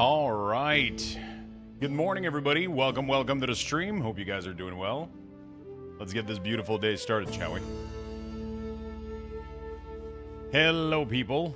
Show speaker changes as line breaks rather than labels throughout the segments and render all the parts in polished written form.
All right. Good morning, everybody. Welcome to the stream. Hope you guys are doing well. Let's get this beautiful day started, shall we? Hello, people.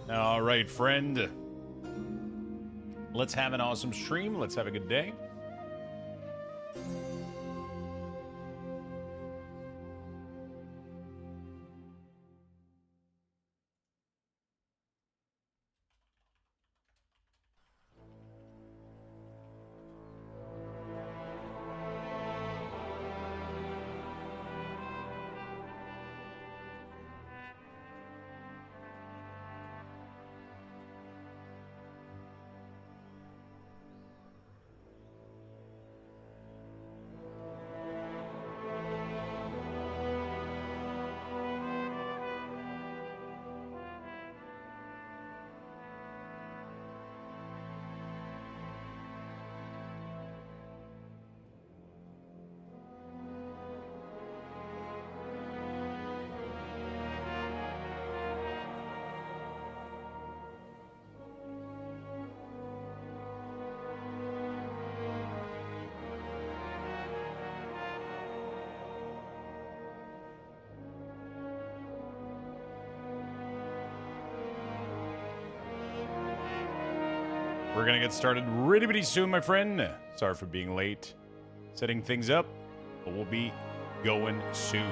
All right, friend. Let's have an awesome stream. Let's have a good day. We're gonna get started really soon, my friend. Sorry for being late. Setting things up, but we'll be going soon.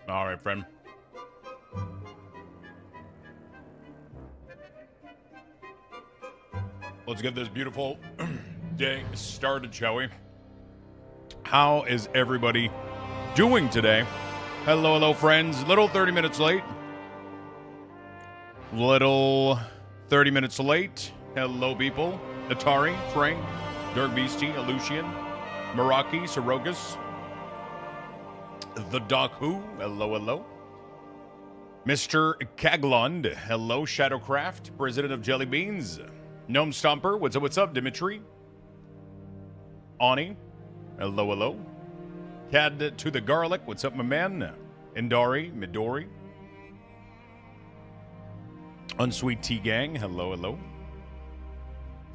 All right, friend. Let's get this beautiful day started, shall we? How is everybody doing today? Hello, friends. Little 30 minutes late. Little 30 minutes late. Hello, people. Atari, Frank, Dark Beastie, Aleutian, Meraki, Sorokas, The Doc Who, hello. Mr. Kaglund, hello. Shadowcraft, President of Jelly Beans. Gnome Stomper, what's up, Dimitri? Ani, hello. Cad to the Garlic, what's up, my man? Indari, Midori. Unsweet Tea Gang, hello.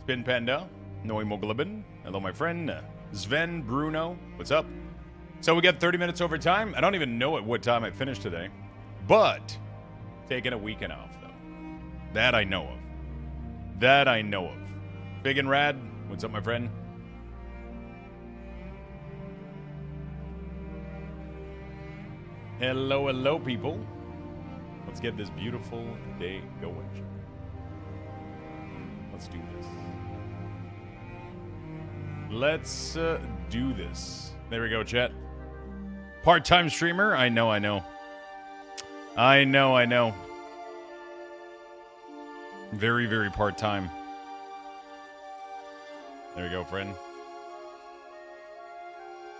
Spin Panda, Noimoglibin, hello, my friend. Sven, Bruno, what's up? So we got 30 minutes over time. I don't even know at what time I finished today. But taking a weekend off, though. That I know of. Big and Rad, what's up, my friend? Hello, people. Let's get this beautiful day going. Let's do this. Let's do this. There we go, chat. Part-time streamer? I know. Very part-time. There you go, friend.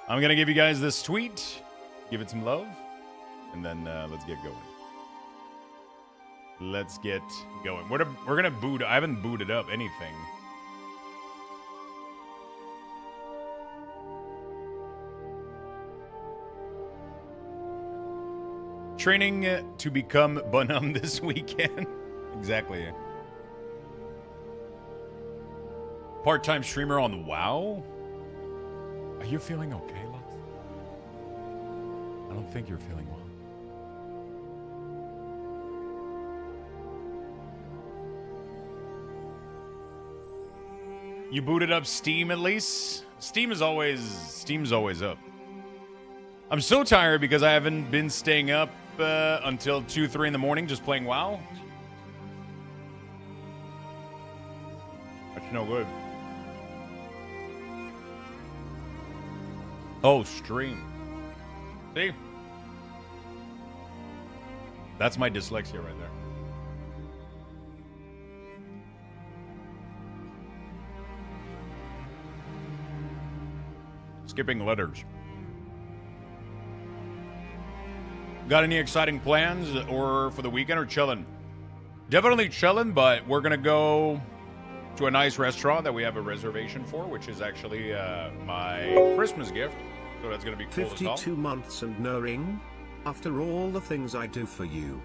I'm going to give you guys this tweet. Give it some love. And then let's get going. Let's get going. We're going to boot. I haven't booted up anything. Training to become Bunham this weekend. Exactly. Part-time streamer on WoW? Are you feeling okay, Lux? I don't think you're feeling well. You booted up Steam at least? Steam's always up. I'm so tired because I haven't been staying up until 2, 3 in the morning just playing WoW. That's no good. Oh, stream. See? That's my dyslexia right there. Skipping letters. Got any exciting plans or for the weekend or chilling? Definitely chilling, but we're gonna go to a nice restaurant that we have a reservation for, which is actually my Christmas gift. So that's gonna be cool as well.
52 months and no ring? After all the things I do for you.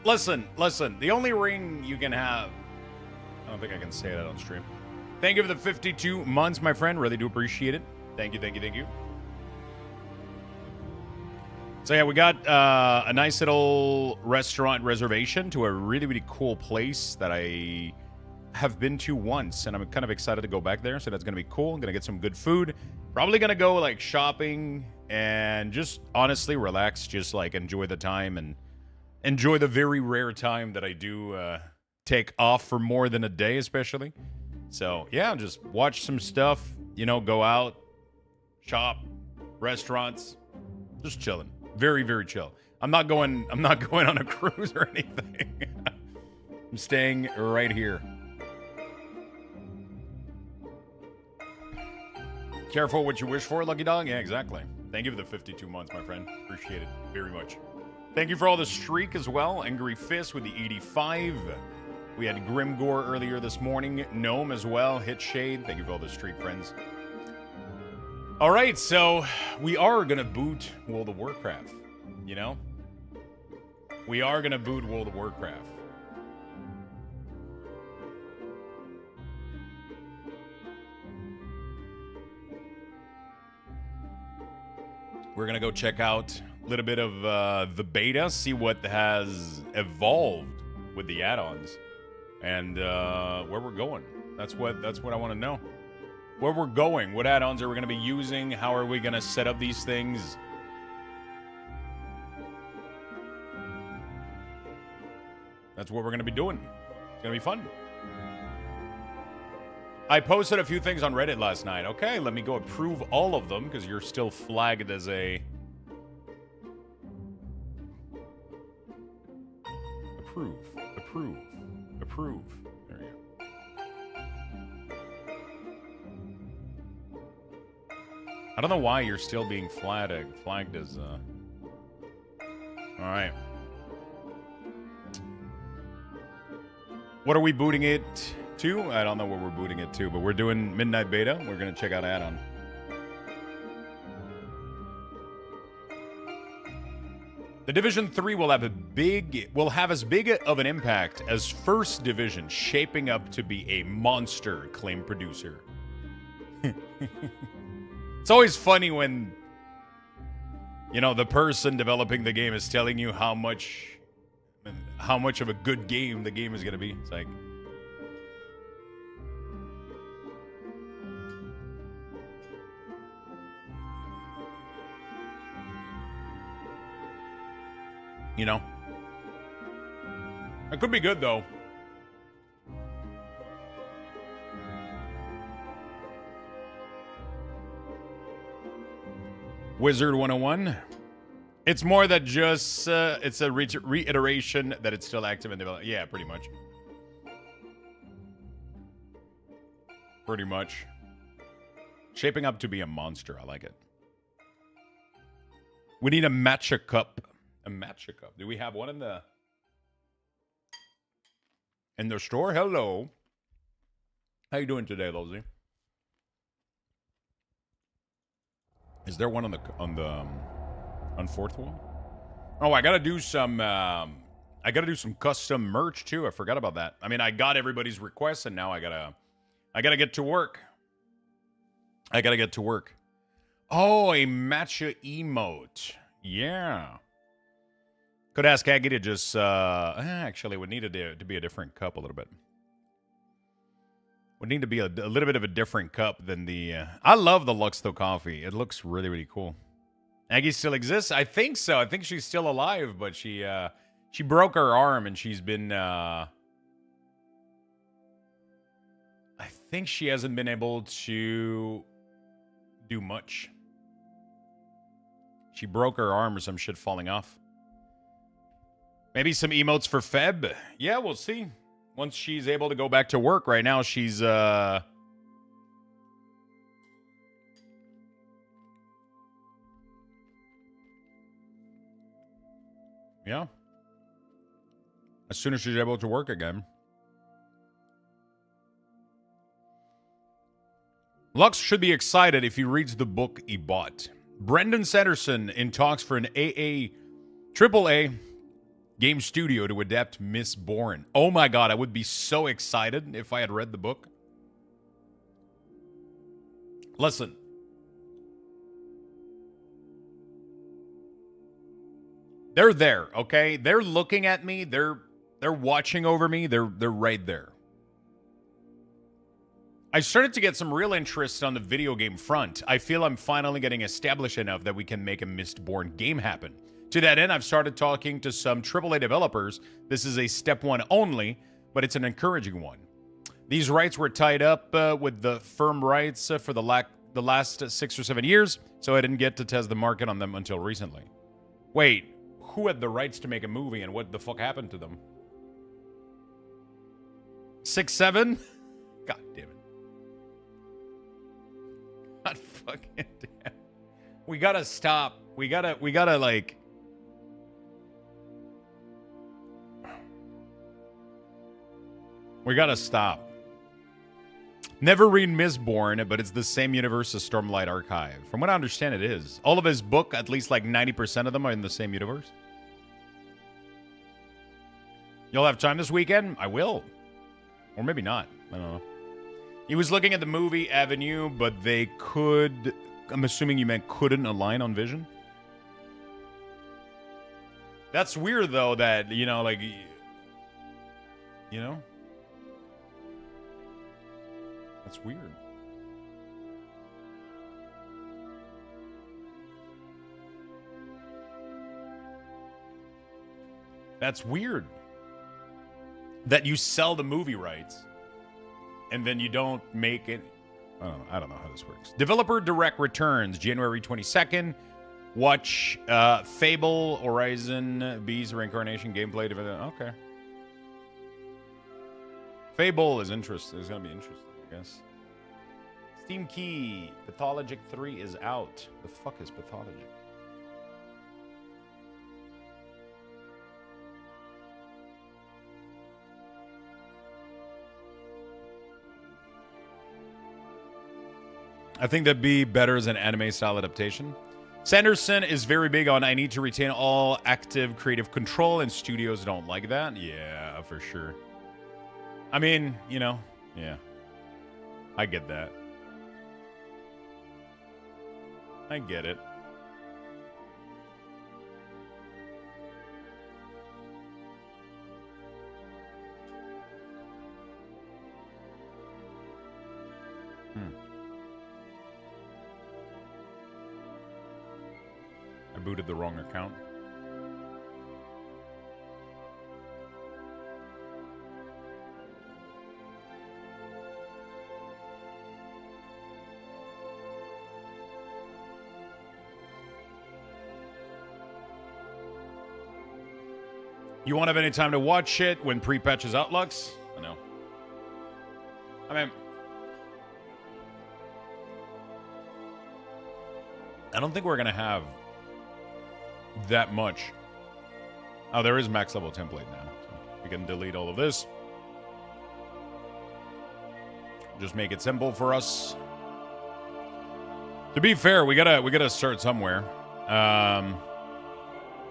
Listen. The only ring you can have... I don't think I can say that on stream. Thank you for the 52 months, my friend. Really do appreciate it. Thank you. So yeah, we got a nice little restaurant reservation to a really, really cool place that I have been to once, and I'm kind of excited to go back there. So that's gonna be cool. I'm gonna get some good food. Probably gonna go like shopping and just honestly relax, just like enjoy the time and enjoy the very rare time that I do take off for more than a day, especially. So yeah, just watch some stuff. You know, go out, shop, restaurants, just chilling. Very, very chill. I'm not going on a cruise or anything. I'm staying right here. Careful what you wish for, Lucky Dog. Yeah, exactly. Thank you for the 52 months, my friend. Appreciate it very much. Thank you for all the streak as well. Angry Fist with the 85. We had Grimgore earlier this morning. Gnome as well. Hit Shade. Thank you for all the streak, friends. All right, so we are going to boot World of Warcraft, you know? We are going to boot World of Warcraft. We're going to go check out a little bit of the beta, see what has evolved with the add-ons, and where we're going. That's what I want to know. Where we're going, what add-ons are we going to be using, how are we going to set up these things. That's what we're going to be doing. It's going to be fun. I posted a few things on Reddit last night. Okay, let me go approve all of them because you're still flagged as a... Approve. There you go. I don't know why you're still being flagged as, Alright. What are we booting it to? I don't know what we're booting it to, but we're doing Midnight Beta. We're going to check out add-on. The Division 3 will have as big of an impact as First Division, shaping up to be a monster, claimed producer. It's always funny when, you know, the person developing the game is telling you how much of a good game the game is going to be. It's like, you know, it could be good though. Wizard 101. It's more that just it's a reiteration that it's still active and development. Yeah, pretty much. Pretty much. Shaping up to be a monster. I like it. We need a matcha cup. A matcha cup. Do we have one in the store? Hello. How you doing today, Lozzie? Is there one on fourth wall? Oh, I gotta do some. I gotta do some custom merch too. I forgot about that. I mean, I got everybody's requests, and now I gotta get to work. I gotta get to work. Oh, a matcha emote. Yeah. Could ask Aggie to just. Actually, would need to be a different cup a little bit. Would need to be a little bit of a different cup than the... I love the Luxthos coffee. It looks really, really cool. Aggie still exists? I think so. I think she's still alive, but she broke her arm and she's been... I think she hasn't been able to do much. She broke her arm or some shit falling off. Maybe some emotes for Feb? Yeah, we'll see. Once she's able to go back to work. Right now, she's, yeah. As soon as she's able to work again. Lux should be excited if he reads the book he bought. Brendan Sanderson in talks for an AAA game studio to adapt Mistborn. Oh my god, I would be so excited if I had read the book. Listen. They're there, okay? They're looking at me. They're watching over me. They're right there. I started to get some real interest on the video game front. I feel I'm finally getting established enough that we can make a Mistborn game happen. To that end, I've started talking to some AAA developers. This is a step one only, but it's an encouraging one. These rights were tied up with the firm rights for the last 6 or 7 years, so I didn't get to test the market on them until recently. Wait, who had the rights to make a movie and what the fuck happened to them? 6, 7? God damn it. God fucking damn. We gotta stop. We gotta like... We gotta stop. Never read Mistborn, but it's the same universe as Stormlight Archive. From what I understand, it is. All of his book, at least like 90% of them are in the same universe. You'll have time this weekend? I will. Or maybe not. I don't know. He was looking at the movie Avenue, but they could... I'm assuming you meant couldn't align on vision? That's weird, though, that, you know, like... You know? That's weird. That's weird. That you sell the movie rights and then you don't make it. I don't know how this works. Developer Direct returns January 22nd. Watch Fable, Horizon, Beast Reincarnation gameplay. Okay. Fable is interesting. It's going to be interesting, I guess. Steam Key. Pathologic 3 is out. The fuck is Pathologic? I think that'd be better as an anime-style adaptation. Sanderson is very big on I need to retain all active creative control, and studios don't like that. Yeah, for sure. I mean, you know, yeah. I get that. I get it. I booted the wrong account. You won't have any time to watch it when pre-patch is out, Lux? I know. I mean... I don't think we're going to have that much. Oh, there is max level template now. So we can delete all of this. Just make it simple for us. To be fair, we gotta start somewhere.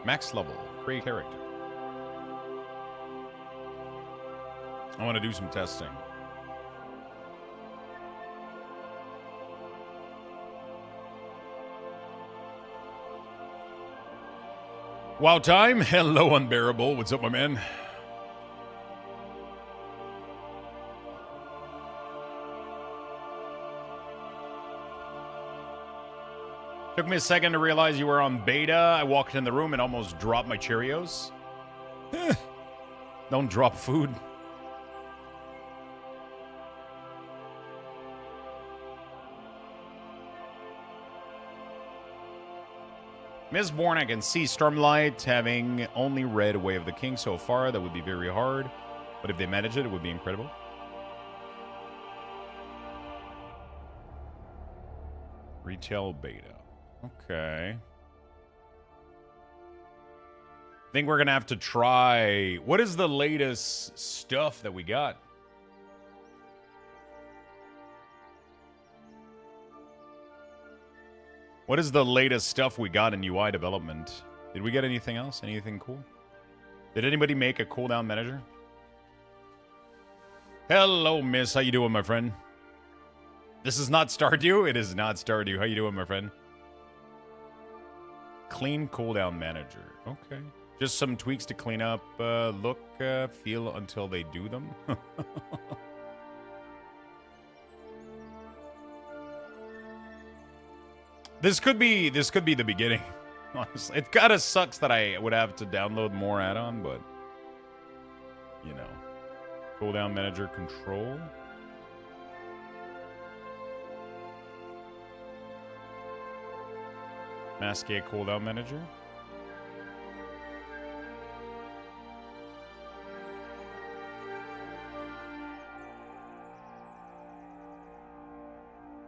Max level. Create character. I want to do some testing. Wow time. Hello, Unbearable. What's up, my man? Took me a second to realize you were on beta. I walked in the room and almost dropped my Cheerios. Don't drop food. Mistborn, I can see Stormlight having only read Way of the King so far. That would be very hard. But if they manage it, it would be incredible. Retail beta. Okay. I think we're going to have to try... What is the latest stuff that we got? What is the latest stuff we got in UI development? Did we get anything else? Anything cool? Did anybody make a cooldown manager? Hello, miss. How you doing, my friend? This is not Stardew? It is not Stardew. How you doing, my friend? Clean cooldown manager. Okay. Just some tweaks to clean up look, feel until they do them. This could be the beginning. Honestly, it kind of sucks that I would have to download more add-on, but you know, cooldown manager control. Masqué cooldown manager.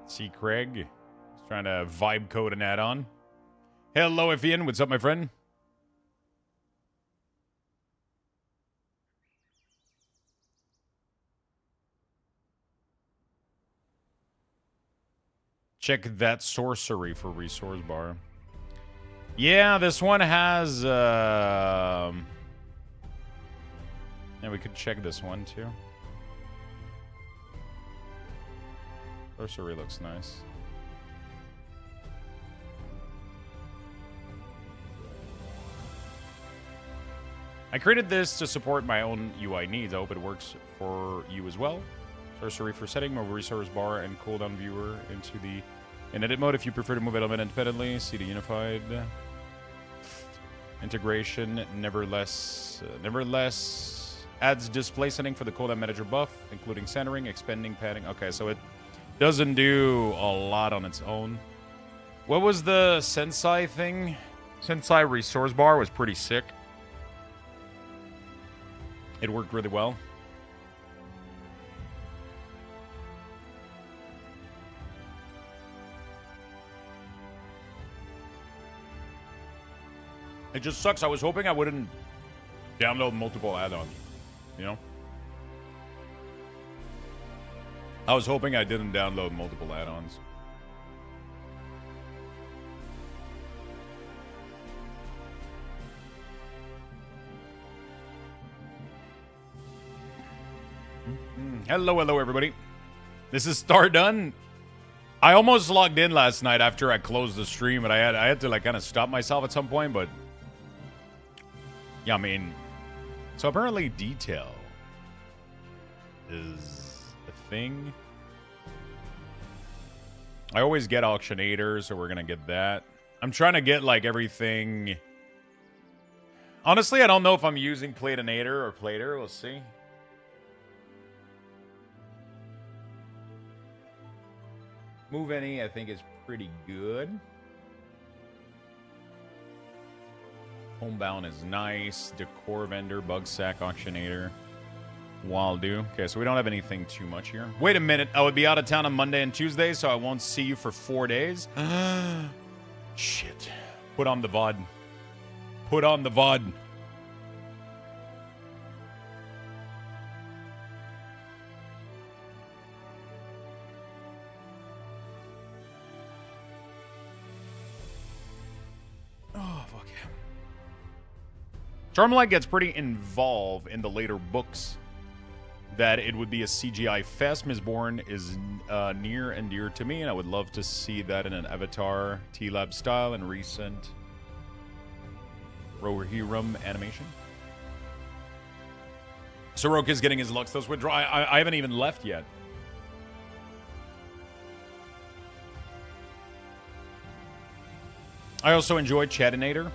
See Craig. He's trying to vibe code an add-on. Hello, Ian. What's up, my friend? Check that sorcery for resource bar. Yeah, this one has... Yeah, we could check this one, too. Sorcery looks nice. I created this to support my own UI needs. I hope it works for you as well. Sorcery for setting, move resource bar and cooldown viewer into the in edit mode if you prefer to move element independently. See the unified integration. Nevertheless adds display setting for the cooldown manager buff, including centering, expanding, padding. Okay, so it doesn't do a lot on its own. What was the Sensei thing? Sensei resource bar was pretty sick. It worked really well. It just sucks. I was hoping I wouldn't download multiple add-ons, you know? I was hoping I didn't download multiple add-ons. Hello, everybody. This is Stardone. I almost logged in last night after I closed the stream, and I had to like kind of stop myself at some point, but yeah, I mean, so apparently detail is a thing. I always get auctionator, so we're gonna get that. I'm trying to get like everything. Honestly, I don't know if I'm using Platinator or Plater. We'll see. Move any, I think, is pretty good. Homebound is nice. Decor vendor, bug sack, auctionator. Waldo. Okay, so we don't have anything too much here. Wait a minute. I would be out of town on Monday and Tuesday, so I won't see you for 4 days. Shit. Put on the VOD. Put on the VOD. Stormlight gets pretty involved in the later books that it would be a CGI fest. Mistborn is near and dear to me, and I would love to see that in an Avatar T-Lab style and recent Rohirrim animation. Soroka is getting his Luxthos withdrawal. I haven't even left yet. I also enjoy Chatinator.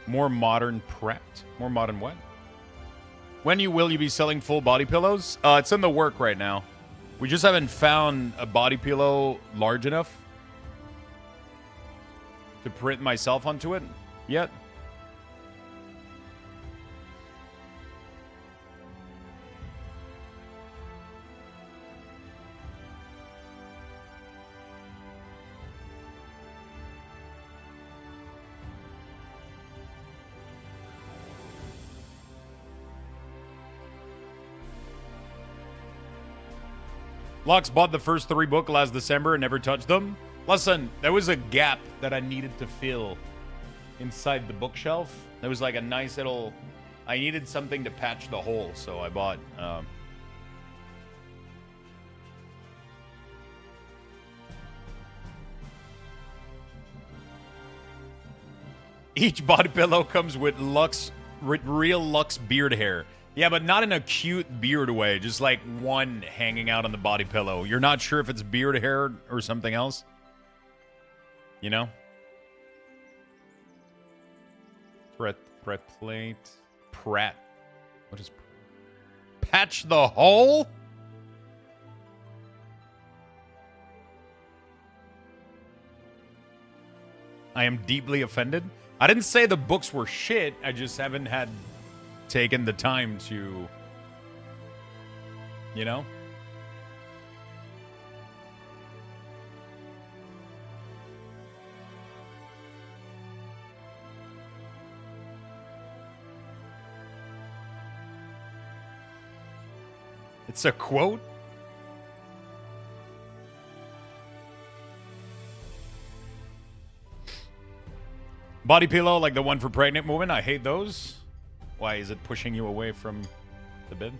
More modern prepped. More modern what? When will you be selling full body pillows? It's in the work right now. We just haven't found a body pillow large enough to print myself onto it yet. Lux bought the first 3 books last December and never touched them. Listen, there was a gap that I needed to fill inside the bookshelf. There was like a nice little... I needed something to patch the hole, so I bought... Each body pillow comes with real Lux beard hair. Yeah, but not in a cute beard way. Just like one hanging out on the body pillow. You're not sure if it's beard hair or something else. You know? Pratt plate. Pratt. What is... Patch the hole? I am deeply offended. I didn't say the books were shit. I just haven't had... taken the time to, you know? It's a quote? Body pillow like the one for pregnant women. I hate those. Why is it pushing you away from the bed?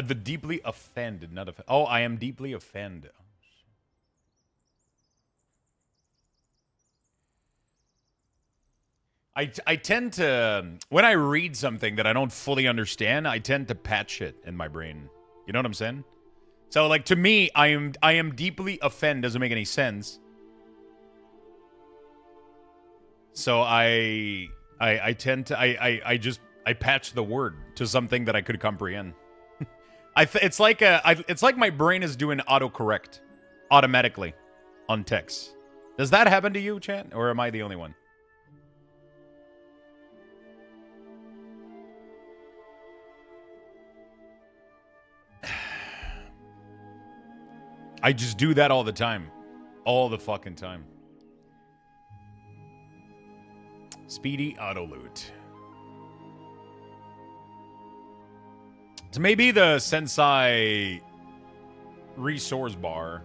The deeply offended, not offended. Oh, I am deeply offended. I tend to, when I read something that I don't fully understand, I tend to patch it in my brain. You know what I'm saying? So, like, to me, I am deeply offended. Doesn't make any sense. So I tend to I patch the word to something that I could comprehend. It's like my brain is doing autocorrect automatically on text. Does that happen to you, chat, or am I the only one? I just do that all the time. All the fucking time. Speedy auto loot. So maybe the Sensei resource bar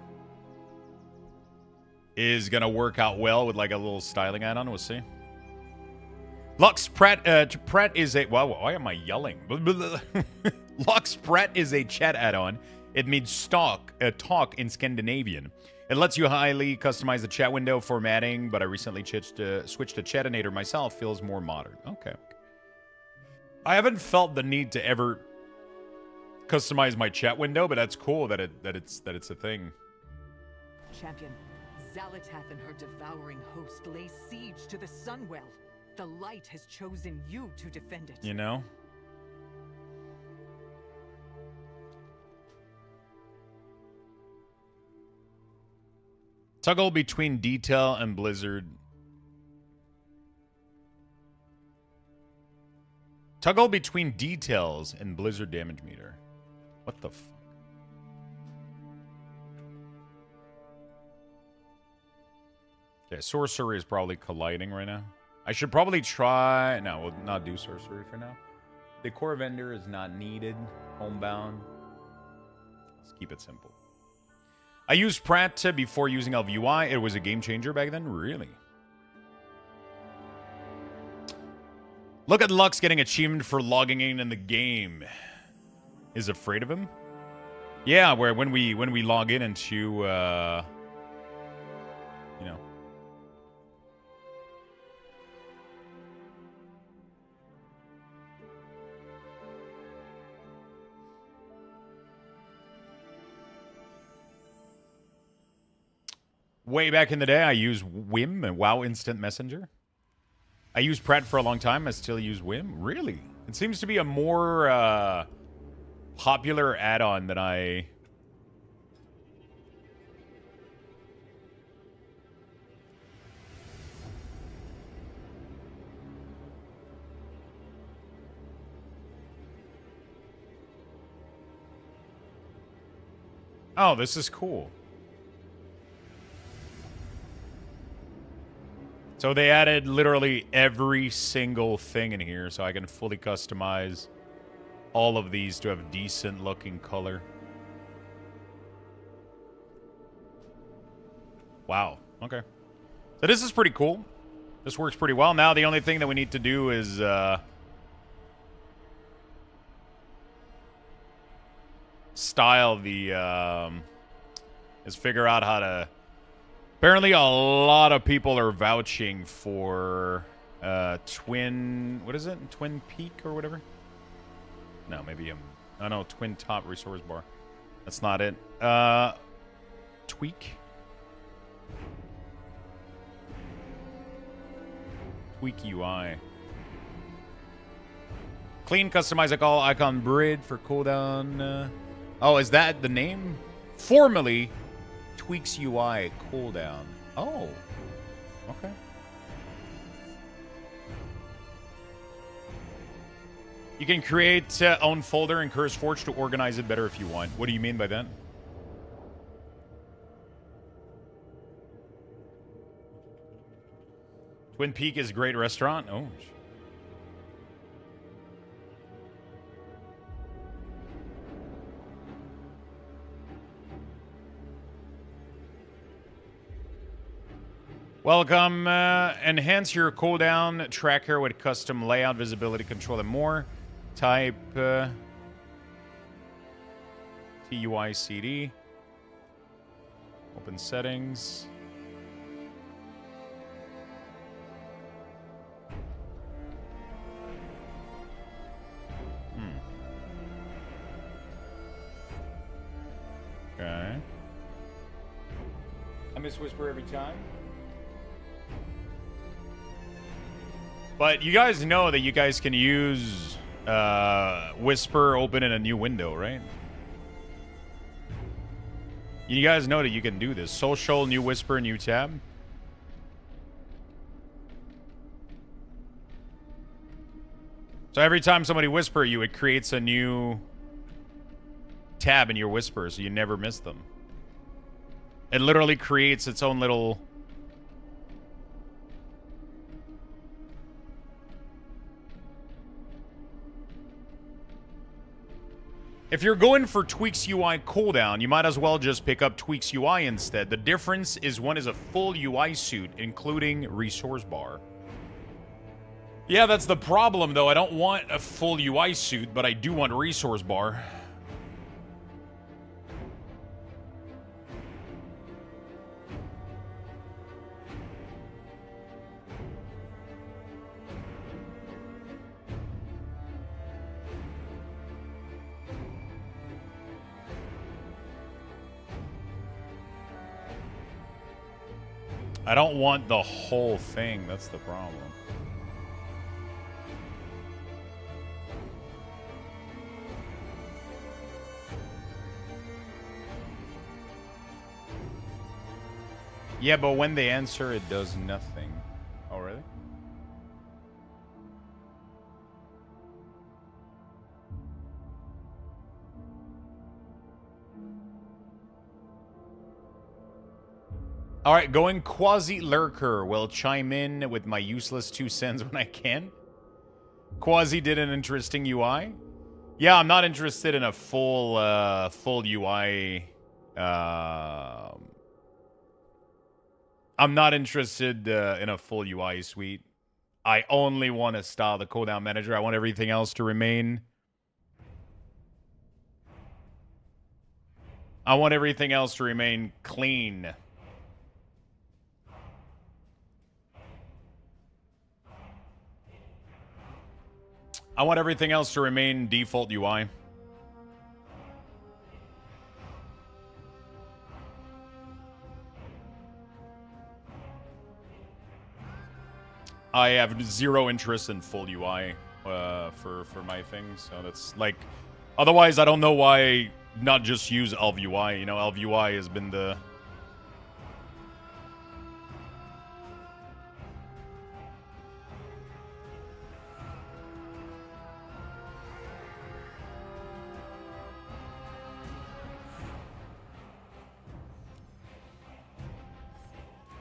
is gonna work out well with like a little styling add-on. We'll see. Lux Pratt is a... Wow, why am I yelling? Lux Pratt is a chat add-on. It means talk in Scandinavian. It lets you highly customize the chat window formatting, but I recently switched to Chatinator myself. Feels more modern. Okay. I haven't felt the need to ever customize my chat window, but that's cool that it's a thing.
Champion, Xalatath and her devouring host lay siege to the Sunwell. The light has chosen you to defend it.
You know? Toggle between detail and Blizzard. Toggle between details and Blizzard damage meter. What the fuck? Okay, sorcery is probably colliding right now. I should probably try... No, we'll not do sorcery for now. Decor vendor is not needed. Homebound. Let's keep it simple. I used Pratt before using LVUI. It was a game changer back then. Really? Look at Lux getting achievement for logging in the game. Is afraid of him? Yeah, where when we log in into you know. Way back in the day, I used Wim and WoW Instant Messenger. I used Pratt for a long time. I still use Wim. Really? It seems to be a more popular add-on than I... Oh, this is cool. So they added literally every single thing in here, so I can fully customize all of these to have decent looking color. Wow. Okay. So this is pretty cool. This works pretty well. Now the only thing that we need to do is style the is figure out how to... Apparently a lot of people are vouching for Twin... What is it? Twin Peak or whatever? No, maybe I don't know, Twin Top Resource Bar. That's not it. Tweak? Tweak UI. Clean, customize all icon grid for cooldown. Oh, is that the name? Formerly... Tweaks UI cooldown. Oh. Okay. You can create own folder in CurseForge to organize it better if you want. What do you mean by that? Twin Peak is a great restaurant. Oh. Welcome. Enhance your cooldown tracker with custom layout, visibility, control, and more. Type TUI CD. Open settings. Okay. I miss Whisper every time. But you guys know that you guys can use Whisper open in a new window, right? You guys know that you can do this. Social, new Whisper, new tab. So every time somebody whisper you, it creates a new tab in your Whisper, so you never miss them. It literally creates its own little... If you're going for Tweaks UI cooldown, you might as well just pick up Tweaks UI instead. The difference is one is a full UI suit, including resource bar. Yeah, that's the problem, though. I don't want a full UI suit, but I do want resource bar. I don't want the whole thing. That's the problem. Yeah, but when they answer, it does nothing. Oh, really? All right, going Quasi-Lurker will chime in with my useless 2 cents when I can. Quasi did an interesting UI. Yeah, I'm not interested in a full UI. I'm not interested in a full UI suite. I only want to style the cooldown manager. I want everything else to remain. I want everything else to remain clean. I want everything else to remain default UI. I have zero interest in full UI for my things. So that's like, otherwise I don't know why not just use Elv UI. You know, Elv UI has been the...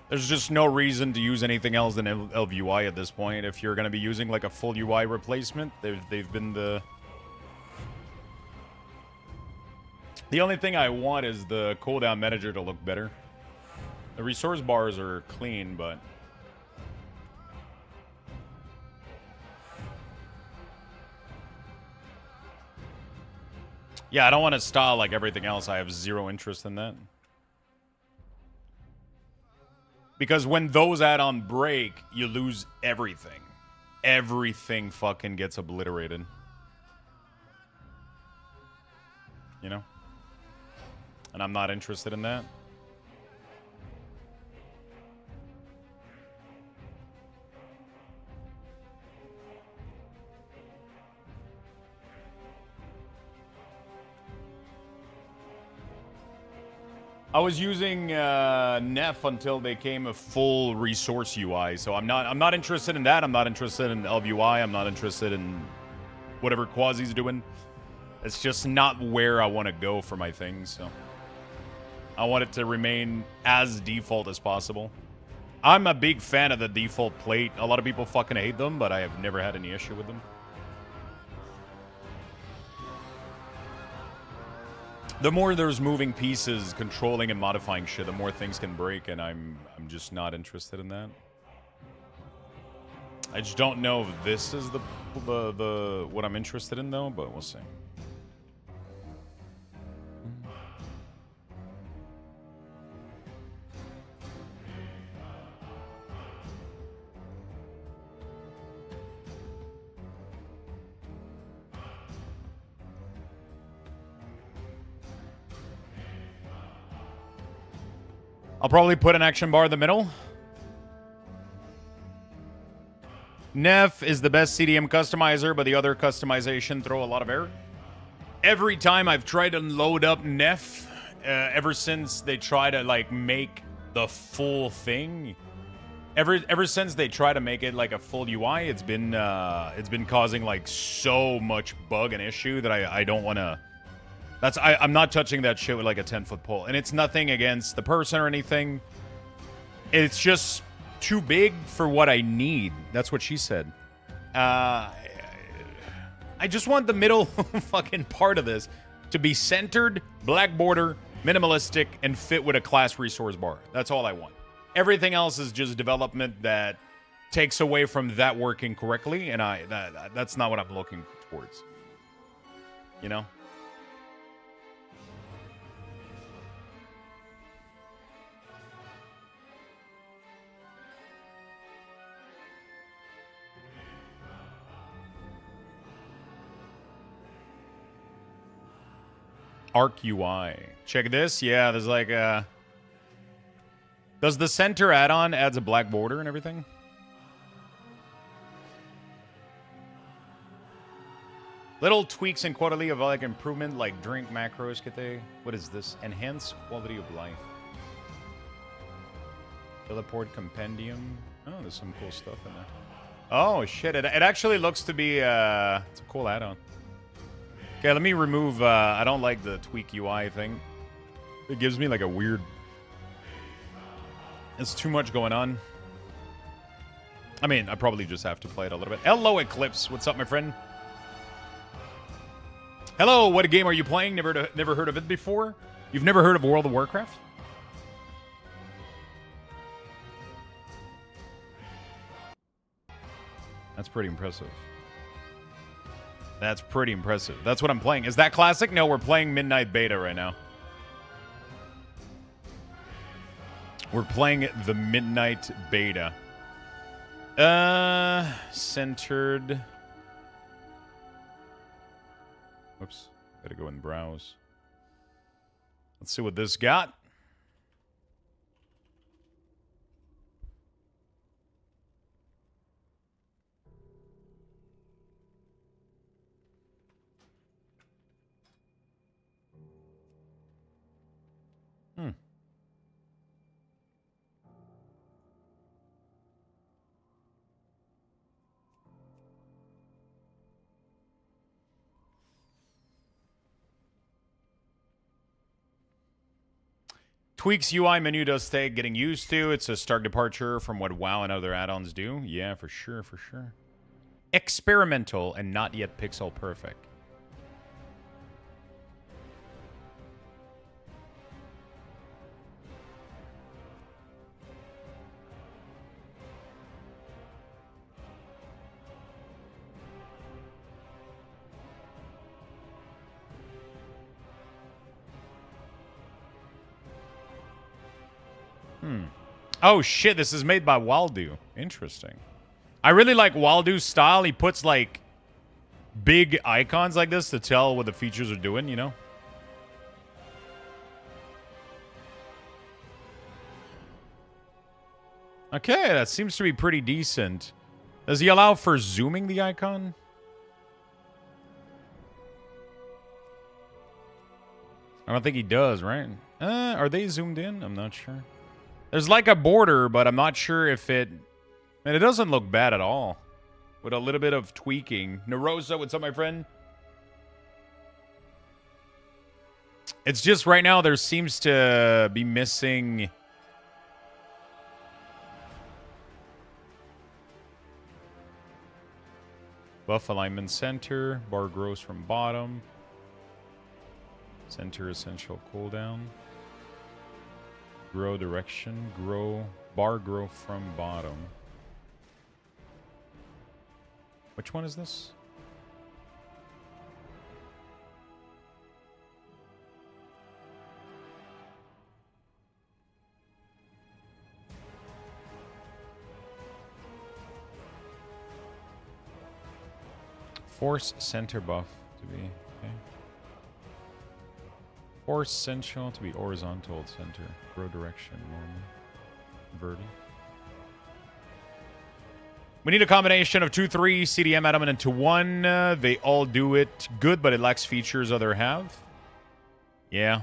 There's just no reason to use anything else than Elv UI at this point. If you're going to be using like a full UI replacement, they've been the... The only thing I want is the cooldown manager to look better. The resource bars are clean, but... Yeah, I don't want to style like everything else. I have zero interest in that. Because when those add-on break, you lose everything. Everything fucking gets obliterated. You know? And I'm not interested in that. I was using Nef until they came a full resource UI, so I'm not interested in that. I'm not interested in Elv UI. I'm not interested in whatever Quasi's doing. It's just not where I want to go for my things. So I want it to remain as default as possible. I'm a big fan of the default plate. A lot of people fucking hate them, but I have never had any issue with them. The more there's moving pieces, controlling and modifying shit, the more things can break, and I'm just not interested in that. I just don't know if this is the what I'm interested in though, but we'll see. I'll probably put an action bar in the middle. Nef is the best CDM customizer, but the other customization throw a lot of error. Every time I've tried to load up Nef, ever since they try to like make the full thing, ever since they try to make it like a full UI, it's been causing like so much bug and issue that I don't want to. I'm not touching that shit with like a 10-foot pole. And it's nothing against the person or anything. It's just too big for what I need. That's what she said. I just want the middle fucking part of this to be centered, black border, minimalistic, and fit with a class resource bar. That's all I want. Everything else is just development that takes away from that working correctly. And that's not what I'm looking towards. You know? Arc UI. Check this. Yeah, there's like a... Does the center add-on adds a black border and everything? Little tweaks and quarterly of like improvement, like drink macros. What is this? Enhance quality of life. Teleport compendium. Oh, there's some cool stuff in there. Oh shit! It actually looks to be it's a cool add-on. Okay, let me remove, I don't like the tweak UI thing. It gives me like a weird... It's too much going on. I mean, I probably just have to play it a little bit. Hello, Eclipse. What's up, my friend? Hello, what game are you playing? Never heard of it before? You've never heard of World of Warcraft? That's pretty impressive. That's pretty impressive. That's what I'm playing. Is that classic? No, we're playing Midnight Beta right now. We're playing the Midnight Beta. Centered. Whoops. Gotta go and browse. Let's see what this got. Tweaks UI menu does take getting used to. It's a stark departure from what WoW and other add-ons do. Yeah, for sure, for sure. Experimental and not yet pixel perfect. Oh, shit, this is made by Waldo. Interesting. I really like Waldo's style. He puts, like, big icons like this to tell what the features are doing, you know? Okay, that seems to be pretty decent. Does he allow for zooming the icon? I don't think he does, right? Are they zoomed in? I'm not sure. There's like a border, but I'm not sure if it... And it doesn't look bad at all. With a little bit of tweaking. Narosa, what's up, my friend? It's just right now there seems to be missing... Buff alignment center. Bar grows from bottom. Center essential cooldown. Grow direction, grow, bar grow from bottom. Which one is this? Force center buff to be, okay. Force central to be horizontal center. Grow direction normal. Vertical. We need a combination of 2-3 CDM add-on into one. They all do it good, but it lacks features other have. Yeah.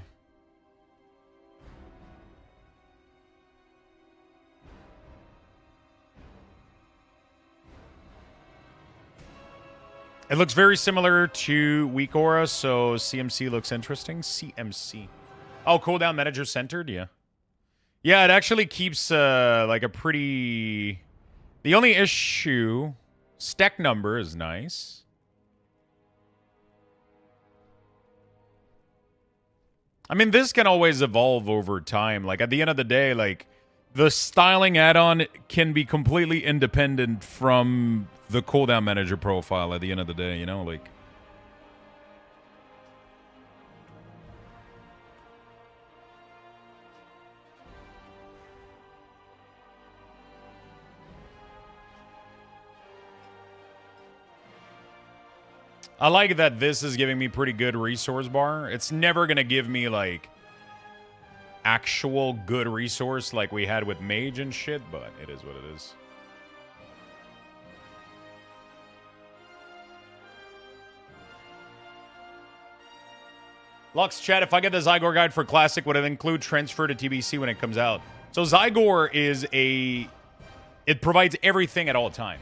It looks very similar to Weak Aura, so CMC looks interesting. CMC. Oh, cooldown manager centered? Yeah. Yeah, it actually keeps like a pretty... The only issue... Stack number is nice. I mean, this can always evolve over time. Like, at the end of the day, like, the styling add-on can be completely independent from the cooldown manager profile at the end of the day, you know? Like... I like that this is giving me pretty good resource bar. It's never going to give me, like, actual good resource like we had with Mage and shit, but it is what it is. Lux chat, if I get the Zygor guide for Classic, would it include transfer to TBC when it comes out? So Zygor is a... It provides everything at all time.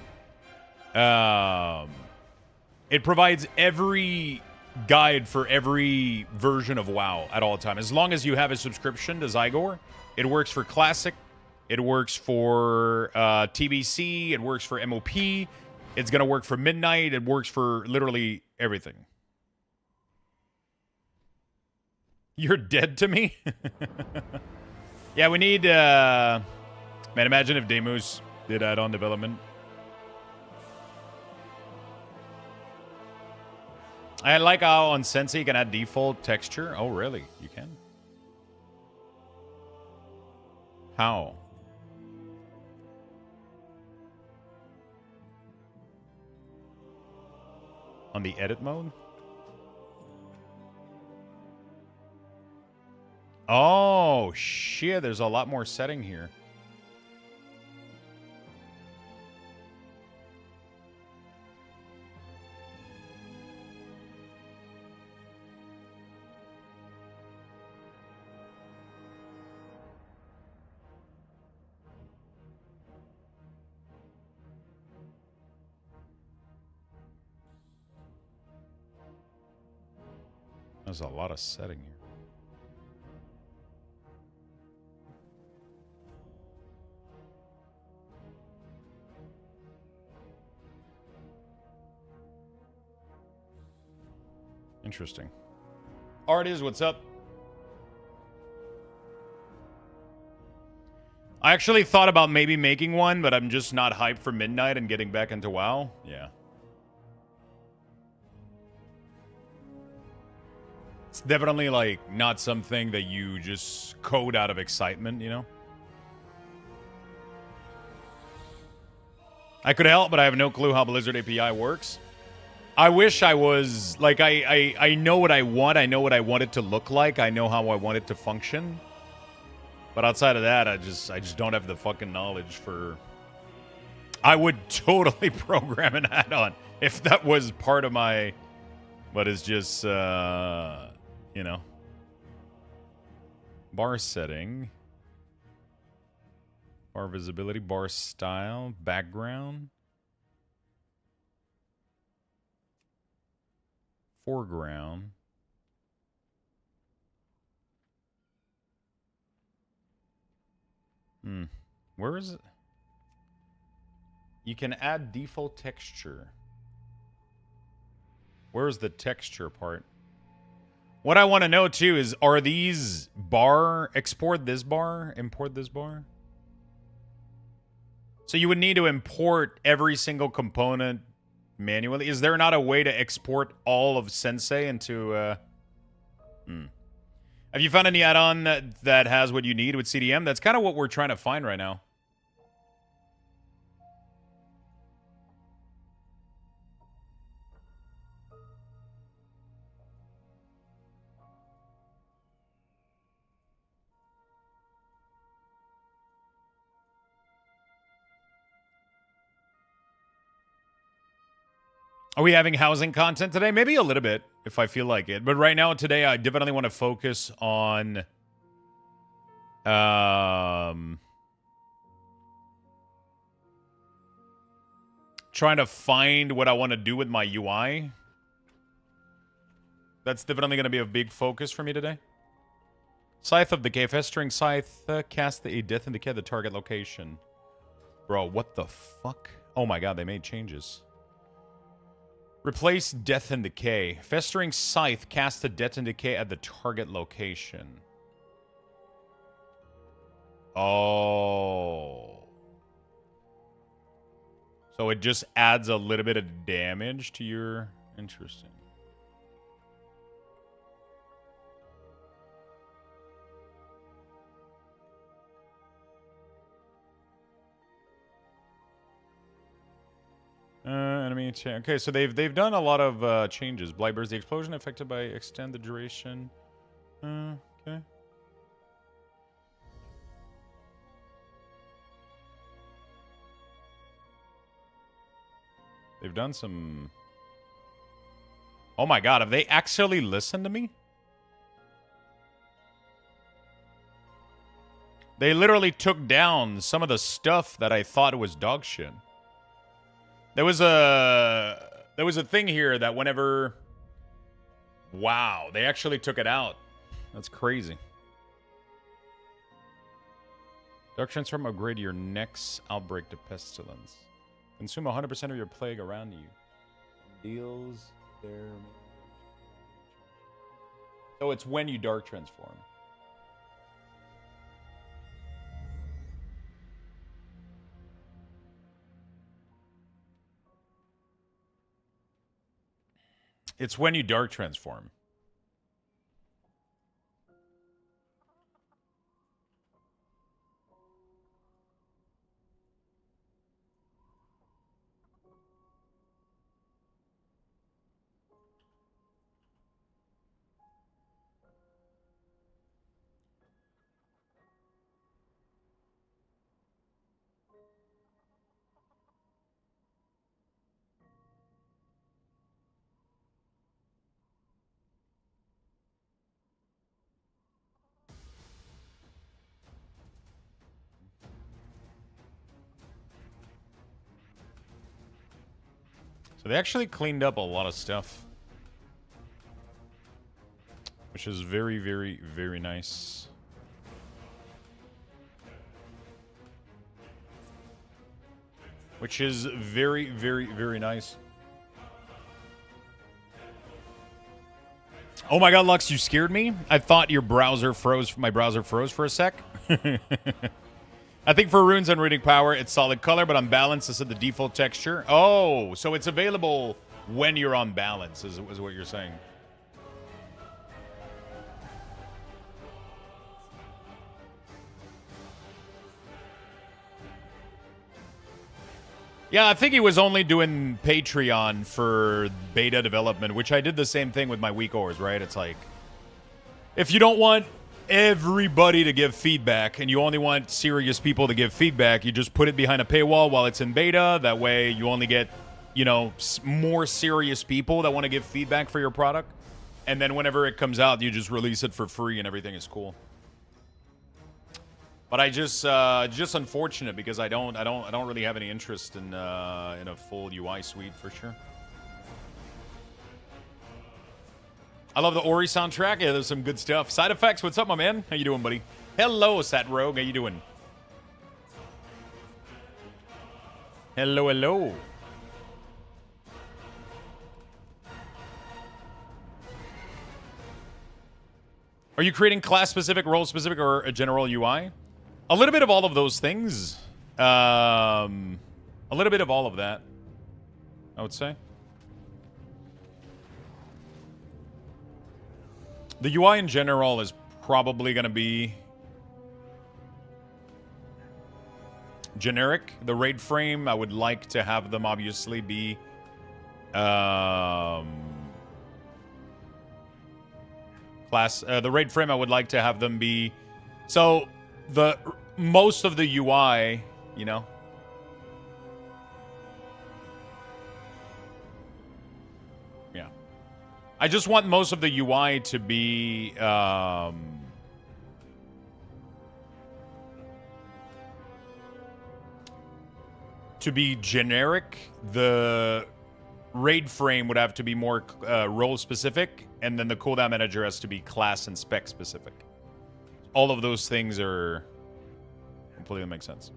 It provides every guide for every version of WoW at all time. As long as you have a subscription to Zygor, it works for Classic, it works for TBC, it works for MOP, it's going to work for Midnight, it works for literally everything. You're dead to me? Yeah, we need, man, imagine if Demus did add-on development. I like how on Sensei you can add default texture. Oh, really? You can? How? On the edit mode? Oh, shit. There's a lot more setting here. There's a lot of setting here. Interesting. Artis, what's up? I actually thought about maybe making one, but I'm just not hyped for midnight and getting back into WoW. Yeah. It's definitely, like, not something that you just code out of excitement, you know? I could help, but I have no clue how Blizzard API works. I wish I was, like, I know what I want. I know what I want it to look like. I know how I want it to function. But outside of that, I just don't have the fucking knowledge for... I would totally program an add-on if that was part of my... But it's just, you know. Bar setting. Bar visibility, bar style, background. Foreground. Where is it? You can add default texture. Where's the texture part? What I want to know too is, are these bar, export this bar, import this bar? So you would need to import every single component manually. Is there not a way to export all of Sensei into... Have you found any add-on that has what you need with CDM? That's kind of what we're trying to find right now. Are we having housing content today? Maybe a little bit, if I feel like it. But right now, today, I definitely want to focus on... trying to find what I want to do with my UI. That's definitely going to be a big focus for me today. Scythe of Decay. Festering Scythe. Cast a Death and Decay at the target location. Bro, what the fuck? Oh my god, they made changes. Replace Death and Decay. Festering Scythe. Cast a Death and Decay at the target location. Oh. So it just adds a little bit of damage to your... Interesting. Enemy change. Okay, so they've done a lot of changes. Blightburst, the explosion affected by extend the duration. Okay. They've done some... Oh my god, have they actually listened to me? They literally took down some of the stuff that I thought was dog shit. There was a thing here that whenever... Wow, they actually took it out. That's crazy. Dark Transform upgrade your next outbreak to Pestilence. Consume 100% of your plague around you. Deals their... So it's when you dark transform. It's when you dark transform. So they actually cleaned up a lot of stuff, which is very, very, very nice. Which is very, very, very nice. Oh my god, Lux, you scared me. I thought your browser froze. My browser froze for a sec. I think for runes and runic power, it's solid color, but on balance, this is the default texture. Oh, so it's available when you're on balance, is what you're saying. Yeah, I think he was only doing Patreon for beta development, which I did the same thing with my weak ores, right? It's like, if you don't want everybody to give feedback and you only want serious people to give feedback, you just put it behind a paywall while it's in beta. That way you only get, you know, more serious people that want to give feedback for your product. And then whenever it comes out, you just release it for free and everything is cool. But I just unfortunate because I don't really have any interest in a full UI suite for sure. I love the Ori soundtrack. Yeah, there's some good stuff. Side effects, what's up, my man? How you doing, buddy? Hello, Sat Rogue. How you doing? Hello, hello. Are you creating class-specific, role-specific, or a general UI? A little bit of all of those things. A little bit of all of that, I would say. The UI in general is probably going to be generic. The raid frame, I would like to have them obviously be the raid frame, I would like to have them be so the most of the UI, you know. Yeah. I just want most of the UI to be generic. The raid frame would have to be more role specific, and then the cooldown manager has to be class and spec specific. All of those things are completely make sense.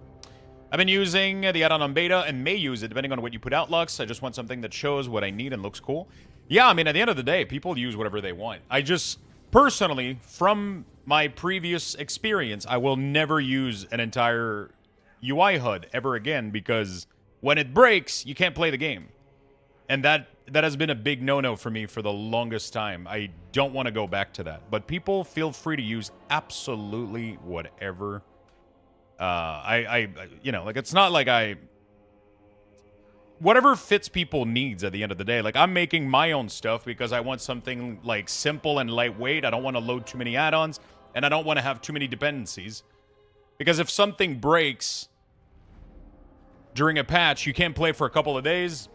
I've been using the add-on on beta and may use it depending on what you put out, Lux. I just want something that shows what I need and looks cool. Yeah, I mean, at the end of the day, people use whatever they want. I just, personally, from my previous experience, I will never use an entire UI HUD ever again because when it breaks, you can't play the game. And that has been a big no-no for me for the longest time. I don't want to go back to that. But people feel free to use absolutely whatever. You know, like, it's not like whatever fits people needs at the end of the day. Like, I'm making my own stuff because I want something, like, simple and lightweight. I don't want to load too many add-ons, and I don't want to have too many dependencies. Because if something breaks during a patch, you can't play for a couple of days.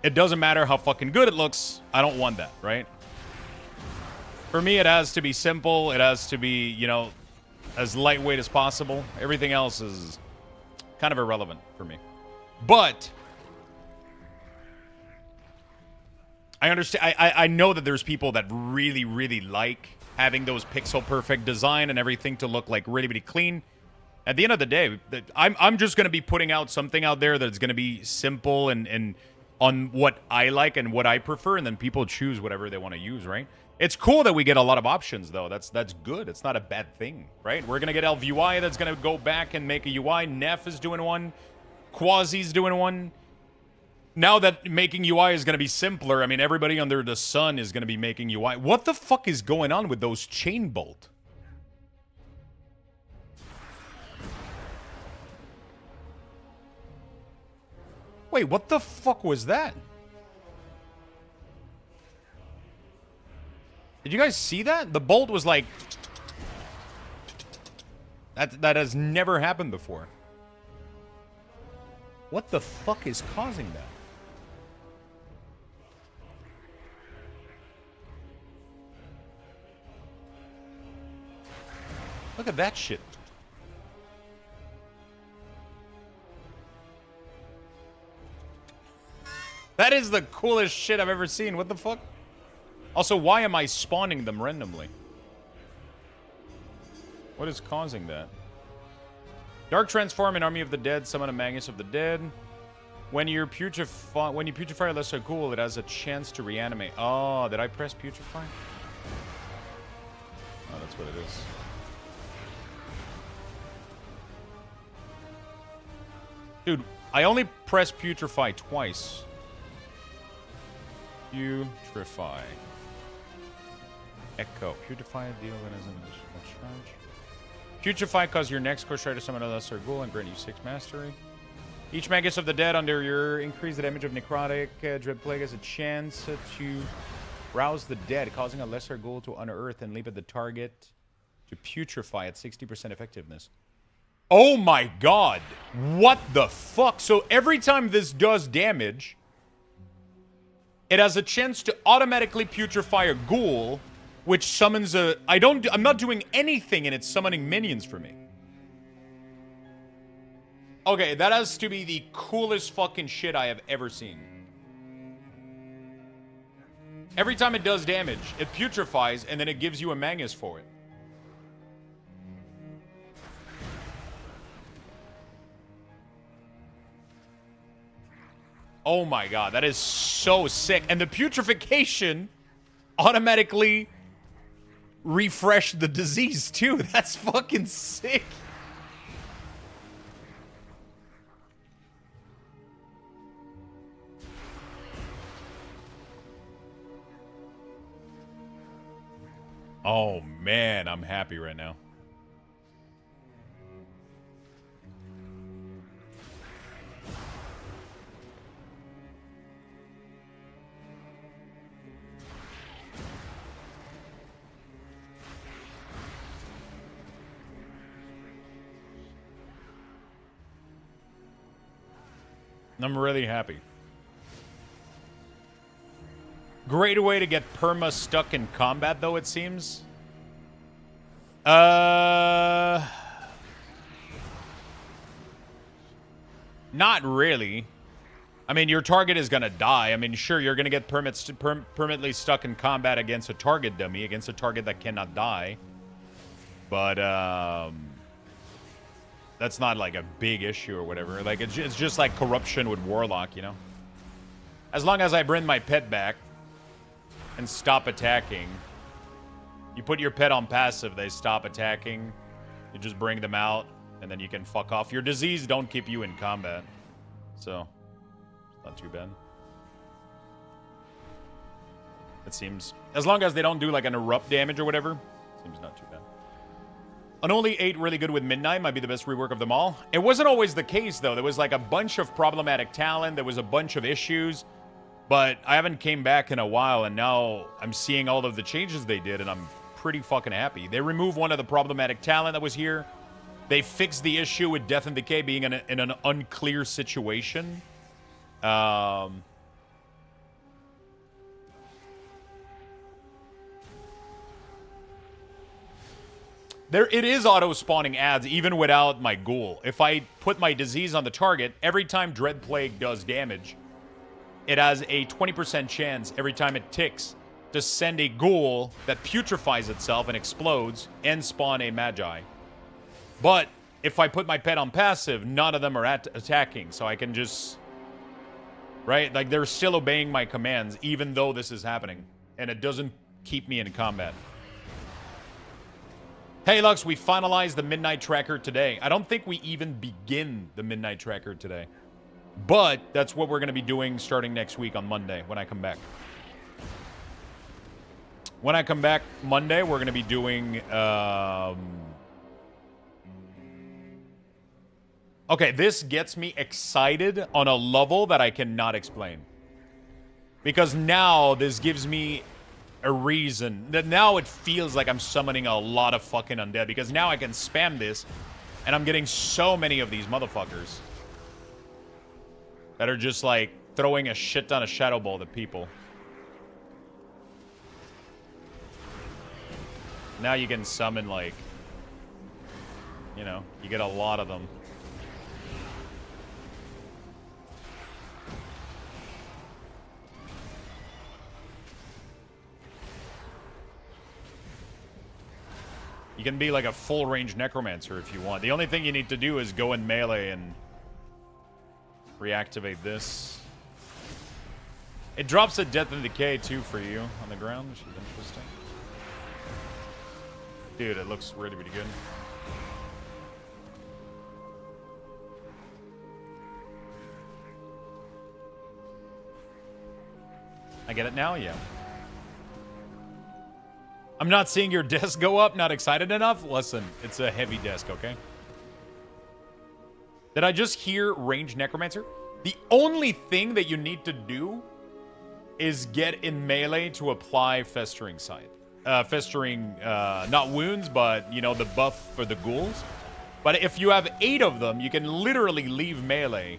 It doesn't matter how fucking good it looks. I don't want that, right? For me, it has to be simple. It has to be, you know, as lightweight as possible. Everything else is kind of irrelevant for me. But I understand. I know that there's people that really, really like having those pixel perfect design and everything to look like really, really clean. At the end of the day, I'm just going to be putting out something out there that's going to be simple and on what I like and what I prefer, and then people choose whatever they want to use, right? It's cool that we get a lot of options, though. That's good. It's not a bad thing, right? We're going to get LVUI that's going to go back and make a UI. Neff is doing one. Quasi's doing one. Now that making UI is going to be simpler, I mean, everybody under the sun is going to be making UI. What the fuck is going on with those chain bolt? Wait, what the fuck was that? Did you guys see that? The bolt was like... That has never happened before. What the fuck is causing that? Look at that shit. That is the coolest shit I've ever seen. What the fuck? Also, why am I spawning them randomly? What is causing that? Dark Transform in Army of the Dead, summon a Magus of the Dead. When you putrefy a lesser ghoul, it has a chance to reanimate. Oh, did I press putrefy? Oh, that's what it is. Dude, I only pressed putrefy twice. Putrefy. Echo. Putrefy, deal when as an additional charge. Putrefy cause your next course try to summon a lesser ghoul and grant you 6 mastery. Each Magus of the Dead under your increase the damage of necrotic dread plague has a chance to rouse the dead, causing a lesser ghoul to unearth and leap at the target to putrefy at 60% effectiveness. Oh my god! What the fuck? So every time this does damage, it has a chance to automatically putrefy a ghoul, which summons a... I'm not doing anything and it's summoning minions for me. Okay, that has to be the coolest fucking shit I have ever seen. Every time it does damage, it putrefies and then it gives you a Magus for it. Oh my god, that is so sick. And the putrefaction automatically refreshed the disease too. That's fucking sick. Oh man, I'm happy right now. I'm really happy. Great way to get perma stuck in combat, though, it seems. Not really. I mean, your target is gonna die. I mean, sure, you're gonna get permanently stuck in combat against a target dummy, against a target that cannot die. But, that's not like a big issue or whatever. Like, it's just like corruption with Warlock, you know? As long as I bring my pet back and stop attacking. You put your pet on passive, they stop attacking. You just bring them out, and then you can fuck off. Your disease don't keep you in combat. So, it's not too bad. It seems. As long as they don't do like an erupt damage or whatever, seems not too bad. Unholy 8 really good with Midnight, might be the best rework of them all. It wasn't always the case, though. There was like a bunch of problematic talent. There was a bunch of issues. But I haven't came back in a while, and now I'm seeing all of the changes they did, and I'm pretty fucking happy. They removed one of the problematic talent that was here. They fixed the issue with Death and Decay being in an unclear situation. It is auto-spawning ads, even without my ghoul. If I put my disease on the target, every time Dread Plague does damage, it has a 20% chance every time it ticks to send a ghoul that putrefies itself and explodes and spawn a Magi. But if I put my pet on passive, none of them are attacking, so I can just... Right? Like, they're still obeying my commands, even though this is happening. And it doesn't keep me in combat. Hey, Lux, we finalized the Midnight Tracker today. I don't think we even begin the Midnight Tracker today. But that's what we're going to be doing starting next week on Monday when I come back. When I come back Monday, we're going to be doing... Okay, this gets me excited on a level that I cannot explain. Because now this gives me a reason. That now it feels like I'm summoning a lot of fucking undead. Because now I can spam this, and I'm getting so many of these motherfuckers. That are just like throwing a shit ton of Shadow Bolt at people. Now you can summon like... You know, you get a lot of them. You can be like a full range necromancer if you want. The only thing you need to do is go in melee and reactivate this. It drops a death and decay too for you on the ground, which is interesting. Dude, it looks really, really good. I get it now? Yeah. I'm not seeing your desk go up. Not excited enough? Listen, it's a heavy desk, okay? Did I just hear Ranged Necromancer? The only thing that you need to do is get in melee to apply Festering Sight. Festering, not wounds, but, you know, the buff for the ghouls. But if you have 8 of them, you can literally leave melee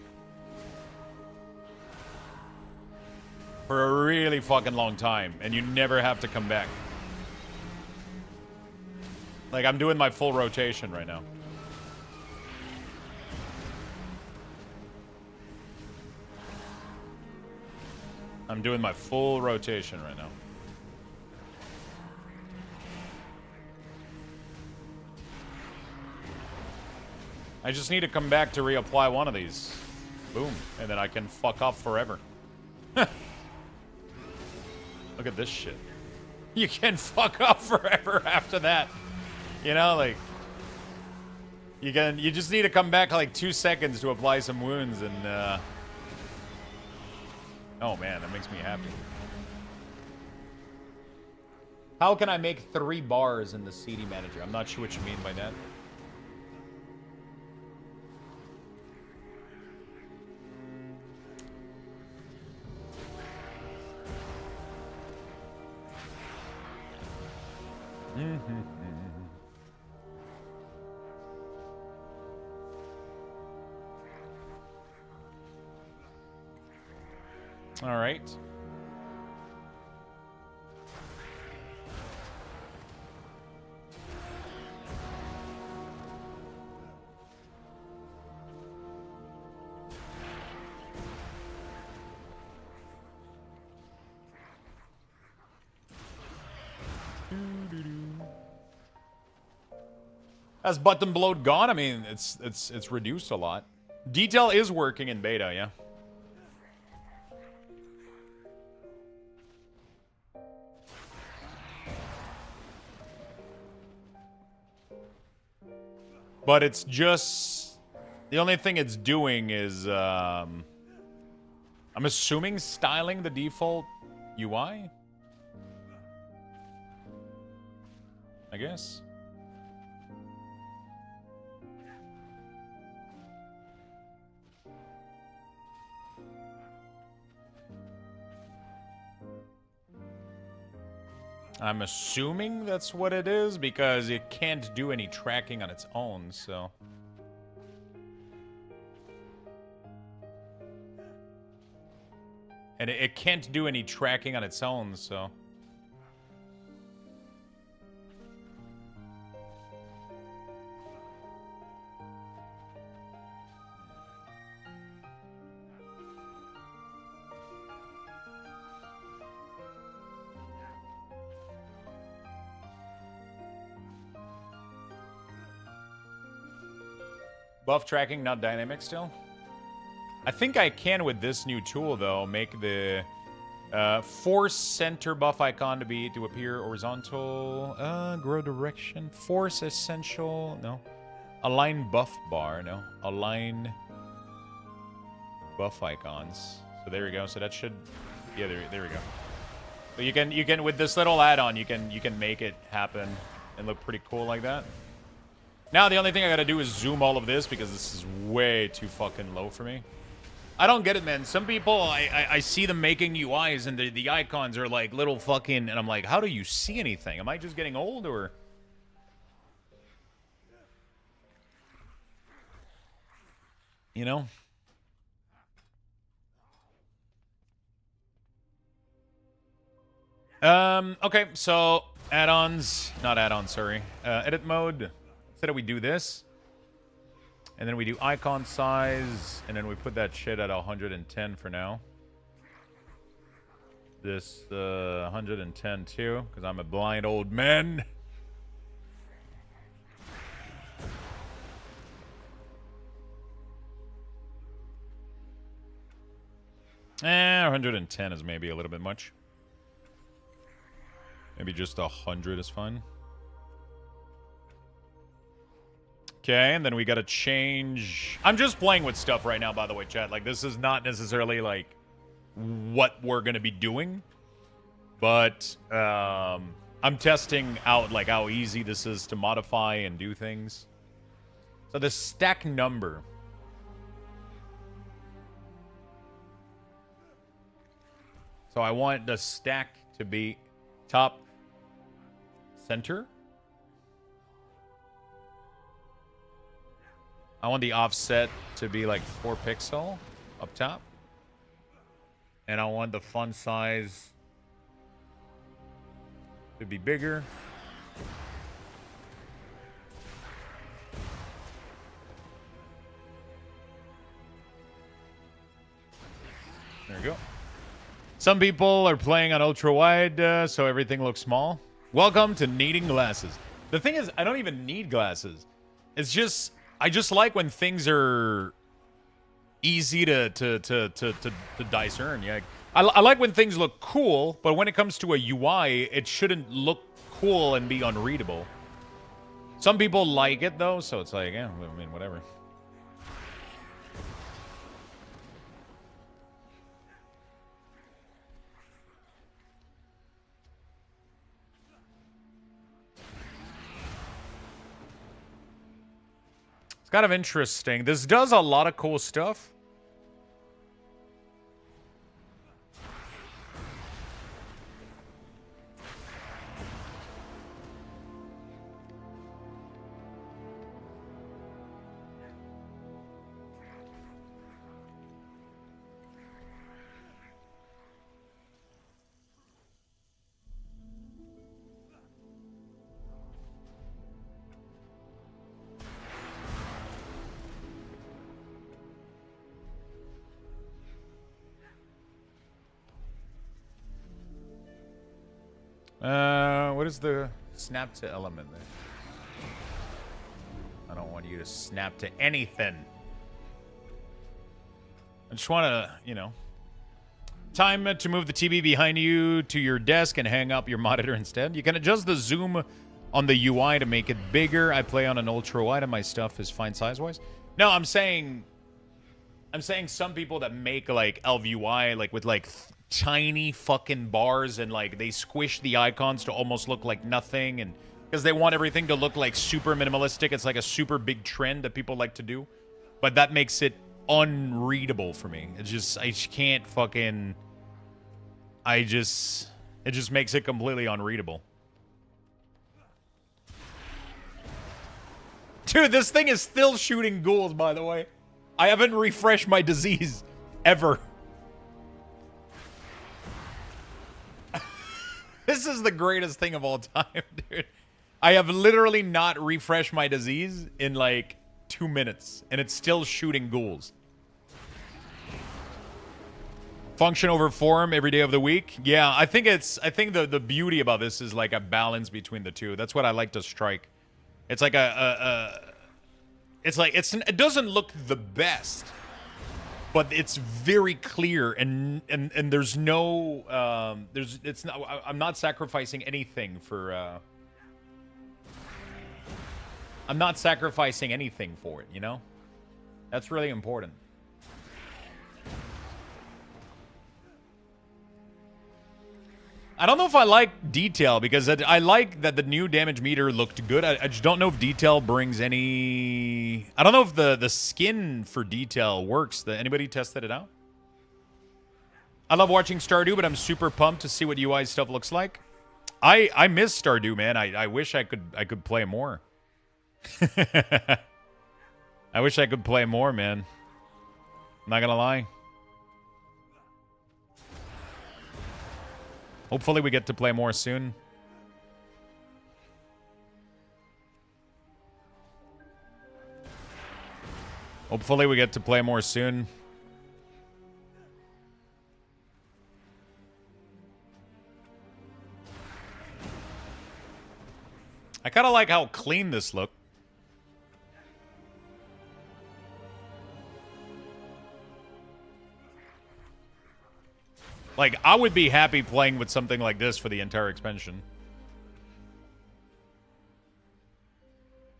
for a really fucking long time, and you never have to come back. Like, I'm doing my full rotation right now. I'm doing my full rotation right now. I just need to come back to reapply one of these. Boom. And then I can fuck off forever. Look at this shit. You can fuck off forever after that. You know, like... You just need to come back like 2 seconds to apply some wounds and, Oh man, that makes me happy. How can I make 3 bars in the CD manager? I'm not sure what you mean by that. All right. Has button bloat gone? I mean, it's reduced a lot. Detail is working in beta, yeah. But it's just... The only thing it's doing is... I'm assuming styling the default UI? I guess. I'm assuming that's what it is, because it can't do any tracking on its own, so... And it can't do any tracking on its own, so... Buff tracking, not dynamic still? I think I can with this new tool, though, make the Force center buff icon to appear horizontal. Grow direction. Force essential. No. Align buff bar. No. Align buff icons. So there we go. So that should. Yeah, there we go. So you can with this little add-on you can make it happen and look pretty cool like that. Now the only thing I gotta do is zoom all of this because this is way too fucking low for me. I don't get it, man. Some people, I see them making UIs and the icons are like little fucking, and I'm like, how do you see anything? Am I just getting old or? You know? Okay, so add-ons, not add-ons, sorry. Edit mode, instead of we do this. And then we do icon size, and then we put that shit at 110 for now. This 110 too, because I'm a blind old man. Eh, 110 is maybe a little bit much. Maybe just 100 is fine. Okay, and then we gotta change... I'm just playing with stuff right now, by the way, chat. Like, this is not necessarily, like, what we're gonna be doing. But, I'm testing out, like, how easy this is to modify and do things. So the stack number... So I want the stack to be top center. I want the offset to be like 4 pixel up top. And I want the font size to be bigger. There we go. Some people are playing on ultra wide, so everything looks small. Welcome to needing glasses. The thing is, I don't even need glasses. It's just, I just like when things are easy to discern. Yeah, I like when things look cool, but when it comes to a UI, it shouldn't look cool and be unreadable. Some people like it though, so it's like, yeah, I mean, whatever. It's kind of interesting. This does a lot of cool stuff. What is the snap to element there? I don't want you to snap to anything. I just want to, you know, time to move the TV behind you to your desk and hang up your monitor instead. You can adjust the zoom on the UI to make it bigger. I play on an ultra wide and my stuff is fine size-wise. No, I'm saying some people that make like LVUI like with like tiny fucking bars and like they squish the icons to almost look like nothing, and because they want everything to look like super minimalistic. It's like a super big trend that people like to do, but that makes it unreadable for me. It's just, I can't fucking, it just makes it completely unreadable. Dude, this thing is still shooting ghouls, by the way. I haven't refreshed my disease ever. This is the greatest thing of all time, dude. I have literally not refreshed my disease in like 2 minutes, and it's still shooting ghouls. Function over form every day of the week. Yeah, I think the beauty about this is like a balance between the two. That's what I like to strike. It's like it doesn't look the best, but it's very clear, and there's no it's not. I'm not sacrificing anything for. I'm not sacrificing anything for it, you know? That's really important. I don't know if I like detail, because I like that the new damage meter looked good. I just don't know if detail brings any... I don't know if the skin for detail works. Anybody tested it out? I love watching Stardew, but I'm super pumped to see what UI stuff looks like. I miss Stardew, man. I wish I could play more. I wish I could play more, man. I'm not gonna lie. Hopefully we get to play more soon. Hopefully we get to play more soon. I kind of like how clean this looks. Like, I would be happy playing with something like this for the entire expansion.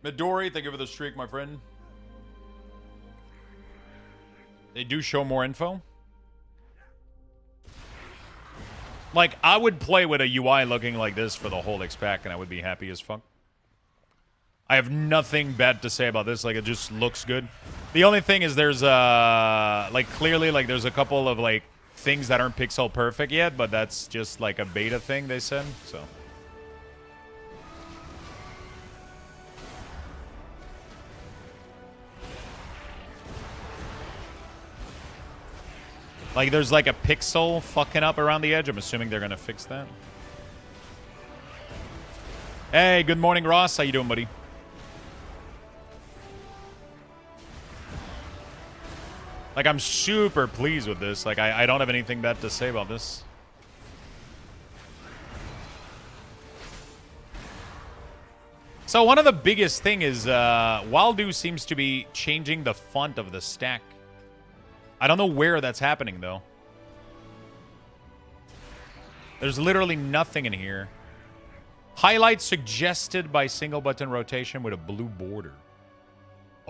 Midori, thank you for the streak, my friend. They do show more info. Like, I would play with a UI looking like this for the whole expac, and I would be happy as fuck. I have nothing bad to say about this. Like, it just looks good. The only thing is there's, like, clearly, like, there's a couple of, like, things that aren't pixel perfect yet, but that's just like a beta thing they said, so. Like there's like a pixel fucking up around the edge. I'm assuming they're gonna fix that. Hey, good morning, Ross. How you doing, buddy? Like, I'm super pleased with this. Like, I don't have anything bad to say about this. So, one of the biggest thing is, Waldu seems to be changing the font of the stack. I don't know where that's happening, though. There's literally nothing in here. Highlight suggested by single button rotation with a blue border.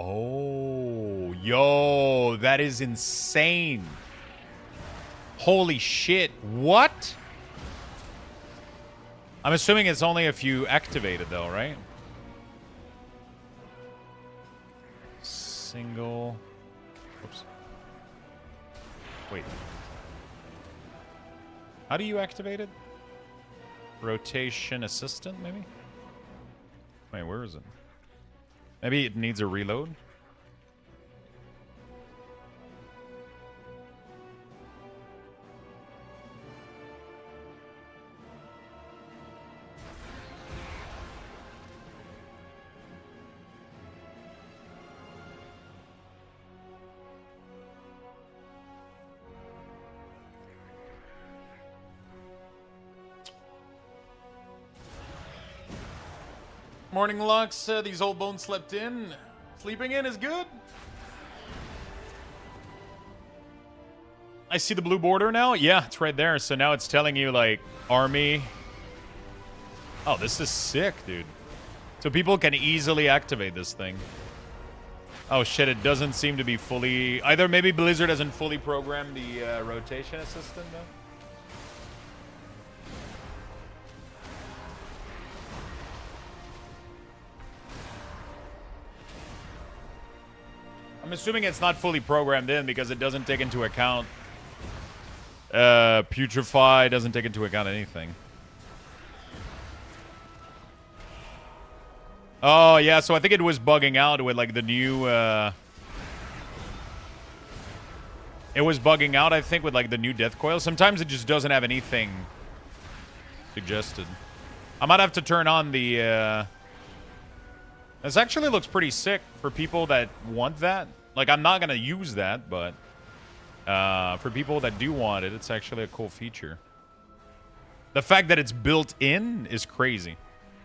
Oh, yo, that is insane. Holy shit. What? I'm assuming it's only if you activate it, though, right? Single. Oops. Wait. How do you activate it? Rotation assistant, maybe? Wait, where is it? Maybe it needs a reload. Morning, Lux. These old bones slept in. Sleeping in is good. I see the blue border now. Yeah, it's right there. So now it's telling you, like, army. Oh, this is sick, dude. So people can easily activate this thing. Oh, shit. It doesn't seem to be fully... Either maybe Blizzard hasn't fully programmed the rotation assistant, though. I'm assuming it's not fully programmed in because it doesn't take into account putrefy, doesn't take into account anything. Oh, yeah, so I think it was bugging out with like the new it was bugging out, I think, with like the new death coil. Sometimes it just doesn't have anything suggested. I might have to turn on the this actually looks pretty sick for people that want that. Like, I'm not going to use that, but for people that do want it, it's actually a cool feature. The fact that it's built in is crazy.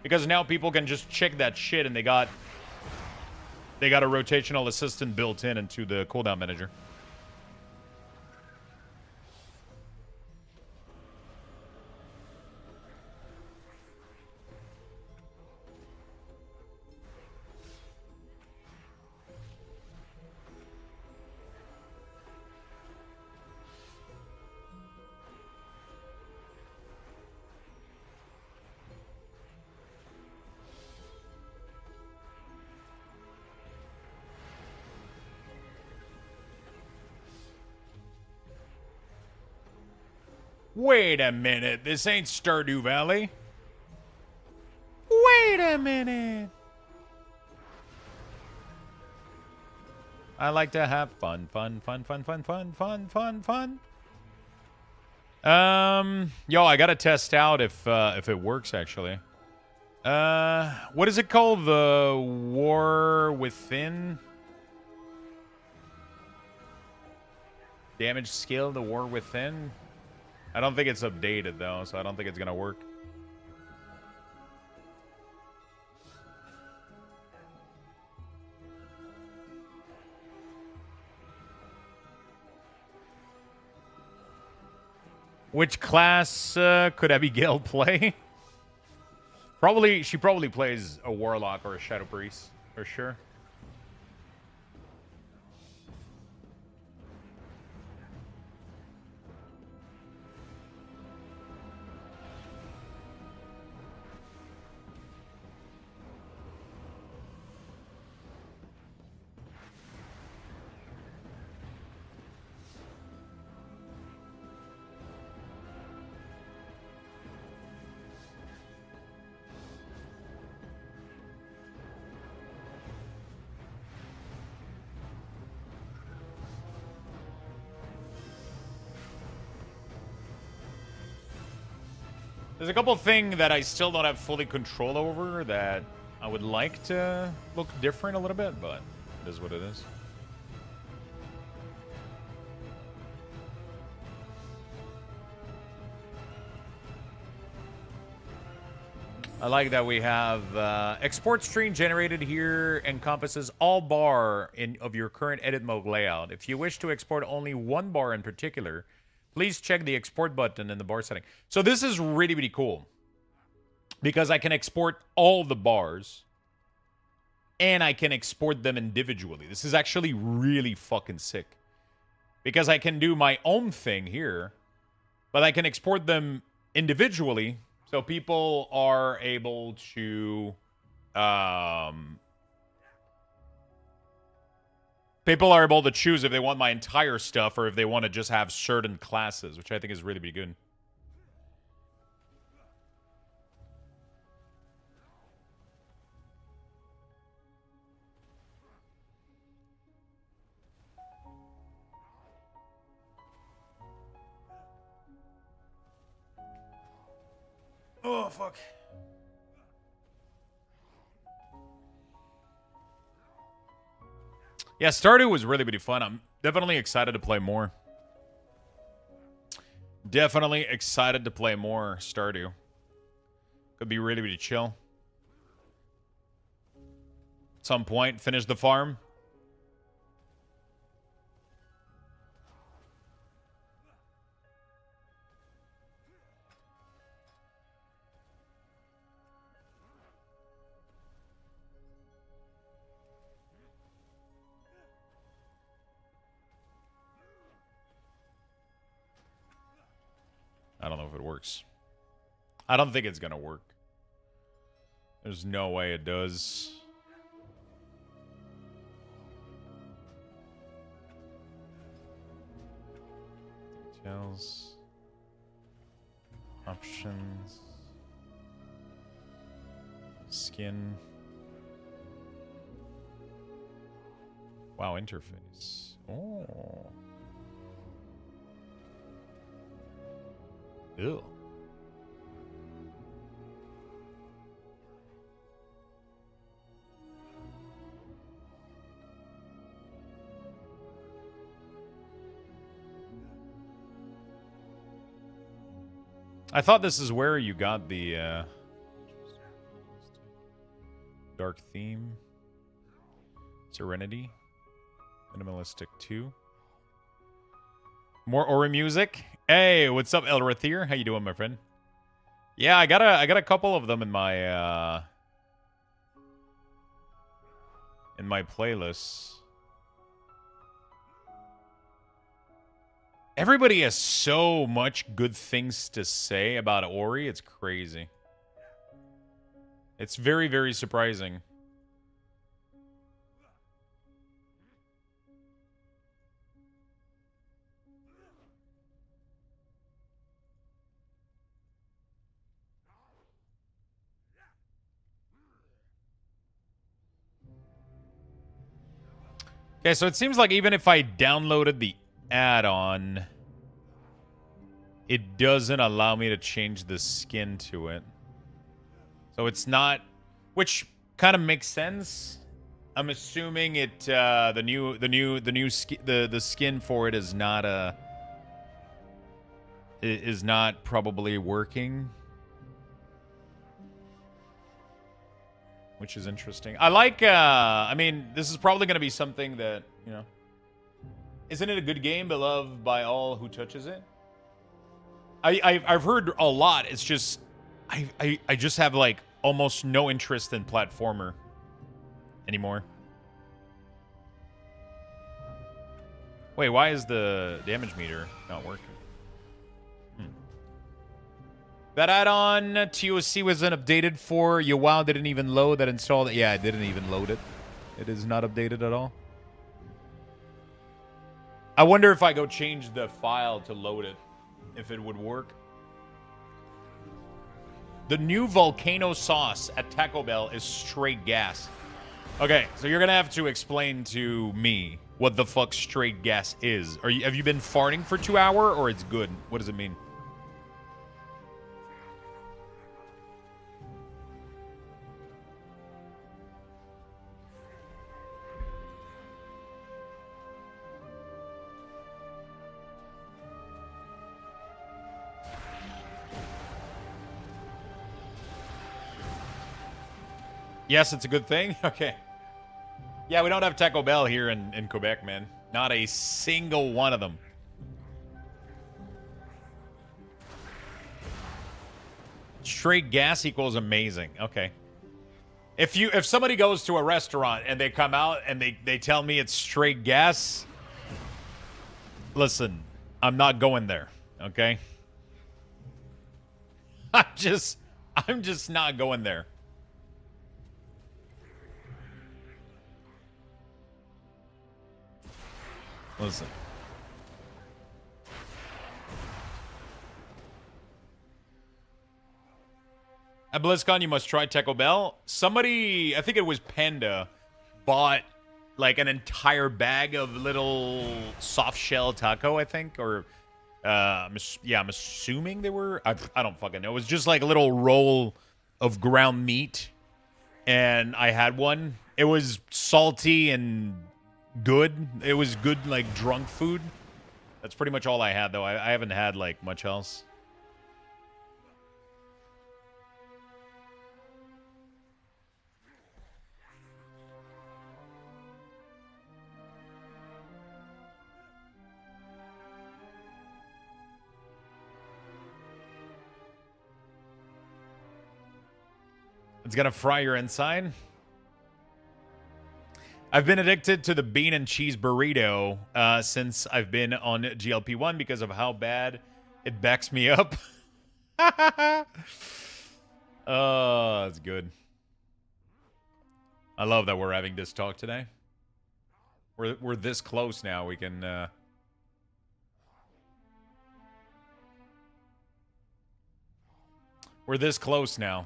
Because now people can just check that shit and they got a rotational assistant built in into the cooldown manager. Wait a minute. This ain't Stardew Valley. Wait a minute. I like to have fun. Yo, I gotta test out if it works actually. What is it called? The War Within? Damage skill, the War Within? I don't think it's updated though, so I don't think it's gonna work. Which class could Abigail play? She probably plays a Warlock or a Shadow Priest, for sure. There's a couple things that I still don't have fully control over that I would like to look different a little bit, but it is what it is. I like that we have export stream generated here encompasses all bar of your current edit mode layout. If you wish to export only one bar in particular, please check the export button in the bar setting. So this is really, really cool because I can export all the bars and I can export them individually. This is actually really fucking sick because I can do my own thing here, but I can export them individually so people are able to people are able to choose if they want my entire stuff or if they want to just have certain classes, which I think is really, really good. Oh, fuck. Yeah, Stardew was really, really fun. I'm definitely excited to play more. Definitely excited to play more Stardew. Could be really, really chill. At some point, finish the farm. I don't know if it works. I don't think it's gonna work. There's no way it does. Details. Options. Skin. Wow, interface. Oh. Ew. I thought this is where you got the dark theme, Serenity, minimalistic 2. More Aura music. Hey, what's up, Elrathir? How you doing, my friend? Yeah, I got a couple of them in my playlists. Everybody has so much good things to say about Ori. It's crazy. It's very, very surprising. Okay, so it seems like even if I downloaded the add-on, it doesn't allow me to change the skin to it. So it's not, which kind of makes sense. I'm assuming it the skin for it is not probably working. Which is interesting. I like, I mean, this is probably going to be something that, you know, isn't it a good game, beloved by all who touches it? I've heard a lot. It's just, I just have, like, almost no interest in platformer anymore. Wait, why is the damage meter not working? That add-on TOC wasn't updated for you. Wow, didn't even load that installed it. Yeah, it didn't even load it. It is not updated at all. I wonder if I go change the file to load it, if it would work. The new volcano sauce at Taco Bell is straight gas. Okay, so you're gonna have to explain to me what the fuck straight gas is. Have you been farting for 2 hours, or it's good? What does it mean? Yes, it's a good thing? Okay. Yeah, we don't have Taco Bell here in Quebec, man. Not a single one of them. Straight gas equals amazing. Okay. If somebody goes to a restaurant and they come out and they tell me it's straight gas, listen, I'm not going there, okay? I'm just not going there. Listen. At BlizzCon, you must try Taco Bell. Somebody, I think it was Panda, bought like an entire bag of little soft shell taco, I think, or yeah, I'm assuming they were. I don't fucking know. It was just like a little roll of ground meat, and I had one. It was salty and good. It was good, like drunk food. That's pretty much all I had, though. I haven't had like much else. It's gonna fry your inside. I've been addicted to the bean and cheese burrito since I've been on GLP-1 because of how bad it backs me up. Oh, that's good. I love that we're having this talk today. We're this close now. We can. We're this close now.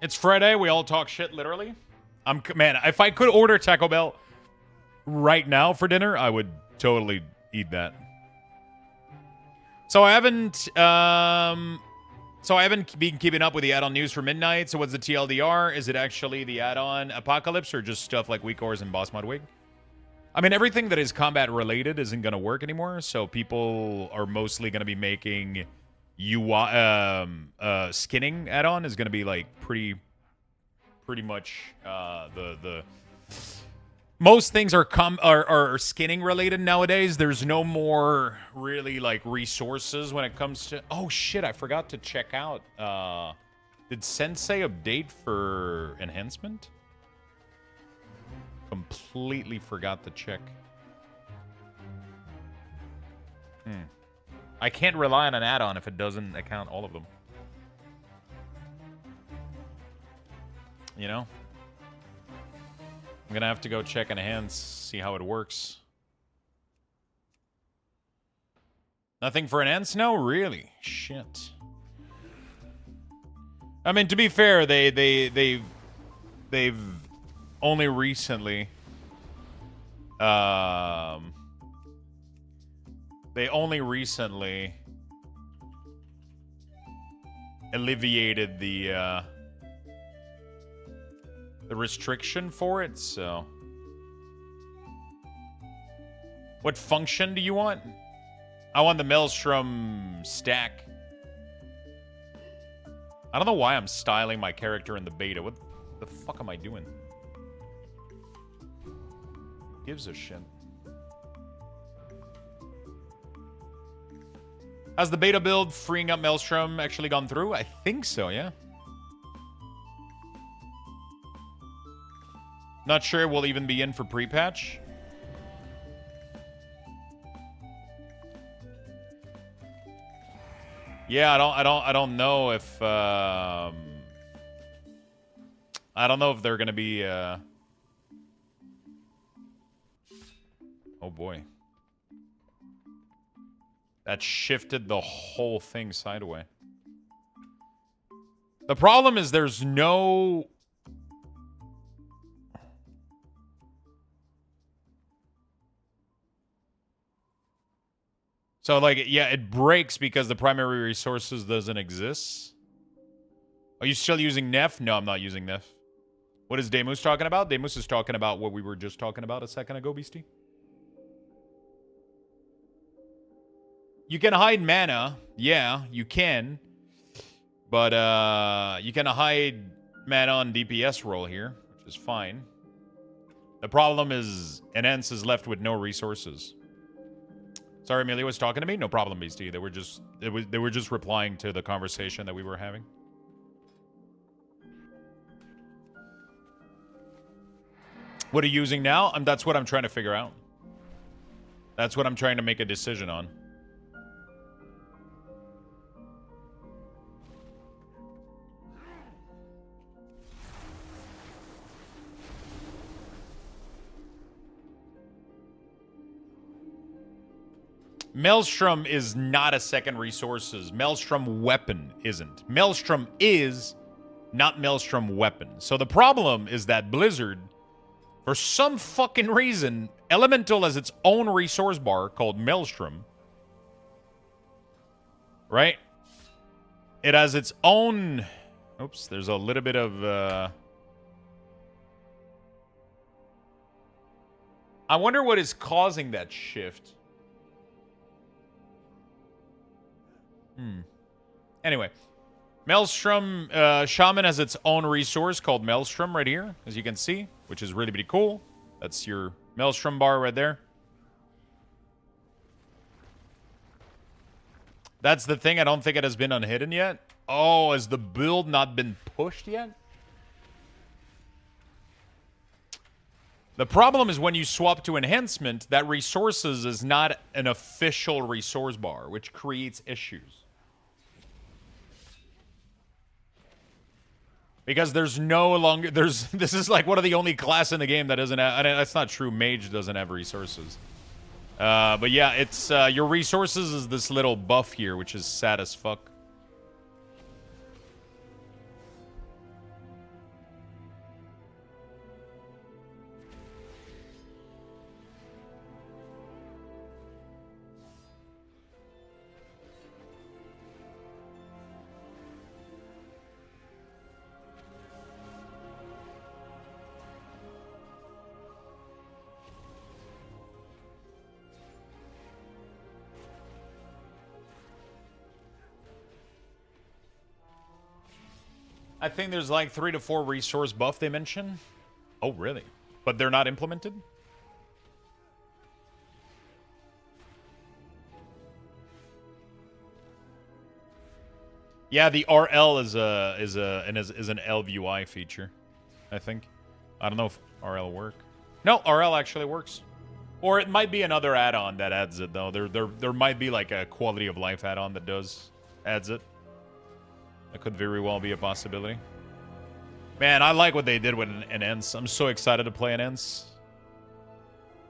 It's Friday. We all talk shit, literally. Man, if I could order Taco Bell right now for dinner, I would totally eat that. So I haven't been keeping up with the add-on news for midnight. So what's the TLDR? Is it actually the add-on Apocalypse or just stuff like Weak Ores and Boss Mod Wig? I mean, everything that is combat related isn't going to work anymore. So people are mostly going to be making skinning add-on is going to be like pretty much most things are skinning related nowadays. There's no more really like resources when it comes to. Oh shit! I forgot to check out. Did Sensei update for enhancement? Completely forgot to check. I can't rely on an add-on if it doesn't account all of them. You know? I'm gonna have to go check enhance, see how it works. Nothing for enhance? No, really? Shit. I mean, to be fair, they've only recently alleviated the restriction for it, so. What function do you want? I want the Maelstrom stack. I don't know why I'm styling my character in the beta. What the fuck am I doing? Who gives a shit? Has the beta build freeing up Maelstrom actually gone through? I think so, yeah. Not sure it will even be in for pre-patch. Yeah, I don't know if I don't know if they're gonna be oh boy. That shifted the whole thing sideways. The problem is there's no So, like, yeah, it breaks because the primary resources doesn't exist. Are you still using Nef? No, I'm not using Nef. What is Demus talking about? Demus is talking about what we were just talking about a second ago, Beastie. You can hide mana. Yeah, you can. But, you can hide mana on DPS roll here, which is fine. The problem is Enhance is left with no resources. Sorry, Amelia was talking to me. No problem, Beastie. They were just replying to the conversation that we were having. What are you using now? That's what I'm trying to figure out. That's what I'm trying to make a decision on. Maelstrom is not a second resources. Maelstrom weapon isn't. Maelstrom is not Maelstrom weapon. So the problem is that Blizzard, for some fucking reason, Elemental has its own resource bar called Maelstrom. Right? It has its own... Oops, there's a little bit of... I wonder what is causing that shift. Anyway, Maelstrom, Shaman has its own resource called Maelstrom right here, as you can see, which is really, really cool. That's your Maelstrom bar right there. That's the thing. I don't think it has been unhidden yet. Oh, has the build not been pushed yet? The problem is when you swap to enhancement, that resources is not an official resource bar, which creates issues. Because there's no longer... This is like one of the only class in the game that doesn't have... That's not true. Mage doesn't have resources. But yeah, it's... your resources is this little buff here, which is sad as fuck. I think there's like 3 to 4 resource buff they mention. Oh, really? but they're not implemented. Yeah, the RL is an LVUI feature, I think. I don't know if RL work. No, RL actually works. Or it might be another add-on that adds it though. There might be like a quality of life add-on that adds it. That could very well be a possibility. Man, I like what they did with an ENS. I'm so excited to play an ENS.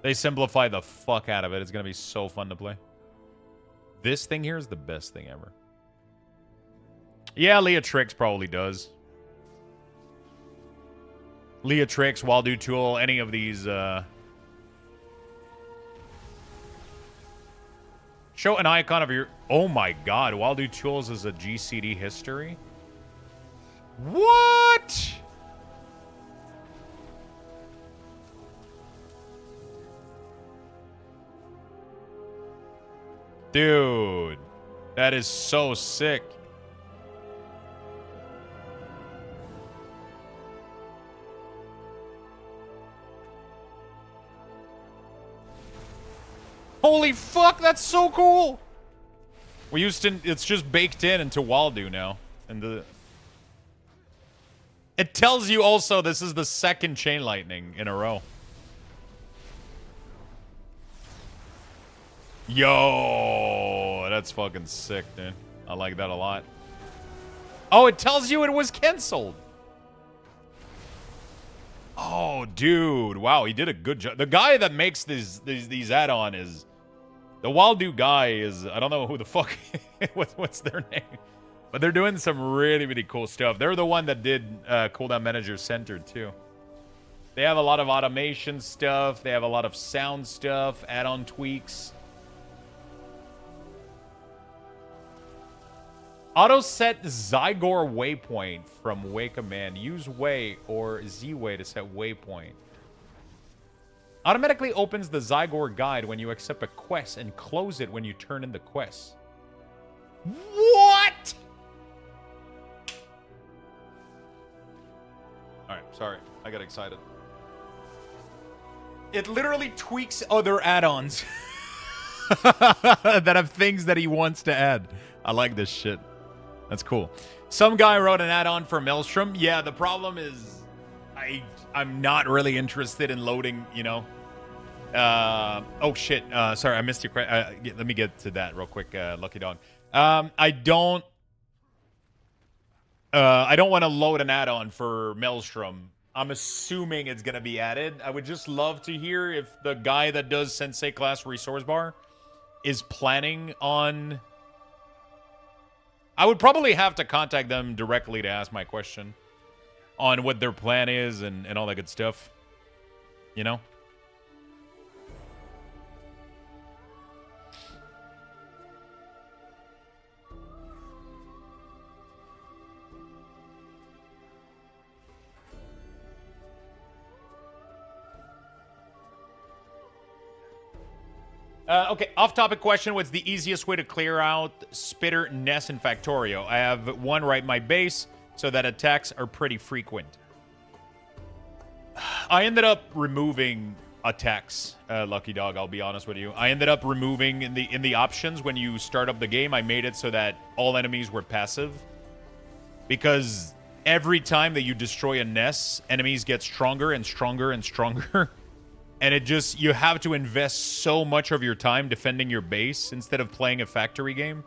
They simplified the fuck out of it. It's gonna be so fun to play. This thing here is the best thing ever. Yeah, Leatrix probably does. Leatrix, Waldo Tool, any of these. Show an icon of your... Oh my god, Waldo Tools is a GCD history? What? Dude, that is so sick. Holy fuck, that's so cool! We used to, it's just baked in into Waldo now. And it tells you also this is the second Chain Lightning in a row. Yo, that's fucking sick, dude. I like that a lot. Oh, it tells you it was canceled. Oh, dude. Wow, he did a good job. The guy that makes these add-on is... The Waldo guy is... I don't know who the fuck... what's their name? But they're doing some really, really cool stuff. They're the one that did Cooldown Manager Center, too. They have a lot of automation stuff. They have a lot of sound stuff. Add-on tweaks. Auto set Zygor waypoint from way command. Use way or Z-way to set waypoint. Automatically opens the Zygor guide when you accept a quest and close it when you turn in the quest. What? Alright, sorry. I got excited. It literally tweaks other add-ons that have things that he wants to add. I like this shit. That's cool. Some guy wrote an add-on for Maelstrom. Yeah, the problem is I'm not really interested in loading, you know. Oh, shit. Sorry, I missed your question. Let me get to that real quick, Lucky Dog. I don't want to load an add-on for Maelstrom. I'm assuming it's going to be added. I would just love to hear if the guy that does Sensei class resource bar is planning on... I would probably have to contact them directly to ask my question on what their plan is and all that good stuff. You know? Okay, off-topic question. What's the easiest way to clear out Spitter, Ness, and Factorio? I have one right my base, so that attacks are pretty frequent. I ended up removing attacks, Lucky Dog, I'll be honest with you. I ended up removing in the options when you start up the game, I made it so that all enemies were passive. Because every time that you destroy a Ness, enemies get stronger and stronger and stronger. And it just, you have to invest so much of your time defending your base instead of playing a factory game.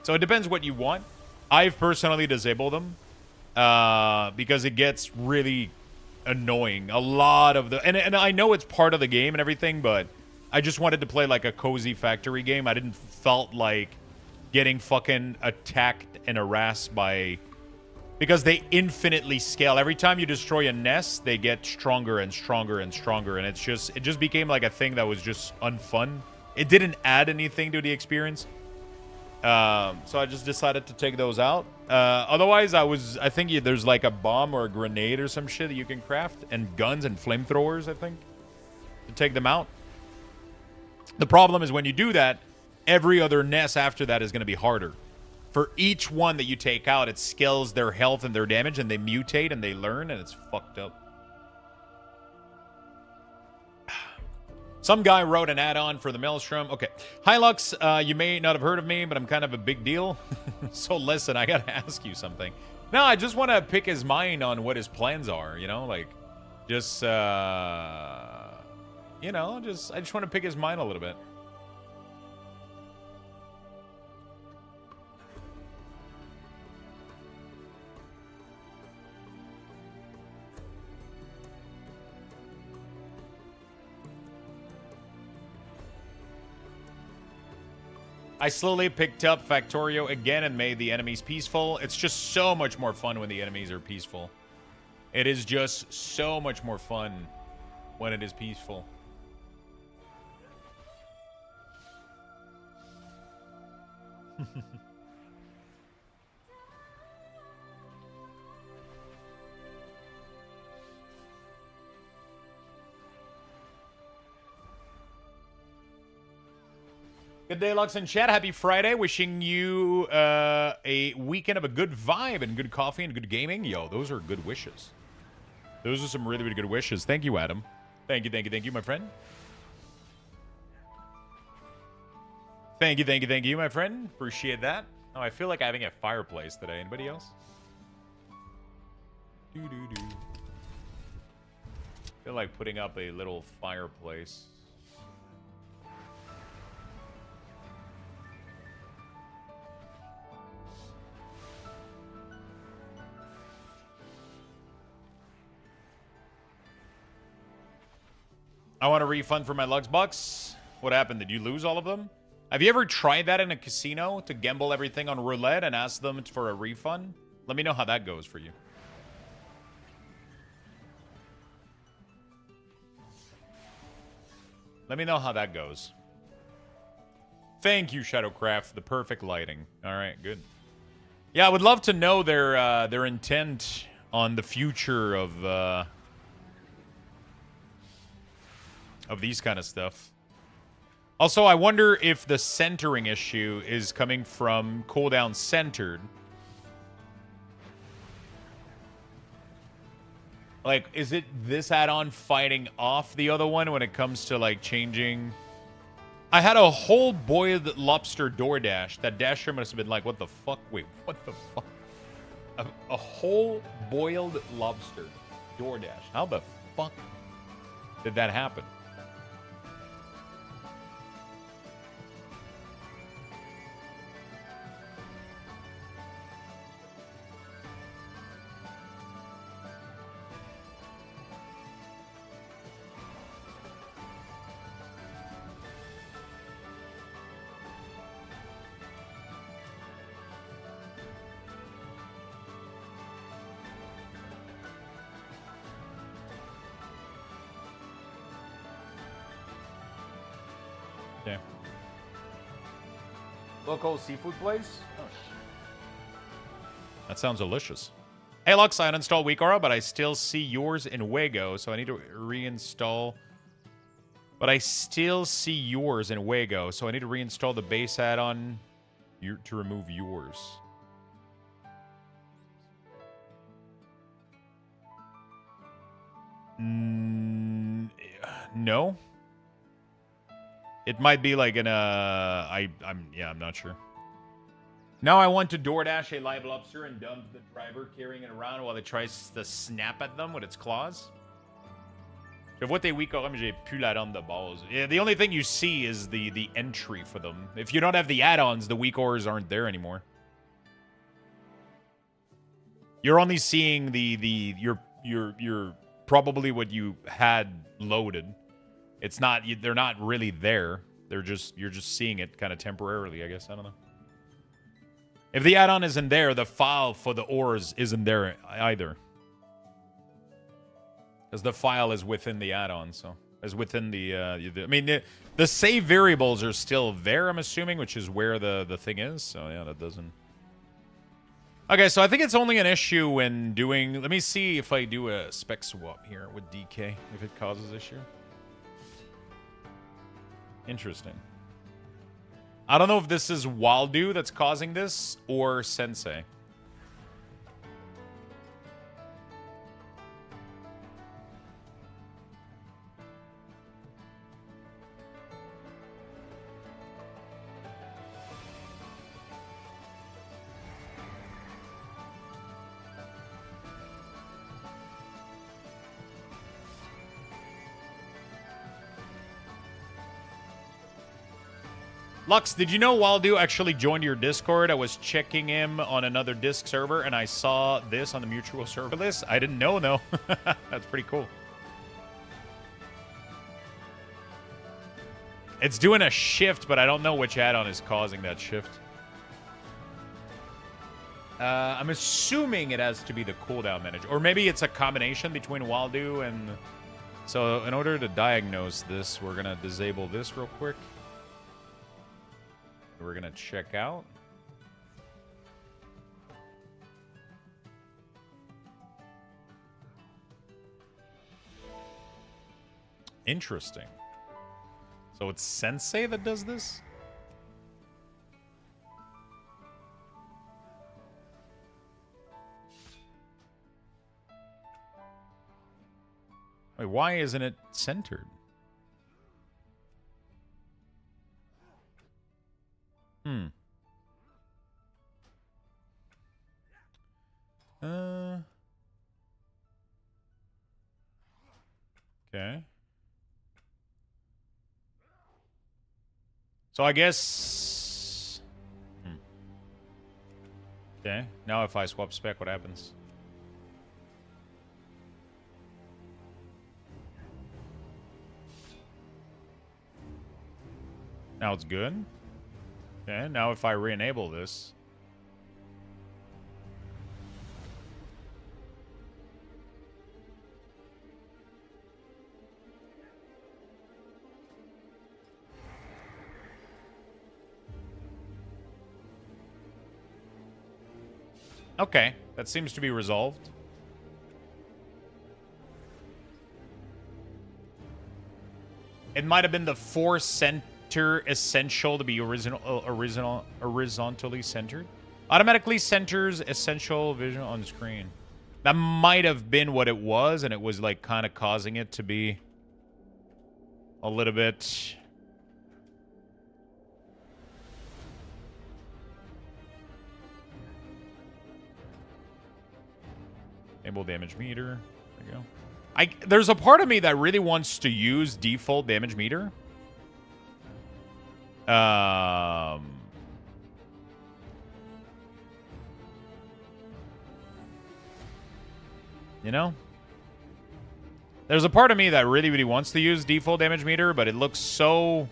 So it depends what you want. I've personally disabled them because it gets really annoying. A lot of the, and I know it's part of the game and everything, but I just wanted to play like a cozy factory game. I didn't felt like getting fucking attacked and harassed by... Because they infinitely scale. Every time you destroy a nest, they get stronger and stronger and stronger. And it just became like a thing that was just unfun. It didn't add anything to the experience. So I just decided to take those out. Otherwise, I think there's like a bomb or a grenade or some shit that you can craft. And guns and flamethrowers, I think, to take them out. The problem is when you do that, every other nest after that is going to be harder. For each one that you take out, it scales their health and their damage, and they mutate and they learn, and it's fucked up. Some guy wrote an add-on for the Maelstrom. Okay. Hi, Lux. You may not have heard of me, but I'm kind of a big deal. So listen, I gotta ask you something. No, I just want to pick his mind on what his plans are, you know? Like, just, you know, I just want to pick his mind a little bit. I slowly picked up Factorio again and made the enemies peaceful. It's just so much more fun when the enemies are peaceful. It is just so much more fun when it is peaceful. Good day, Lux and chat. Happy Friday. Wishing you a weekend of a good vibe and good coffee and good gaming. Yo, those are good wishes. Those are some really, really good wishes. Thank you, Adam. Thank you, thank you, thank you, my friend. Thank you, thank you, thank you, my friend. Appreciate that. Oh, I feel like having a fireplace today. Anybody else? Doo-doo-doo. Feel like putting up a little fireplace. I want a refund for my Lux Bucks. What happened? Did you lose all of them? Have you ever tried that in a casino to gamble everything on roulette and ask them for a refund? Let me know how that goes for you. Let me know how that goes. Thank you, Shadowcraft. The perfect lighting. All right, good. Yeah, I would love to know their intent on the future of these kind of stuff. Also, I wonder if the centering issue is coming from cooldown centered. Like, is it this add-on fighting off the other one when it comes to, like, changing? I had a whole boiled lobster DoorDash. That dasher must have been like, what the fuck? Wait, what the fuck? A whole boiled lobster DoorDash. How the fuck did that happen? Okay. Local seafood place? Oh, shit. That sounds delicious. Hey, Lux, I uninstalled WeakAura, but I still see yours in Wago, so I need to reinstall. But I still see yours in Wago, so I need to reinstall the base add-on to remove yours. No. It might be like in a... I'm not sure. Now I want to DoorDash a live lobster and dump the driver carrying it around while it tries to snap at them with its claws. Je vois tes WeakAura, mais j'ai plus la rente de base. Yeah, the only thing you see is the entry for them. If you don't have the add-ons, the WeakAuras aren't there anymore. You're only seeing your probably what you had loaded. It's not, they're not really there. You're just seeing it kind of temporarily, I guess. I don't know. If the add-on isn't there, the file for the ores isn't there either. Because the file is within the add-on, so is within the I mean, the save variables are still there, I'm assuming, which is where the thing is. So yeah, that doesn't. Okay, so I think it's only an issue when doing. Let me see if I do a spec swap here with DK if it causes issue. Interesting. I don't know if this is Waldu that's causing this or Sensei. Lux, did you know Waldo actually joined your Discord? I was checking him on another Disc server, and I saw this on the mutual server list. I didn't know, though. That's pretty cool. It's doing a shift, but I don't know which add-on is causing that shift. I'm assuming it has to be the cooldown manager. Or maybe it's a combination between Waldo and... So, in order to diagnose this, we're going to disable this real quick. We're going to check out. Interesting. So it's Sensei that does this? Wait, why isn't it centered? Okay. So I guess... Okay. Now if I swap spec, what happens? Now it's good. Okay, now if I re-enable this... Okay, that seems to be resolved. It might have been the 4 center essential to be horizontally centered. Automatically centers essential vision on the screen. That might have been what it was, and it was like kind of causing it to be a little bit... Enable damage meter. There you go. There's a part of me that really wants to use default damage meter. You know? There's a part of me that really, really wants to use default damage meter, but it looks so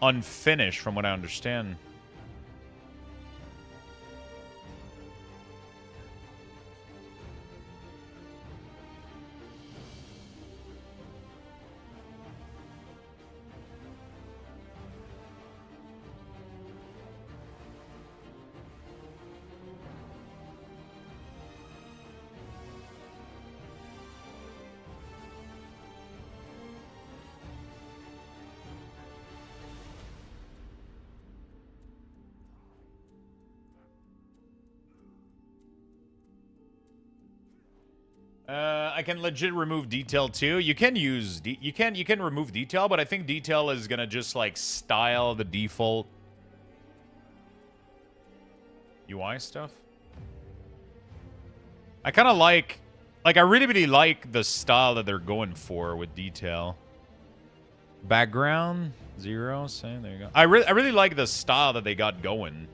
unfinished from what I understand. I can legit remove detail too. You can use you can remove detail, but I think detail is gonna just like style the default UI stuff. I kind of like I really really like the style that they're going for with detail. Background 0, same. There you go. I really like the style that they got going.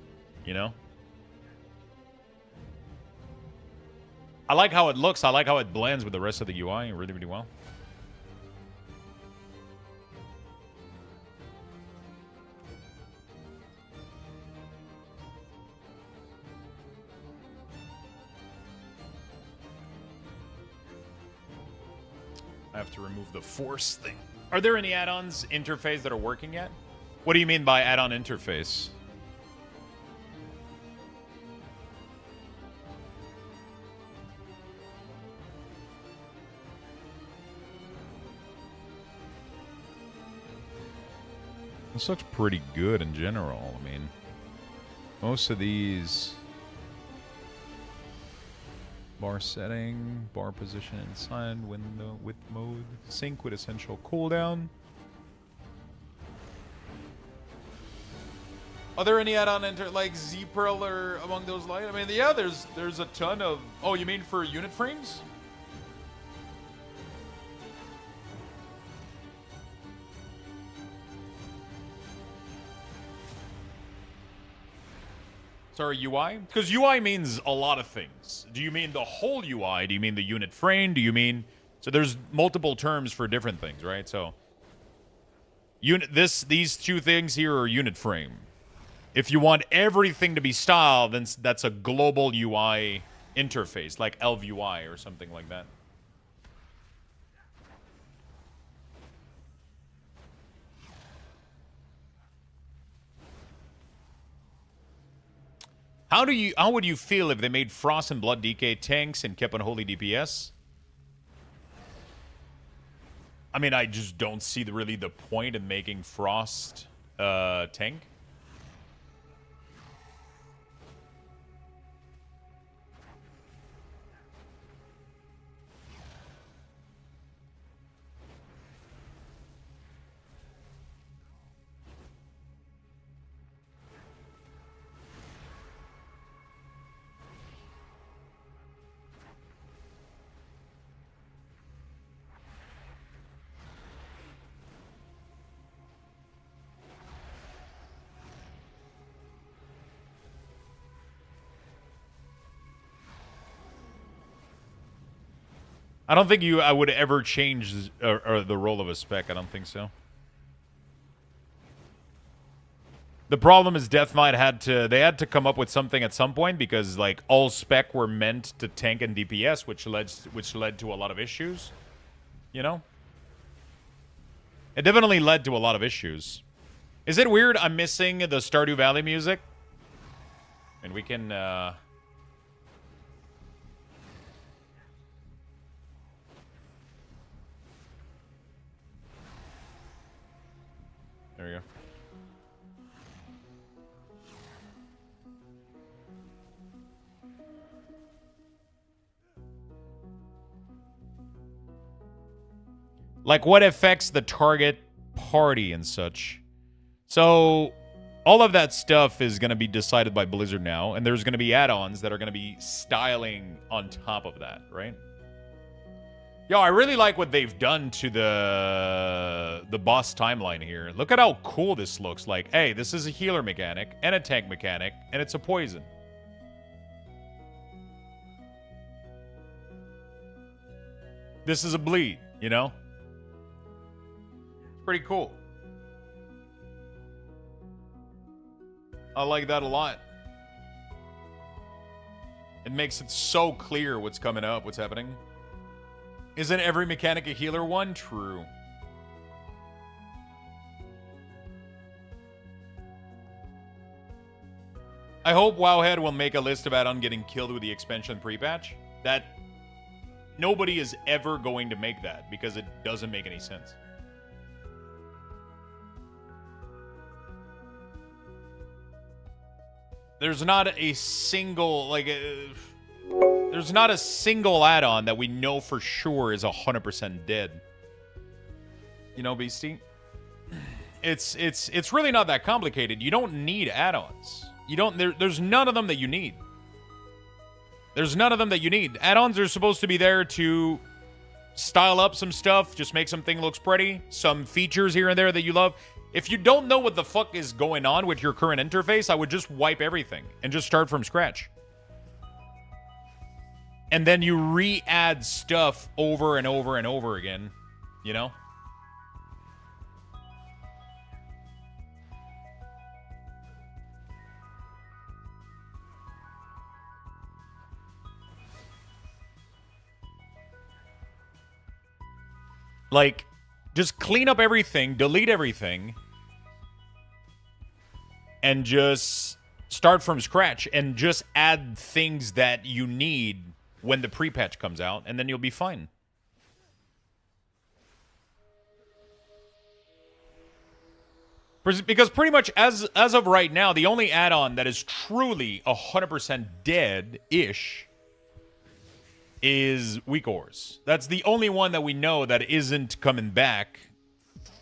You know. I like how it looks. I like how it blends with the rest of the UI really, really well. I have to remove the force thing. Are there any add-ons interface that are working yet? What do you mean by add-on interface? This looks pretty good in general. I mean, most of these... Bar setting, bar position inside, window, width mode, sync with essential cooldown. Are there any add-on like Z-Pearl or among those lines? I mean, yeah, there's a ton of... Oh, you mean for unit frames? Sorry, UI? Because UI means a lot of things. Do you mean the whole UI? Do you mean the unit frame? Do you mean... So there's multiple terms for different things, right? So these two things here are unit frame. If you want everything to be styled, then that's a global UI interface, like Elv UI or something like that. How would you feel if they made Frost and Blood DK tanks and kept unholy DPS? I mean, I just don't see really the point in making Frost tank. I don't think I would ever change the role of a spec. I don't think so. The problem is Deathmight had to come up with something at some point because like all spec were meant to tank and DPS, which led to a lot of issues. You know? It definitely led to a lot of issues. Is it weird I'm missing the Stardew Valley music? And we can there we go. Like what affects the target party and such. So all of that stuff is going to be decided by Blizzard now, and there's going to be add-ons that are going to be styling on top of that, right? Yo, I really like what they've done to the boss timeline here. Look at how cool this looks. Like, hey, this is a healer mechanic and a tank mechanic, and it's a poison. This is a bleed, you know? Pretty cool. I like that a lot. It makes it so clear what's coming up, what's happening. Isn't every mechanic a healer one? True. I hope Wowhead will make a list of add-on getting killed with the expansion pre-patch. That nobody is ever going to make that because it doesn't make any sense. There's not a single, there's not a single add-on that we know for sure is 100% dead. You know, Beastie? It's really not that complicated. You don't need add-ons. There's none of them that you need. There's none of them that you need. Add-ons are supposed to be there to style up some stuff, just make something looks pretty, some features here and there that you love. If you don't know what the fuck is going on with your current interface, I would just wipe everything and just start from scratch. And then you re-add stuff over and over and over again, you know? Like, just clean up everything, delete everything, and just start from scratch and just add things that you need when the pre-patch comes out, and then you'll be fine. Because pretty much as of right now, the only add-on that is truly 100% dead-ish is Weak Ores. That's the only one that we know that isn't coming back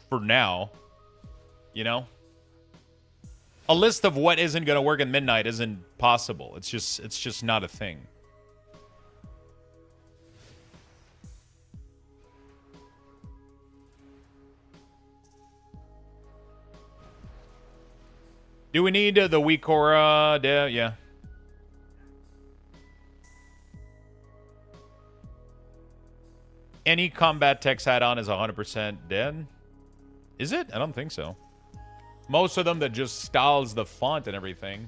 for now. You know? A list of what isn't going to work in Midnight isn't possible. It's just not a thing. Do we need the Weak Core? Yeah. Any combat text add-on is 100% dead. Is it? I don't think so. Most of them that just styles the font and everything.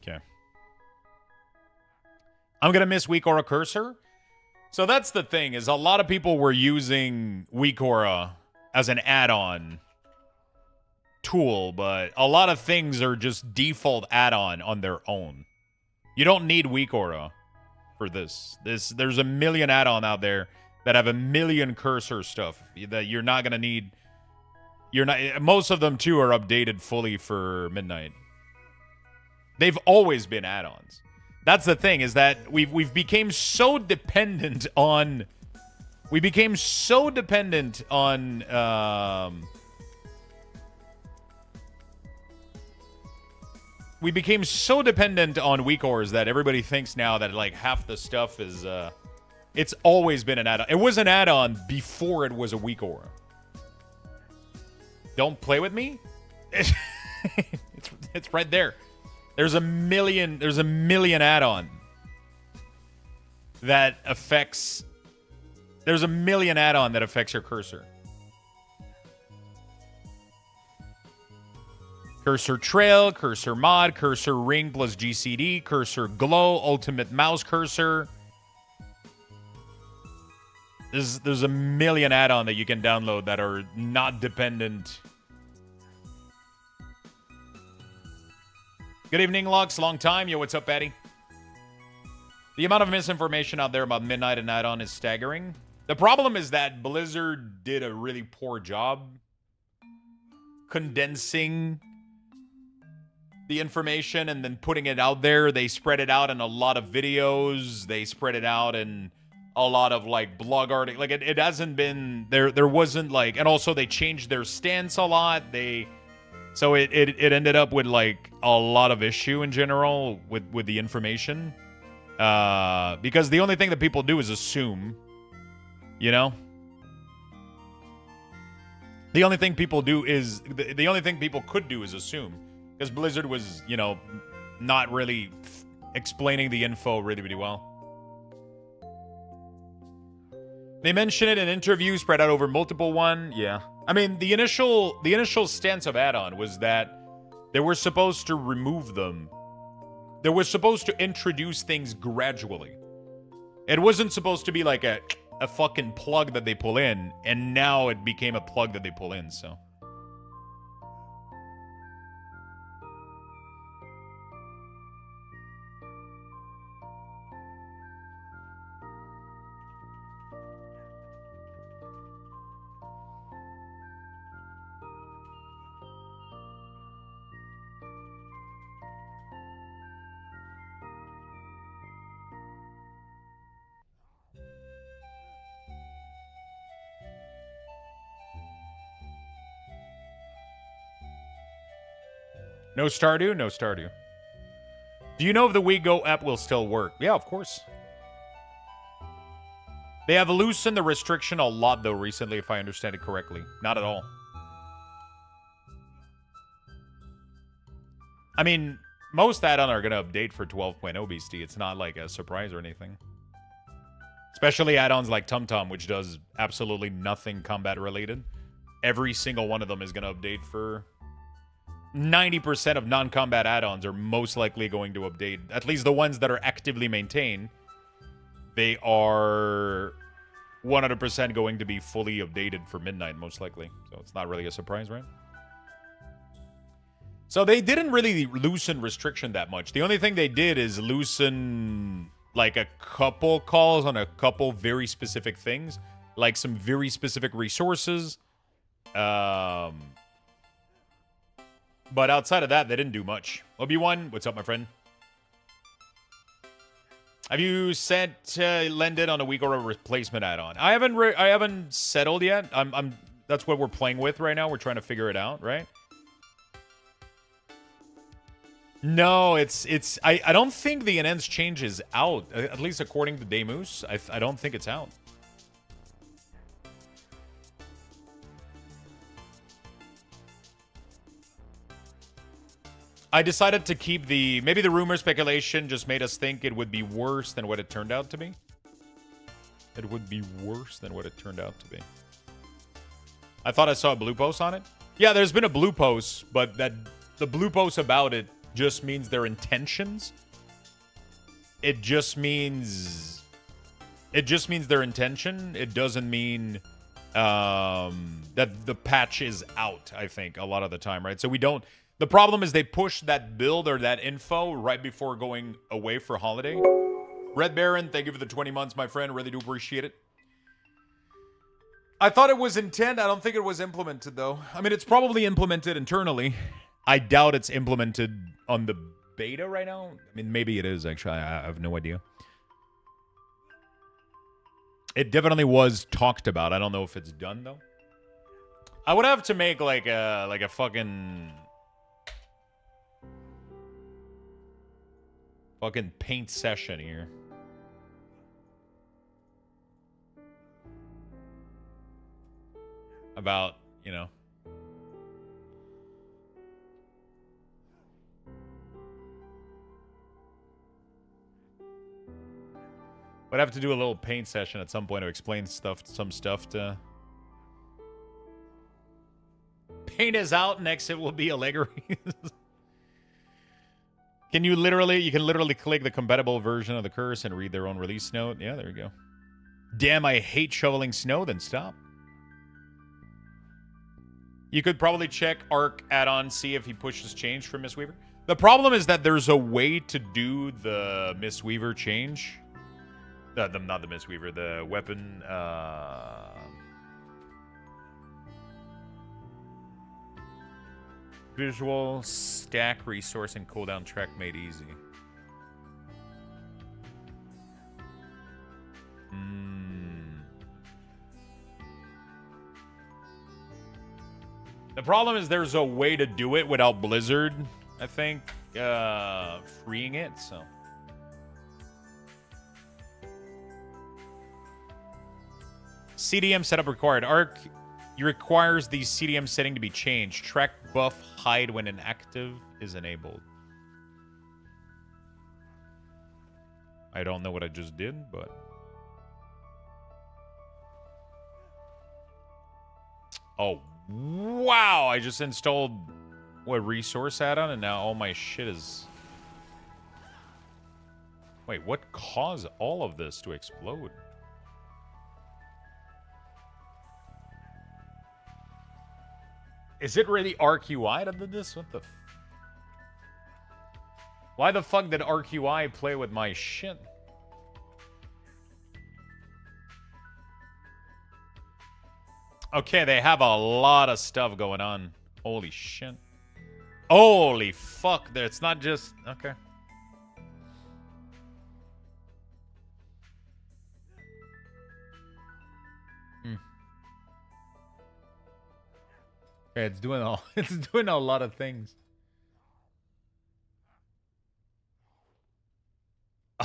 Okay. I'm going to miss Weak Aura Cursor. So that's the thing, is a lot of people were using Weak Aura as an add-on tool, but a lot of things are just default add-on on their own. You don't need Weak Aura for this. There's a million add-on out there that have a million cursor stuff that you're not going to need. Most of them, too, are updated fully for Midnight. They've always been add-ons. That's the thing, is that we've became so dependent on... We became so dependent on... we became so dependent on weak ores that everybody thinks now that, like, half the stuff is... it's always been an add-on. It was an add-on before it was a weak ore. Don't play with me? It's right there. There's a million add-on that affects... There's a million add-on that affects your cursor. Cursor Trail, Cursor Mod, Cursor Ring plus GCD, Cursor Glow, Ultimate Mouse Cursor. There's a million add-on that you can download that are not dependent. Good evening, Lux. Long time. Yo, what's up, Patty? The amount of misinformation out there about Midnight and add-on is staggering. The problem is that Blizzard did a really poor job condensing the information and then putting it out there. They spread it out in a lot of videos. They spread it out in a lot of, like, blog articles. Like, it hasn't been... There wasn't, like... And also, they changed their stance a lot. So it ended up with, like, a lot of issue in general with the information. Because the only thing that people do is assume, you know? The only thing people do is... The only thing people could do is assume. Because Blizzard was, you know, not really explaining the info really, really well. They mention it in interviews spread out over multiple one. Yeah. I mean, the initial stance of add-on was that they were supposed to remove them. They were supposed to introduce things gradually. It wasn't supposed to be like a fucking plug that they pull in, and now it became a plug that they pull in, so... No Stardew? No Stardew. Do you know if the Wii Go app will still work? Yeah, of course. They have loosened the restriction a lot, though, recently, if I understand it correctly. Not at all. I mean, most add-on are going to update for 12.0 Beastie. It's not like a surprise or anything. Especially add-ons like TumTum, which does absolutely nothing combat-related. Every single one of them is going to update for... 90% of non-combat add-ons are most likely going to update. At least the ones that are actively maintained, they are 100% going to be fully updated for Midnight, most likely. So it's not really a surprise, right? So they didn't really loosen restriction that much. The only thing they did is loosen, like, a couple calls on a couple very specific things. Like some very specific resources. But outside of that, they didn't do much. Obi-Wan, what's up, my friend? Have you sent Lended on a week or a replacement add-on? I haven't settled yet. I'm that's what we're playing with right now. We're trying to figure it out, right? No, I don't think the unends change is out. At least according to Demus, I don't think it's out. I decided to keep the... Maybe the rumor speculation just made us think it would be worse than what it turned out to be. It would be worse than what it turned out to be. I thought I saw a blue post on it. Yeah, there's been a blue post, but the blue post about it just means their intentions. It just means their intention. It doesn't mean that the patch is out, I think, a lot of the time, right? So we don't... The problem is they push that build or that info right before going away for holiday. Red Baron, thank you for the 20 months, my friend. Really do appreciate it. I thought it was intent. I don't think it was implemented, though. I mean, it's probably implemented internally. I doubt it's implemented on the beta right now. I mean, maybe it is, actually. I have no idea. It definitely was talked about. I don't know if it's done, though. I would have to make, like a fucking paint session here. About, you know. Would have to do a little paint session at some point to explain some stuff to... Paint is out, next it will be Allegri. You can literally click the compatible version of the curse and read their own release note. Yeah, there you go. Damn, I hate shoveling snow, then stop. You could probably check Arc add-on, see if he pushes change for Mistweaver. The problem is that there's a way to do the Mistweaver change. Not the Mistweaver, the weapon. Visual, stack, resource, and cooldown track made easy. The problem is there's a way to do it without Blizzard, I think, freeing it, so. CDM setup required. Arc requires the CDM setting to be changed. Track buff hide when inactive is enabled. I don't know what I just did, but... Oh, wow! I just installed, what, resource add-on, and now all my shit is... Wait, what caused all of this to explode? Is it really RQI that did this? What the... Why the fuck did RQI play with my shit? Okay, they have a lot of stuff going on. Holy shit. Holy fuck. It's not just... Okay. Okay, it's doing a lot of things.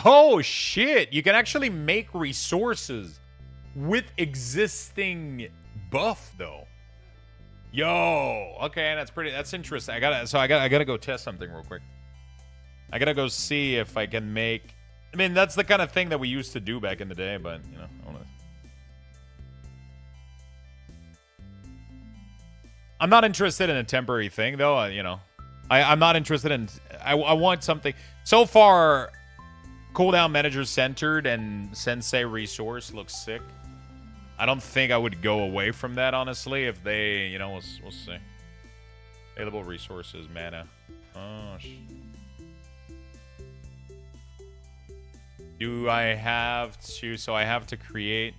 Oh shit! You can actually make resources with existing buff though. Yo, okay, that's interesting. I gotta go test something real quick. I gotta go see if I can make... I mean, that's the kind of thing that we used to do back in the day, but you know, I wanna... I'm not interested in a temporary thing, though. You know, I'm not interested in... I want something... So far, cooldown manager centered and sensei resource looks sick. I don't think I would go away from that, honestly, if they... You know, we'll see. Available resources, mana. Oh, do I have to... So I have to create...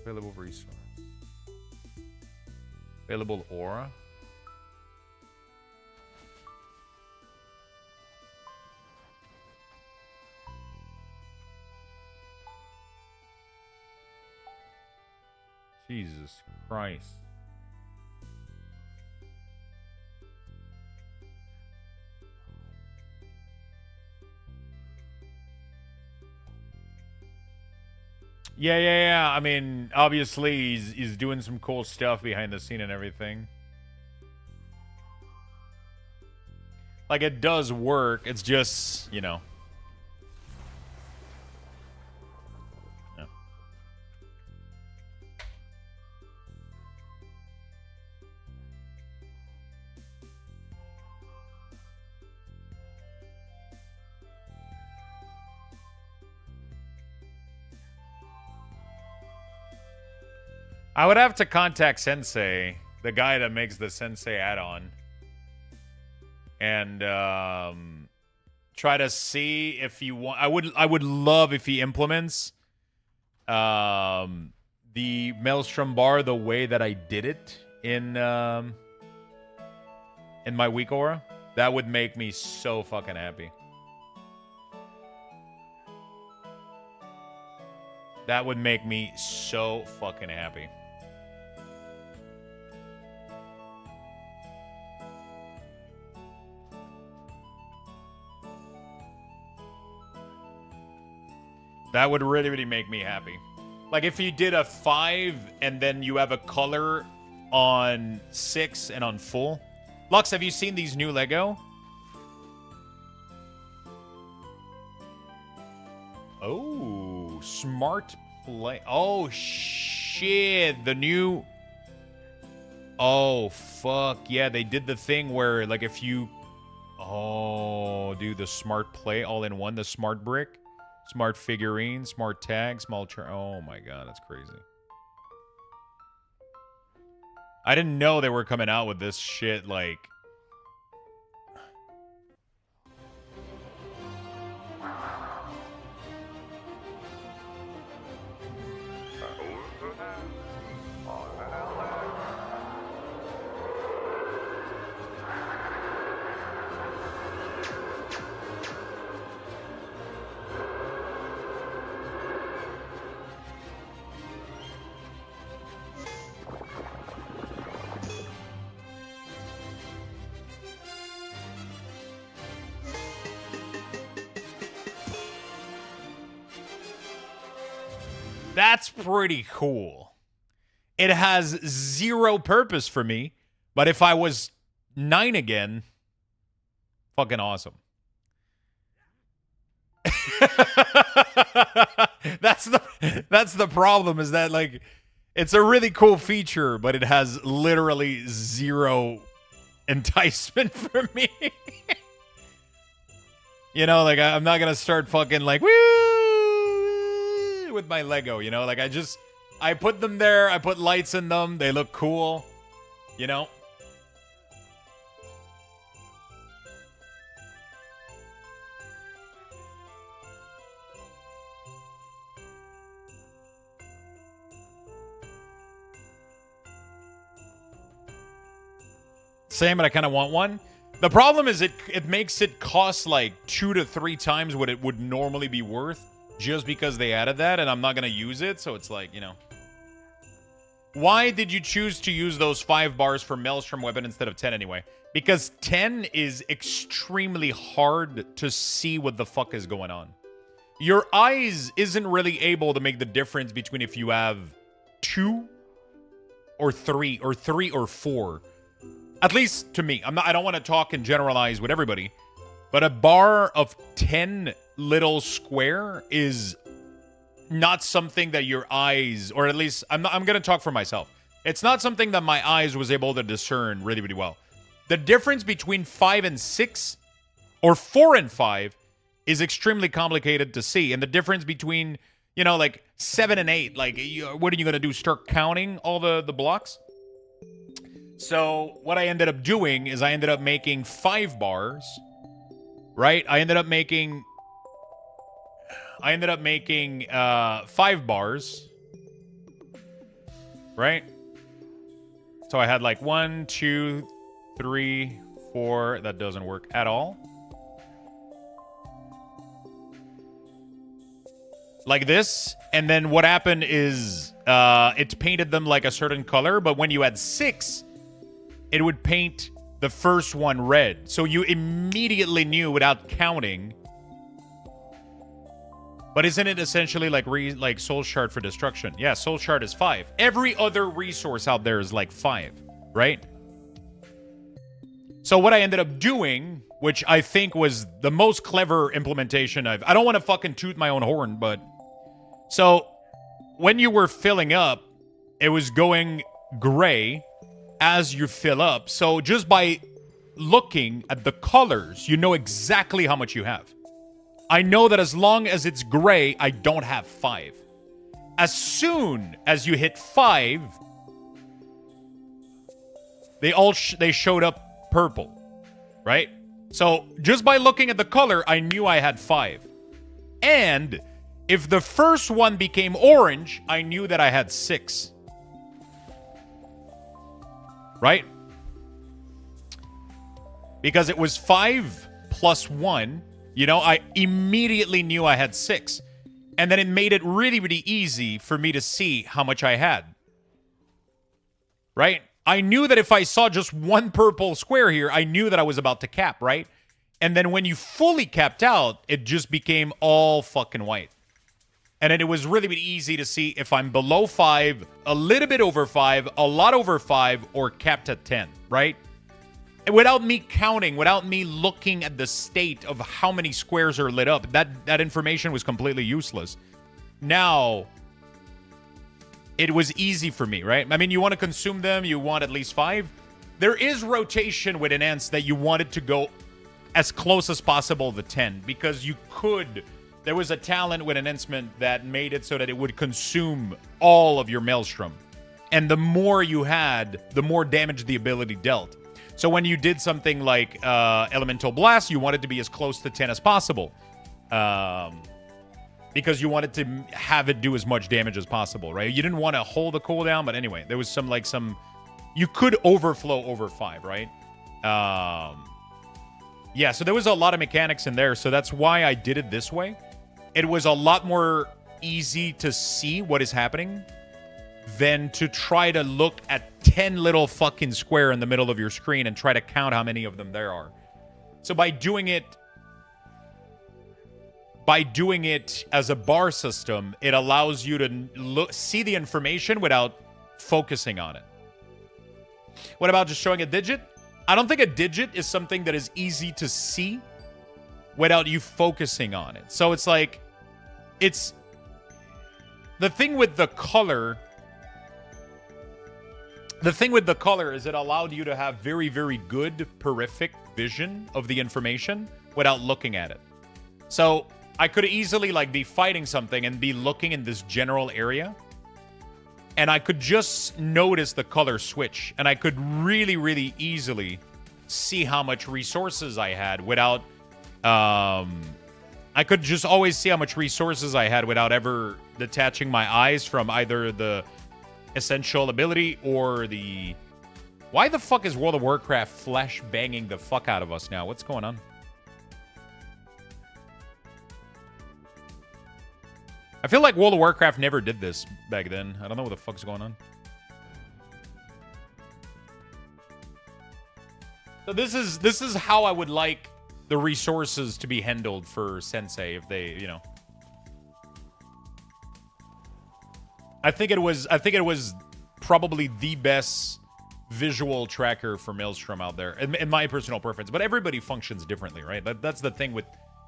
Available resource. Available aura. Jesus Christ. Yeah. I mean, obviously, he's doing some cool stuff behind the scene and everything. Like, it does work. It's just, you know. Yeah. I would have to contact Sensei, the guy that makes the Sensei add-on, and try to see if he want. I would love if he implements the Maelstrom bar the way that I did it in my weak aura. That would make me so fucking happy. That would make me so fucking happy. That would really, really make me happy. Like, if you did a 5 and then you have a color on 6 and on full. Lux, have you seen these new Lego? Oh, smart play. Oh, shit. The new... Oh, fuck. Yeah, they did the thing where, like, if you... Oh, dude, the smart play all in one. The smart brick. Smart figurine, smart tag, small... Oh, my God. That's crazy. I didn't know they were coming out with this shit, like... That's pretty cool. It has zero purpose for me, but if I was 9 again, fucking awesome. That's the problem, is that, like, it's a really cool feature, but it has literally zero enticement for me. You know, like, I'm not gonna start fucking like, woo, with my Lego, you know? Like, I put them there, I put lights in them, they look cool, you know? Same, but I kind of want one. The problem is it makes it cost like 2 to 3 times what it would normally be worth, just because they added that, and I'm not going to use it, so it's like, you know. Why did you choose to use those 5 bars for Maelstrom weapon instead of 10 anyway? Because 10 is extremely hard to see what the fuck is going on. Your eyes isn't really able to make the difference between if you have 2 or 3 or 4. At least to me. I don't want to talk and generalize with everybody, but a bar of 10 little square is not something that your eyes, or at least I'm going to talk for myself. It's not something that my eyes was able to discern really, really well. The difference between 5 and 6 or 4 and 5 is extremely complicated to see. And the difference between, you know, like 7 and 8, like, what are you going to do? Start counting all the blocks? So what I ended up doing is I ended up making 5 bars, right? I ended up making 5 bars, right? So I had like 1, 2, 3, 4. That doesn't work at all. like this, and then what happened is it painted them like a certain color, but when you had 6, it would paint the first one red. So you immediately knew without counting. But isn't it essentially like Soul Shard for destruction? Yeah, Soul Shard is 5. Every other resource out there is like 5, right? So what I ended up doing, which I think was the most clever implementation I don't want to fucking toot my own horn, but... So, when you were filling up, it was going gray as you fill up. So, just by looking at the colors, you know exactly how much you have. I know that as long as it's gray, I don't have 5. As soon as you hit 5, they showed up purple, right? So just by looking at the color, I knew I had 5. And if the first one became orange, I knew that I had 6. Right? Because it was 5 plus 1. You know, I immediately knew I had 6. And then it made it really, really easy for me to see how much I had. Right? I knew that if I saw just one purple square here, I knew that I was about to cap, right? And then when you fully capped out, it just became all fucking white. And then it was really, really easy to see if I'm below 5, a little bit over 5, a lot over 5, or capped at 10, right? Without me counting, without me looking at the state of how many squares are lit up, that information was completely useless. Now, it was easy for me, right? I mean, you want to consume them, you want at least 5. There is rotation with enhance that you wanted to go as close as possible to 10, because you could... There was a talent with enhancement that made it so that it would consume all of your Maelstrom. And the more you had, the more damage the ability dealt. So when you did something like Elemental Blast, you wanted to be as close to 10 as possible. Because you wanted to have it do as much damage as possible, right? You didn't want to hold the cooldown, but anyway, there was some... You could overflow over 5, right? Yeah, so there was a lot of mechanics in there, so that's why I did it this way. It was a lot more easy to see what is happening than to try to look at 10 little fucking square in the middle of your screen and try to count how many of them there are. So by doing it as a bar system, it allows you to see the information without focusing on it. What about just showing a digit? I don't think a digit is something that is easy to see without you focusing on it. So it's like, it's... The thing with the color... The thing with the color is it allowed you to have very, very good peripheral vision of the information without looking at it. So I could easily be fighting something and be looking in this general area, and I could just notice the color switch, and I could really, really easily see how much resources I had without... I could just always see how much resources I had without ever detaching my eyes from either the essential ability or the... Why the fuck is World of Warcraft flash banging the fuck out of us now? What's going on? I feel like World of Warcraft never did this back then. I don't know what the fuck's going on. So this is how I would like the resources to be handled for Sensei if they, you know. I think it was probably the best visual tracker for Maelstrom out there, in my personal preference. But everybody functions differently, right? That's the thing with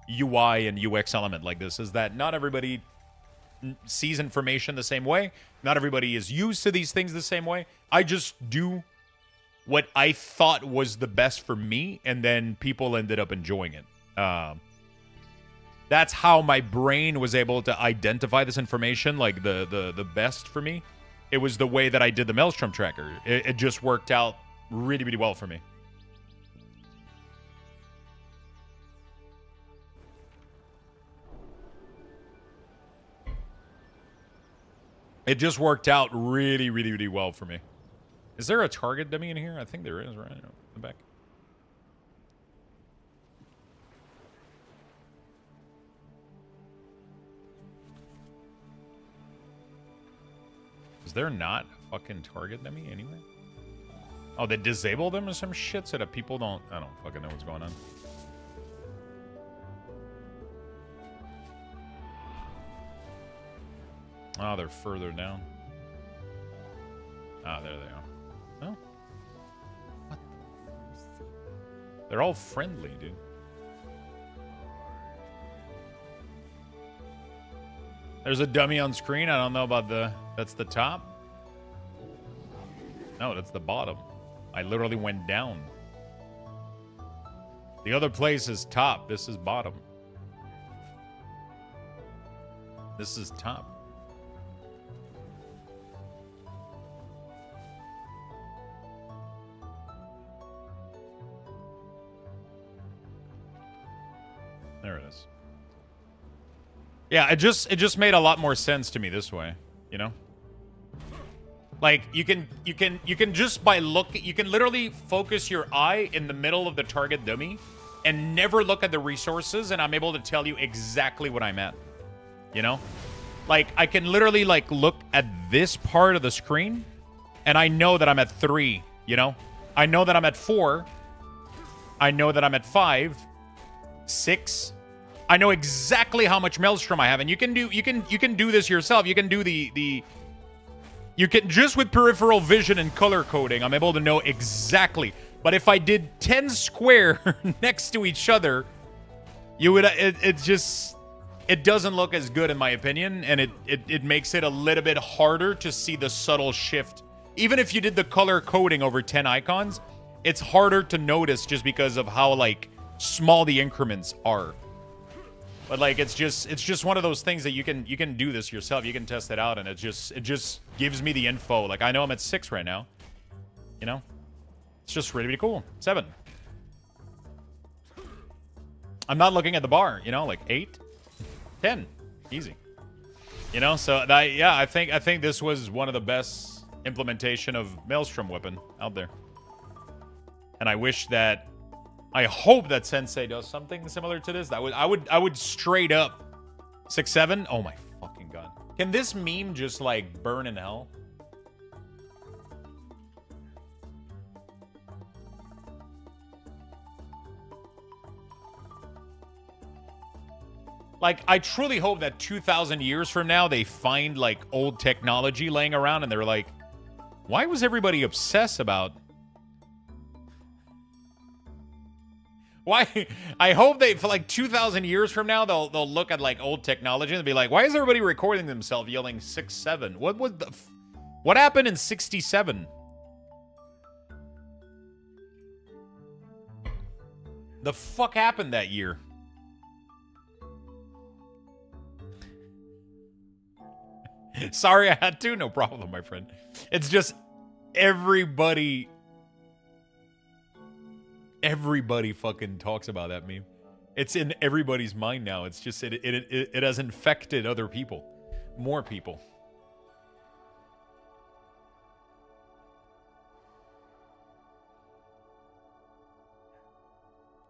UI and UX element like this, is that not everybody sees information the same way. Not everybody is used to these things the same way. I just do what I thought was the best for me, and then people ended up enjoying it. That's how my brain was able to identify this information, like the best for me. It was the way that I did the Maelstrom tracker. It just worked out really, really well for me. It just worked out really, really, really well for me. Is there a target dummy in here? I think there is, right? In the back. Is there not a fucking target dummy anyway? Oh, they disable them or some shit so that people don't... I don't fucking know what's going on. Oh, they're further down. Ah, there they are. Oh. What the... They're all friendly, dude. There's a dummy on screen. I don't know about the... That's the top? No, that's the bottom. I literally went down. The other place is top. This is bottom. This is top. There it is. Yeah, it just made a lot more sense to me this way, you know? Like you can just by you can literally focus your eye in the middle of the target dummy and never look at the resources, and I'm able to tell you exactly what I'm at. You know? Like I can literally like look at this part of the screen and I know that I'm at 3, you know? I know that I'm at 4. I know that I'm at 5, 6. I know exactly how much Maelstrom I have, and you can do this yourself. You can do you can just with peripheral vision and color coding, I'm able to know exactly. But if I did 10 square next to each other, you would it doesn't look as good in my opinion, and it makes it a little bit harder to see the subtle shift. Even if you did the color coding over 10 icons, it's harder to notice just because of how like small the increments are. But like it's just one of those things that you can do this yourself. You can test it out, and it just gives me the info. Like I know I'm at 6 right now. You know? It's just really cool. 7. I'm not looking at the bar, you know, like 8, 10. Easy. You know, so that, yeah, I think this was one of the best implementation of Maelstrom weapon out there. And I hope that Sensei does something similar to this. I would straight up 6-7. Oh my fucking god! Can this meme just like burn in hell? Like, I truly hope that 2,000 years from now they find like old technology laying around and they're like, why was everybody obsessed about? Why? I hope they, for like 2,000 years from now, they'll look at like old technology and be like, why is everybody recording themselves yelling 6-7? What happened in 67? The fuck happened that year? Sorry I had to. No problem, my friend. It's just everybody fucking talks about that meme. It's in everybody's mind now. It's just it has infected other people, more people.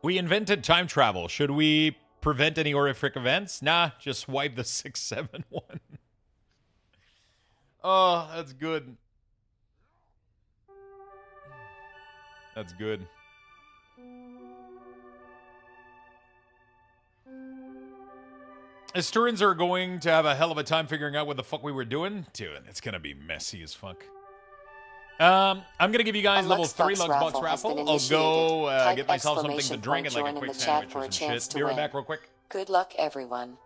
We invented time travel. Should we prevent any horrific events? Nah, just wipe the 6-7 one. Oh, that's good. That's good. Historians are going to have a hell of a time figuring out what the fuck we were doing. Dude, it's going to be messy as fuck. I'm going to give you guys level 3 Luxthos raffle. I'll go get myself something to drink and like a quick sandwich or some shit. Be right back real quick.
Good luck, everyone.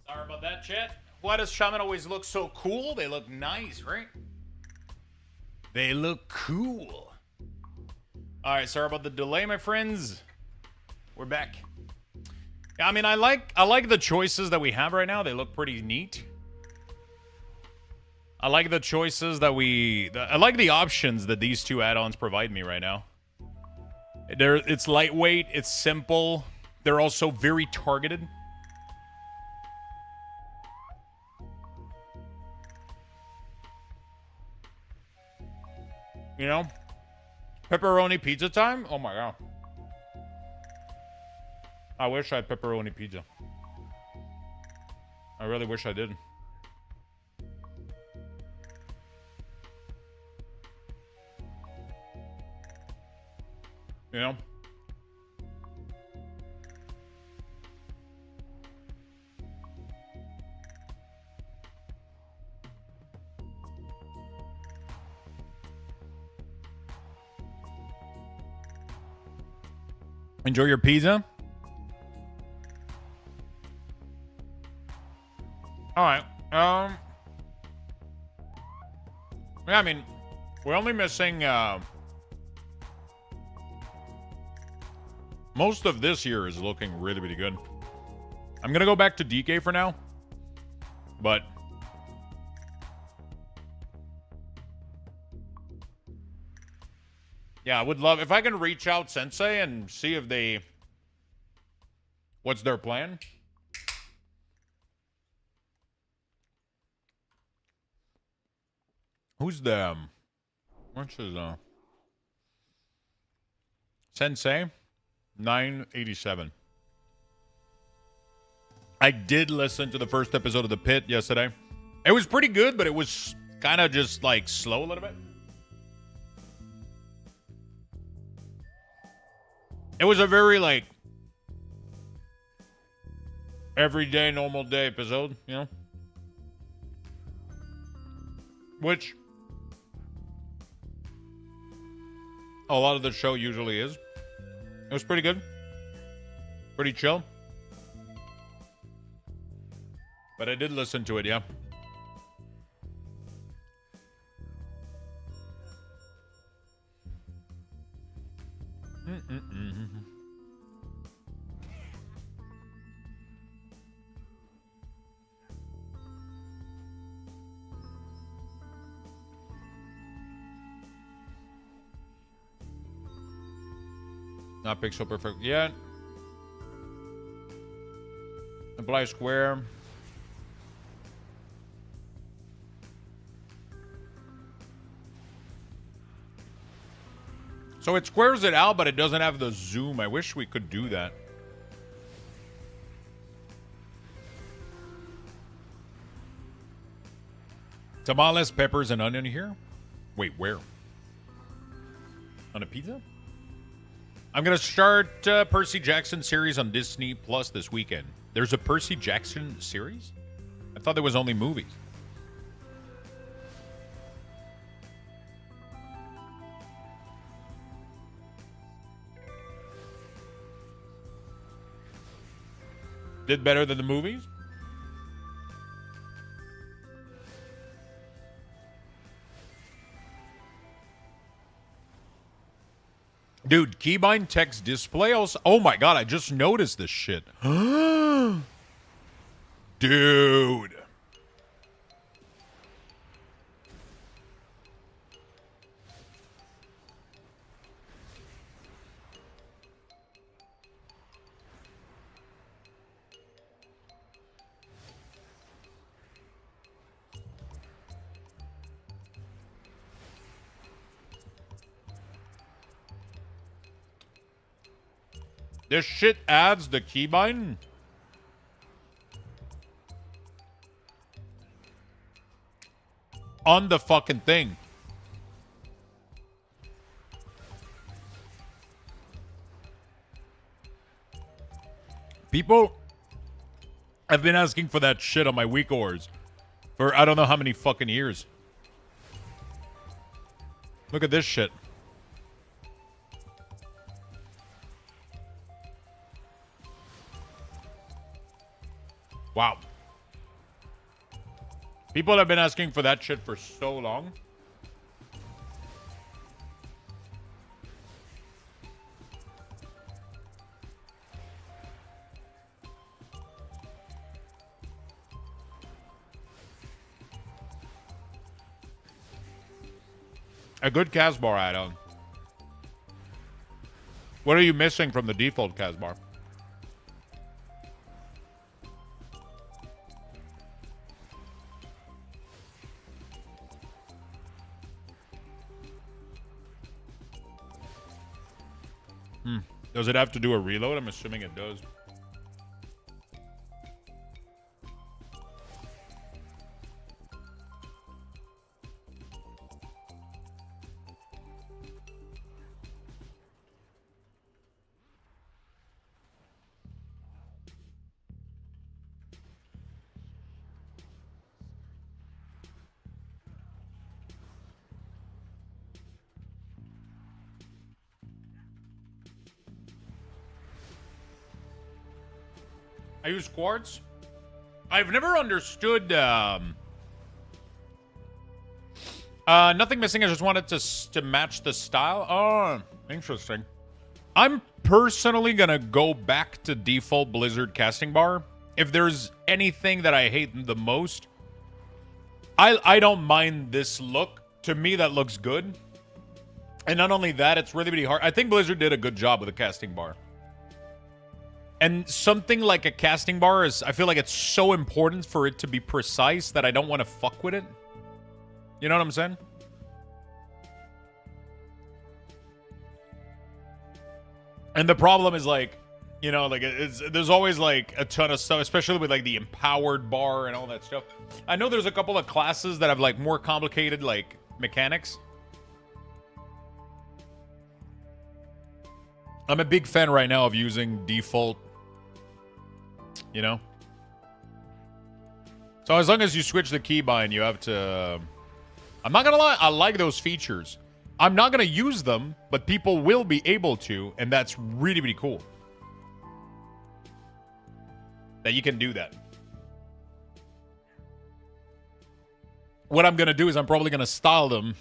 Sorry about that, chat. Why does Shaman always look so cool? They look nice, right? They look cool. All right, sorry about the delay, my friends. We're back. Yeah, I mean, I like the choices that we have right now. They look pretty neat. I like the choices that I like the options that these two add-ons provide me right now. It's lightweight, it's simple. They're also very targeted. You know? Pepperoni pizza time? Oh my god. I wish I had pepperoni pizza. I really wish I did. You know? Enjoy your pizza. All right. Yeah, I mean, we're only missing most of this year is looking really, really good. I'm gonna go back to DK for now, but yeah, I would love if I can reach out Sensei and see if what's their plan. Who's the what's his Sensei 987. I did listen to the first episode of The Pit yesterday. It was pretty good, but it was kind of just like slow a little bit. It was a very, like, everyday, normal day episode, you know? Which a lot of the show usually is. It was pretty good. Pretty chill. But I did listen to it, yeah. Not pixel perfect yet. Apply square. So it squares it out, but it doesn't have the zoom. I wish we could do that. Tamales, peppers, and onion here? Wait, where? On a pizza? I'm going to start Percy Jackson series on Disney Plus this weekend. There's a Percy Jackson series? I thought there was only movies. Did better than the movies? Dude, keybind text display also. Oh my god, I just noticed this shit. Dude. This shit adds the keybind? On the fucking thing. People have been asking for that shit on my week ors for I don't know how many fucking years. Look at this shit. Wow. People have been asking for that shit for so long. A good Casbar add-on. What are you missing from the default Casbar? Does it have to do a reload? I'm assuming it does. I use quartz. I've never understood. Nothing missing. I just wanted to match the style. Oh, interesting. I'm personally gonna go back to default Blizzard casting bar. If there's anything that I hate the most, I don't mind this look. To me, that looks good. And not only that, it's really, really hard. I think Blizzard did a good job with the casting bar. And something like a casting bar is, I feel like it's so important for it to be precise that I don't want to fuck with it. You know what I'm saying? And the problem is like, you know, like there's always like a ton of stuff, especially with like the empowered bar and all that stuff. I know there's a couple of classes that have like more complicated like mechanics. I'm a big fan right now of using default, you know? So as long as you switch the keybind, you have to... I'm not gonna lie, I like those features. I'm not gonna use them, but people will be able to, and that's really, really cool. That you can do that. What I'm gonna do is I'm probably gonna style them.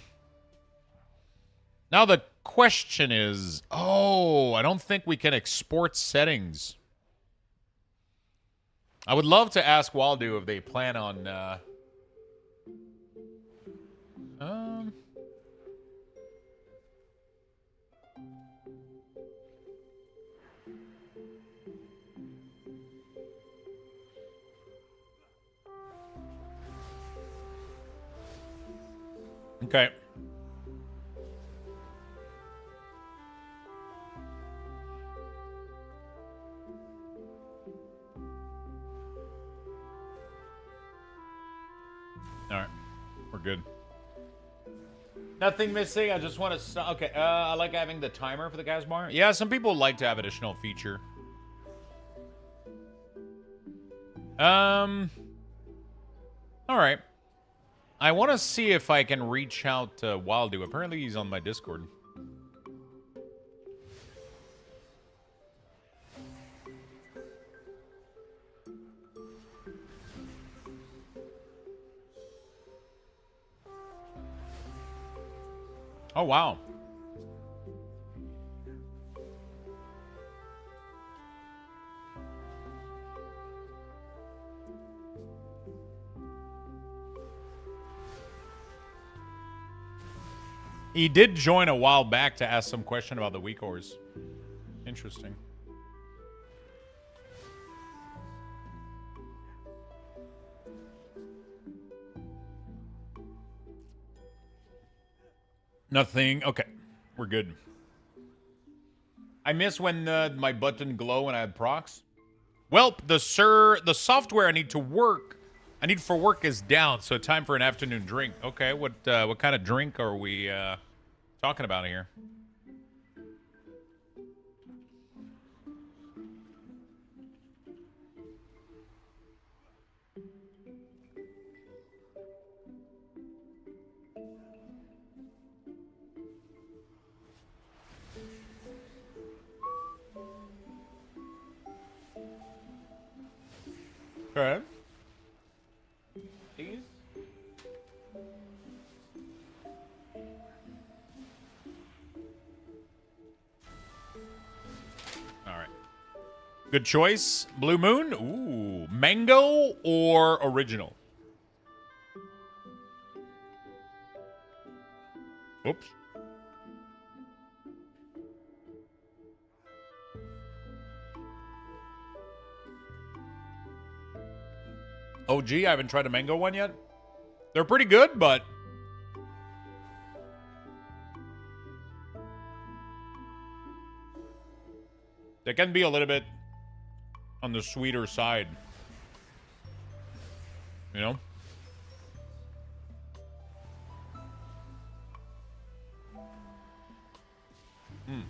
Now the question is... Oh, I don't think we can export settings. I would love to ask Waldo if they plan on... Okay. All right. We're good. Nothing missing. I just want to... Okay. I like having the timer for the gas bar. Yeah, some people like to have additional feature. All right. I want to see if I can reach out to Wildu. Apparently he's on my Discord. Oh, wow. He did join a while back to ask some question about the weak ores. Interesting. Nothing. Okay. We're good. I miss when my button glow when I had procs. Well, the software I need for work is down, so time for an afternoon drink. Okay, what kind of drink are we talking about here? Okay. These? All right. Good choice. Blue Moon. Ooh. Mango or original? Oops. Oh, gee, I haven't tried a mango one yet. They're pretty good, but... they can be a little bit on the sweeter side. You know? Hmm.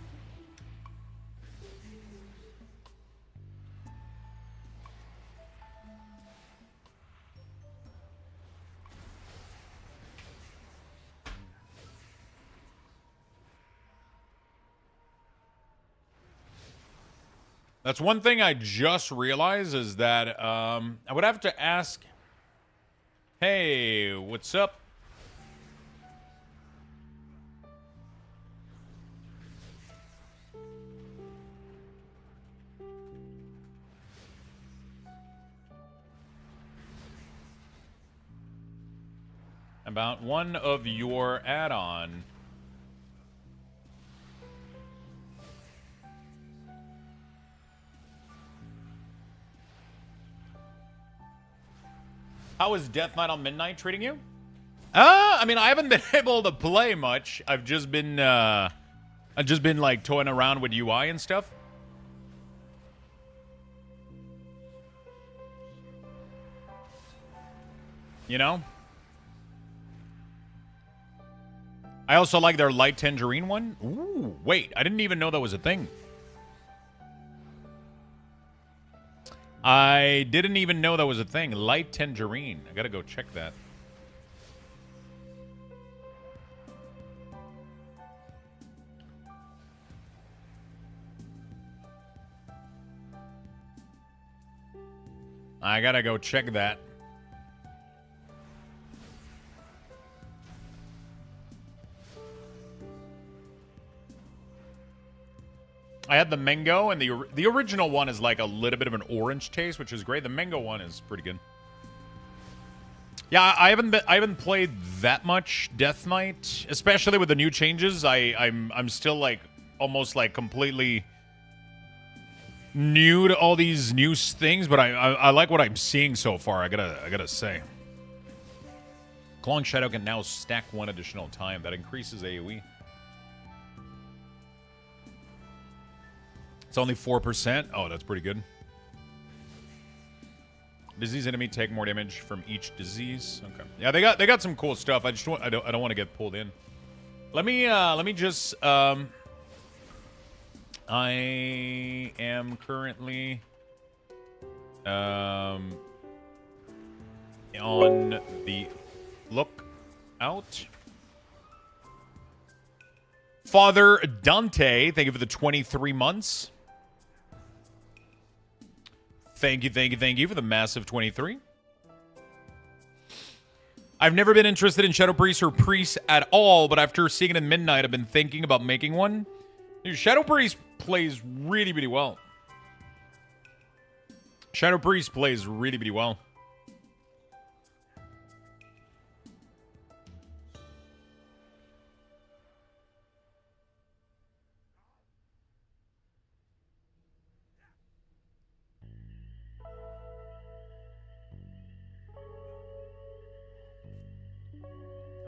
That's one thing I just realized is that I would have to ask, hey, what's up? About one of your add-on. How is Death Knight on Midnight treating you? I mean, I haven't been able to play much. I've just been like toying around with UI and stuff. You know? I also like their light tangerine one. Ooh, wait, I didn't even know that was a thing. I didn't even know that was a thing. Light tangerine. I gotta go check that. I gotta go check that. I had the mango, and the original one is like a little bit of an orange taste, which is great. The mango one is pretty good. Yeah, I haven't played that much Death Knight, especially with the new changes. I'm still like almost like completely new to all these new things, but I like what I'm seeing so far. I gotta say. Clawing Shadow can now stack one additional time. That increases AoE. It's only 4%. Oh, that's pretty good. Disease enemy take more damage from each disease. Okay. Yeah, they got some cool stuff. I don't want to get pulled in. Let me just I am currently on the lookout. Father Dante, thank you for the 23 months. Thank you for the massive 23. I've never been interested in Shadow Priest or Priest at all, but after seeing it in Midnight, I've been thinking about making one. Dude, Shadow Priest plays really, really well. Shadow Priest plays really, really well.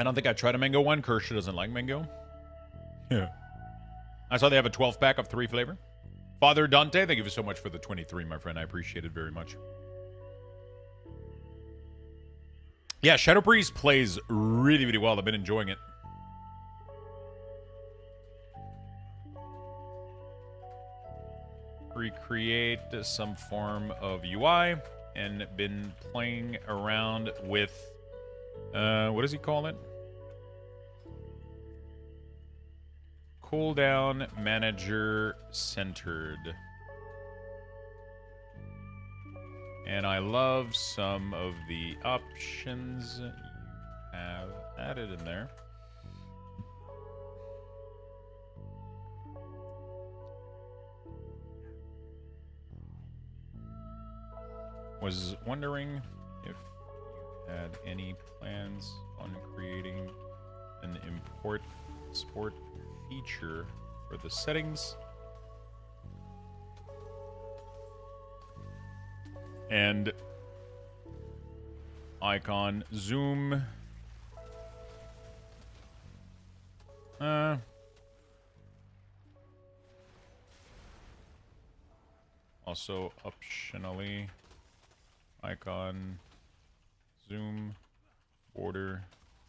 I don't think I tried a mango one. Kirsha doesn't like mango. Yeah. I saw they have a 12 pack of 3 flavor. Father Dante, thank you so much for the 23, my friend. I appreciate it very much. Yeah, Shadow Priest plays really, really well. I've been enjoying it. Recreate some form of UI and been playing around with what does he call it? Cooldown Manager Centered. And I love some of the options you have added in there. Was wondering if you had any plans on creating an import export feature for the settings and icon zoom. Also optionally icon zoom, border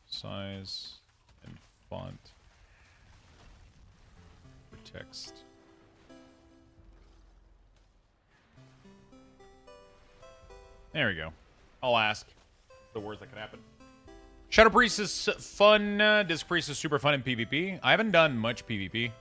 size, and font for text. There we go. I'll ask. The worst that could happen. Shadow Priest is fun. Disc Priest is super fun in PvP. I haven't done much PvP.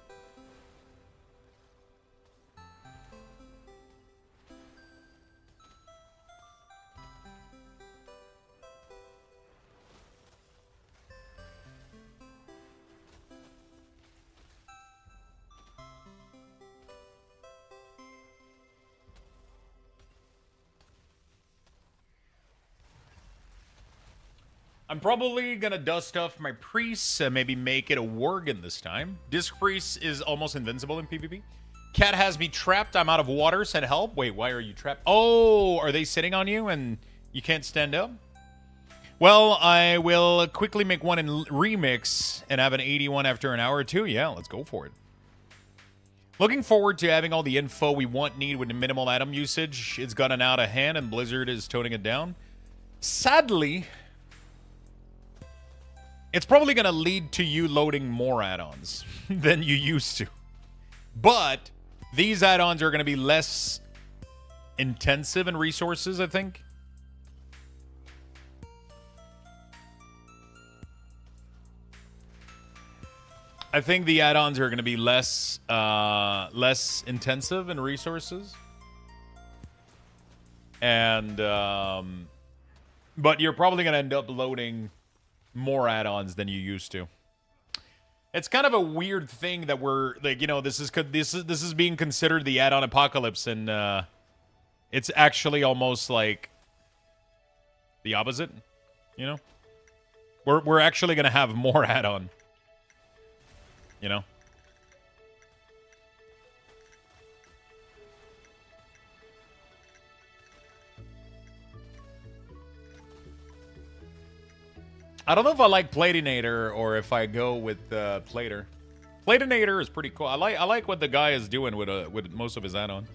I'm probably gonna dust off my priests and maybe make it a Worgen this time. Disc Priest is almost invincible in PvP. Cat has me trapped. I'm out of water. Send help. Wait, why are you trapped? Oh, are they sitting on you and you can't stand up? Well, I will quickly make one in remix and have an 81 after an hour or two. Yeah, let's go for it. Looking forward to having all the info we need with minimal atom usage. It's gotten out of hand and Blizzard is toning it down. Sadly, it's probably going to lead to you loading more add-ons than you used to. But these add-ons are going to be less intensive in resources, I think. I think the add-ons are going to be less intensive in resources. And but you're probably going to end up loading more add-ons than you used to. It's kind of a weird thing that we're like, you know, this is being considered the add-on apocalypse, and it's actually almost like the opposite, you know? We're actually going to have more add-on, you know? I don't know if I like Platinator or if I go with Plater. Platinator is pretty cool. I like what the guy is doing with most of his add-on.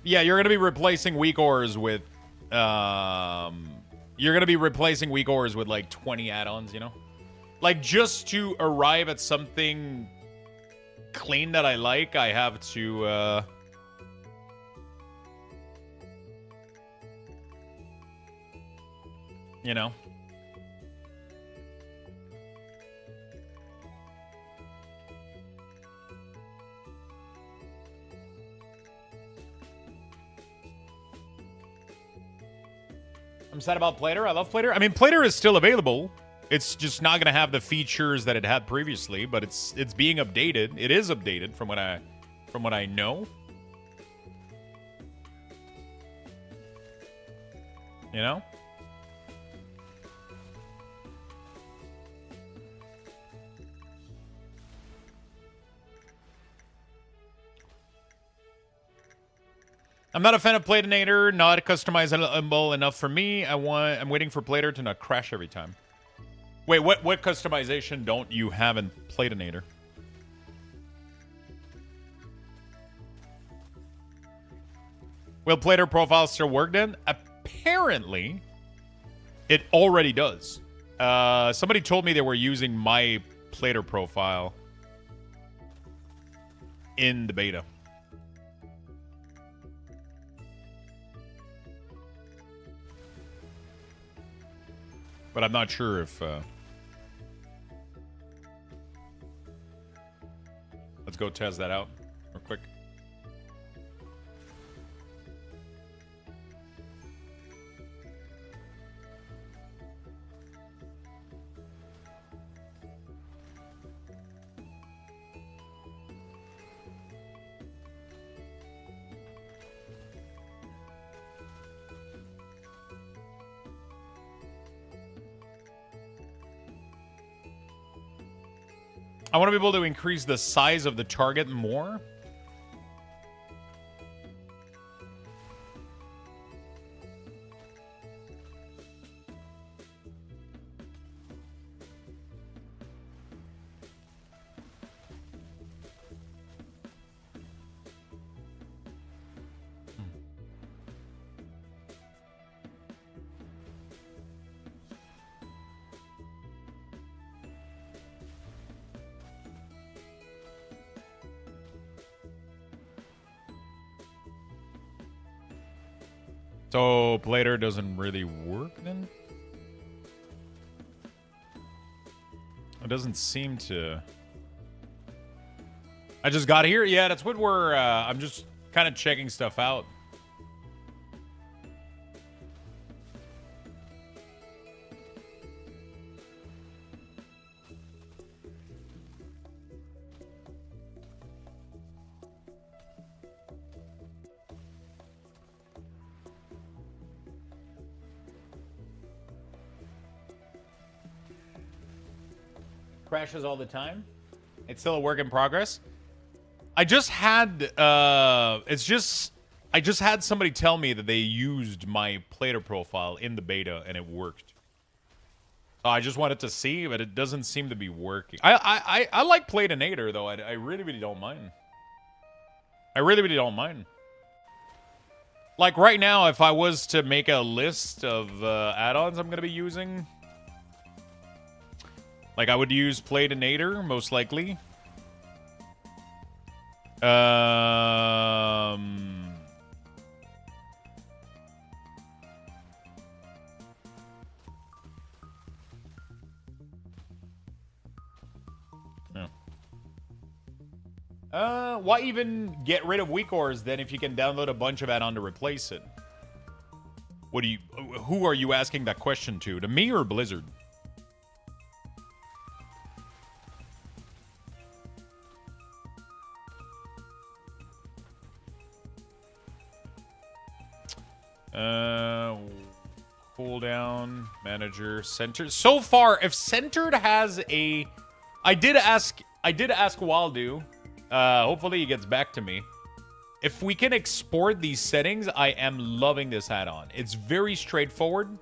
Yeah, you're gonna be replacing weak ores with like 20 add-ons, you know? Like, just to arrive at something clean that I like, I have to you know. I'm sad about Plater. I love Plater. I mean, Plater is still available. It's just not going to have the features that it had previously, but it's being updated. It is updated from what I know. You know? I'm not a fan of Platinator, not customizable enough for me. I'm waiting for Plater to not crash every time. Wait, what customization don't you have in Platinator? Will Plater profile still work then? Apparently, it already does. Somebody told me they were using my Plater profile in the beta. But I'm not sure if... Let's go test that out real quick. I want to be able to increase the size of the target more. So Plater doesn't really work then? It doesn't seem to. I just got here. Yeah, that's what we're. I'm just kind of checking stuff out. Crashes all the time. It's still a work in progress. I just had I just had somebody tell me that they used my Plater profile in the beta and it worked. I just wanted to see, but it doesn't seem to be working. I like Platinator though. I really don't mind. I really don't mind. Like right now, if I was to make a list of add-ons I'm gonna be using. Like, I would use Platinator, most likely. Why even get rid of weak ores then if you can download a bunch of add-on to replace it? Who are you asking that question to? To me or Blizzard? Cooldown, manager, centered. So far, if centered has a... I did ask Waldu. Hopefully he gets back to me. If we can export these settings, I am loving this add-on. It's very straightforward.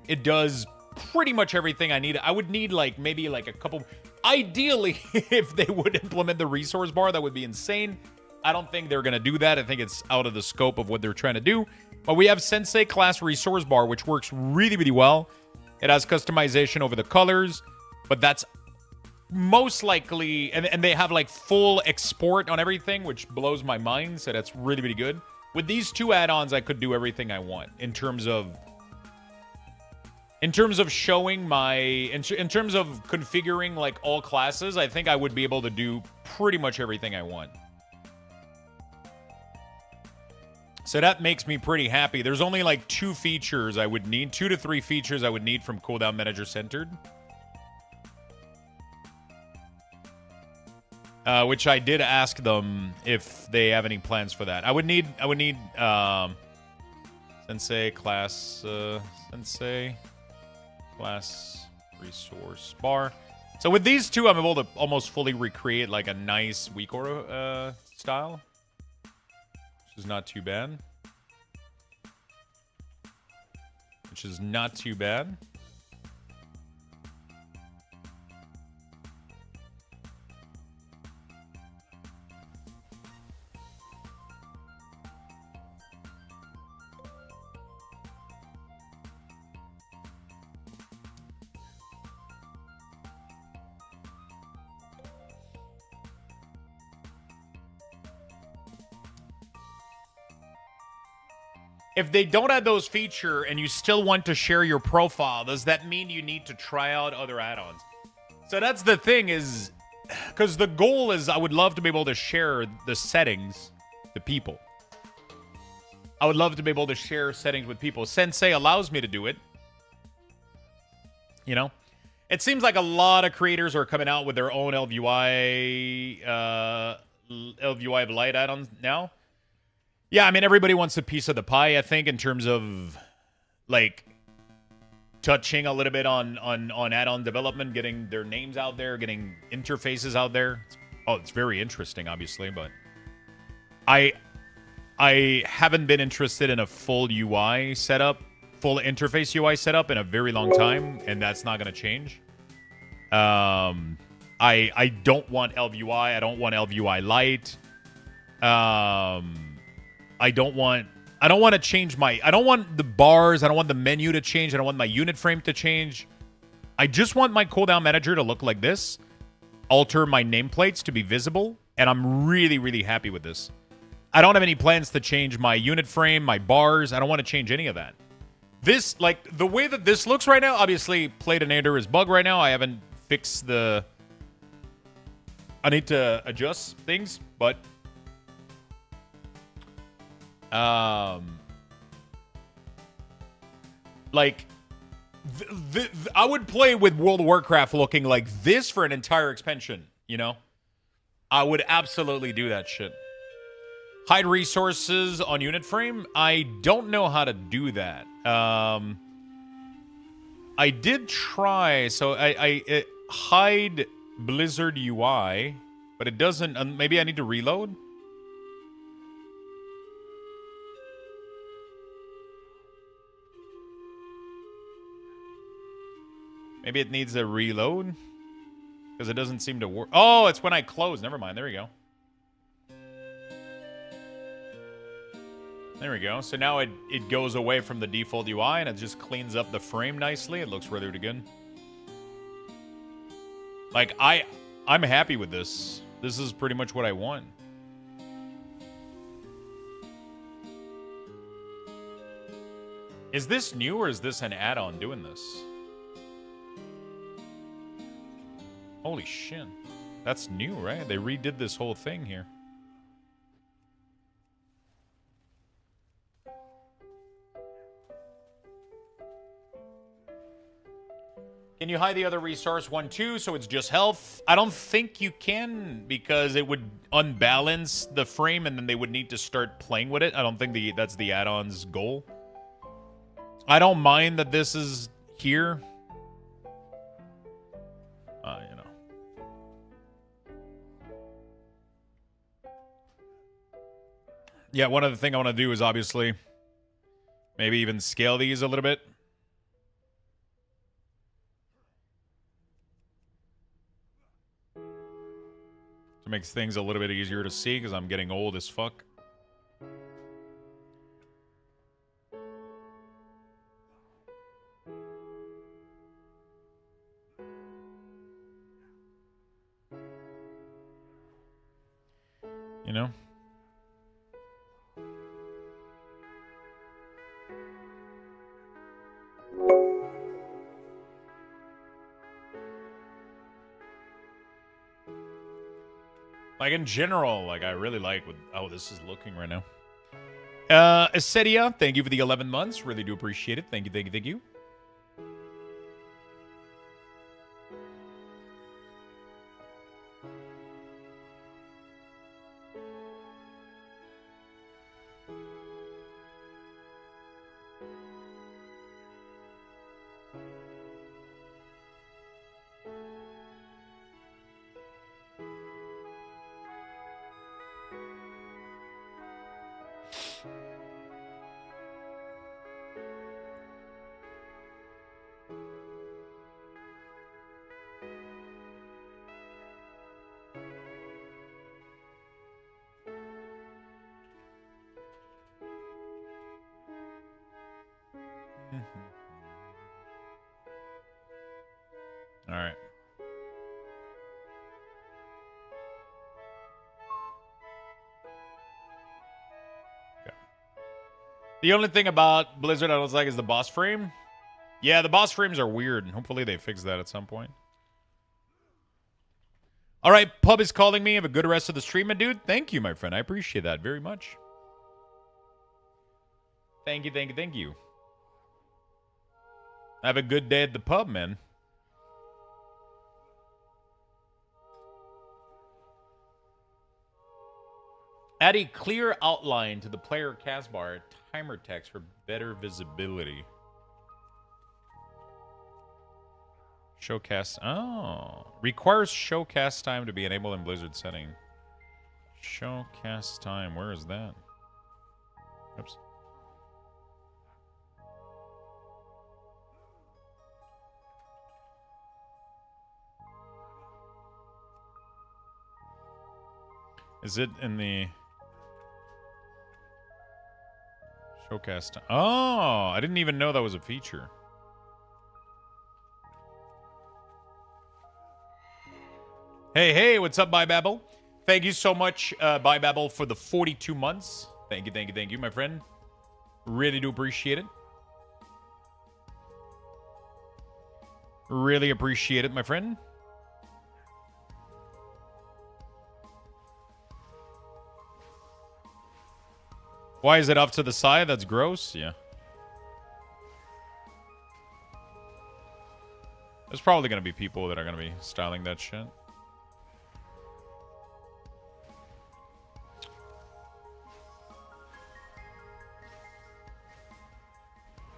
It does pretty much everything I need. I would need like maybe like a couple... Ideally, if they would implement the resource bar, that would be insane. I don't think they're going to do that. I think it's out of the scope of what they're trying to do. But we have Sensei class resource bar, which works really, really well. It has customization over the colors, but that's most likely... And they have like full export on everything, which blows my mind. So that's really, really good. With these two add-ons, I could do everything I want in terms of showing my... In terms of configuring like all classes, I think I would be able to do pretty much everything I want. So that makes me pretty happy. There's only like 2 features I would need. 2 to 3 features I would need from Cooldown Manager Centered. Which I did ask them if they have any plans for that. I would need Sensei class resource bar. So with these two, I'm able to almost fully recreate like a nice weak aura style. Which is not too bad. If they don't have those features and you still want to share your profile, does that mean you need to try out other add-ons? So that's the thing is, because the goal is I would love to be able to share the settings to people. I would love to be able to share settings with people. Sensei allows me to do it. You know? It seems like a lot of creators are coming out with their own LVUI of Light add-ons now. Yeah, I mean, everybody wants a piece of the pie, I think, in terms of, like, touching a little bit on add-on development, getting their names out there, getting interfaces out there. It's very interesting, obviously, but I haven't been interested in a full UI setup, full interface UI setup in a very long time, and that's not going to change. I don't want LVUI. I don't want LVUI Lite. I don't want to change I don't want the bars. I don't want the menu to change. I don't want my unit frame to change. I just want my cooldown manager to look like this. Alter my nameplates to be visible. And I'm really, really happy with this. I don't have any plans to change my unit frame, my bars. I don't want to change any of that. This, like, the way that this looks right now, obviously, Platinator is bugged right now. I haven't fixed I need to adjust things, but... like, I would play with World of Warcraft looking like this for an entire expansion, you know? I would absolutely do that shit. Hide resources on unit frame? I don't know how to do that. I did try, so I hide Blizzard UI, but it doesn't, maybe I need to reload? Maybe it needs a reload? Because it doesn't seem to work. Oh, it's when I close. Never mind. There we go. There we go. So now it goes away from the default UI and it just cleans up the frame nicely. It looks really, really good. Like, I'm happy with this. This is pretty much what I want. Is this new or is this an add-on doing this? Holy shit. That's new, right? They redid this whole thing here. Can you hide the other resource 1, 2, so it's just health? I don't think you can, because it would unbalance the frame and then they would need to start playing with it. I don't think that's the add-on's goal. I don't mind that this is here. You know. Yeah, one other thing I want to do is obviously maybe even scale these a little bit. It makes things a little bit easier to see because I'm getting old as fuck. You know? Like, in general, like, I really like what... Oh, this is looking right now. Acedia, thank you for the 11 months. Really do appreciate it. Thank you, thank you, thank you. All right. Okay. The only thing about Blizzard I don't like is the boss frame. Yeah, the boss frames are weird. Hopefully they fix that at some point. All right, Pub is calling me. Have a good rest of the stream, my dude. Thank you, my friend. I appreciate that very much. Thank you, thank you, thank you. Have a good day at the pub, man. Add a clear outline to the player cast bar timer text for better visibility. Showcast. Oh. Requires showcast time to be enabled in Blizzard setting. Showcast time. Where is that? Oops. Is it in the showcast time? Oh, I didn't even know that was a feature. Hey, hey, what's up, ByBabble? Thank you so much, ByBabble, for the 42 months. Thank you, thank you, thank you, my friend. Really do appreciate it. Really appreciate it, my friend. Why is it off to the side? That's gross. Yeah. There's probably going to be people that are going to be styling that shit.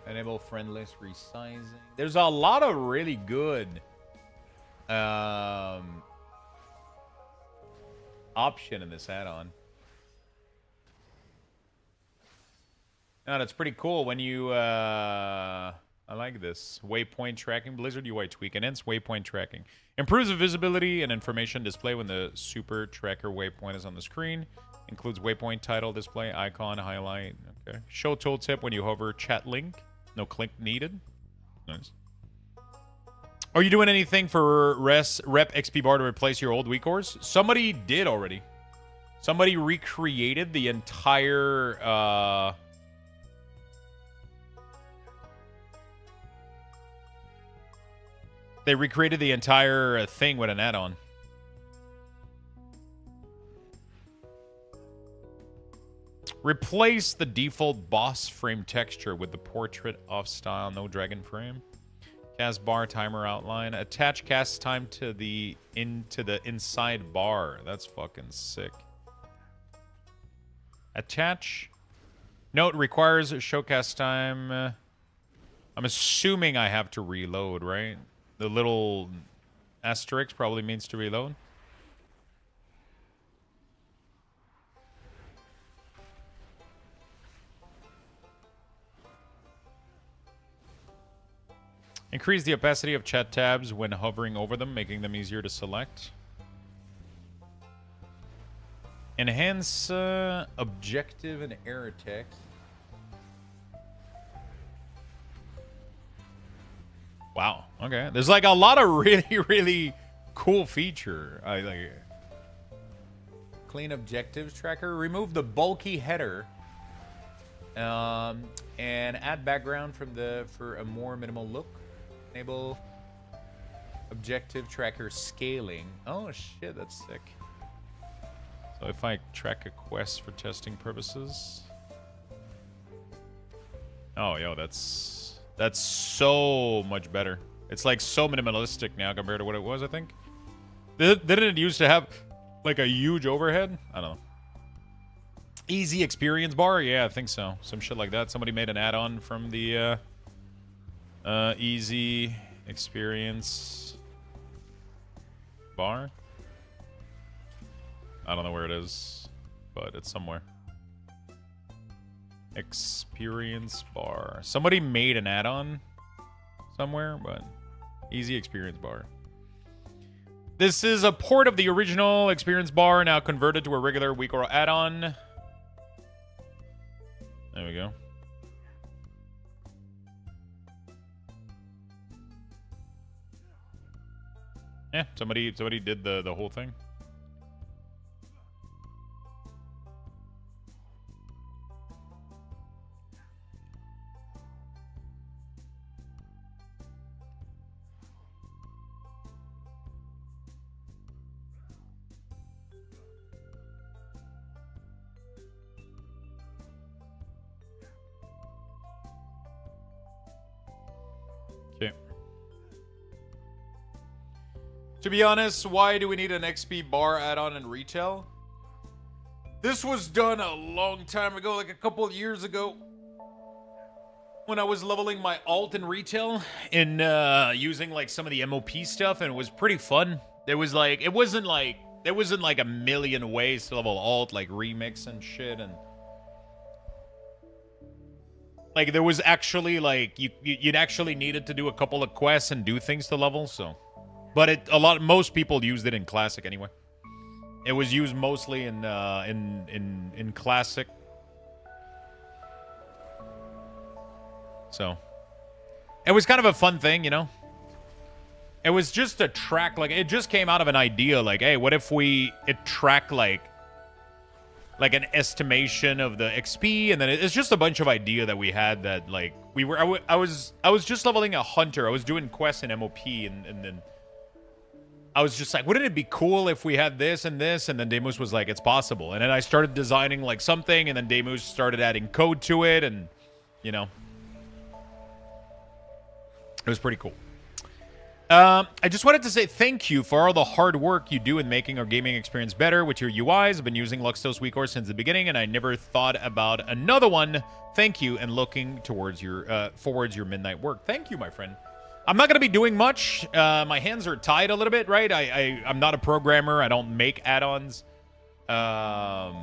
Enable friendless resizing. There's a lot of really good option in this add-on. No, that's pretty cool when you, I like this. Waypoint tracking. Blizzard UI tweak. Enhance waypoint tracking. Improves the visibility and information display when the super tracker waypoint is on the screen. Includes waypoint title, display, icon, highlight. Okay. Show tooltip when you hover chat link. No click needed. Nice. Are you doing anything for rep XP bar to replace your old weak cores? Somebody did already. Somebody recreated the entire, They recreated the entire thing with an add-on. Replace the default boss frame texture with the portrait of style, no dragon frame. Cast bar timer outline. Attach cast time to the inside bar. That's fucking sick. Attach. Note requires showcast time. I'm assuming I have to reload, right? The little asterisk probably means to reload. Increase the opacity of chat tabs when hovering over them, making them easier to select. Enhance objective and error text. Wow. Okay. There's like a lot of really, really cool feature. I like it. Clean objectives tracker. Remove the bulky header. And add background for a more minimal look. Enable objective tracker scaling. Oh shit, that's sick. So if I track a quest for testing purposes. Oh, yo, that's so much better. It's like so minimalistic now compared to what it was, I think. Didn't it used to have like a huge overhead? I don't know. Easy experience bar? Yeah, I think so. Some shit like that. Somebody made an add-on from the easy experience bar. I don't know where it is, but it's somewhere. Experience bar. Somebody made an add-on somewhere, but easy experience bar. This is a port of the original experience bar, now converted to a regular week or add-on. There we go. Yeah, somebody did the whole thing. Okay. To be honest, why do we need an XP bar add-on in retail? This was done a long time ago, like a couple of years ago. When I was leveling my alt in retail and using like some of the MOP stuff, and it was pretty fun. There was like, there wasn't like a million ways to level alt, like remix and shit, and like there was actually like you'd actually needed to do a couple of quests and do things to level, so. But most people used it in Classic anyway. It was used mostly in Classic. So it was kind of a fun thing, you know. It was just a track, like it just came out of an idea, like, hey, what if it tracked like an estimation of the XP, and then it's just a bunch of idea that we had that like I was just leveling a hunter. I was doing quests in MOP, and then I was just like, wouldn't it be cool if we had this and this? And then Demus was like, it's possible. And then I started designing like something, and then Demus started adding code to it, and you know, it was pretty cool. I just wanted to say thank you for all the hard work you do in making our gaming experience better with your UIs. I've been using Luxthos WeakCore since the beginning, and I never thought about another one. Thank you, and looking towards forwards your midnight work. Thank you, my friend. I'm not going to be doing much. My hands are tied a little bit, right? I'm not a programmer. I don't make add-ons. But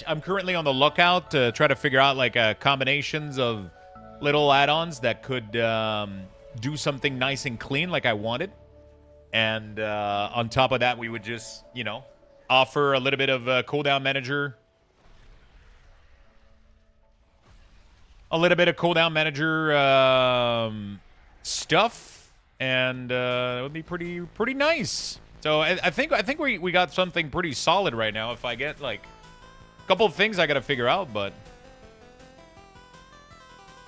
I'm currently on the lookout to try to figure out like combinations of little add-ons that could do something nice and clean like I wanted. And on top of that, we would just, you know, offer a little bit of a cooldown manager. A little bit of cooldown manager stuff, and it would be pretty nice. So I think we got something pretty solid right now. If I get like a couple of things I gotta figure out, but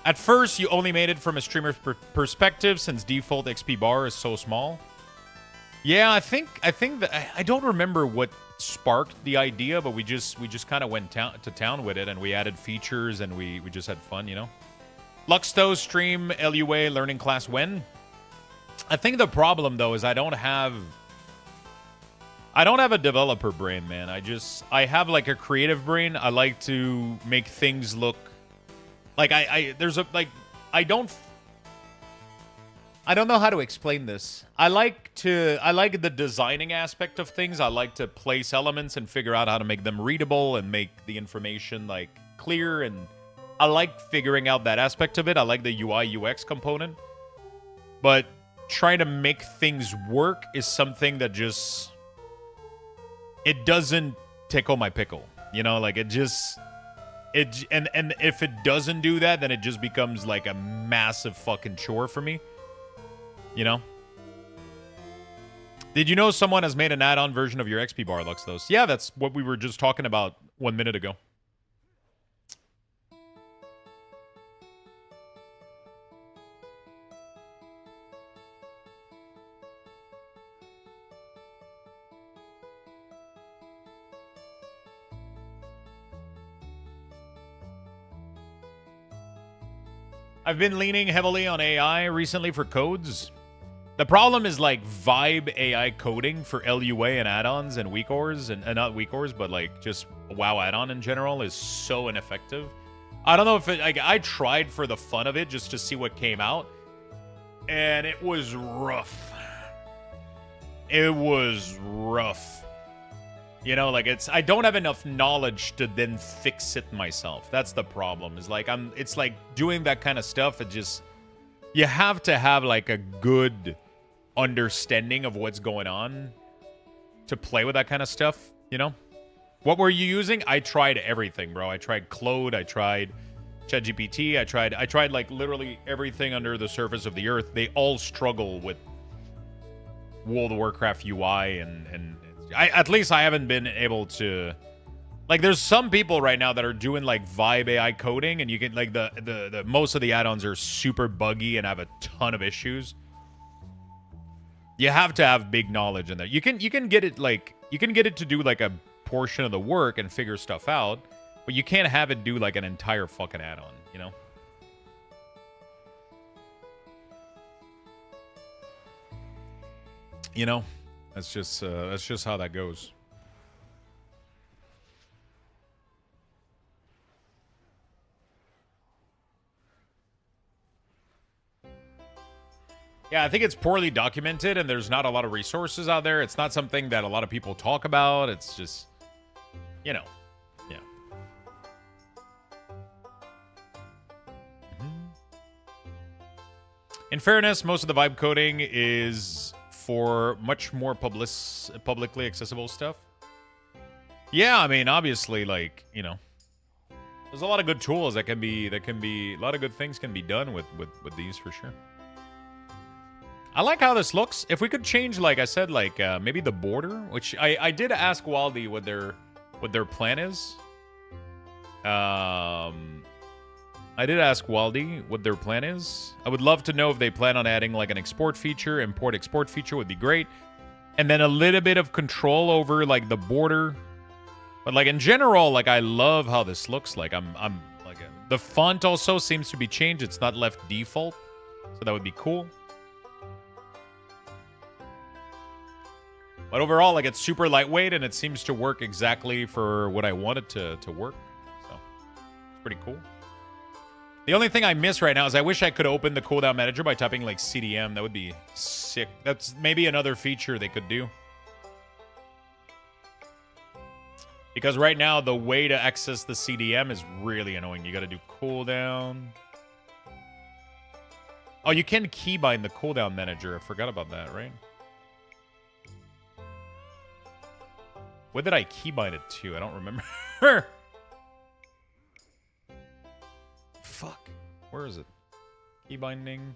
At first, you only made it from a streamer's perspective since default XP bar is so small. Yeah, I think that I don't remember what sparked the idea, but we just kind of went to town with it, and we added features, and we just had fun, you know. Luxthos stream LUA learning class when? I think the problem though is I don't have a developer brain, man. I have like a creative brain. I like to make things look like I don't know how to explain this. I like the designing aspect of things. I like to place elements and figure out how to make them readable and make the information like clear, and I like figuring out that aspect of it. I like the UI UX component. But trying to make things work is something that just it doesn't tickle my pickle. You know, like and if it doesn't do that, then it just becomes like a massive fucking chore for me. You know? Did you know someone has made an add-on version of your XP bar, Luxthos? Yeah, that's what we were just talking about 1 minute ago. I've been leaning heavily on AI recently for codes. The problem is like vibe AI coding for LUA and add-ons and weak ores, and not weak ores, but like just WoW add-on in general is so ineffective. I don't know if it, like, I tried for the fun of it just to see what came out, and it was rough. It was rough. You know, like I don't have enough knowledge to then fix it myself. That's the problem. Is like it's like doing that kind of stuff. It just, you have to have like a good understanding of what's going on to play with that kind of stuff, you know? What were you using? I tried everything, bro. I tried Claude, I tried ChatGPT, I tried like literally everything under the surface of the earth. They all struggle with World of Warcraft UI, and at least I haven't been able to, like, there's some people right now that are doing like vibe AI coding, and you can like the most of the add-ons are super buggy and have a ton of issues. You have to have big knowledge in there. You can get it like, you can get it to do like a portion of the work and figure stuff out, but you can't have it do like an entire fucking add-on, you know? You know, that's just how that goes. Yeah, I think it's poorly documented, and there's not a lot of resources out there. It's not something that a lot of people talk about. It's just, you know, yeah. In fairness, most of the vibe coding is for much more publicly accessible stuff. Yeah, I mean, obviously, like, you know, there's a lot of good tools that can be a lot of good things can be done with these for sure. I like how this looks. If we could change, like I said, like maybe the border, which I did ask Waldy what their plan is. I did ask Waldy what their plan is. I would love to know if they plan on adding like an export feature. Import-export feature would be great. And then a little bit of control over like the border. But like in general, like I love how this looks like. I'm like the font also seems to be changed. It's not left default. So that would be cool. But overall, like, it's super lightweight, and it seems to work exactly for what I want it to work. So, it's pretty cool. The only thing I miss right now is I wish I could open the cooldown manager by typing, like, CDM. That would be sick. That's maybe another feature they could do. Because right now, the way to access the CDM is really annoying. You gotta do cooldown. Oh, you can keybind the cooldown manager. I forgot about that, right? What did I keybind it to? I don't remember. Fuck. Where is it? Keybinding.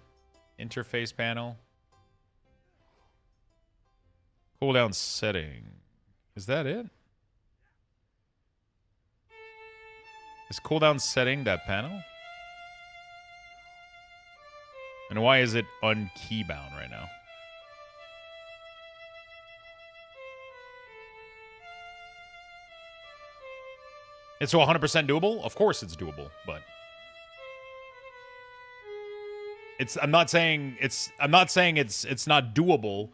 Interface panel. Cooldown setting. Is that it? Is cooldown setting that panel? And why is it unkeybound right now? It's so 100% doable? Of course it's doable, but I'm not saying it's not doable.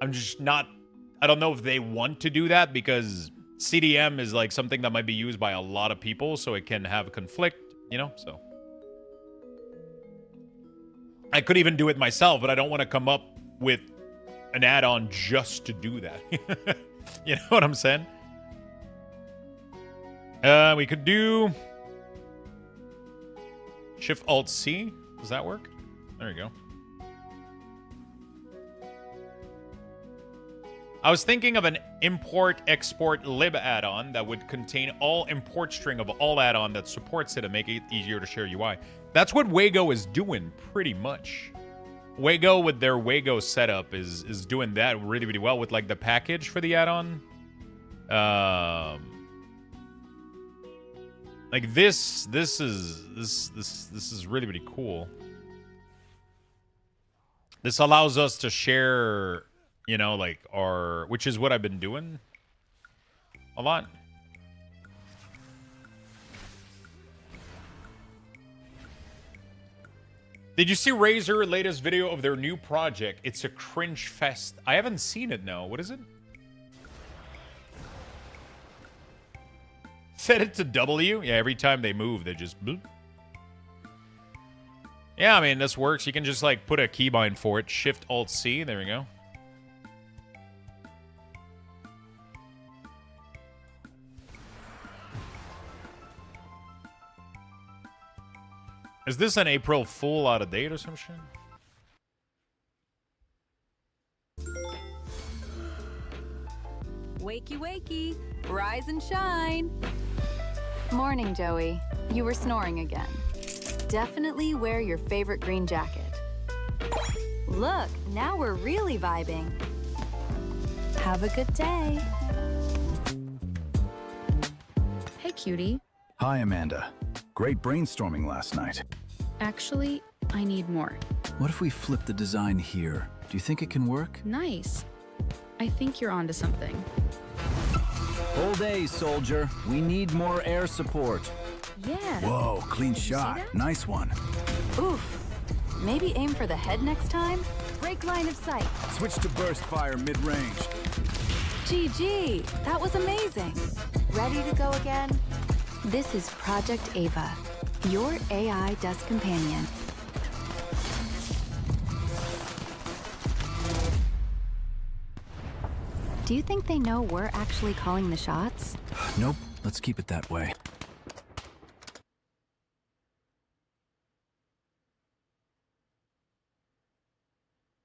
I'm just not, I don't know if they want to do that because CDM is like something that might be used by a lot of people, so it can have conflict, you know, so. I could even do it myself, but I don't want to come up with an add-on just to do that. You know what I'm saying? We could do Shift-Alt-C. Does that work? There you go. I was thinking of an import-export lib add-on that would contain all import string of all add-on that supports it and make it easier to share UI. That's what Wago is doing, pretty much. Wago, with their Wago setup, is doing that really, really well with, like, the package for the add-on. Like, this is really, really cool. This allows us to share, you know, like, which is what I've been doing a lot. Did you see Razer latest video of their new project? It's a cringe fest. I haven't seen it, no. What is it? Set it to W? Yeah, every time they move, they just boop. Yeah, I mean, this works. You can just, like, put a keybind for it. Shift-Alt-C. There we go. Is this an April Fool out of date or some shit?
Wakey, wakey. Rise and shine. Morning, Joey. You were snoring again. Definitely wear your favorite green jacket. Look, now we're really vibing. Have a good day.
Hey, cutie.
Hi, Amanda. Great brainstorming last night.
Actually, I need more.
What if we flip the design here? Do you think it can work?
Nice. I think you're onto something.
Whole day, soldier. We need more air support.
Yeah.
Whoa, clean shot.
that?
Nice one.
Oof. Maybe aim for the head next time? Break line of sight.
Switch to burst fire mid-range.
GG. That was amazing. Ready to go again? This is Project Ava, your AI desk companion. Do you think they know we're actually calling the shots?
Nope. Let's keep it that way.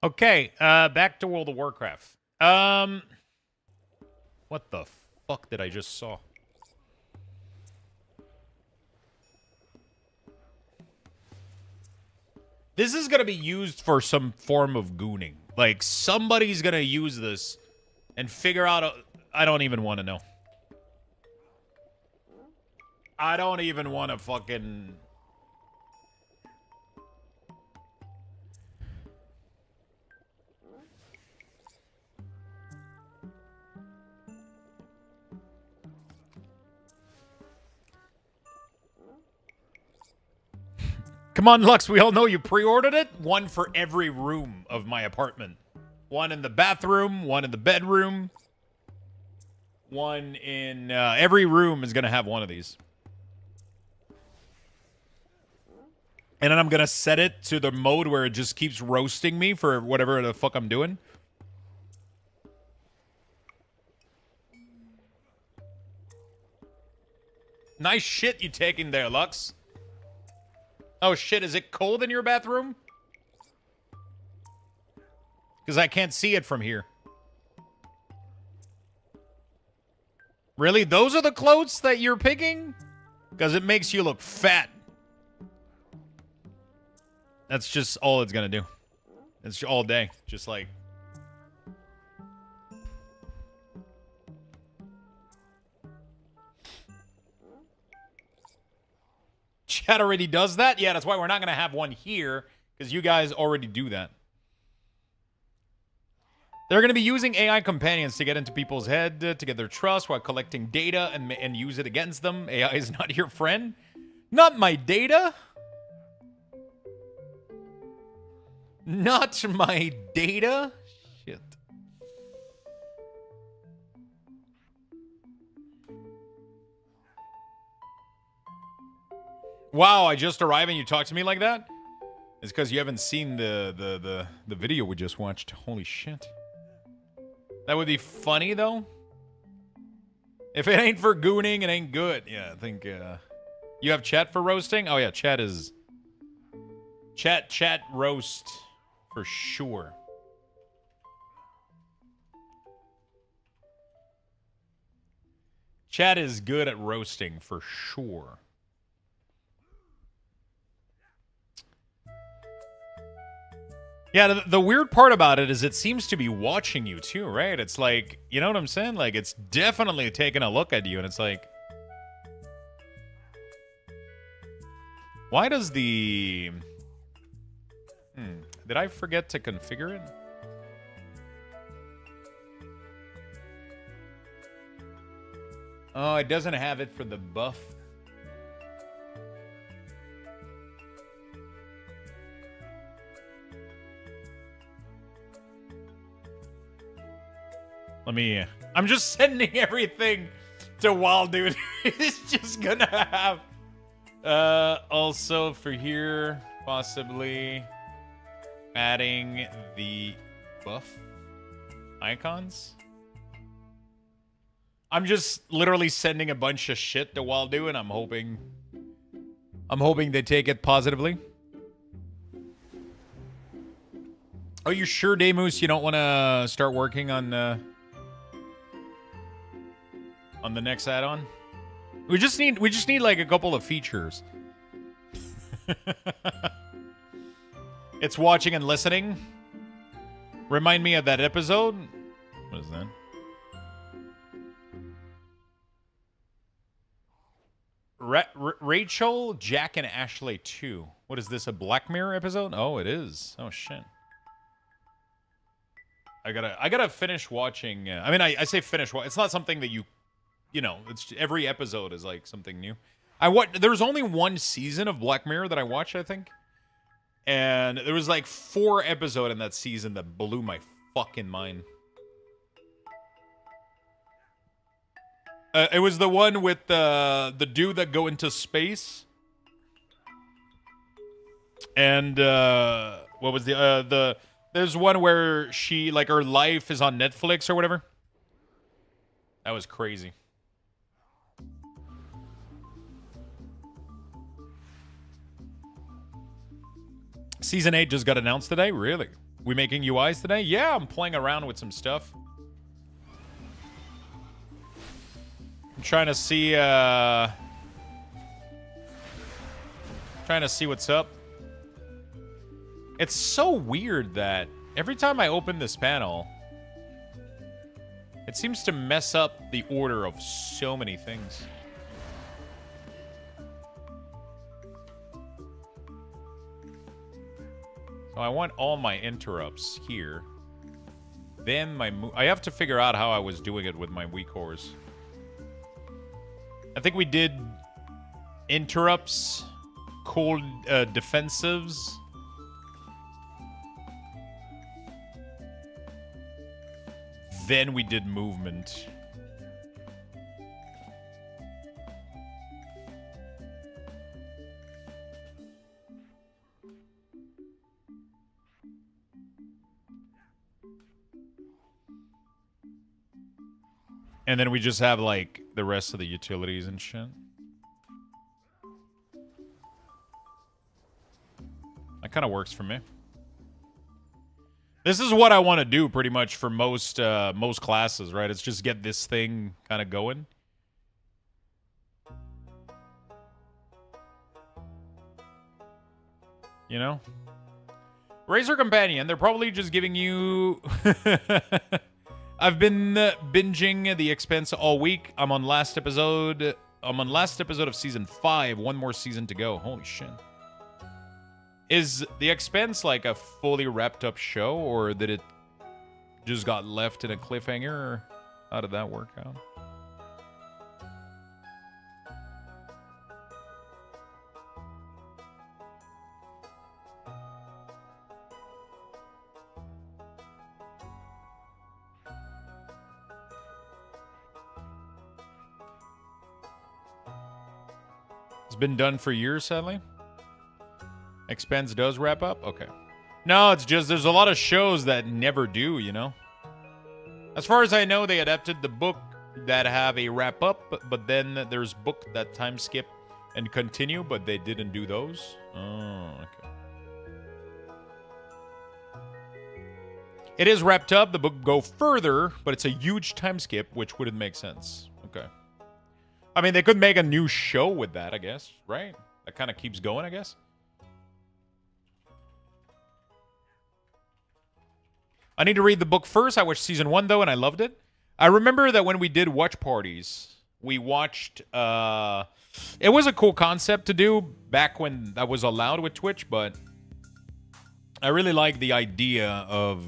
Okay, back to World of Warcraft. What the fuck did I just saw? This is gonna be used for some form of gooning. Like, somebody's gonna use this and figure out I don't even want to know. I don't even want to fucking... Come on, Lux, we all know you pre-ordered it. One for every room of my apartment. One in the bathroom, one in the bedroom. One in... every room is going to have one of these. And then I'm going to set it to the mode where it just keeps roasting me for whatever the fuck I'm doing. Nice shit you taking there, Lux. Oh shit, is it cold in your bathroom? Because I can't see it from here. Really? Those are the clothes that you're picking? Because it makes you look fat. That's just all it's gonna do. It's all day. Just like... Chat already does that? Yeah, that's why we're not going to have one here. Because you guys already do that. They're going to be using AI companions to get into people's head, to get their trust while collecting data and use it against them. AI is not your friend. Not my data. Not my data. Shit. Wow, I just arrived and you talk to me like that? It's because you haven't seen the video we just watched. Holy shit. That would be funny, though. If it ain't for gooning, it ain't good. Yeah, I think, you have chat for roasting? Oh, yeah, chat is... Chat roast for sure. Chat is good at roasting for sure. Yeah, the weird part about it is it seems to be watching you too, right? It's like, you know what I'm saying? Like, it's definitely taking a look at you, and it's like... Why does the... Did I forget to configure it? Oh, it doesn't have it for the buff. Let me... I'm just sending everything to Wild Dude. He's just gonna have... also for here, possibly adding the buff icons. I'm just literally sending a bunch of shit to Wild Dude, and I'm hoping they take it positively. Are you sure, Damoose, you don't want to start working on the next add-on? We just need like a couple of features. It's watching and listening. Remind me of that episode. What is that? Rachel, Jack, and Ashley 2. What is this, a Black Mirror episode? Oh, it is. Oh, shit. I gotta finish watching. I mean, I say finish. It's not something that you know. It's every episode is like something new. There's only one season of Black Mirror that I watched, I think, and there was like 4 episodes in that season that blew my fucking mind. It was the one with the dude that go into space, and what was there's one where she, like, her life is on Netflix or whatever. That was crazy. Season 8 just got announced today? Really? We making UIs today? Yeah, I'm playing around with some stuff. I'm trying to see what's up. It's so weird that every time I open this panel, it seems to mess up the order of so many things. So I want all my interrupts here. Then I have to figure out how I was doing it with my weak cores. I think we did interrupts, cold defensives. Then we did movement. And then we just have, like, the rest of the utilities and shit. That kind of works for me. This is what I want to do pretty much for most classes, right? It's just get this thing kind of going. You know? Razor Companion, they're probably just giving you... I've been binging The Expanse all week. I'm on last episode of season 5. One more season to go. Holy shit. Is The Expanse like a fully wrapped up show, or did it just got left in a cliffhanger, or how did that work out? It's been done for years, sadly. Expanse does wrap up? Okay. No, it's just there's a lot of shows that never do, you know? As far as I know, they adapted the book that have a wrap up, but then there's book that time skip and continue, but they didn't do those. Oh, okay. It is wrapped up. The book go further, but it's a huge time skip, which wouldn't make sense. Okay. I mean, they could make a new show with that, I guess, right? That kind of keeps going, I guess. I need to read the book first. I watched season 1, though, and I loved it. I remember that when we did watch parties, we watched... it was a cool concept to do back when that was allowed with Twitch, but I really like the idea of...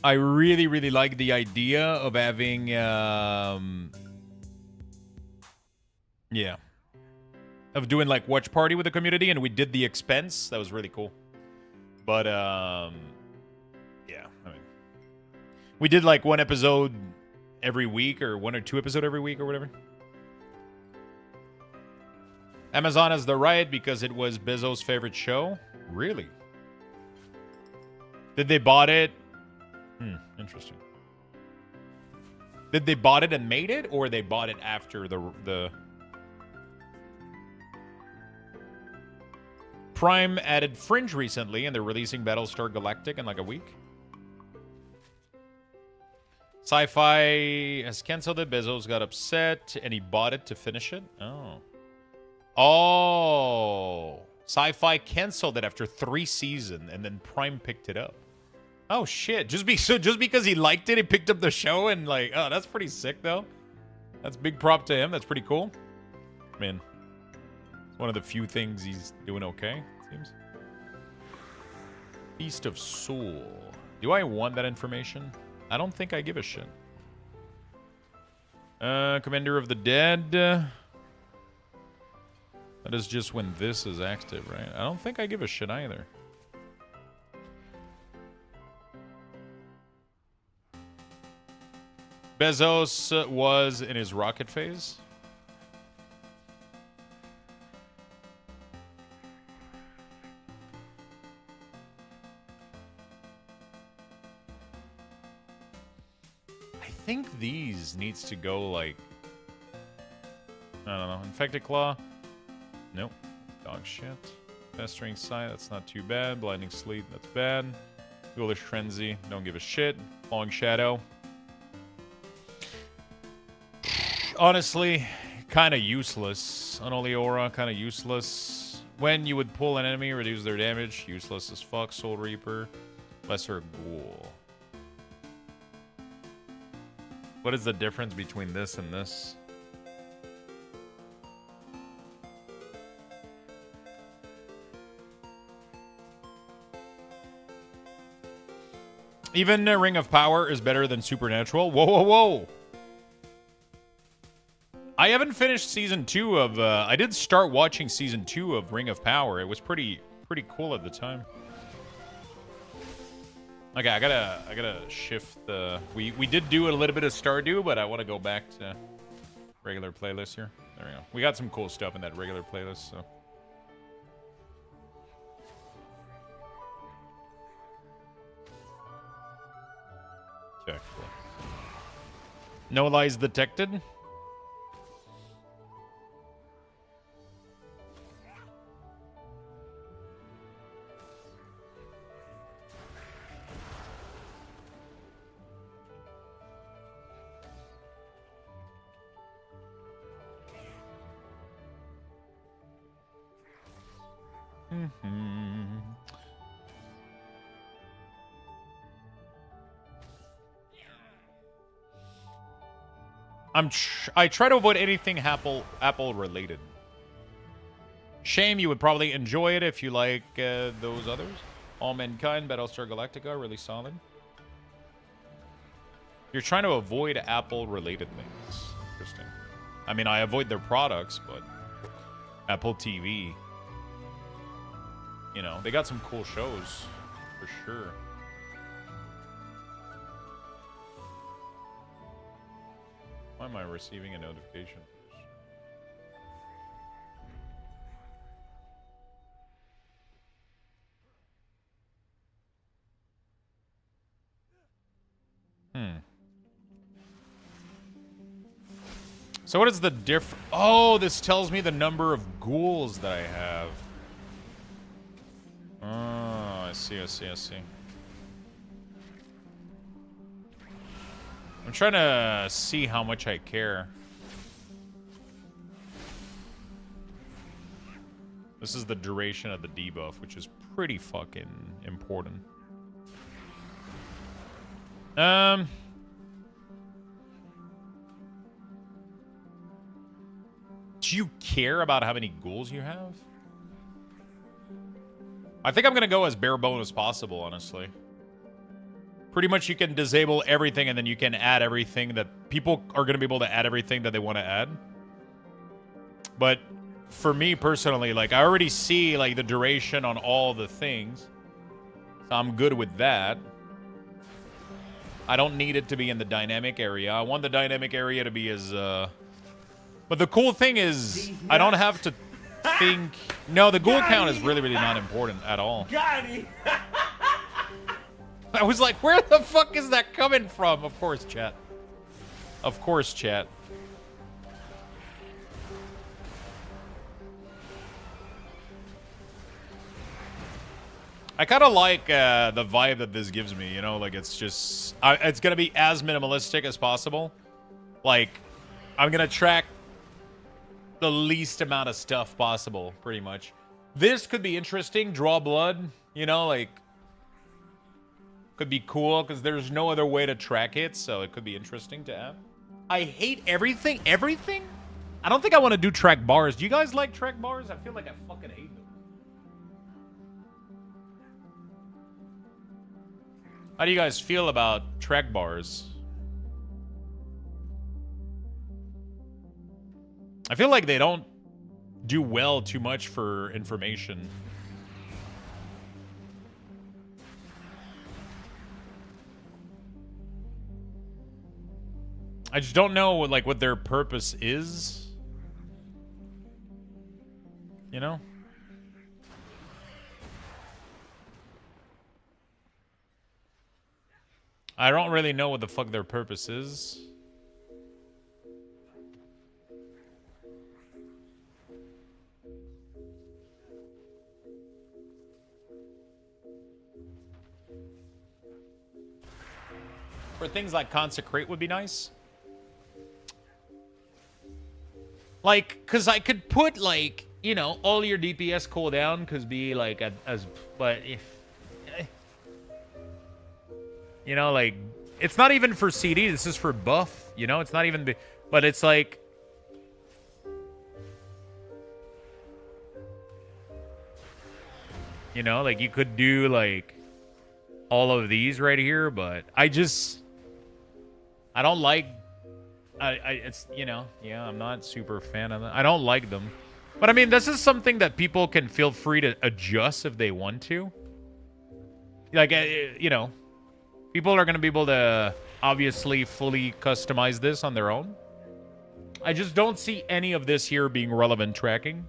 I really, really like the idea of having... yeah. Of doing, like, watch party with the community, and we did The Expanse. That was really cool. But, yeah, I mean... We did, like, one episode every week, or 1 or 2 episodes every week, or whatever. Amazon has the right because it was Bezos' favorite show? Really? Did they bought it? Interesting. Did they bought it and made it, or they bought it after the... Prime added Fringe recently, and they're releasing Battlestar Galactica in like a week. Sci-Fi has canceled it. Bezos got upset, and he bought it to finish it. Oh. Oh. Sci-Fi canceled it after 3 seasons, and then Prime picked it up. Oh, shit. Just because he liked it, he picked up the show, and like, oh, that's pretty sick, though. That's big prop to him. That's pretty cool. I mean... one of the few things he's doing okay, it seems. Feast of Soul. Do I want that information? I don't think I give a shit. Commander of the Dead. That is just when this is active, right? I don't think I give a shit either. Bezos was in his rocket phase. I think these needs to go like, I don't know, Infected Claw. Nope. Dog shit. Festering Sight, that's not too bad. Blinding Sleet, that's bad. Ghoulish Frenzy, don't give a shit. Falling Shadow. Honestly, kind of useless. Unholy Aura, kind of useless. When you would pull an enemy, reduce their damage. Useless as fuck. Soul Reaper. Lesser Ghoul. What is the difference between this and this? Even Ring of Power is better than Supernatural. Whoa, whoa, whoa! I haven't finished season 2 of. I did start watching season 2 of Ring of Power. It was pretty cool at the time. Okay, I gotta shift the. We did do a little bit of Stardew, but I want to go back to regular playlist here. There we go. We got some cool stuff in that regular playlist, so. Okay, cool. No lies detected. I try to avoid anything Apple related. Shame, you would probably enjoy it if you like those others. All Mankind, Battlestar Galactica, really solid. You're trying to avoid Apple-related things. Interesting. I mean, I avoid their products, but Apple TV, you know, they got some cool shows, for sure. Why am I receiving a notification? So what is the Oh, this tells me the number of ghouls that I have. Oh, I see. I'm trying to see how much I care. This is the duration of the debuff, which is pretty fucking important. Do you care about how many ghouls you have? I think I'm gonna go as bare bone as possible, honestly. Pretty much you can disable everything and then you can add everything that people are gonna be able to add everything that they want to add. But for me personally, like I already see like the duration on all the things. So I'm good with that. I don't need it to be in the dynamic area. I want the dynamic area to be as But the cool thing is, I don't have to think... No, the ghoul count is really, really not important at all. I was like, where the fuck is that coming from? Of course, chat. Of course, chat. I kind of like the vibe that this gives me, you know? Like, it's just... it's going to be as minimalistic as possible. Like, I'm going to track the least amount of stuff possible, pretty much. This could be interesting. Draw blood, you know, like could be cool because there's no other way to track it, so it could be interesting to add. I hate everything. I don't think I want to do track bars. Do you guys like track bars? I feel like I fucking hate them. How do you guys feel about track bars? I feel like they don't do well too much for information. I just don't know like what their purpose is. You know? I don't really know what the fuck their purpose is. For things like consecrate would be nice. Like, because I could put, like, you know, all your DPS cooldown could be, like, but if... You know, like, it's not even for CD, this is for buff, you know? It's not even... But it's, like... You know, like, you could do, like, all of these right here, but I just... I don't like... it's, you know, yeah, I'm not super fan of them. I don't like them. But, I mean, this is something that people can feel free to adjust if they want to. Like, you know, people are going to be able to obviously fully customize this on their own. I just don't see any of this here being relevant tracking.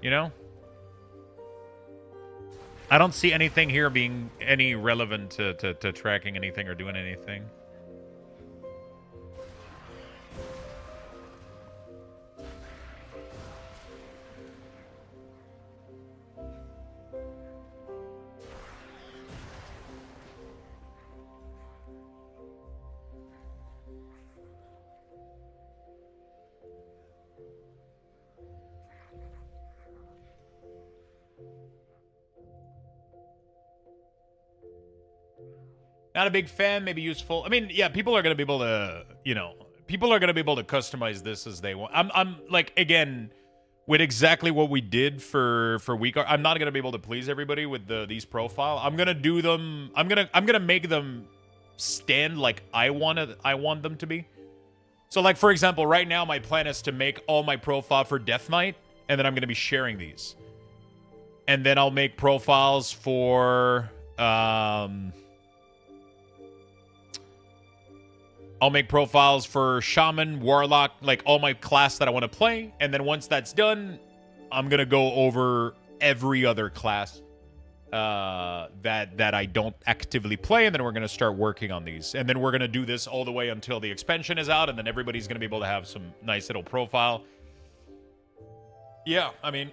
You know? I don't see anything here being any relevant to tracking anything or doing anything. Not a big fan, maybe useful. I mean, yeah, people are going to be able to, you know, people are gonna be able to customize this as they want. I'm like, again, with exactly what we did for week. I'm not gonna be able to please everybody with these profile. I'm gonna do them. I'm gonna make them stand like I want them to be. So, like, for example, right now my plan is to make all my profile for Death Knight, and then I'm gonna be sharing these. And then I'll make profiles for I'll make profiles for Shaman, Warlock, like all my class that I want to play. And then once that's done, I'm going to go over every other class that I don't actively play. And then we're going to start working on these. And then we're going to do this all the way until the expansion is out. And then everybody's going to be able to have some nice little profile. Yeah, I mean...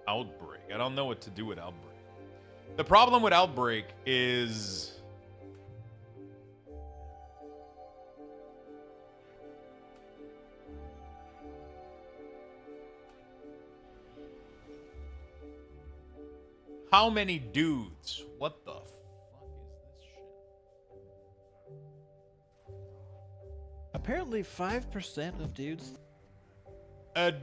Outbreak. I don't know what to do with Outbreak. The problem with Outbreak is... how many dudes? What the fuck is this shit?
Apparently 5% of dudes.
A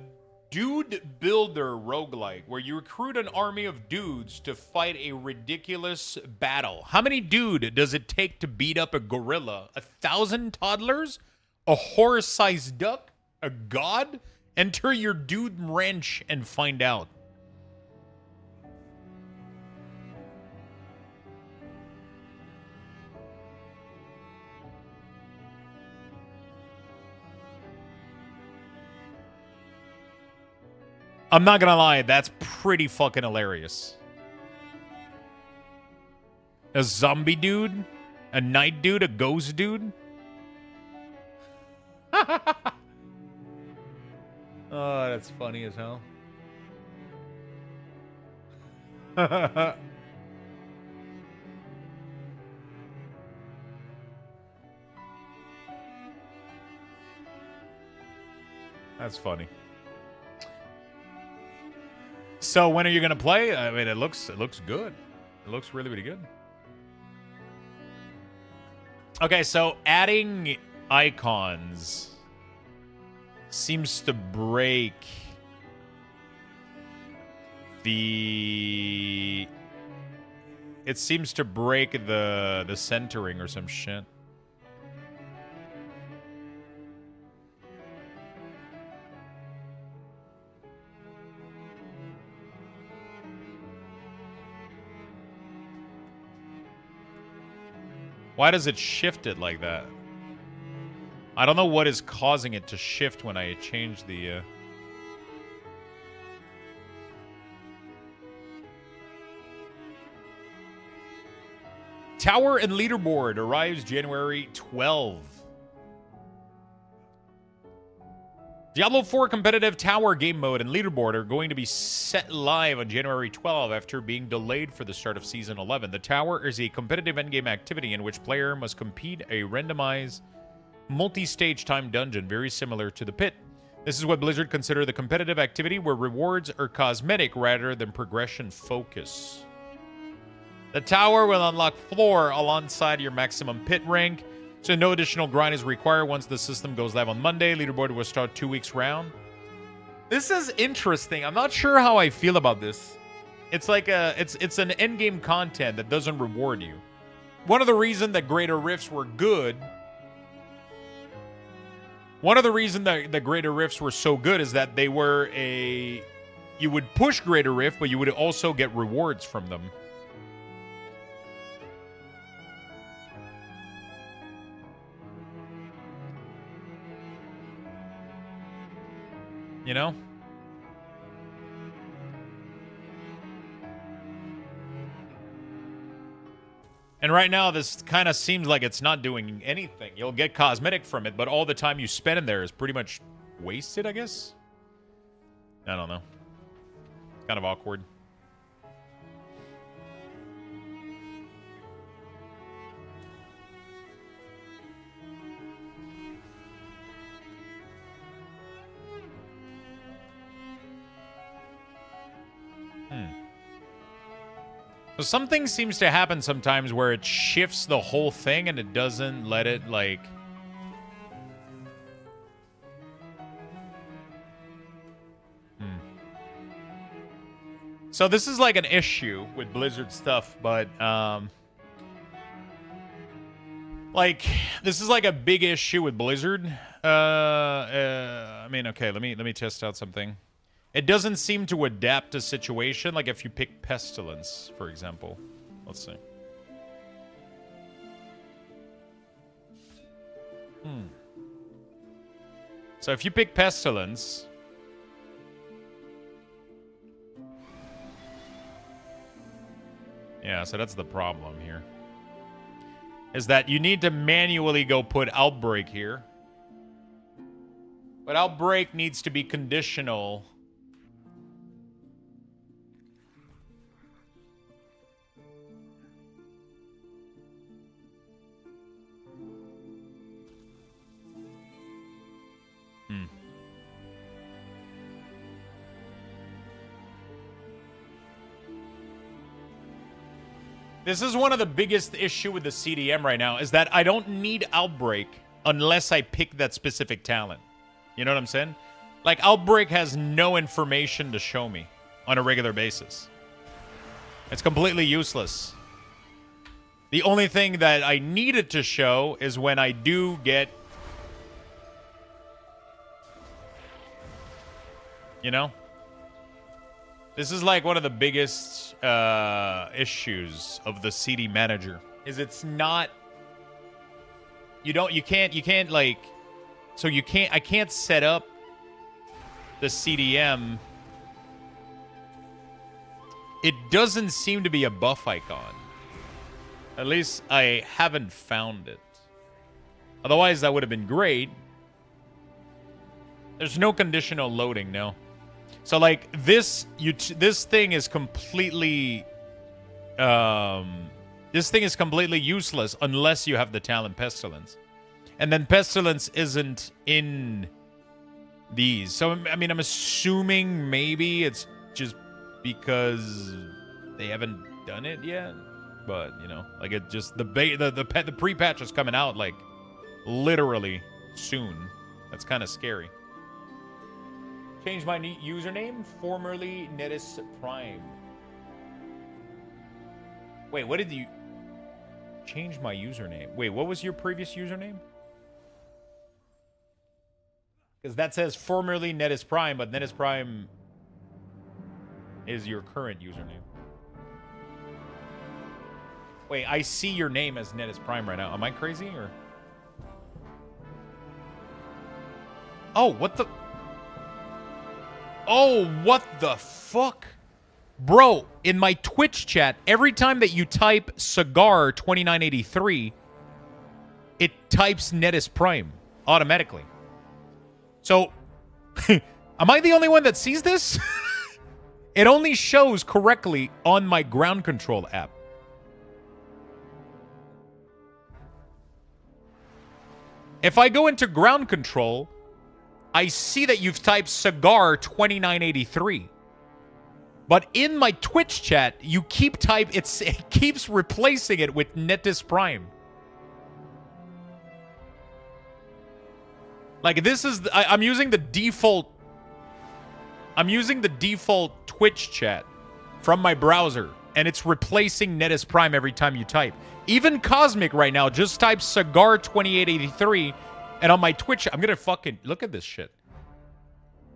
dude builder roguelike where you recruit an army of dudes to fight a ridiculous battle. How many dude does it take to beat up a gorilla? 1,000 toddlers? A horse-sized duck? A god? Enter your dude wrench and find out. I'm not gonna lie, that's pretty fucking hilarious. A zombie dude? A night dude? A ghost dude? Oh, that's funny as hell. That's funny. So when are you gonna play? I mean, it looks good. It looks really, really good. Okay, so adding icons seems to break the... It seems to break the centering or some shit. Why does it shift it like that? I don't know what is causing it to shift when I change the... Tower and Leaderboard arrives January 12. Diablo 4 competitive tower game mode and leaderboard are going to be set live on January 12 after being delayed for the start of Season 11. The tower is a competitive endgame activity in which player must compete a randomized multi-stage time dungeon very similar to the Pit. This is what Blizzard consider the competitive activity where rewards are cosmetic rather than progression focus. The tower will unlock floor alongside your maximum Pit rank, so no additional grind is required once the system goes live on Monday. Leaderboard will start 2 weeks round. This is interesting. I'm not sure how I feel about this. It's like it's an endgame content that doesn't reward you. One of the reasons that Greater Rifts were good. One of the reasons that the Greater Rifts were so good is that they were a... You would push Greater Rift, but you would also get rewards from them. You know? And right now, this kind of seems like it's not doing anything. You'll get cosmetic from it, but all the time you spend in there is pretty much wasted, I guess? I don't know. Kind of awkward. So something seems to happen sometimes where it shifts the whole thing and it doesn't let it, like... So this is like an issue with Blizzard stuff, but, like, this is like a big issue with Blizzard. I mean, okay, let me test out something. It doesn't seem to adapt to situation, like if you pick Pestilence, for example. Let's see. So if you pick Pestilence... Yeah, so that's the problem here. Is that you need to manually go put Outbreak here. But Outbreak needs to be conditional. This is one of the biggest issue with the CDM right now, is that I don't need Outbreak unless I pick that specific talent. You know what I'm saying? Like, Outbreak has no information to show me on a regular basis. It's completely useless. The only thing that I need it to show is when I do get... You know? This is like one of the biggest issues of the CD manager. Is it's not... You can't like... So I can't set up the CDM. It doesn't seem to be a buff icon. At least I haven't found it. Otherwise, that would have been great. There's no conditional loading, no. So, like, this thing is completely... this thing is completely useless unless you have the talent Pestilence. And then Pestilence isn't in these. So, I mean, I'm assuming maybe it's just because they haven't done it yet. But, you know, like, it just... The pre-patch is coming out, like, literally soon. That's kind of scary. Change my username, formerly Netis Prime. Wait, what did you... Change my username. Wait, what was your previous username? Because that says formerly Netis Prime, but Netis Prime is your current username. Wait, I see your name as Netis Prime right now. Am I crazy, or... Oh, what the... Oh, what the fuck? Bro, in my Twitch chat, every time that you type Cigar 2983, it types Netis Prime automatically. So, am I the only one that sees this? It only shows correctly on my ground control app. If I go into ground control, I see that you've typed Cigar 2983. But in my Twitch chat, you keep it keeps replacing it with Netis Prime. Like, this is I'm using the default Twitch chat from my browser, and it's replacing Netis Prime every time you type. Even Cosmic right now just types Cigar 2883. And on my Twitch, I'm gonna fucking... Look at this shit.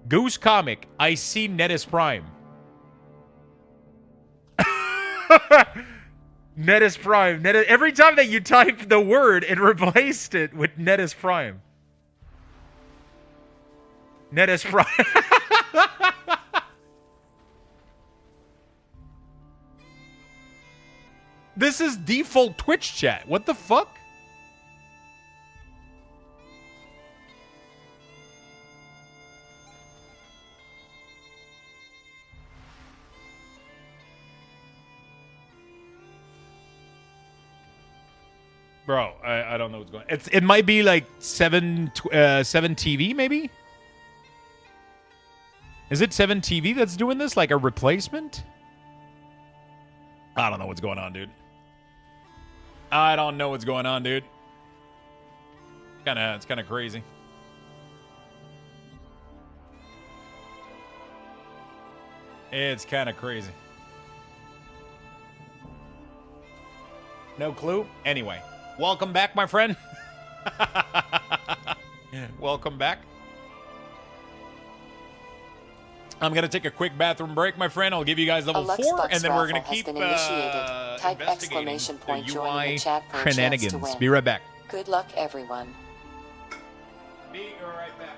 Goose Comic, I see Netis Prime. Netis Prime. Every time that you type the word, it replaced it with Netis Prime. Netis Prime. This is default Twitch chat. What the fuck? Bro, I don't know what's going on. It might be like 7 TV, maybe? Is it 7 TV that's doing this? Like a replacement? I don't know what's going on, dude. I don't know what's going on, dude. It's kind of crazy. It's kind of crazy. No clue. Anyway, welcome back, my friend. Welcome back. I'm going to take a quick bathroom break, my friend. I'll give you guys level 4, and then we're going to keep
Type
investigating ! the
Join in
UI
the chat for a chance to
shenanigans.
win.
Be right back.
Good luck, everyone.
Be right back.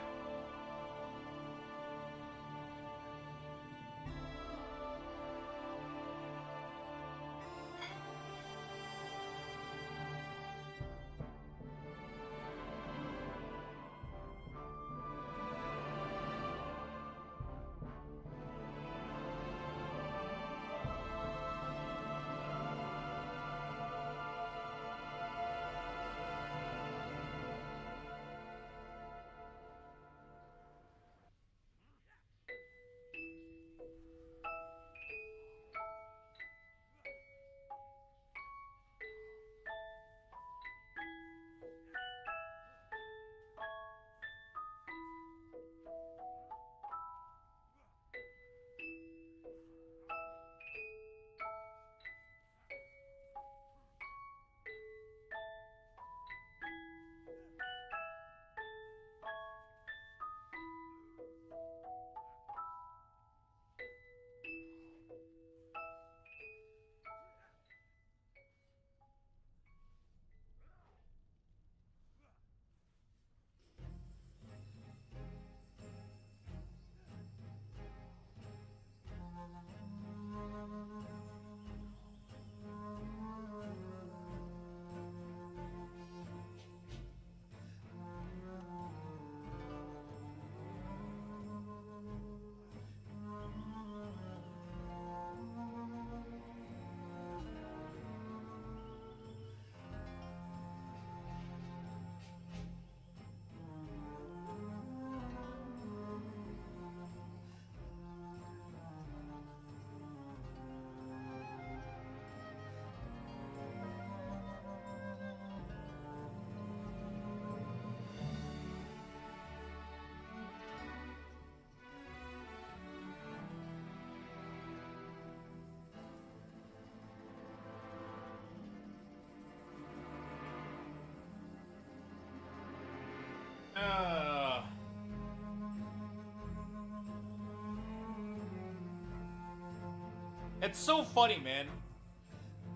It's so funny, man.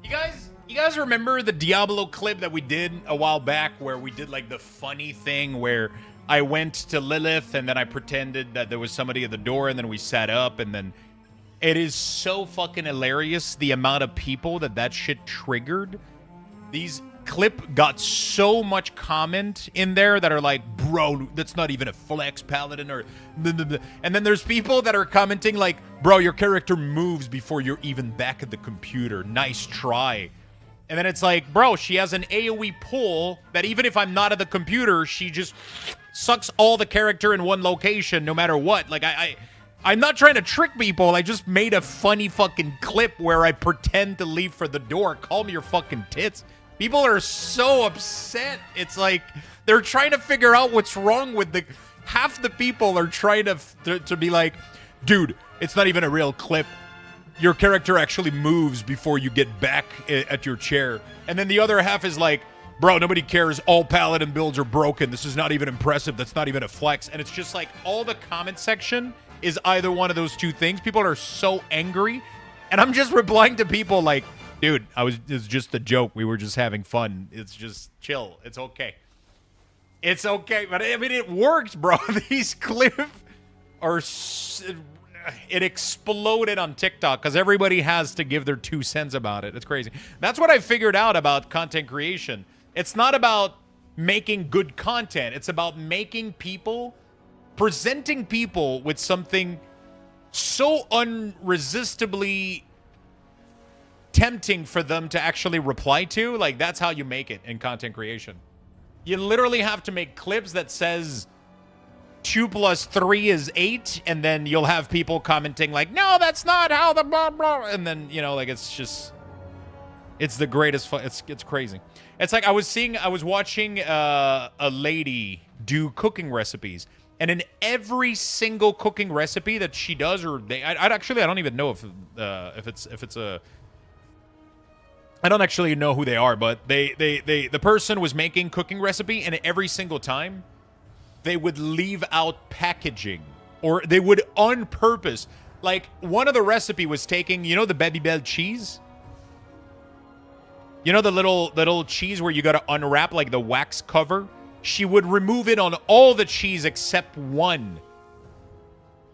You guys remember the Diablo clip that we did a while back where we did like the funny thing where I went to Lilith and then I pretended that there was somebody at the door and then we sat up and then it is so fucking hilarious the amount of people that shit triggered. These clip got so much comment in there that are like, bro, that's not even a flex paladin or blah, blah, blah. And then there's people that are commenting like, bro, your character moves before you're even back at the computer. Nice try. And then it's like, bro, she has an AoE pull that even if I'm not at the computer, she just sucks all the character in one location no matter what. Like I'm not trying to trick people. I just made a funny fucking clip where I pretend to leave for the door. Call me your fucking tits. People are so upset. It's like they're trying to figure out what's wrong with the... Half the people are trying to be like, dude, it's not even a real clip. Your character actually moves before you get back at your chair. And then the other half is like, bro, nobody cares. All paladin builds are broken. This is not even impressive. That's not even a flex. And it's just like all the comment section is either one of those two things. People are so angry. And I'm just replying to people like, dude, it's just a joke. We were just having fun. It's just chill. It's okay. It's okay. But I mean, it works, bro. These clips are... It exploded on TikTok because everybody has to give their 2 cents about it. It's crazy. That's what I figured out about content creation. It's not about making good content. It's about making people, presenting people with something so unresistibly tempting for them to actually reply to. Like, that's how you make it in content creation. You literally have to make clips that says 2 + 3 is 8, and then you'll have people commenting like, no, that's not how the blah blah, and then, you know, like, it's just It's the greatest fun. It's crazy. It's like I was watching a lady do cooking recipes, and in every single cooking recipe that she does, or I don't even know if it's a. I don't actually know who they are, but the person was making cooking recipe, and every single time they would leave out packaging, or they would on purpose. Like, one of the recipe was taking, you know, the Babybel cheese? You know the little cheese where you got to unwrap, like, the wax cover? She would remove it on all the cheese except one.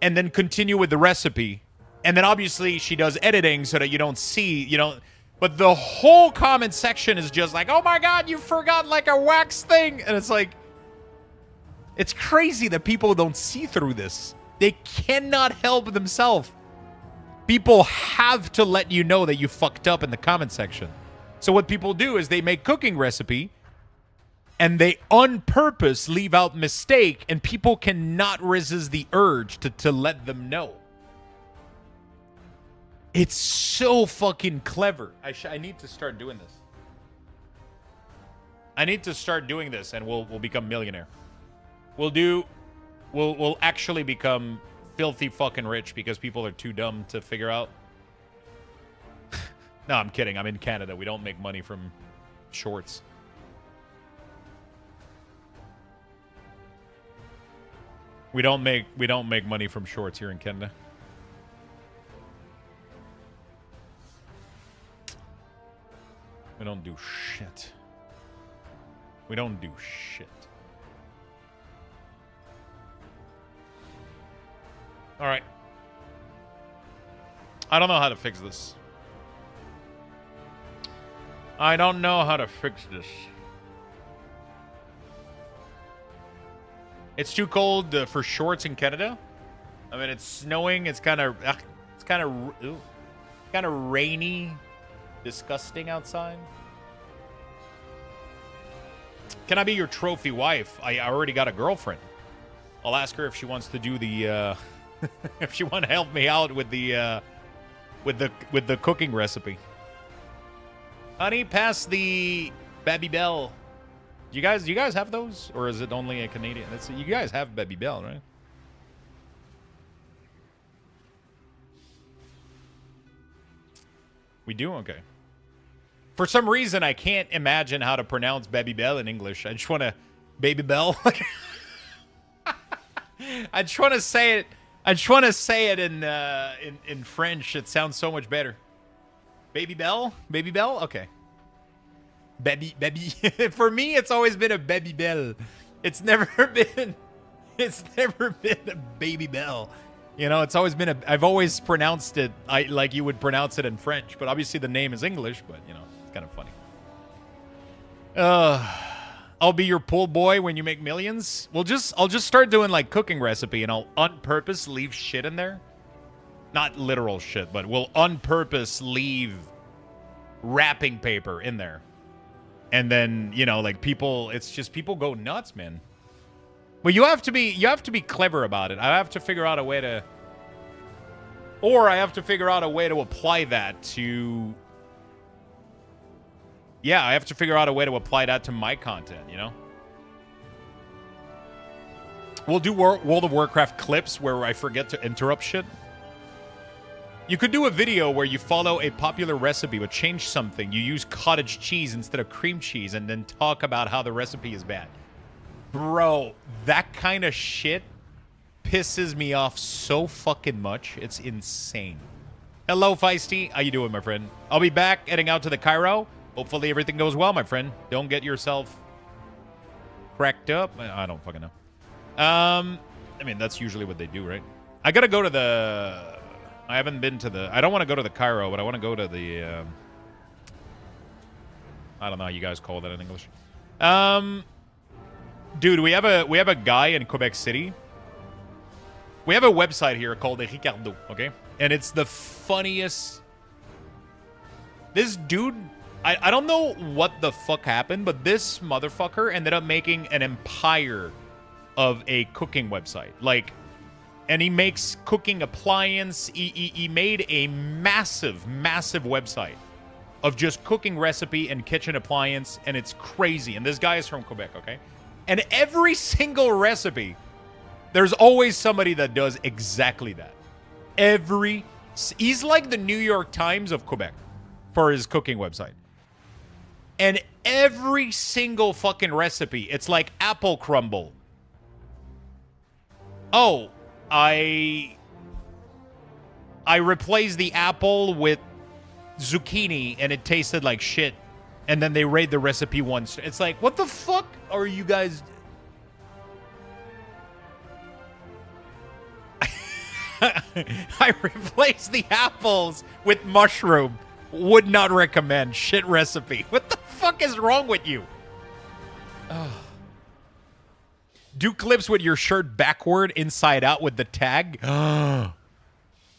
And then continue with the recipe. And then, obviously, she does editing so that you don't see, you know. But the whole comment section is just like, oh, my God, you forgot, like, a wax thing. And it's like, it's crazy that people don't see through this. They cannot help themselves. People have to let you know that you fucked up in the comment section. So what people do is they make cooking recipe and they on purpose leave out mistake, and people cannot resist the urge to let them know. It's so fucking clever. I need to start doing this. I need to start doing this, and we'll become millionaire. We'll actually become filthy fucking rich because people are too dumb to figure out. No, I'm kidding. I'm in Canada. We don't make money from shorts. We don't make money from shorts here in Canada. We don't do shit. We don't do shit. All right. I don't know how to fix this. I don't know how to fix this. It's too cold for shorts in Canada. I mean, it's snowing. It's kind of rainy, disgusting outside. Can I be your trophy wife? I already got a girlfriend. I'll ask her if she wants to do the if she want to help me out with the cooking recipe. Honey, pass the Babybel. Do you guys have those, or is it only a Canadian? You guys have Babybel, right? We do? Okay. For some reason, I can't imagine how to pronounce Babybel in English. I just want to Babybel. I just want to say it. I just want to say it in French. It sounds so much better. Babybel? Babybel? Okay. Baby. For me, it's always been a Babybel. It's never been a Babybel. You know, it's always been I've always pronounced it like you would pronounce it in French, but obviously the name is English, but you know, it's kind of funny. I'll be your pool boy when you make millions. I'll just start doing like cooking recipe, and I'll on purpose leave shit in there. Not literal shit, but we'll on purpose leave wrapping paper in there. And then, you know, like people go nuts, man. But you have to be clever about it. I have to figure out a way to apply that to I have to figure out a way to apply that to my content, you know? We'll do World of Warcraft clips where I forget to interrupt shit. You could do a video where you follow a popular recipe but change something. You use cottage cheese instead of cream cheese and then talk about how the recipe is bad. Bro, that kind of shit pisses me off so fucking much. It's insane. Hello, Feisty. How you doing, my friend? I'll be back heading out to the Cairo. Hopefully everything goes well, my friend. Don't get yourself cracked up. I don't fucking know. I mean, that's usually what they do, right? I gotta go to the... I haven't been to the... I don't want to go to the Cairo, but I want to go to the... I don't know how you guys call that in English. Dude, we have a guy in Quebec City. We have a website here called Ricardo, okay? And it's the funniest... This dude... I don't know what the fuck happened, but this motherfucker ended up making an empire of a cooking website. Like... And he makes cooking appliance. He made a massive, massive website. of just cooking recipe and kitchen appliance, and it's crazy. And this guy is from Quebec, okay? And every single recipe, there's always somebody that does exactly that. He's like the New York Times of Quebec for his cooking website. And every single fucking recipe, it's like apple crumble. Oh, I replaced the apple with zucchini and it tasted like shit. And then they rate the recipe once. It's like, what the fuck are you guys... I replaced the apples with mushroom. Would not recommend. Shit recipe. What the fuck is wrong with you? Ugh. Do clips with your shirt backward, inside out with the tag.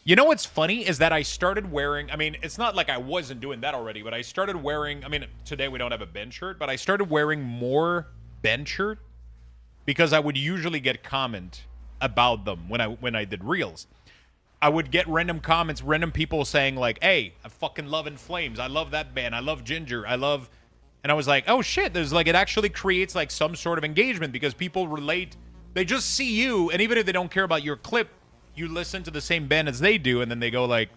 You know what's funny is that I started wearing... I mean, it's not like I wasn't doing that already, but I started wearing... I mean, today we don't have a Ben shirt, but I started wearing more Ben shirt because I would usually get comment about them when I did reels. I would get random comments, random people saying like, hey, I fucking love In Flames. I love that band. I love Ginger. I love... And I was like, oh shit, there's like, it actually creates like some sort of engagement because people relate. They just see you, and even if they don't care about your clip, you listen to the same band as they do, and then they go like,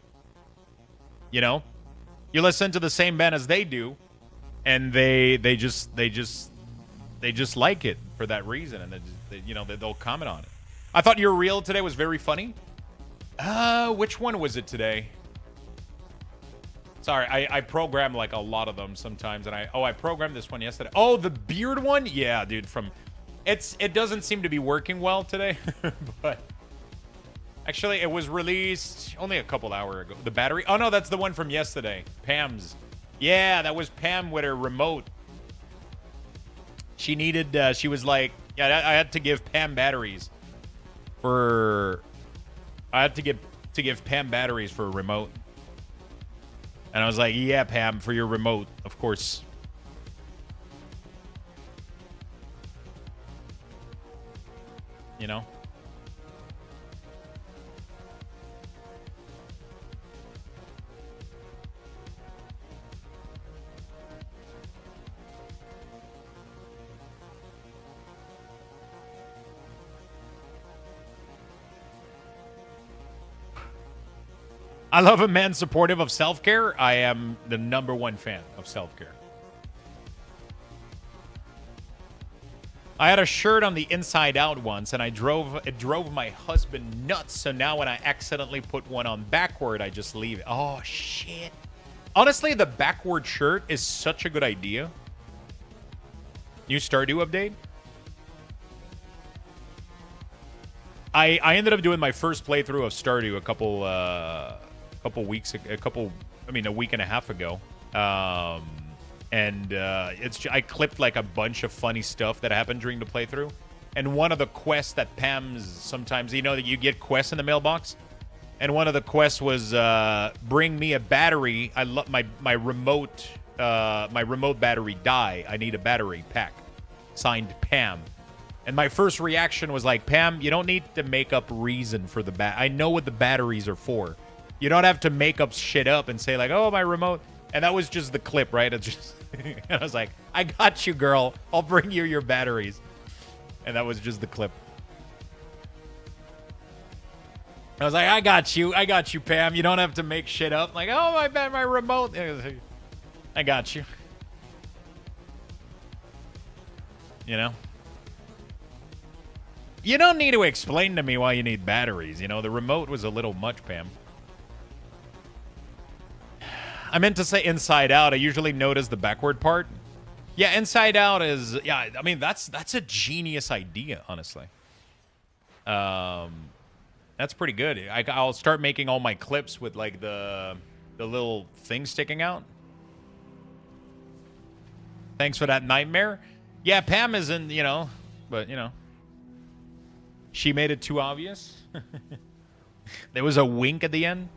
you know, you listen to the same band as they do, and they just like it for that reason, and they'll comment on it. I thought your reel today was very funny. Which one was it today? Sorry, I program like a lot of them sometimes, and I programmed this one yesterday. Oh, the beard one? Yeah, dude, it doesn't seem to be working well today, but actually it was released only a couple hours ago. The battery? Oh no, that's the one from yesterday. Pam's. Yeah, that was Pam with her remote. She needed, she was like, yeah, I had to give Pam batteries for, I had to give Pam batteries for a remote. And I was like, yeah, Pam, for your remote, of course. You know? I love a man supportive of self-care. I am the #1 fan of self-care. I had a shirt on the inside out once, and it drove my husband nuts. So now when I accidentally put one on backward, I just leave it. Oh, shit. Honestly, the backward shirt is such a good idea. New Stardew update? I ended up doing my first playthrough of Stardew a week and a half ago. I clipped like a bunch of funny stuff that happened during the playthrough. And one of the quests that Pam's sometimes, you know, that you get quests in the mailbox. And one of the quests was bring me a battery. I love my remote battery die. I need a battery pack. Signed Pam. And my first reaction was like, Pam, you don't need to make up reason for the I know what the batteries are for. You don't have to make up shit up and say like, oh, my remote. And that was just the clip, right? It's just, and I was like, I got you, girl. I'll bring you your batteries. And that was just the clip. I was like, I got you, Pam. You don't have to make shit up. Like, oh, I bet my remote. I got you. You know? You don't need to explain to me why you need batteries. You know, the remote was a little much, Pam. I meant to say inside out. I usually notice the backward part. Yeah, inside out is... Yeah, I mean, that's a genius idea, honestly. That's pretty good. I'll start making all my clips with, like, the little thing sticking out. Thanks for that nightmare. Yeah, Pam isn't, you know... But, you know... She made it too obvious. There was a wink at the end.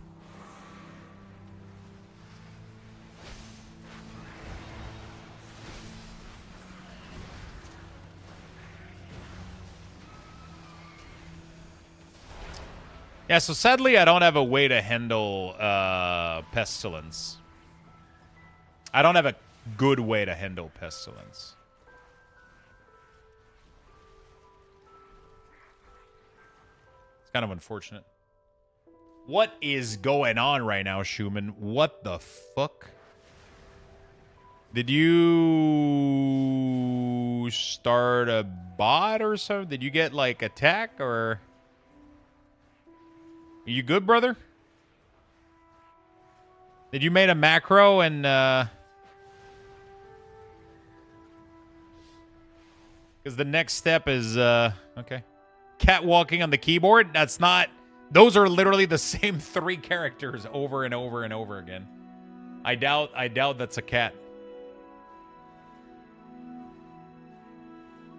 Yeah, so sadly I don't have a way to handle pestilence. I don't have a good way to handle pestilence. It's kind of unfortunate. What is going on right now, Schumann? What the fuck? Did you start a bot or something? Did you get, like, attack or... Are you good, brother? Did you make a macro and, Because the next step is, okay. Cat walking on the keyboard? That's not... Those are literally the same 3 characters over and over and over again. I doubt that's a cat.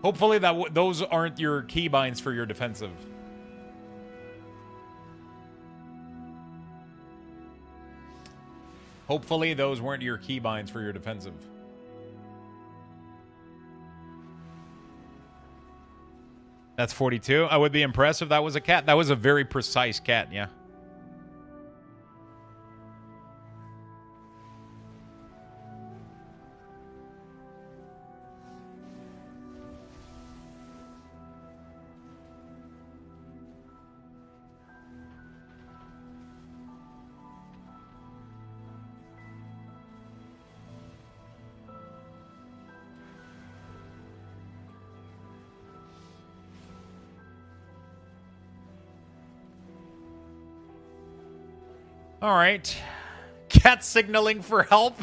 Hopefully those aren't your keybinds for your defensive. Hopefully those weren't your keybinds for your defensive. That's 42. I would be impressed if that was a cat. That was a very precise cat, yeah. All right. Cat signaling for help.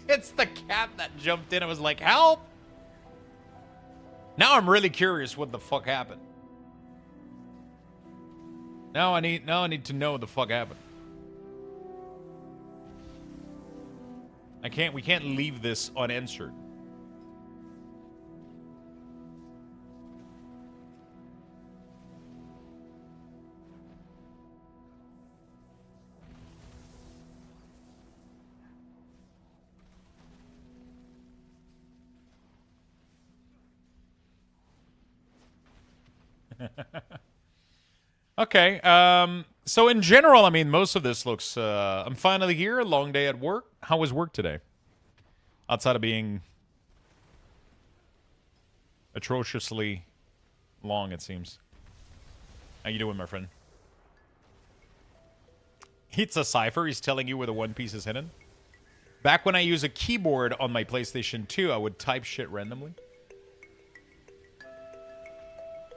It's the cat that jumped in and was like, help. Now I'm really curious what the fuck happened. Now I need to know what the fuck happened. We can't leave this unanswered. Okay, so in general, I mean, most of this looks, I'm finally here, a long day at work. How was work today? Outside of being atrociously long, it seems. How you doing, my friend? It's a cipher. He's telling you where the One Piece is hidden. Back when I use a keyboard on my PlayStation 2, I would type shit randomly.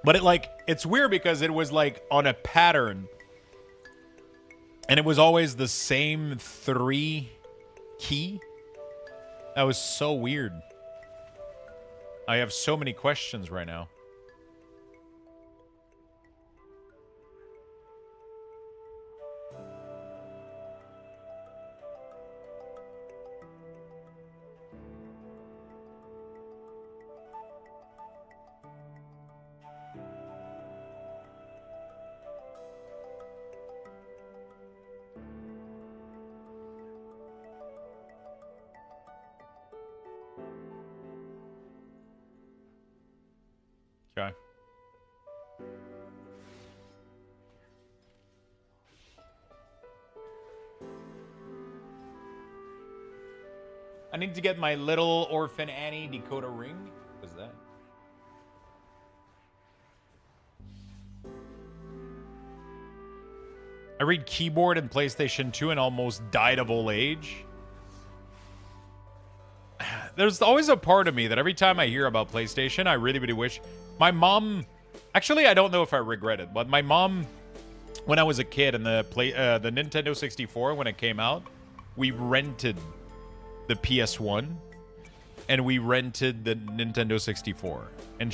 But it's weird because it was like on a pattern. And it was always the same 3 key. That was so weird. I have so many questions right now. Okay. I need to get my little Orphan Annie Dakota ring. What's that? I read keyboard in PlayStation 2 and almost died of old age. There's always a part of me that every time I hear about PlayStation, I really, really wish... My mom... Actually, I don't know if I regret it, but my mom, when I was a kid and the Nintendo 64, when it came out, we rented the PS1 and we rented the Nintendo 64. And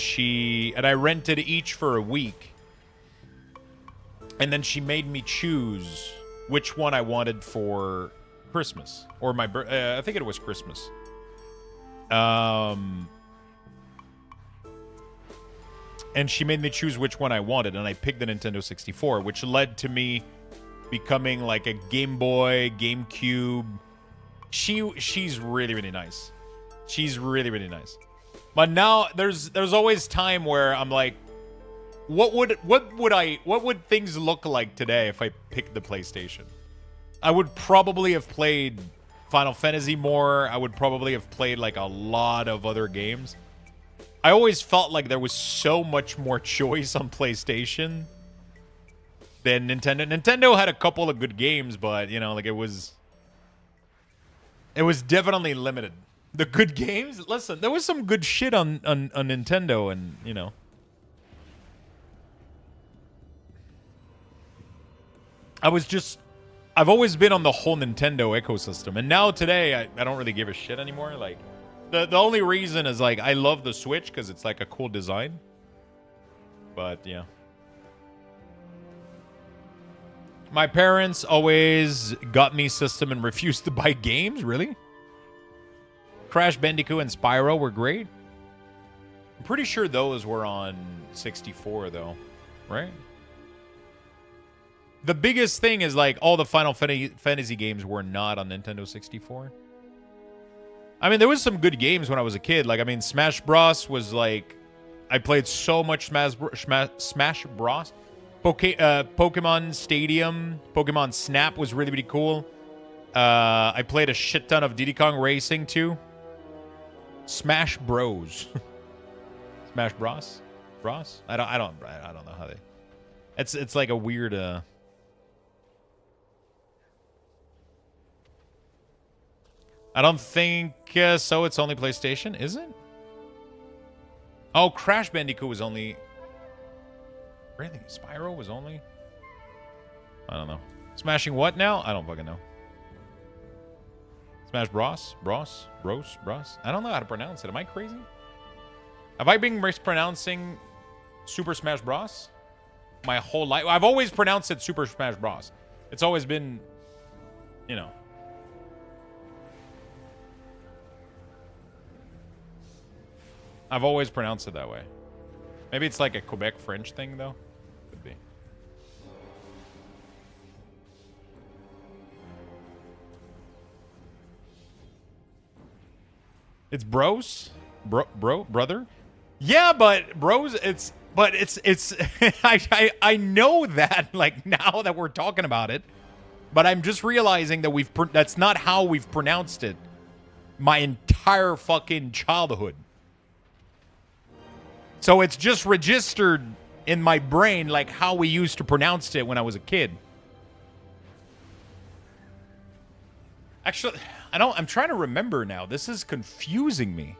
I rented each for a week. And then she made me choose which one I wanted for Christmas. Or my I think it was Christmas. And she made me choose which one I wanted, and I picked the Nintendo 64, which led to me becoming like a Game Boy, GameCube. She's really, really nice. She's really, really nice. But now there's always time where I'm like, what would things look like today if I picked the PlayStation? I would probably have played Final Fantasy more. I would probably have played like a lot of other games. I always felt like there was so much more choice on PlayStation than Nintendo. Nintendo had a couple of good games, but you know, like it was definitely limited. The good games, listen, there was some good shit on Nintendo, and you know. I've always been on the whole Nintendo ecosystem, and now today I don't really give a shit anymore. Like the only reason is like I love the Switch because it's like a cool design. But yeah. My parents always got me system and refused to buy games, really? Crash Bandicoot and Spyro were great. I'm pretty sure those were on 64 though, right? The biggest thing is like all the Final Fantasy games were not on Nintendo 64. I mean, there was some good games when I was a kid. Like, I mean, Smash Bros. Was like... I played so much Smash Bros. Pokemon Stadium, Pokemon Snap was really, really cool. I played a shit ton of Diddy Kong Racing, too. Smash Bros. Smash Bros? Bros? I don't know how they... It's like a weird... I don't think so. It's only PlayStation, is it? Oh, Crash Bandicoot was only... Really? Spyro was only... I don't know. Smashing what now? I don't fucking know. Smash Bros? Bros? Bros? Bros? I don't know how to pronounce it. Am I crazy? Have I been mispronouncing Super Smash Bros? My whole life? I've always pronounced it Super Smash Bros. It's always been, you know... I've always pronounced it that way. Maybe it's like a Quebec French thing, though. Could be. It's bros? Brother? Yeah, but bros, it's I know that, like, now that we're talking about it, but I'm just realizing that that's not how we've pronounced it my entire fucking childhood. So it's just registered in my brain like how we used to pronounce it when I was a kid. Actually, I'm trying to remember now. This is confusing me.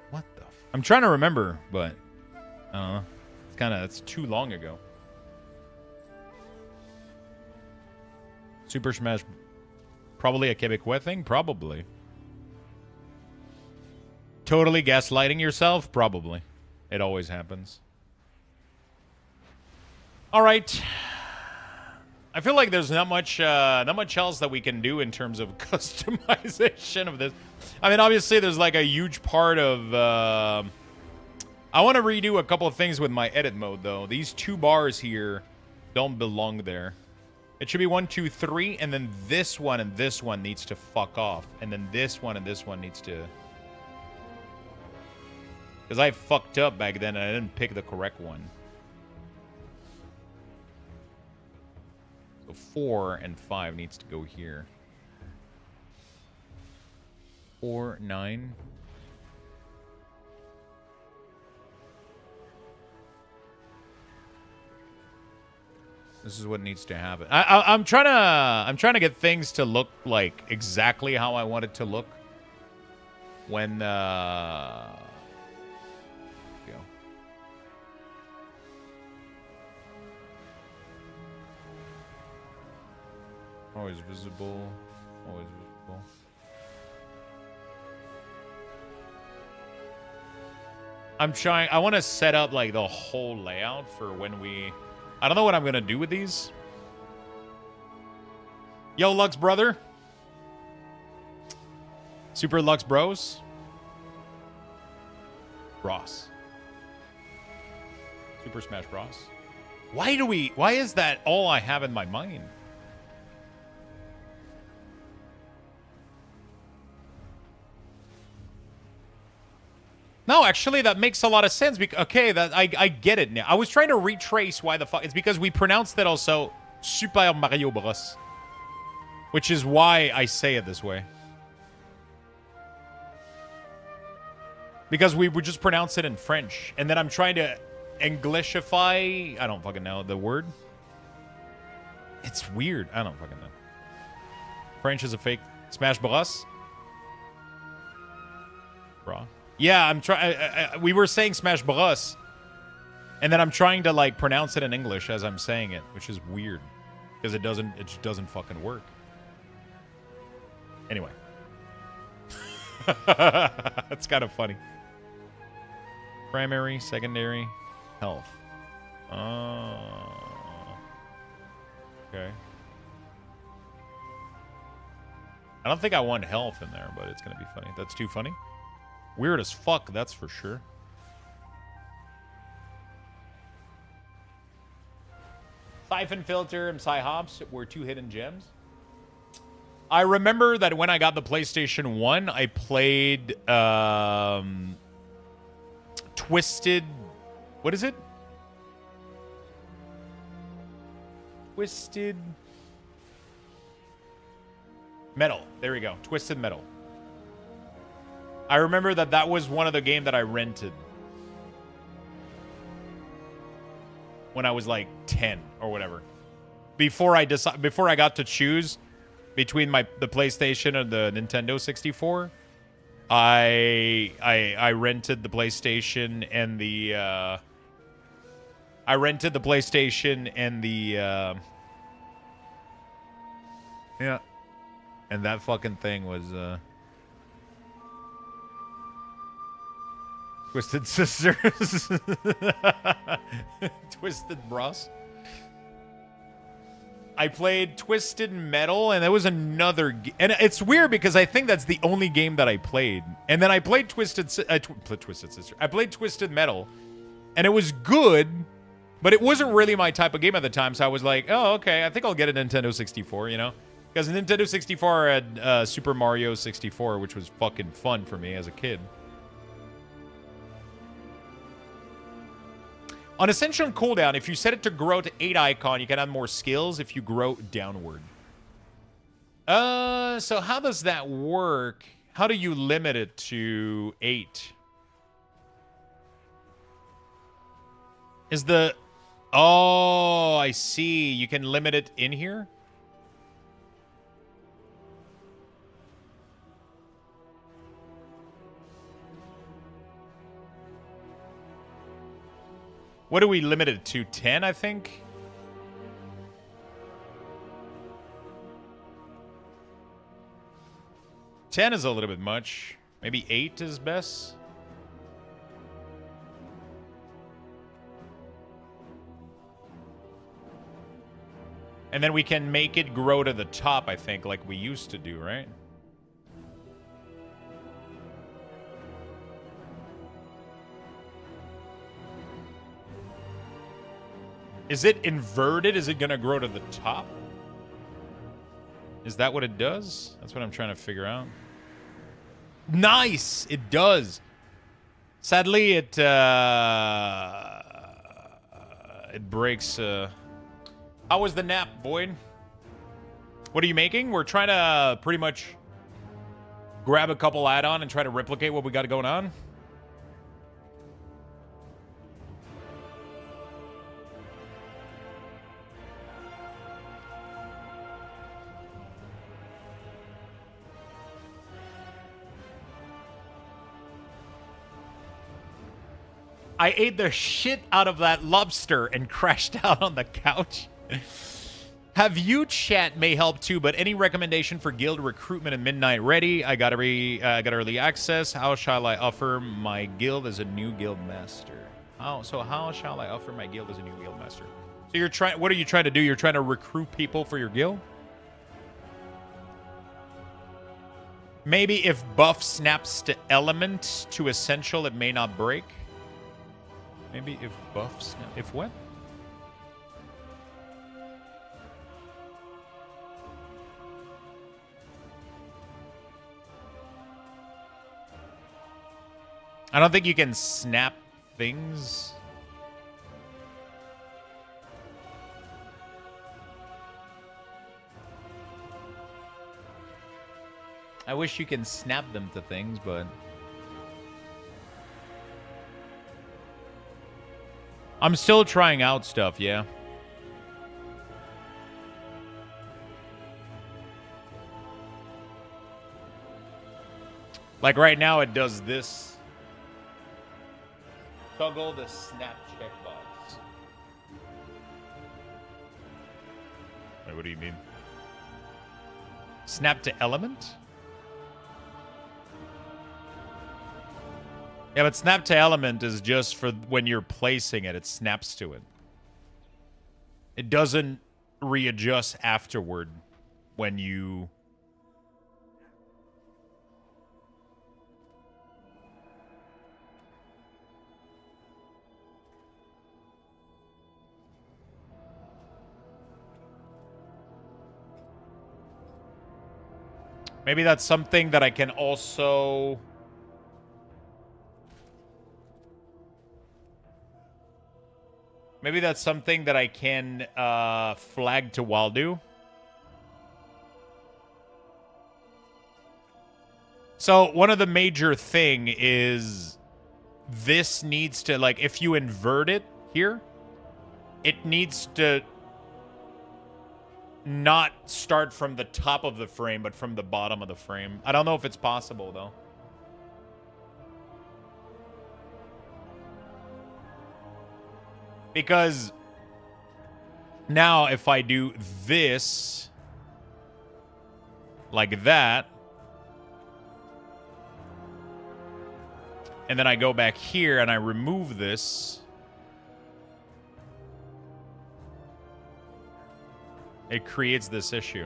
What the I'm trying to remember, but I don't know. It's too long ago. Super Smash, probably a Quebecois thing? Probably. Totally gaslighting yourself? Probably. It always happens. All right. I feel like there's not much else that we can do in terms of customization of this. I mean, obviously, there's like a huge part of... I want to redo a couple of things with my edit mode, though. These two bars here don't belong there. It should be 1, 2, 3, and then this one and this one needs to fuck off. And then this one and this one needs to... Because I fucked up back then and I didn't pick the correct one. So 4 and 5 needs to go here. 4, 9. This is what needs to happen. I'm trying to get things to look like exactly how I want it to look when always visible. Always visible. I want to set up like the whole layout for when we... I don't know what I'm going to do with these. Yo, Lux brother. Super Lux bros. Bros. Super Smash Bros. Why is that all I have in my mind? No, actually, that makes a lot of sense. Okay, that I get it now. I was trying to retrace why the fuck. It's because we pronounced it also. Super Mario Bros. Which is why I say it this way. Because we would just pronounce it in French. And then I'm trying to Englishify... I don't fucking know the word. It's weird. I don't fucking know. French is a fake... Smash Bros? Bro. Yeah, I'm trying... we were saying Smash Bros. And then I'm trying to, like, pronounce it in English as I'm saying it. Which is weird. Because it just doesn't fucking work. Anyway. It's kind of funny. Primary, secondary, health. Okay. I don't think I want health in there, but it's going to be funny. That's too funny. Weird as fuck, that's for sure. Siphon Filter and Psy-Hops were 2 hidden gems. I remember that when I got the PlayStation 1, I played Twisted... What is it? Twisted... Metal. There we go. Twisted Metal. I remember that that was one of the games that I rented. When I was like 10 or whatever. Before I got to choose between the PlayStation and the Nintendo 64, I rented the PlayStation and the yeah. And that fucking thing was Twisted Sisters. Twisted Bros. I played Twisted Metal, and there was another... And it's weird because I think that's the only game that I played. And then I played Twisted Sister. I played Twisted Metal, and it was good, but it wasn't really my type of game at the time, so I was like, oh, okay, I think I'll get a Nintendo 64, you know? Because Nintendo 64 had Super Mario 64, which was fucking fun for me as a kid. On Ascension cooldown, if you set it to grow to 8 icon, you can add more skills if you grow downward. So how does that work? How do you limit it to 8? Is the... Oh, I see. You can limit it in here? What do we limit it to? 10, I think? $10 is a little bit much. Maybe 8 is best. And then we can make it grow to the top, I think, like we used to do, right? Is it inverted? Is it going to grow to the top? Is that what it does? That's what I'm trying to figure out. Nice! It does. Sadly, it breaks. How was the nap, Boyd? What are you making? We're trying to pretty much grab a couple add-on and try to replicate what we got going on. I ate the shit out of that lobster and crashed out on the couch. Have you, chat, may help too, but any recommendation for guild recruitment and Midnight Ready? I got early access. How shall I offer my guild as a new guild master? How shall I offer my guild as a new guild master? So you're trying, what are you trying to do? You're trying to recruit people for your guild? Maybe if buff snaps to element to essential, it may not break. Maybe if buff snap... If what? I don't think you can snap things.
I wish you can snap them to things, but...
I'm still trying out stuff, yeah. Like right now, it does this. Toggle the snap checkbox. Wait, what do you mean? Snap to element? Yeah, but snap to element is just for when you're placing it. It snaps to it. It doesn't readjust afterward when you... Maybe that's something that I can also... Maybe that's something that I can flag to Waldo. So one of the major thing is this needs to, like, if you invert it here, it needs to not start from the top of the frame, but from the bottom of the frame. I don't know if it's possible, though. Because now if I do this like that, and then I go back here and I remove this, it creates this issue.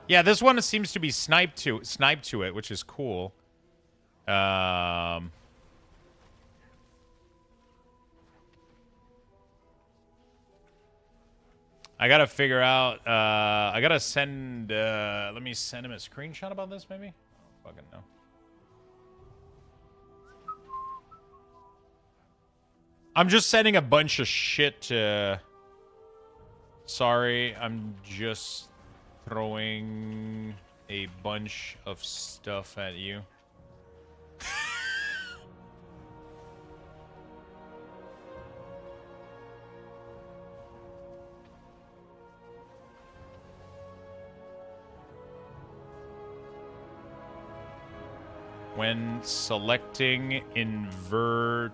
Yeah, this one seems to be sniped to it, which is cool. I gotta figure out. I gotta send. Let me send him a screenshot about this, maybe. I don't fucking know. I'm just sending a bunch of shit. Sorry, I'm just throwing a bunch of stuff at you. When selecting inverted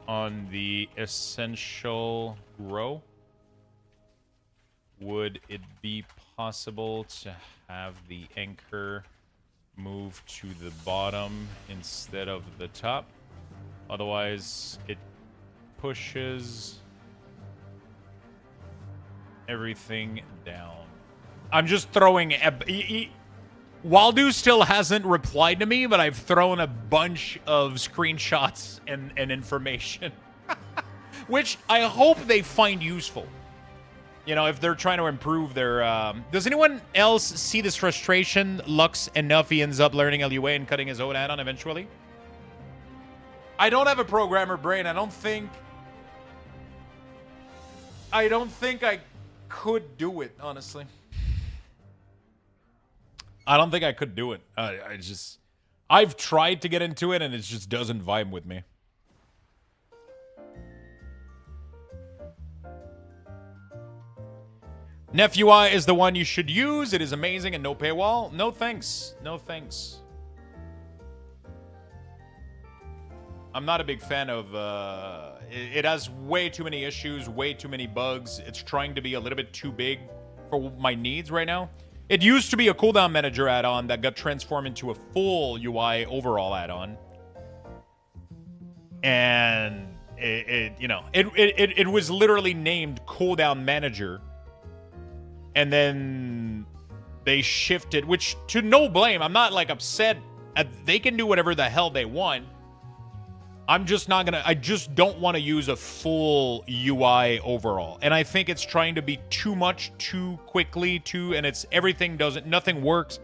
on the essential row, would it be possible to have the anchor move to the bottom instead of the top? Otherwise, it pushes everything down. I'm just throwing... Waldo still hasn't replied to me, but I've thrown a bunch of screenshots and information. Which I hope they find useful. You know, if they're trying to improve their... Does anyone else see this frustration? Lux enough he ends up learning LUA and cutting his own add-on eventually? I don't have a programmer brain. I don't think I could do it, honestly. I don't think I could do it. I've tried to get into it, and it just doesn't vibe with me. NephUI is the one you should use. It is amazing and no paywall. No thanks. No thanks. I'm not a big fan of... It has way too many issues, way too many bugs. It's trying to be a little bit too big for my needs right now. It used to be a cooldown manager add-on that got transformed into a full UI overall add-on. And it was literally named cooldown manager. And then they shifted, which to no blame. I'm not like upset. They can do whatever the hell they want. I'm just not gonna, I just don't want to use a full UI overall. And I think it's trying to be too much, too quickly, and it's everything doesn't, nothing works.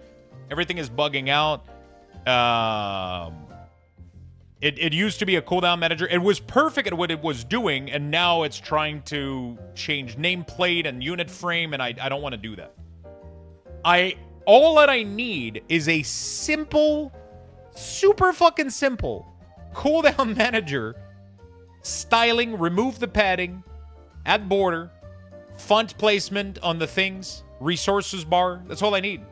Everything is bugging out. It used to be a cooldown manager. It was perfect at what it was doing, and now it's trying to change nameplate and unit frame, and I don't want to do that. All that I need is a simple, super fucking simple cooldown manager. Styling, remove the padding, add border, font placement on the things, resources bar. That's all I need.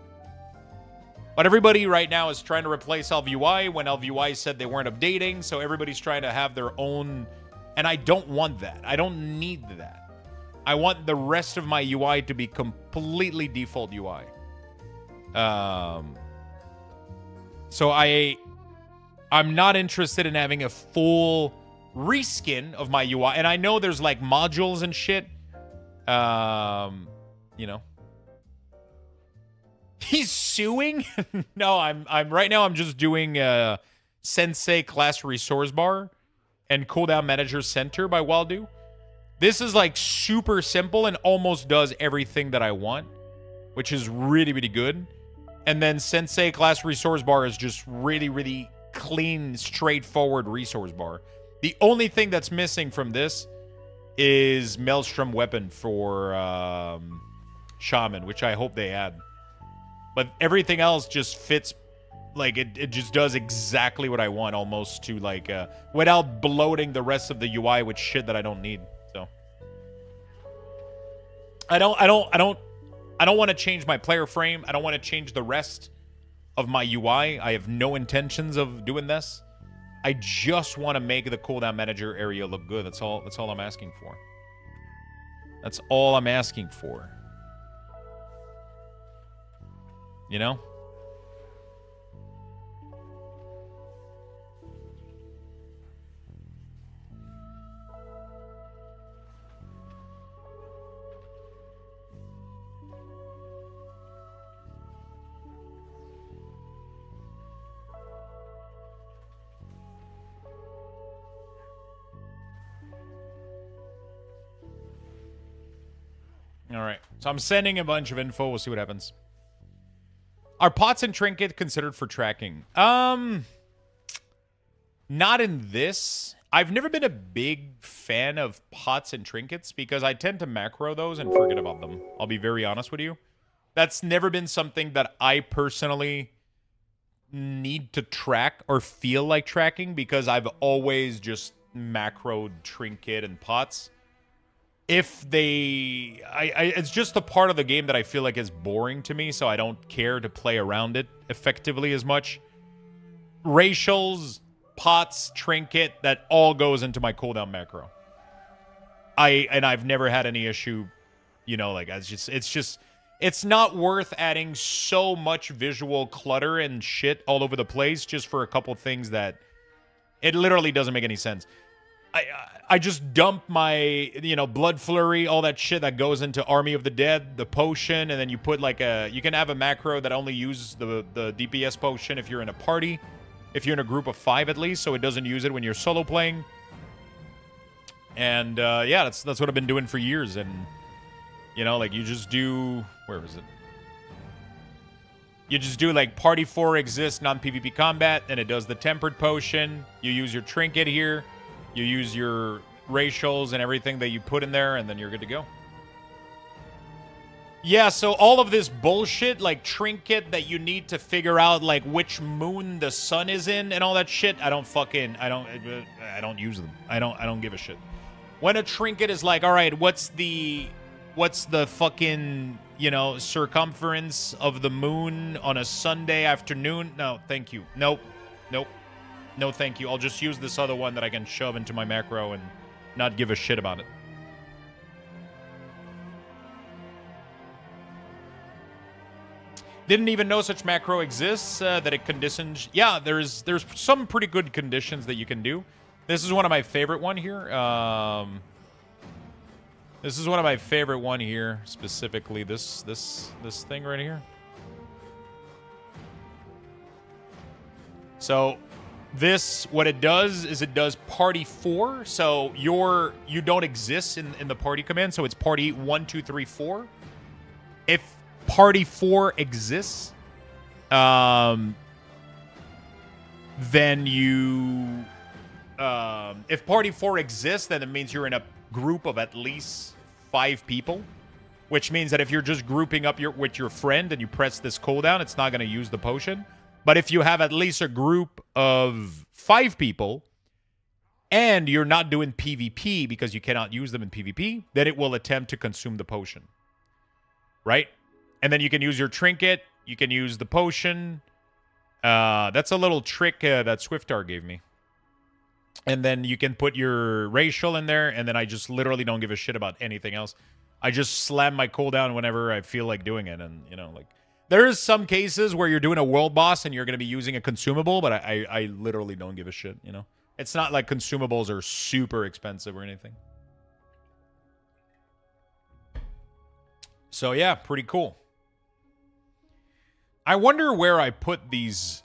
But everybody right now is trying to replace LVUI when LVUI said they weren't updating, so everybody's trying to have their own, and I don't want that. I don't need that. I want the rest of my UI to be completely default UI. So I'm not interested in having a full reskin of my UI, and I know there's like modules and shit. You know. He's suing? No, I'm right now I'm just doing Sensei class resource bar and cooldown manager center by Waldo. This is like super simple and almost does everything that I want, which is really, really good. And then Sensei class resource bar is just really, really clean, straightforward resource bar. The only thing that's missing from this is Maelstrom weapon for Shaman, which I hope they add. But everything else just fits, like, it just does exactly what I want, almost, to, like, without bloating the rest of the UI with shit that I don't need. So I don't want to change my player frame. I don't want to change the rest of my UI. I have no intentions of doing this. I just want to make the cooldown manager area look good. That's all I'm asking for. That's all I'm asking for. You know? All right. So I'm sending a bunch of info. We'll see what happens. Are pots and trinket considered for tracking? Not in this. I've never been a big fan of pots and trinkets because I tend to macro those and forget about them. I'll be very honest with you. That's never been something that I personally need to track or feel like tracking because I've always just macroed trinket and pots. If they... it's just a part of the game that I feel like is boring to me, so I don't care to play around it effectively as much. Racials, pots, trinket, that all goes into my cooldown macro. I've never had any issue, you know, like, it's not worth adding so much visual clutter and shit all over the place just for a couple things that... It literally doesn't make any sense. I just dump my, you know, Blood Flurry, all that shit that goes into Army of the Dead, the potion, and then you put like you can have a macro that only uses the DPS potion if you're in a party, if you're in a group of 5 at least, so it doesn't use it when you're solo playing. And yeah, that's what I've been doing for years. And you know, like, you just do, where is it? You just do like party 4 exists non-PvP combat, and it does the tempered potion. You use your trinket here. You use your racials and everything that you put in there, and then you're good to go. Yeah, so all of this bullshit, like trinket that you need to figure out, like, which moon the sun is in and all that shit, I don't use them. I don't give a shit. When a trinket is like, all right, what's the fucking, you know, circumference of the moon on a Sunday afternoon? No, thank you. Nope. No, thank you. I'll just use this other one that I can shove into my macro and not give a shit about it. Didn't even know such macro exists, that it conditions... Yeah, there's some pretty good conditions that you can do. This is one of my favorite one here. This is one of my favorite one here, specifically this thing right here. So... this, what it does is it does party 4, so you don't exist in the party command, so it's party 1, 2, 3, 4. If party 4 exists, then you... if Party 4 exists, then it means you're in a group of at least 5 people. Which means that if you're just grouping up with your friend and you press this cooldown, it's not going to use the potion. But if you have at least a group of 5 people, and you're not doing PvP because you cannot use them in PvP, then it will attempt to consume the potion. Right? And then you can use your trinket. You can use the potion. That's a little trick that Swiftar gave me. And then you can put your racial in there, and then I just literally don't give a shit about anything else. I just slam my cooldown whenever I feel like doing it. And, you know, like, there is some cases where you're doing a world boss and you're going to be using a consumable, but I literally don't give a shit, you know? It's not like consumables are super expensive or anything. So, yeah, pretty cool. I wonder where I put these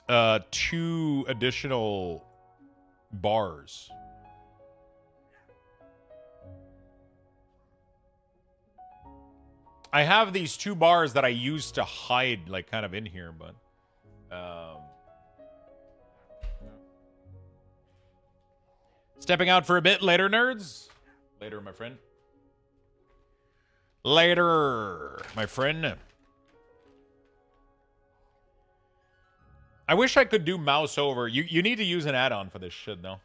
2 additional bars. I have these 2 bars that I used to hide, like, kind of in here, but... Stepping out for a bit. Later, nerds. Later, my friend. Later, my friend. I wish I could do mouse over. You need to use an add-on for this shit, though.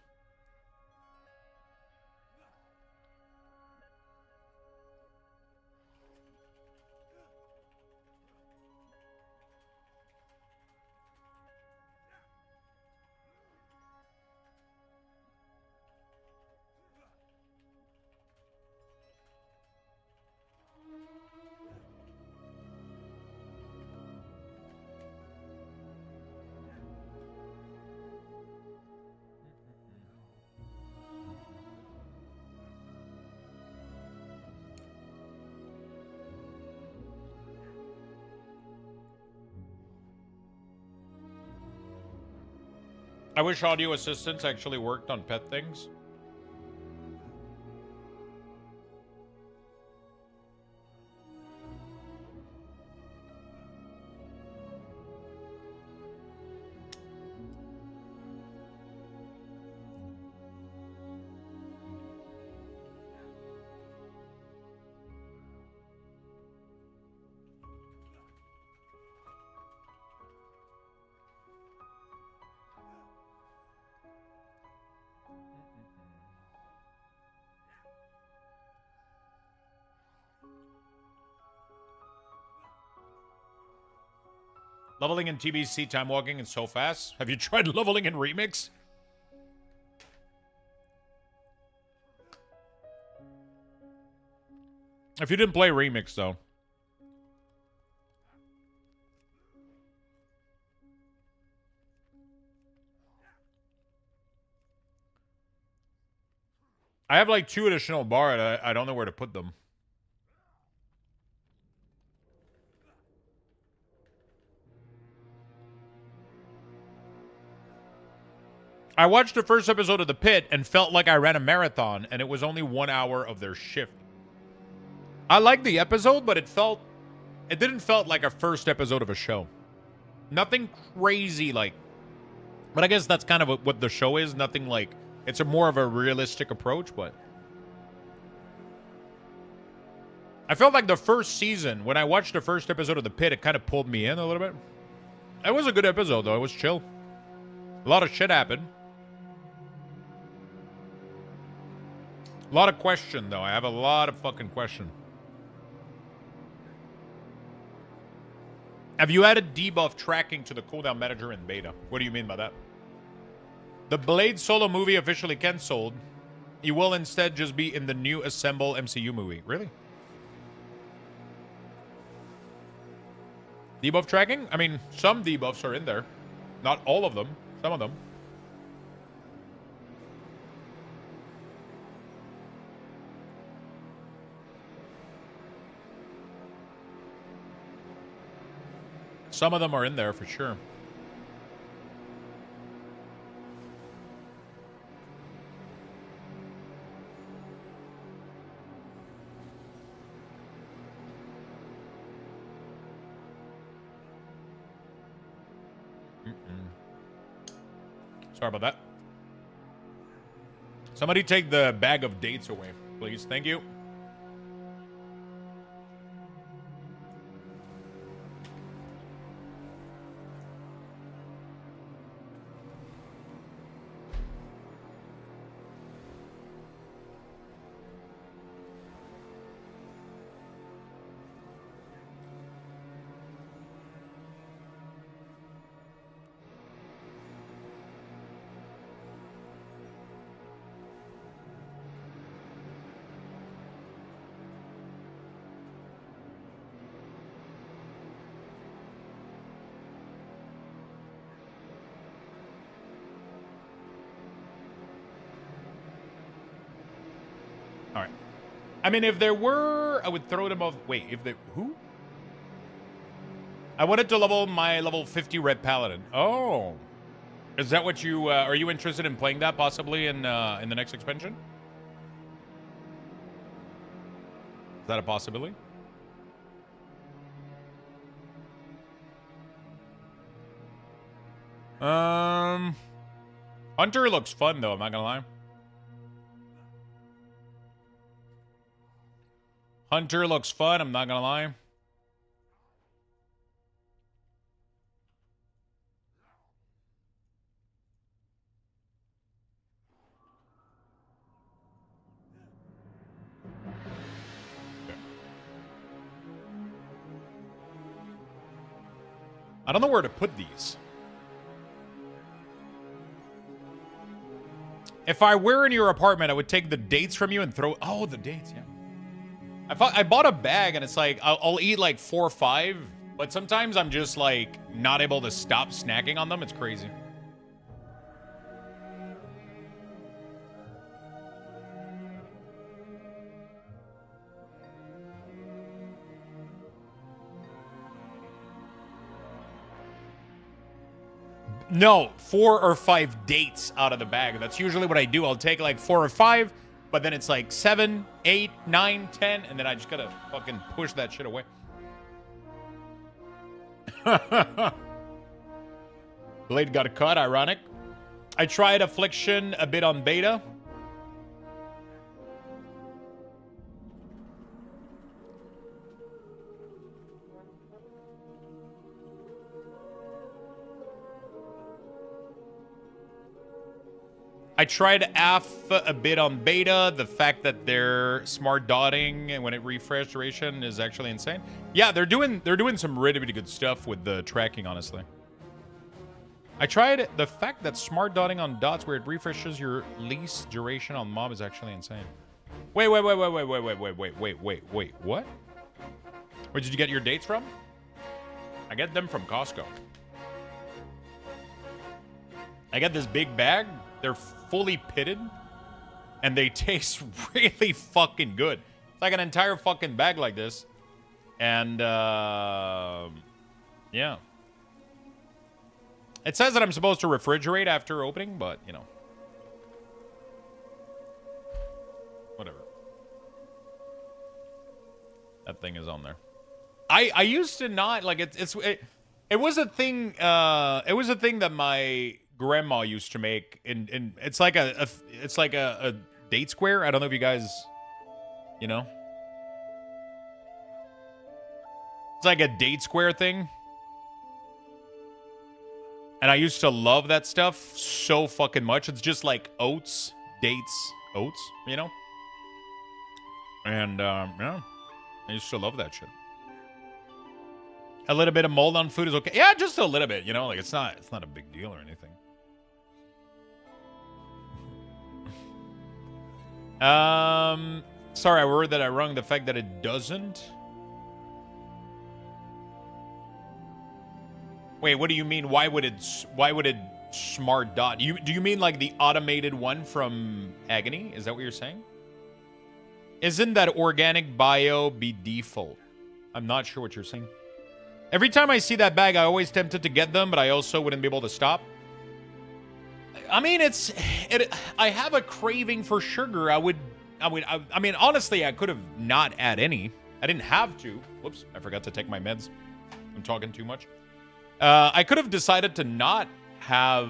I wish audio assistants actually worked on pet things. Leveling in TBC, time walking, and so fast. Have you tried leveling in Remix? If you didn't play Remix, though. I have like 2 additional bars. I don't know where to put them. I watched the first episode of The Pit and felt like I ran a marathon, and it was only 1 hour of their shift. I liked the episode, but it didn't felt like a first episode of a show. Nothing crazy like, but I guess that's kind of what the show is. Nothing like, it's a more of a realistic approach, but I felt like the first season, when I watched the first episode of The Pit, it kind of pulled me in a little bit. It was a good episode, though. It was chill. A lot of shit happened. A lot of question, though. I have a lot of fucking question. Have you added debuff tracking to the cooldown manager in beta? What do you mean by that? The Blade solo movie officially cancelled. He will instead just be in the new Assemble MCU movie. Really? Debuff tracking? I mean, some debuffs are in there. Not all of them. Some of them. Some of them are in there for sure. Sorry about that. Somebody take the bag of dates away, please. Thank you. All right. I mean, if there were, I would throw them off. Wait, if there, who? I wanted to level my level 50 Red Paladin. Oh. Is that what you, are you interested in playing that possibly in the next expansion? Is that a possibility? Hunter looks fun though, I'm not gonna lie. Hunter looks fun, I'm not gonna lie. I don't know where to put these. If I were in your apartment, I would take the dates from you and throw... Oh, the dates, yeah. I bought a bag, and it's like, I'll eat like 4 or 5, but sometimes I'm just like not able to stop snacking on them. It's crazy. No, 4 or 5 dates out of the bag. That's usually what I do. I'll take like 4 or 5, but then it's like 7, 8, 9, 10, and then I just gotta fucking push that shit away. Blade got cut, ironic. I tried Affliction a bit on beta. I tried AF a bit on beta. The fact that they're smart dotting and when it refresh duration is actually insane. Yeah, they're doing some really, really good stuff with the tracking, honestly. I tried the fact that smart dotting on dots where it refreshes your least duration on mob is actually insane. Wait, what? Where did you get your dates from? I get them from Costco. I get this big bag. They're fully pitted, and they taste really fucking good. It's like an entire fucking bag like this. And, yeah. It says that I'm supposed to refrigerate after opening, but, you know. Whatever. That thing is on there. I used to not, like, it was a thing, it was a thing that my grandma used to make, and it's like a date square. I don't know if you guys, you know, it's like a date square thing, and I used to love that stuff so fucking much. It's just like oats, dates, oats, you know, and yeah, I used to love that shit. A little bit of mold on food is okay. Yeah, just a little bit, you know, like it's not a big deal or anything. Sorry, I worried that I wrong the fact that it doesn't. Wait, what do you mean? Why would it smart dot? Do you mean like the automated one from Agony? Is that what you're saying? Isn't that organic bio be default? I'm not sure what you're saying. Every time I see that bag, I always tempted to get them, but I also wouldn't be able to stop. I mean, I have a craving for sugar. I mean, honestly, I could have not add any. I didn't have to. Whoops, I forgot to take my meds. I'm talking too much. I could have decided to not have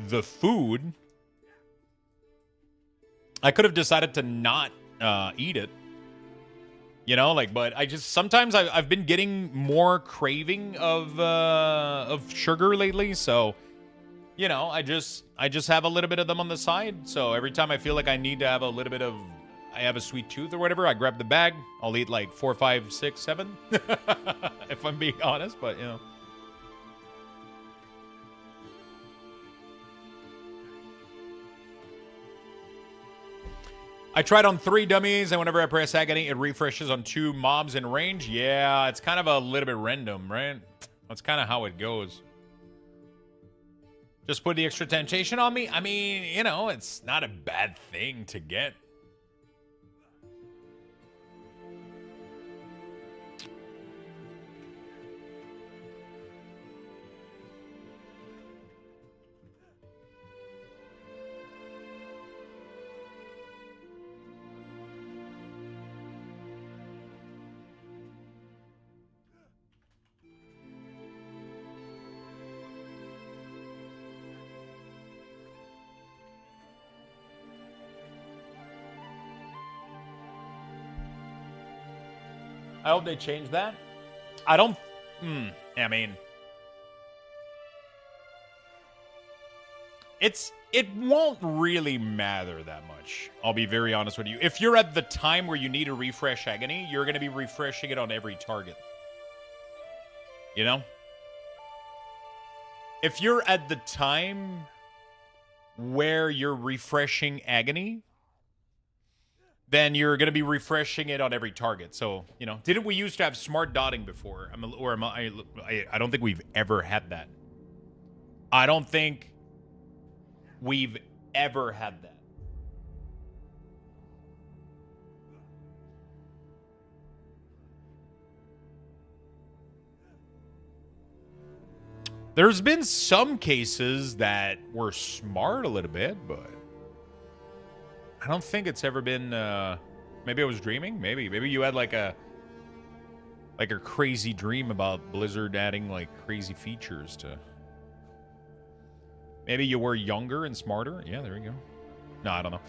the food, I could have decided to not eat it. You know, like, but I just sometimes I've been getting more craving of sugar lately, so you know, I just have a little bit of them on the side. So every time I feel like I need to have a little bit of, I have a sweet tooth or whatever, I grab the bag. I'll eat like 4, 5, 6, 7, if I'm being honest. But you know. I tried on 3 dummies, and whenever I press agony, it refreshes on 2 mobs in range. Yeah, it's kind of a little bit random, right? That's kind of how it goes. Just put the extra temptation on me. I mean, you know, it's not a bad thing to get. I hope they change that. I don't... I mean... It won't really matter that much. I'll be very honest with you. If you're at the time where you need to refresh agony, you're going to be refreshing it on every target. You know? If you're at the time where you're refreshing agony, then you're going to be refreshing it on every target. So, you know, didn't we used to have smart dotting before? I don't think we've ever had that. I don't think we've ever had that. There's been some cases that were smart a little bit, but I don't think it's ever been, maybe I was dreaming. Maybe you had like a crazy dream about Blizzard adding like crazy features to. Maybe you were younger and smarter. Yeah, there you go. No, I don't know.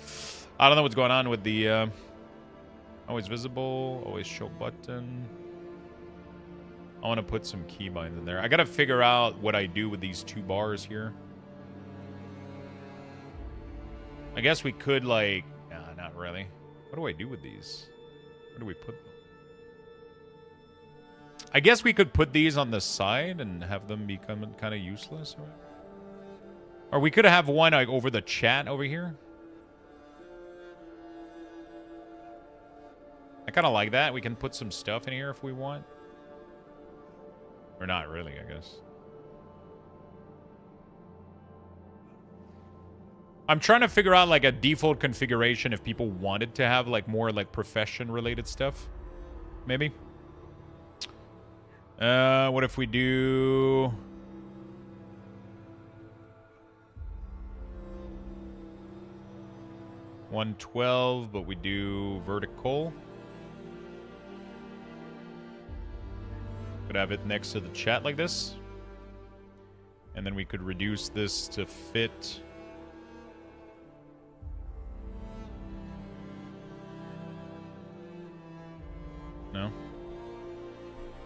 I don't know what's going on with the, always visible, always show button. I want to put some keybinds in there. I got to figure out what I do with these 2 bars here. I guess we could, like... Nah, not really. What do I do with these? Where do we put them? I guess we could put these on the side and have them become kind of useless. Or we could have one, like, over the chat over here. I kind of like that. We can put some stuff in here if we want. Or not really, I guess. I'm trying to figure out like a default configuration if people wanted to have like more like profession related stuff. Maybe. What if we do... $112, but we do vertical. Could have it next to the chat like this. And then we could reduce this to fit. No?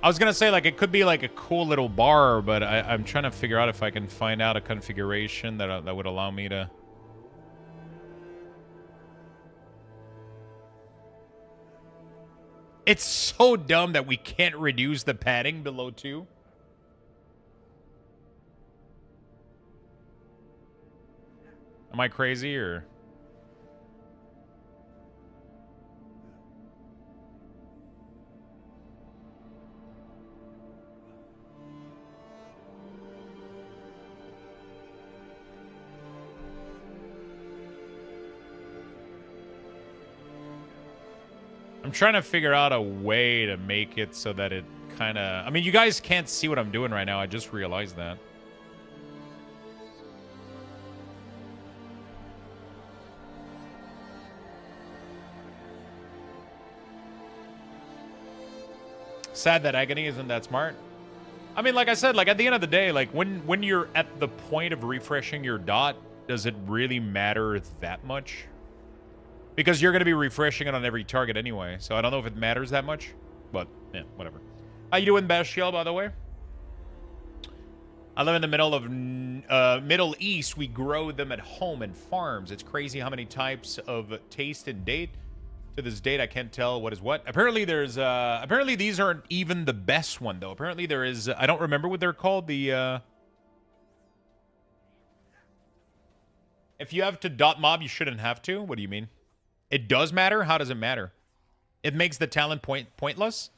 I was gonna say, like, it could be like a cool little bar, but I'm trying to figure out if I can find out a configuration that would allow me to... It's so dumb that we can't reduce the padding below 2. Am I crazy, or... I'm trying to figure out a way to make it so that it kind of... I mean, you guys can't see what I'm doing right now. I just realized that. Sad that agony isn't that smart. I mean, like I said, like at the end of the day, like when you're at the point of refreshing your dot, does it really matter that much? Because you're going to be refreshing it on every target anyway, so I don't know if it matters that much. But, yeah, whatever. How you doing, Bastiel, by the way? I live in the middle of Middle East. We grow them at home in farms. It's crazy how many types of taste and date. To this date, I can't tell what is what. Apparently, there's apparently these aren't even the best one though. Apparently, there is. I don't remember what they're called. The if you have to dot mob, you shouldn't have to. What do you mean? It does matter. How does it matter? It makes the talent pointless.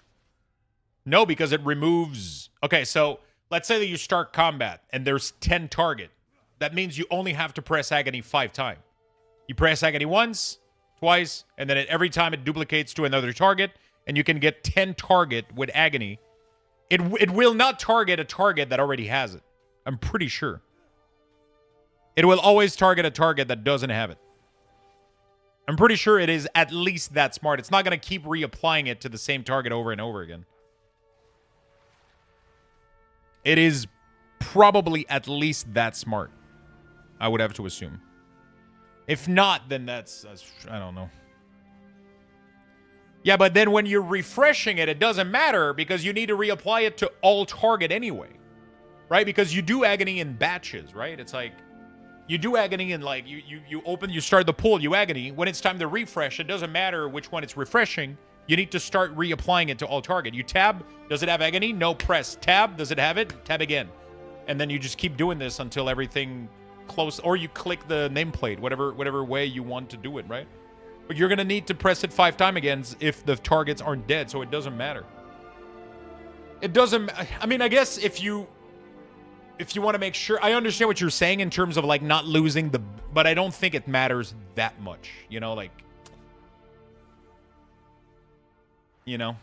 No, because it removes. Okay, so let's say that you start combat and there's 10 target. That means you only have to press agony 5 times. You press agony once, twice, and then every time it duplicates to another target, and you can get 10 target with agony. It will not target a target that already has it. I'm pretty sure. It will always target a target that doesn't have it. I'm pretty sure it is at least that smart. It's not going to keep reapplying it to the same target over and over again. It is probably at least that smart, I would have to assume. If not, then that's I don't know. Yeah, but then when you're refreshing it, it doesn't matter because you need to reapply it to all target anyway. Right? Because you do agony in batches, right? It's like you do agony in like you start the pool, you agony. When it's time to refresh, it doesn't matter which one it's refreshing. You need to start reapplying it to all target. You tab, does it have agony? No, press. Tab, does it have it? Tab again. And then you just keep doing this until everything close, or you click the nameplate, whatever way you want to do it, right? But you're gonna need to press it 5 times again if the targets aren't dead, so it doesn't matter. It doesn't, I mean, I guess if you want to make sure, I understand what you're saying in terms of like not losing the, but I don't think it matters that much, you know, like, you know,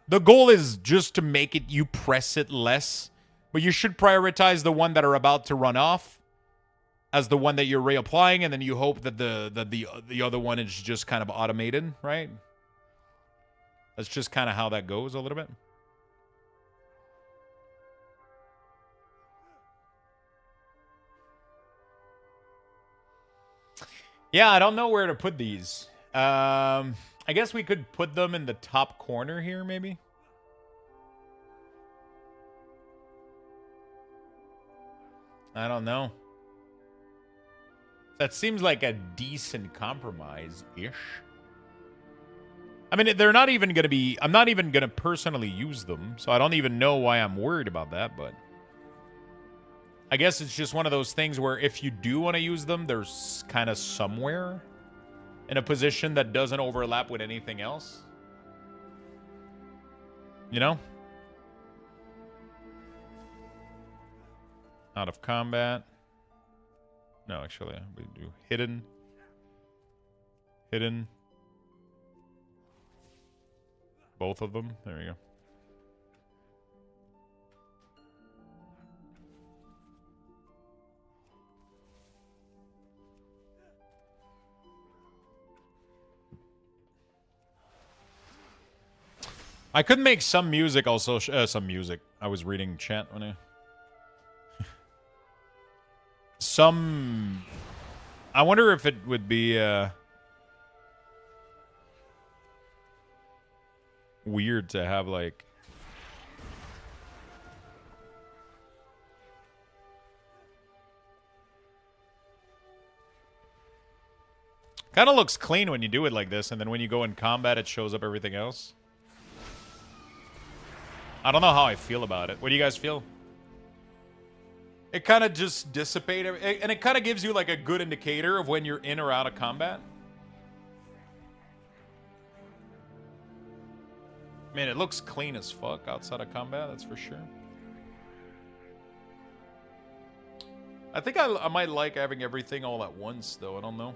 the goal is just to make it, you press it less, but you should prioritize the one that are about to run off as the one that you're reapplying, and then you hope that the other one is just kind of automated, right? That's just kind of how that goes a little bit. Yeah, I don't know where to put these. I guess we could put them in the top corner here, maybe. I don't know. That seems like a decent compromise-ish. I mean, they're not even going to be... I'm not even going to personally use them, so I don't even know why I'm worried about that, but... I guess it's just one of those things where if you do want to use them, there's kind of somewhere in a position that doesn't overlap with anything else. You know? Out of combat. No, actually, we do hidden. Hidden. Both of them. There we go. I could make some music also. Some music. I was reading chat when I... Some... I wonder if it would be, weird to have, like... Kind of looks clean when you do it like this, and then when you go in combat, it shows up everything else. I don't know how I feel about it. What do you guys feel? It kind of just dissipates, and it kind of gives you like a good indicator of when you're in or out of combat. Man, it looks clean as fuck outside of combat, that's for sure. I think I might like having everything all at once, though. I don't know.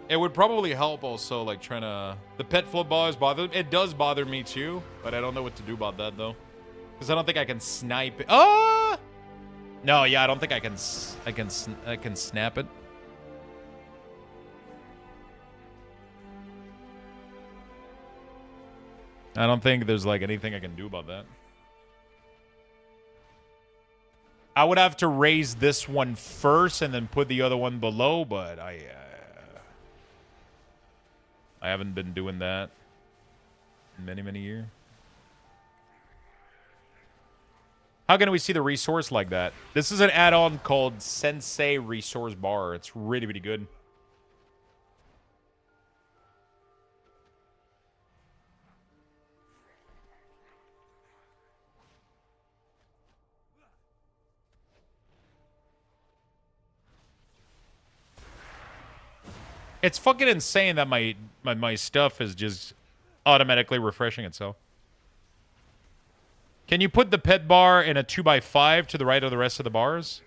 It would probably help also, like, trying to... The pet float bars bother... It does bother me, too. But I don't know what to do about that, though. Because I don't think I can snipe it. Ah! No, yeah, I don't think I can snap it. I don't think there's like anything I can do about that. I would have to raise this one first and then put the other one below, but I haven't been doing that in many, many years. How can we see the resource like that? This is an add-on called Sensei Resource Bar. It's really, really good. It's fucking insane that my stuff is just automatically refreshing itself. Can you put the pet bar in a 2x5 to the right of the rest of the bars?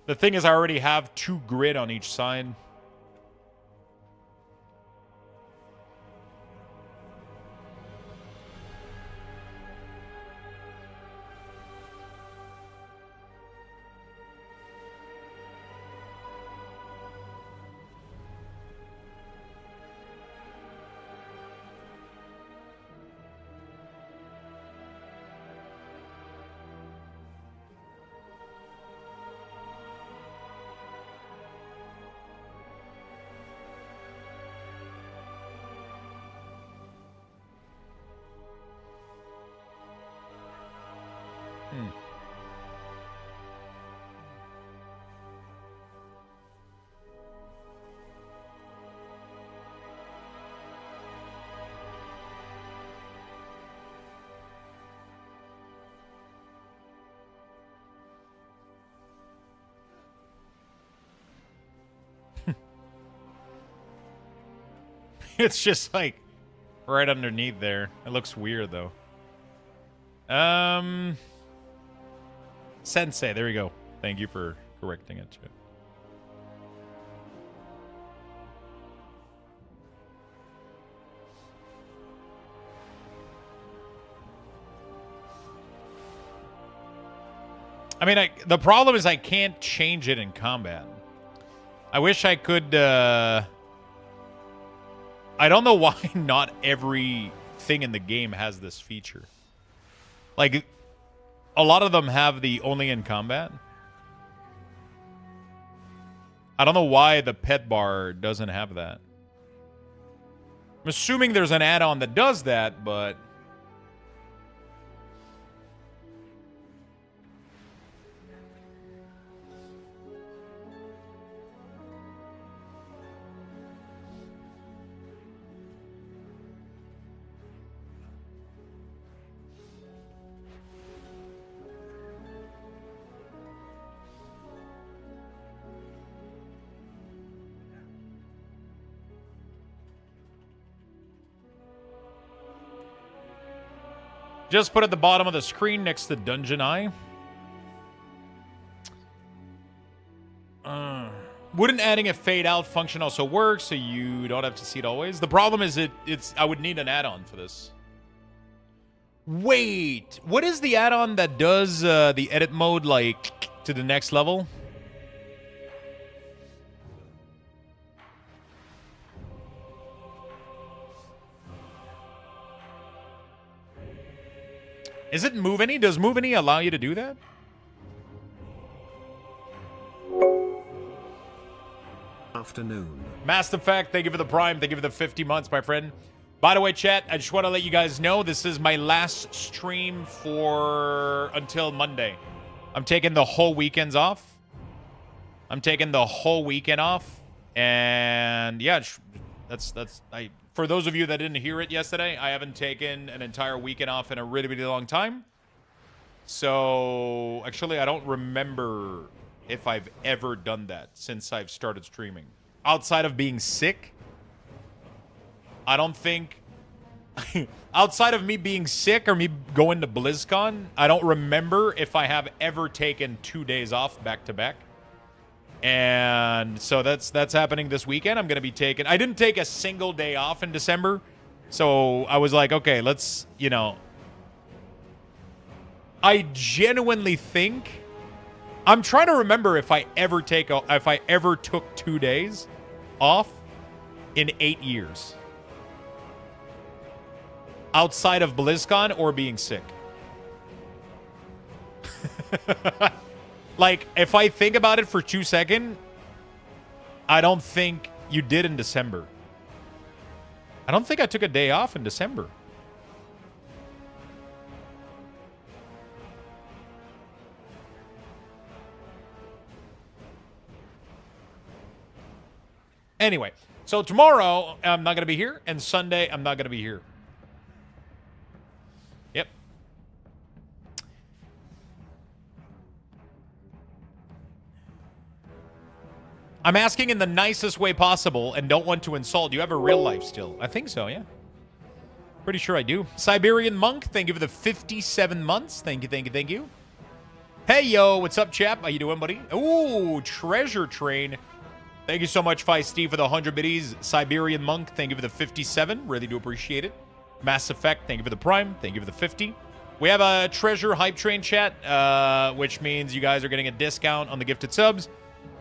The thing is, I already have 2 grid on each side. It's just like right underneath there. It looks weird though. Sensei, there we go. Thank you for correcting it, chat. I mean, the problem is I can't change it in combat. I wish I could, I don't know why not every thing in the game has this feature. Like, a lot of them have the only in combat. I don't know why the pet bar doesn't have that. I'm assuming there's an add-on that does that, but... Just put at the bottom of the screen next to Dungeon Eye. Wouldn't adding a fade out function also work so you don't have to see it always? The problem is I would need an add-on for this. Wait, what is the add-on that does the edit mode like to the next level? Is it Move Any? Does Move Any allow you to do that?
Afternoon.
Mass Effect, thank you for the Prime. Thank you for the 50 months, my friend. By the way, chat, I just want to let you guys know this is my last stream for until Monday. I'm taking the whole weekends off. I'm taking the whole weekend off. And yeah, for those of you that didn't hear it yesterday, I haven't taken an entire weekend off in a really, really long time. So, actually, I don't remember if I've ever done that since I've started streaming. Outside of being sick, I don't think... outside of me being sick or me going to BlizzCon, I don't remember if I have ever taken 2 days off back-to-back. And so that's happening this weekend. I'm going to be taking... I didn't take a single day off in December. So I was like, okay, let's, you know... I genuinely think... I'm trying to remember if I ever took 2 days off in 8 years. outside of BlizzCon or being sick. Like, if I think about it for 2 seconds, I don't think you did in December. I don't think I took a day off in December. Anyway, so tomorrow I'm not going to be here, and Sunday I'm not going to be here. Yep. I'm asking in the nicest way possible and don't want to insult. Do you have a real life still? I think so, yeah. Pretty sure I do. Siberian Monk, thank you for the 57 months. Thank you, thank you, thank you. Hey, yo, what's up, chap? How you doing, buddy? Ooh, Treasure Train. Thank you so much, Steve, for the 100 biddies. Siberian Monk, thank you for the 57. Really do appreciate it. Mass Effect, thank you for the Prime. Thank you for the 50. We have a Treasure Hype Train chat, which means you guys are getting a discount on the gifted subs.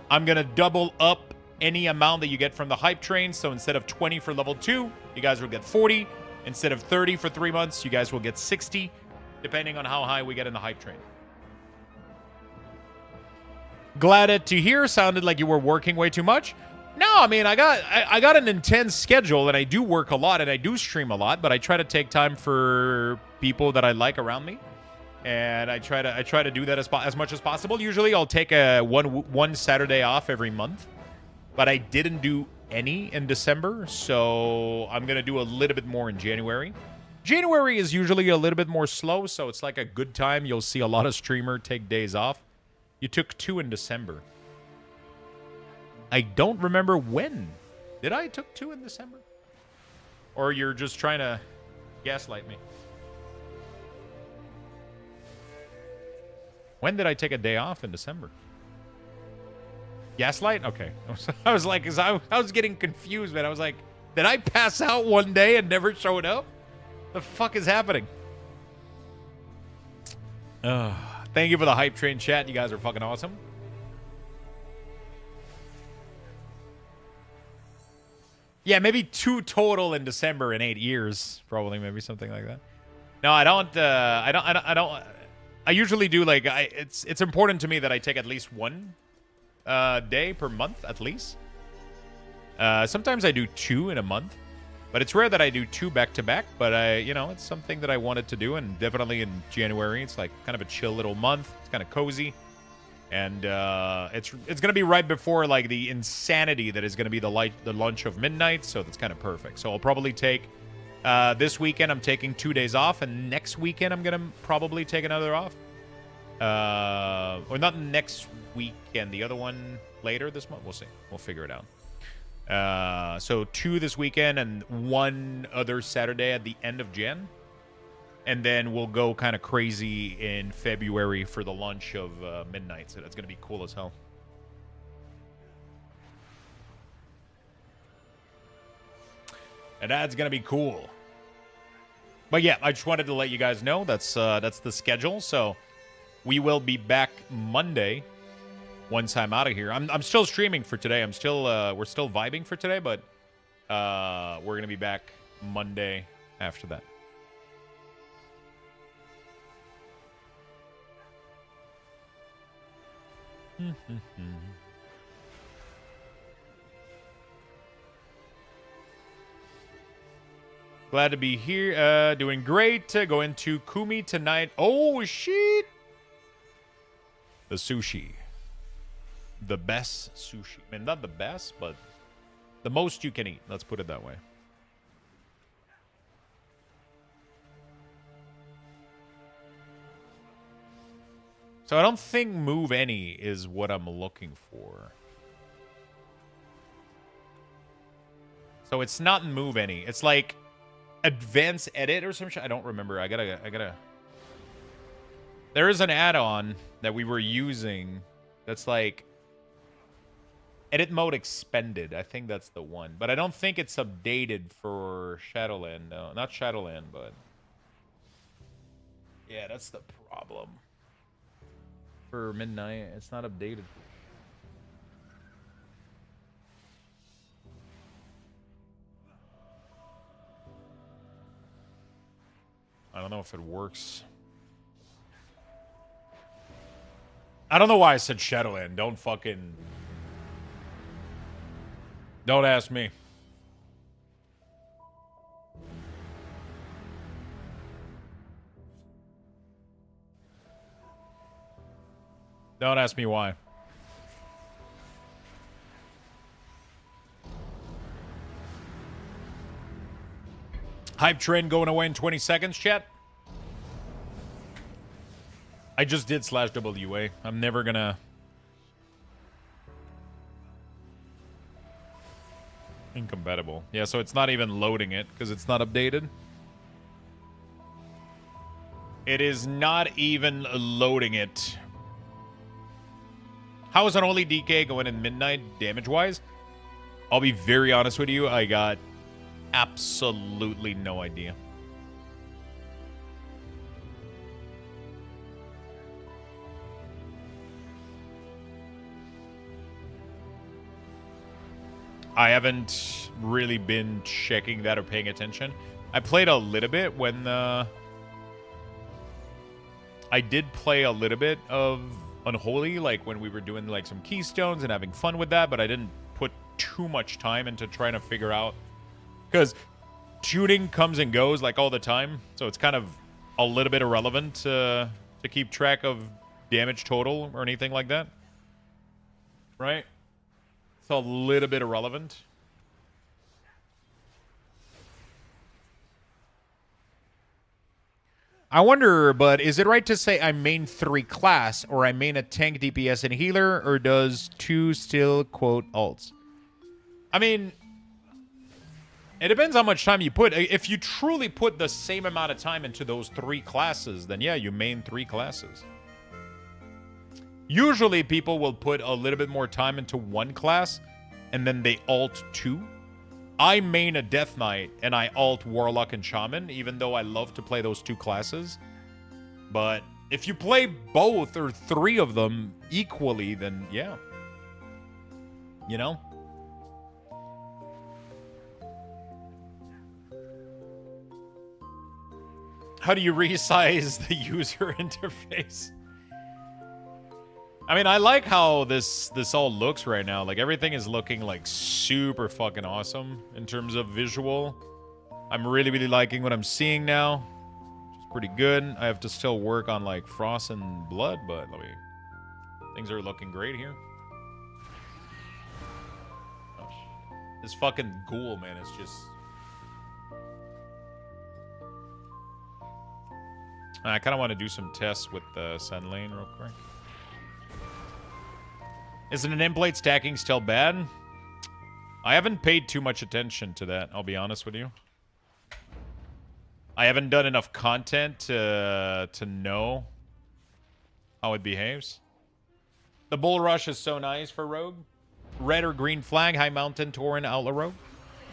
I'm going to double up any amount that you get from the Hype Train. So instead of 20 for level 2, you guys will get 40. Instead of 30 for 3 months, you guys will get 60, depending on how high we get in the Hype Train. Glad to hear. Sounded like you were working way too much. No, I mean, I got an intense schedule, and I do work a lot, and I do stream a lot, but I try to take time for people that I like around me, and I try to do that as much as possible. Usually, I'll take one Saturday off every month, but I didn't do any in December, so I'm gonna do a little bit more in January. January is usually a little bit more slow, so it's like a good time. You'll see a lot of streamers take days off. You took 2 in December. I don't remember when. Did I took 2 in December? Or you're just trying to gaslight me? When did I take a day off in December? Gaslight? Okay. I was like, I was getting confused, man. I was like, did I pass out one day and never showed up? The fuck is happening? Thank you for the Hype Train chat. You guys are fucking awesome. Yeah, maybe 2 total in December in 8 years. Probably, maybe something like that. No, I don't. I usually do like it's important to me that I take at least 1 day per month at least. Sometimes I do 2 in a month, but it's rare that I do 2 back to back. But it's something that I wanted to do, and definitely in January, it's like kind of a chill little month. It's kind of cozy, and it's gonna be right before like the insanity that is gonna be the launch of Midnight. So that's kind of perfect. So I'll probably take this weekend. I'm taking 2 days off, and next weekend I'm gonna probably take another off. Or not next weekend. The other one later this month. We'll see. We'll figure it out. So 2 this weekend and 1 other Saturday at the end of Jan. And then we'll go kind of crazy in February for the launch of Midnight. So that's going to be cool as hell. And that's going to be cool. But yeah, I just wanted to let you guys know that's the schedule. So we will be back Monday. Once I'm out of here, I'm still streaming for today. We're still vibing for today, but we're gonna be back Monday after that. Glad to be here. Doing great. Going to Kumi tonight. Oh shit! The sushi. The best sushi. I mean, not the best, but the most you can eat. Let's put it that way. So I don't think move any is what I'm looking for. So it's not move any. It's like advanced edit or some shit. I don't remember. I gotta. There is an add-on that we were using that's like edit mode expended. I think that's the one. But I don't think it's updated for Shadowland. No, not Shadowland, but yeah, that's the problem. For Midnight, it's not updated. I don't know if it works. I don't know why I said Shadowland. Don't ask me. Don't ask me why. Hype train going away in 20 seconds, chat. I just did /WA. I'm never gonna... Incompatible. Yeah, so it's not even loading it because it's not updated. It is not even loading it. How is Unholy DK going in midnight damage-wise? I'll be very honest with you. I got absolutely no idea. I haven't really been checking that or paying attention. I played a little bit when I did play a little bit of Unholy, like when we were doing like some keystones and having fun with that, but I didn't put too much time into trying to figure out, because shooting comes and goes like all the time, so it's kind of a little bit irrelevant to keep track of damage total or anything like that, right? It's a little bit irrelevant. I wonder, but is it right to say I main 3 class, or I main a tank, DPS, and healer, or does 2 still quote alts? I mean, it depends how much time you put. If you truly put the same amount of time into those 3 classes, then yeah, you main 3 classes. Usually people will put a little bit more time into 1 class, and then they alt 2. I main a Death Knight, and I alt Warlock and Shaman, even though I love to play those 2 classes. But if you play both or 3 of them equally, then yeah. You know? How do you resize the user interface? I mean, I like how this all looks right now. Like, everything is looking, like, super fucking awesome in terms of visual. I'm really, really liking what I'm seeing now. Which is pretty good. I have to still work on, like, Frost and Blood, but things are looking great here. Oh, this fucking ghoul, man, is just... I kind of want to do some tests with the Sun Lane real quick. Isn't an endplate stacking still bad? I haven't paid too much attention to that, I'll be honest with you. I haven't done enough content to know how it behaves. The Bull Rush is so nice for Rogue. Red or green flag, High Mountain, Tauren, Outlaw Rogue.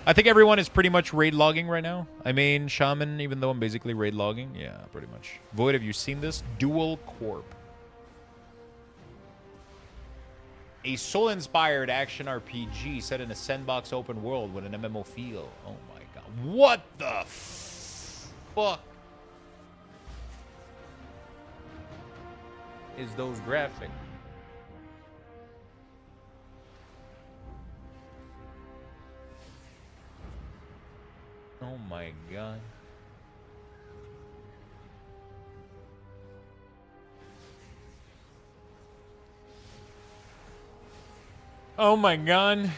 I think everyone is pretty much raid logging right now. I mean, Shaman, even though I'm basically raid logging. Yeah, pretty much. Void, have you seen this? Dual Corp. A soul-inspired action RPG set in a sandbox open world with an MMO feel. Oh my god. What the fuck is those graphics? Oh my god. Oh my god.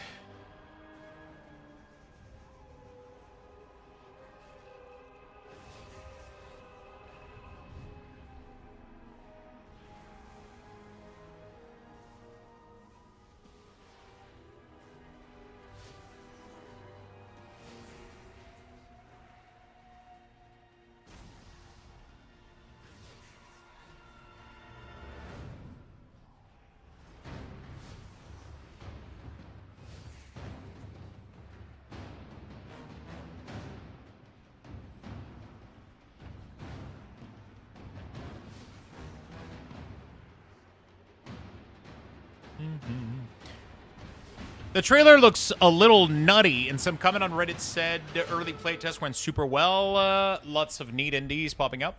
The trailer looks a little nutty, and some comment on Reddit said the early playtest went super well. Lots of neat indies popping up.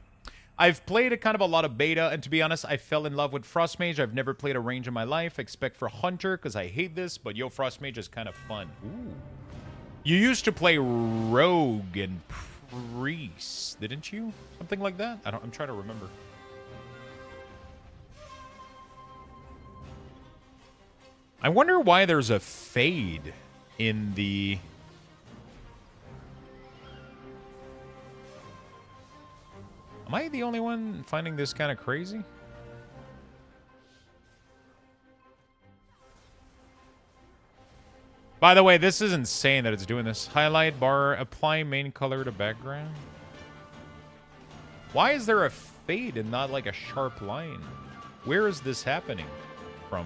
I've played a lot of beta, and to be honest, I fell in love with Frostmage. I've never played a range in my life, except for Hunter, because I hate this, but yo, Frostmage is kind of fun. Ooh. You used to play Rogue and Priest, didn't you? Something like that? I'm trying to remember. I wonder why there's a fade in the... Am I the only one finding this kind of crazy? By the way, this is insane that it's doing this. Highlight bar, apply main color to background. Why is there a fade and not like a sharp line? Where is this happening from?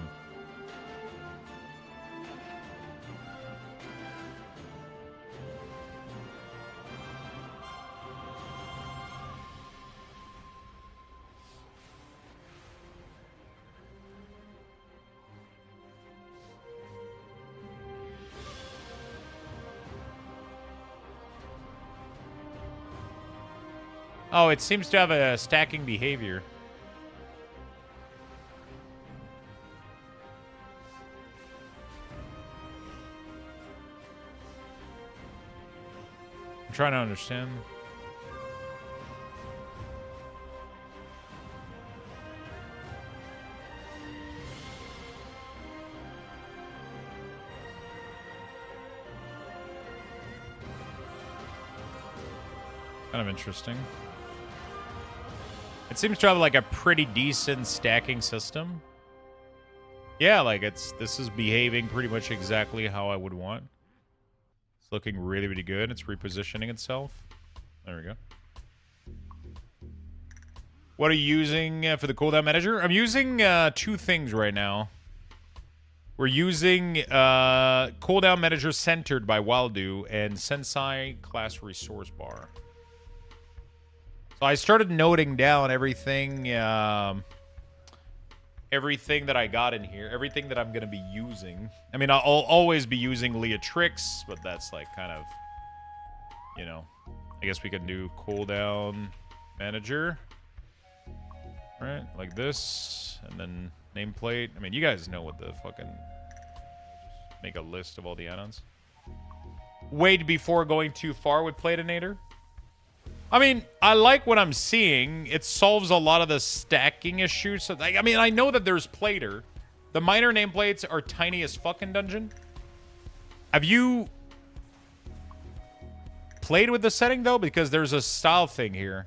Oh, it seems to have a stacking behavior. I'm trying to understand. Kind of interesting. It seems to have like a pretty decent stacking system. Yeah, like this is behaving pretty much exactly how I would want. It's looking really, really good. It's repositioning itself. There we go. What are you using for the cooldown manager? I'm using two things right now. We're using cooldown manager centered by Waldu and Sensei class resource bar. So I started noting down everything everything that I got in here, everything that I'm going to be using. I mean, I'll always be using Leatrix, but that's like kind of, you know, I guess we can do cooldown manager. Right, like this, and then nameplate. I mean, you guys know what the fucking... Just make a list of all the add-ons. Wait before going too far with Platinator. I mean, I like what I'm seeing. It solves a lot of the stacking issues. So, I mean, I know that there's Plater. The minor nameplates are tiny as fucking dungeon. Have you played with the setting, though? Because there's a style thing here.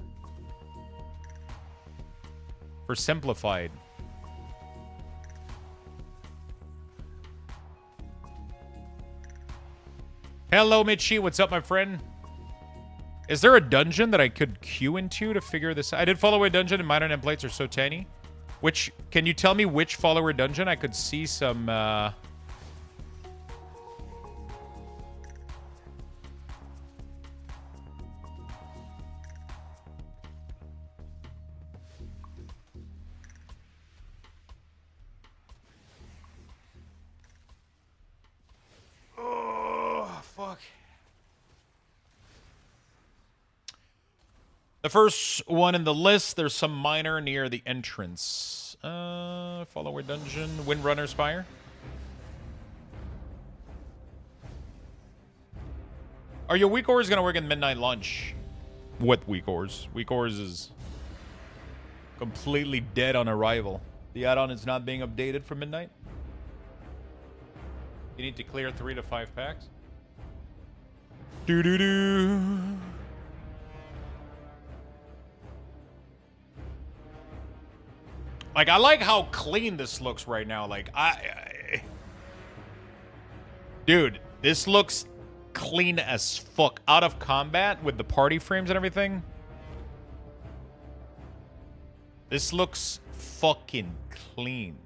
For simplified. Hello, Mitchie. What's up, my friend? Is there a dungeon that I could queue into to figure this out? I did follower dungeon and minor nameplates are so tiny. Which, can you tell me which follower dungeon? I could see some, Oh, fuck. The first one in the list, there's some minor near the entrance. Follower dungeon, Windrunner Spire. Are your weak ores gonna work in midnight lunch? What weak ores? Weak ores is completely dead on arrival. The add-on is not being updated for midnight. You need to clear 3 to 5 packs. Do-do-do. Like, I like how clean this looks right now. Like, dude, this looks clean as fuck. Out of combat with the party frames and everything. This looks fucking clean.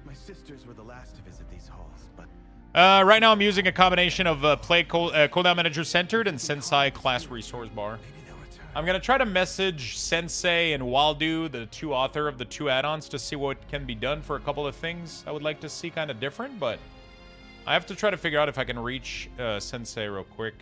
My sisters were the last to visit these halls, but
Right now I'm using a combination of cooldown manager centered and Sensei class resource bar. I'm going to try to message Sensei and Waldu, the two author of the two add-ons, to see what can be done for a couple of things I would like to see kind of different, but I have to try to figure out if I can reach Sensei real quick.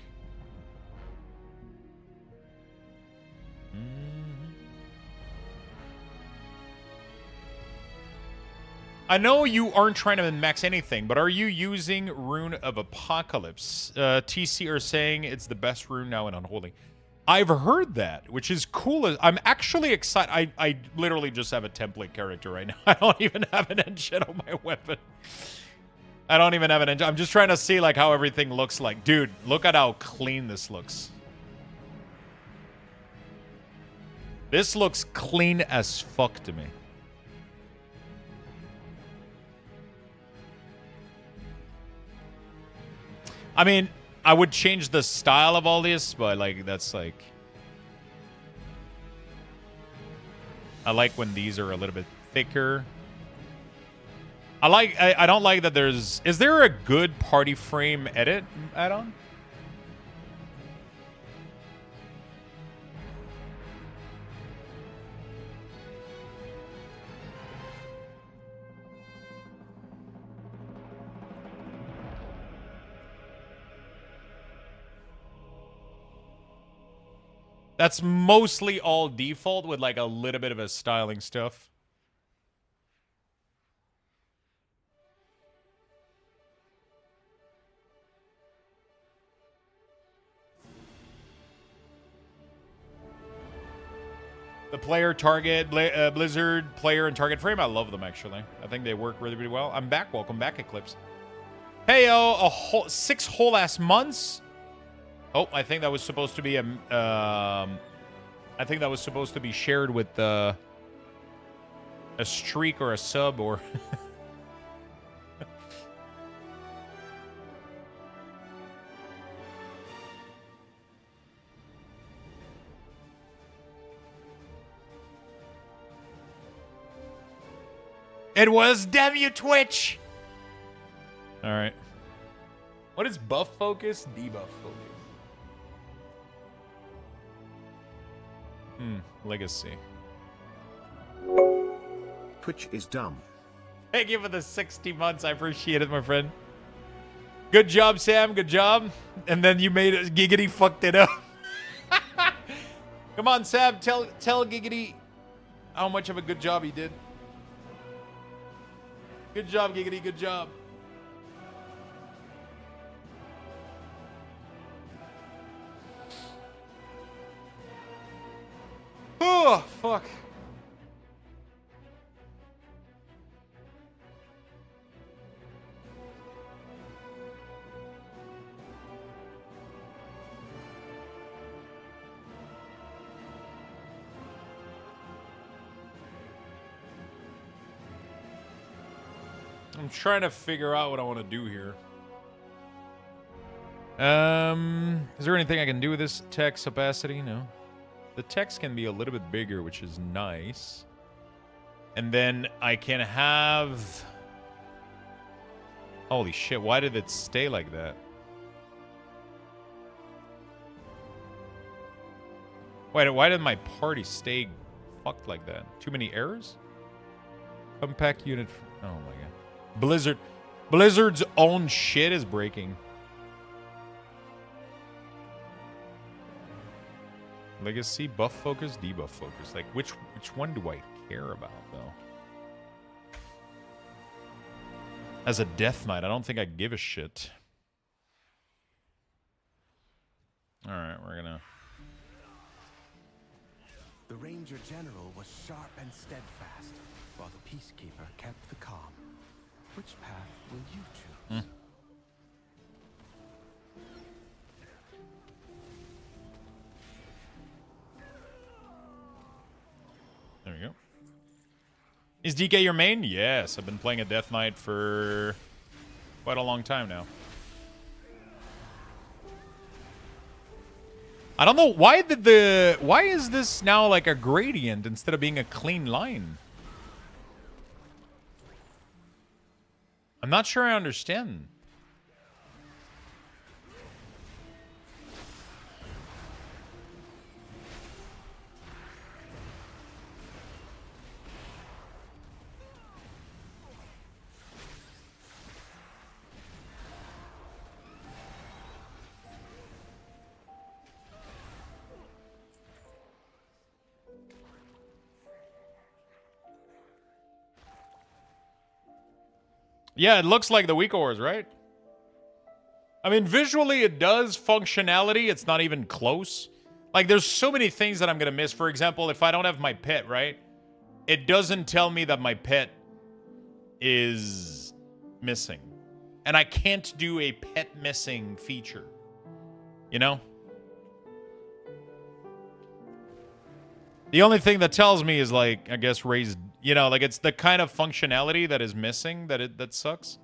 I know you aren't trying to max anything, but are you using Rune of Apocalypse? TC are saying it's the best rune now in Unholy. I've heard that, which is cool. I'm actually excited. I literally just have a template character right now. I don't even have an engine on my weapon. I don't even have an engine. I'm just trying to see like how everything looks like. Dude, look at how clean this looks. This looks clean as fuck to me. I mean, I would change the style of all this, but like that's like I like when these are a little bit thicker. I don't like that there's... Is there a good party frame edit add-on? That's mostly all default with like a little bit of a styling stuff. The player, target, Blizzard, player, and target frame. I love them, actually. I think they work really, really well. I'm back. Welcome back, Eclipse. Hey, yo, 6 whole ass months. Oh, I think that was supposed to be a... I think that was supposed to be shared with a streak or a sub or... It was, damn you, Twitch! Alright. What is buff focus? Debuff focus. Legacy.
Twitch is dumb.
Thank you for the 60 months. I appreciate it, my friend. Good job, Sam. Good job. And then you made it. Giggity fucked it up. Come on, Sam. Tell Giggity how much of a good job he did. Good job, Giggity. Good job. Oh, fuck. I'm trying to figure out what I want to do here. Is there anything I can do with this text opacity? No. The text can be a little bit bigger, which is nice. And then I can have... Holy shit, why did it stay like that? Wait, why did my party stay fucked like that? Too many errors? Compact unit... Oh my god. Blizzard's own shit is breaking. Legacy, buff focus, debuff focus. Like, which one do I care about, though? As a Death Knight, I don't think I give a shit. Alright, we're gonna...
The Ranger General was sharp and steadfast, while the Peacekeeper kept the calm. Which path will you choose?
There we go. Is DK your main? Yes, I've been playing a Death Knight for quite a long time now. I don't know why why is this now like a gradient instead of being a clean line? I'm not sure I understand. Yeah, it looks like the weak ores, right? I mean, visually it does. Functionality, it's not even close. Like, there's so many things that I'm going to miss. For example, if I don't have my pet, right? It doesn't tell me that my pet is missing. And I can't do a pet missing feature. You know? The only thing that tells me is, like, I guess raised, you know, like, it's the kind of functionality that is missing that sucks.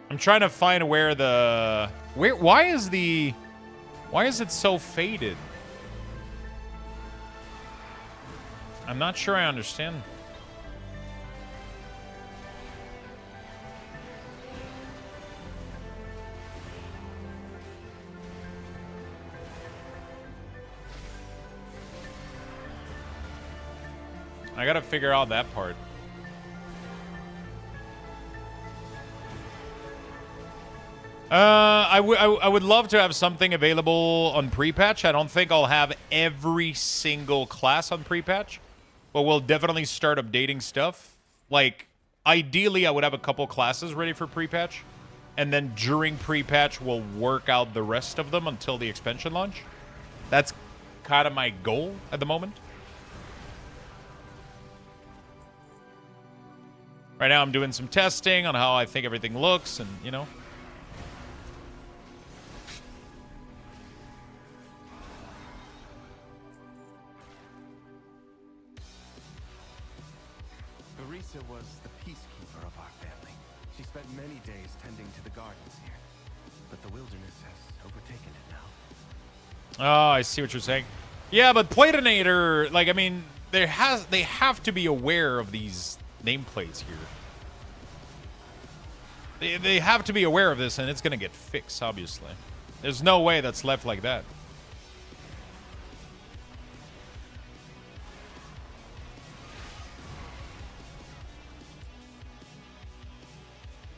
I'm trying to find where the... why is it so faded? I'm not sure I understand. I gotta figure out that part. I would love to have something available on pre-patch. I don't think I'll have every single class on pre-patch, but we'll definitely start updating stuff. Like, ideally, I would have a couple classes ready for pre-patch, and then during pre-patch, we'll work out the rest of them until the expansion launch. That's kind of my goal at the moment. Right now, I'm doing some testing on how I think everything looks, and, you know.
Was the peacekeeper of our family. She spent many days tending to the gardens here, but the wilderness has overtaken it now.
Oh, I see what you're saying. Yeah, but Platinator, like, I mean, they have to be aware of these nameplates here. They have to be aware of this, and it's gonna get fixed, obviously. There's no way that's left like that.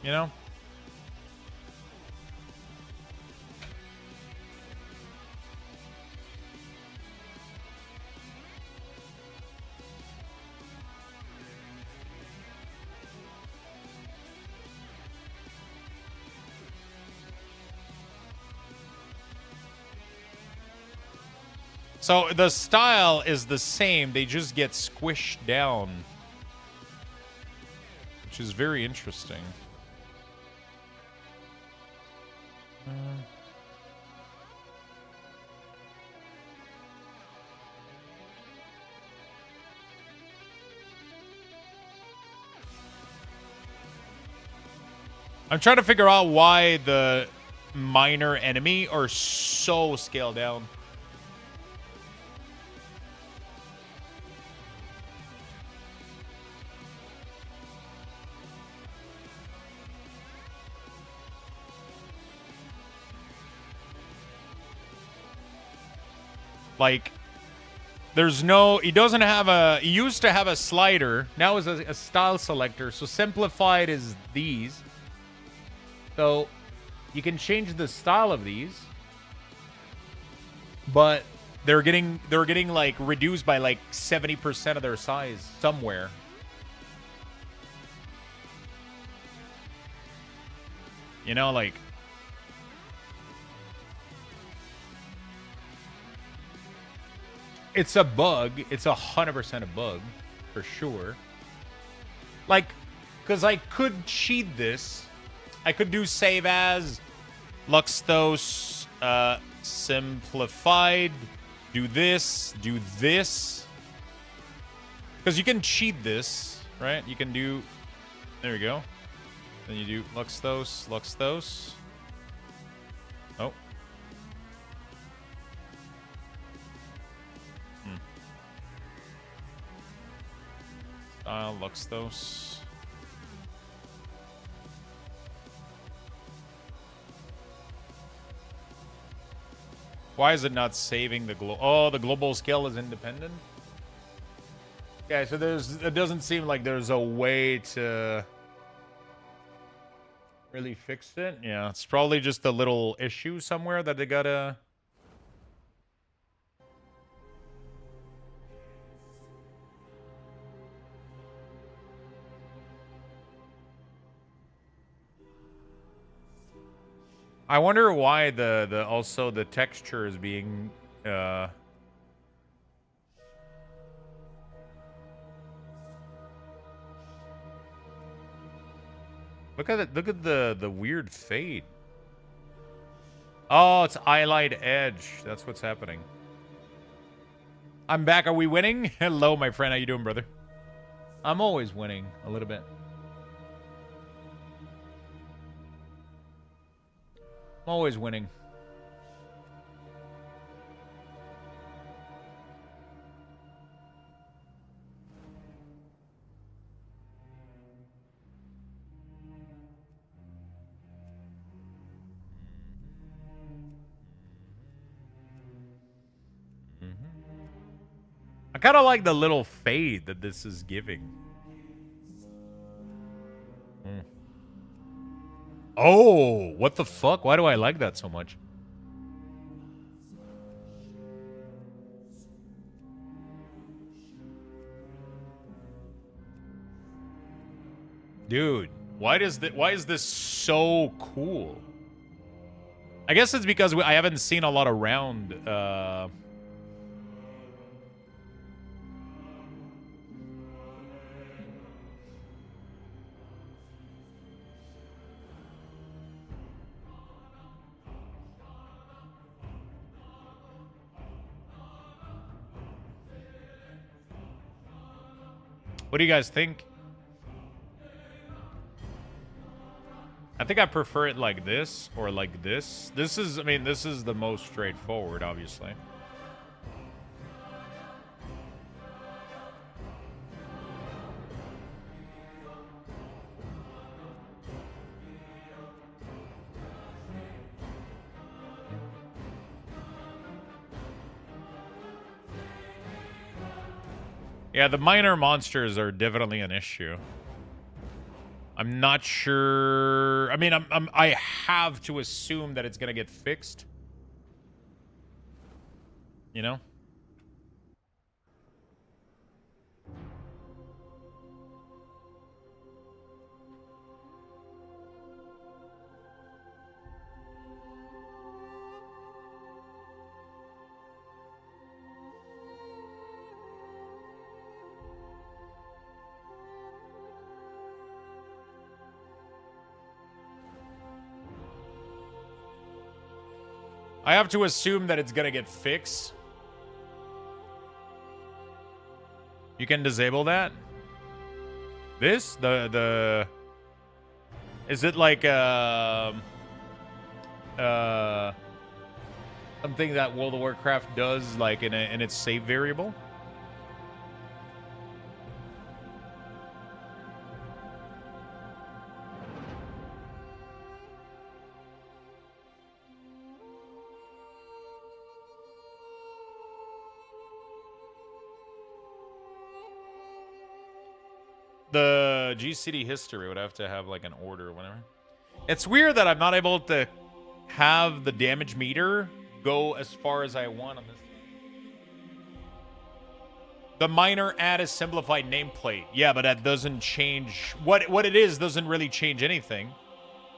You know? So the style is the same, they just get squished down, which is very interesting. I'm trying to figure out why the minor enemy are so scaled down. Like, there's no, he doesn't have a, he used to have a slider, now is a style selector, so simplified is these. So, you can change the style of these, but they're getting like reduced by like 70% of their size somewhere. You know, like, it's a bug. It's 100% a bug, for sure. Like, because I could cheat this. I could do save as, Luxthos, simplified, do this. Because you can cheat this, right? You can do, there we go. Then you do Luxthos. Oh. Luxthos. Why is it not saving the the global scale is independent? Okay, so it doesn't seem like there's a way to really fixed it. Yeah, it's probably just a little issue somewhere that they gotta... I wonder why also the texture is being look at it, look at the weird fade. Oh, it's highlight edge. That's what's happening. I'm back. Are we winning? Hello, my friend. How you doing, brother?
I'm always winning a little bit. I'm always winning.
I kind of like the little fade that this is giving. Oh, what the fuck? Why do I like that so much? Dude, why is this so cool? I guess it's because I haven't seen a lot around what do you guys think? I think I prefer it like this or like this. This is, I mean, this is the most straightforward, obviously. Yeah, the minor monsters are definitely an issue. I'm not sure. I mean, I have to assume that it's gonna get fixed. You know? I have to assume that it's gonna get fixed. You can disable that. This the is it like something that World of Warcraft does, like in its save variable? The GCD history would have to have like an order or whatever. It's weird that I'm not able to have the damage meter go as far as I want on this. The minor add is simplified nameplate. Yeah, but that doesn't change what it is. Doesn't really change anything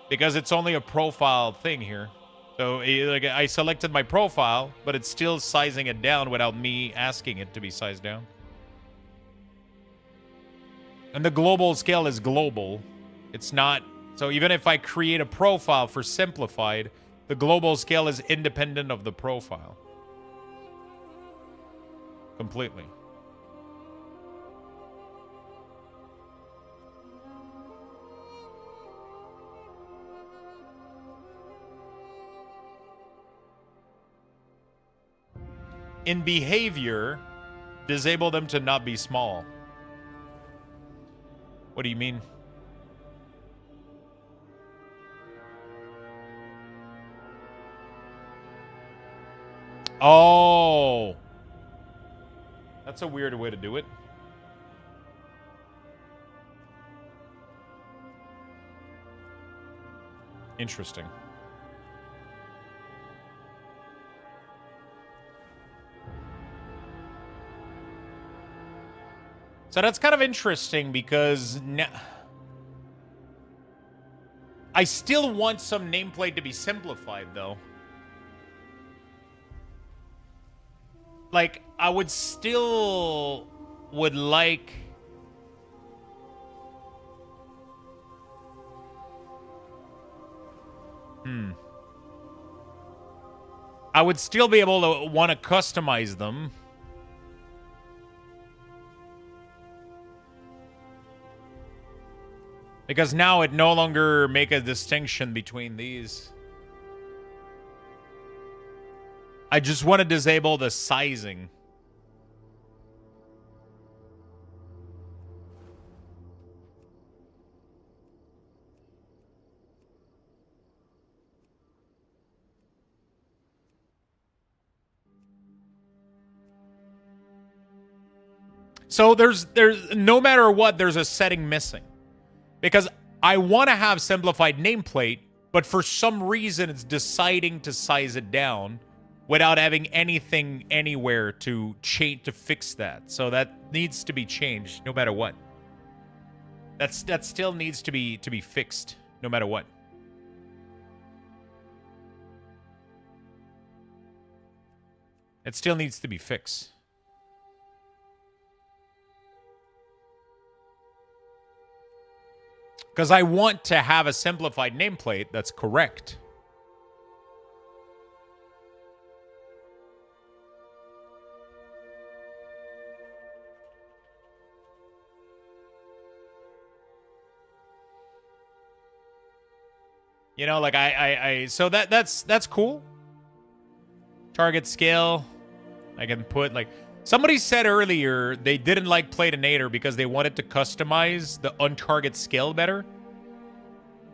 because it's only a profile thing here. So like I selected my profile, but it's still sizing it down without me asking it to be sized down. And the global scale is global. It's not... So even if I create a profile for simplified, the global scale is independent of the profile. Completely. In behavior, disable them to not be small. What do you mean? Oh. That's a weird way to do it. Interesting. So that's kind of interesting because I still want some nameplate to be simplified, though. Like, I would still would like... I would still be able to want to customize them. Because now it no longer make a distinction between these. I just want to disable the sizing. So there's no matter what, there's a setting missing. Because I want to have simplified nameplate, but for some reason it's deciding to size it down without having anything anywhere to change to fix that. So that needs to be changed no matter what. That still needs to be fixed no matter what. It still needs to be fixed. Because I want to have a simplified nameplate that's correct. You know, like so that's cool. Target scale. I can put like somebody said earlier they didn't like Platinator because they wanted to customize the untarget scale better.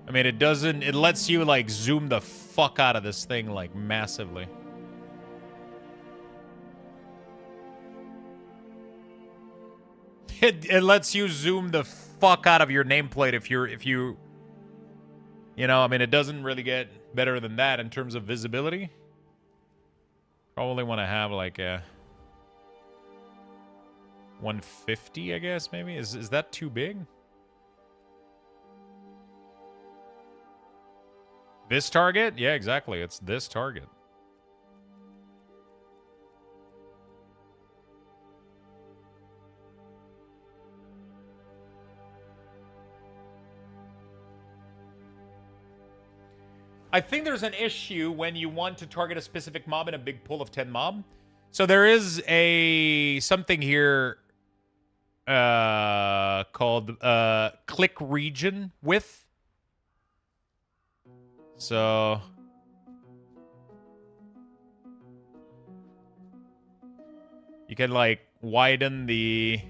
I mean, it lets you like zoom the fuck out of this thing like massively. It lets you zoom the fuck out of your nameplate if you know, I mean, it doesn't really get better than that in terms of visibility. Probably want to have like a 150, I guess, maybe. Is that too big? This target? Yeah, exactly. It's this target. I think there's an issue when you want to target a specific mob in a big pool of 10 mob. So there is something here called click region width. So you can like widen the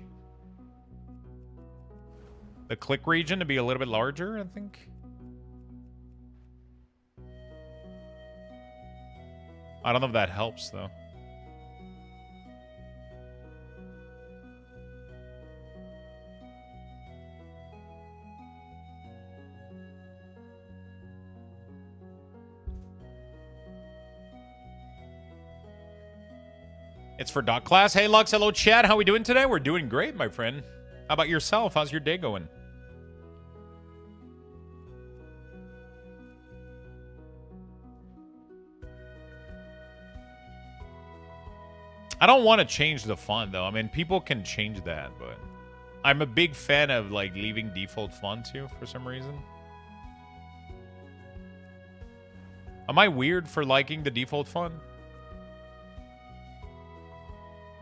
click region to be a little bit larger, I think. I don't know if that helps, though. It's for dot class. Hey, Lux. Hello, chat. How we doing today? We're doing great, my friend. How about yourself? How's your day going? I don't want to change the font, though. I mean, people can change that, but I'm a big fan of, like, leaving default font, too, for some reason. Am I weird for liking the default font?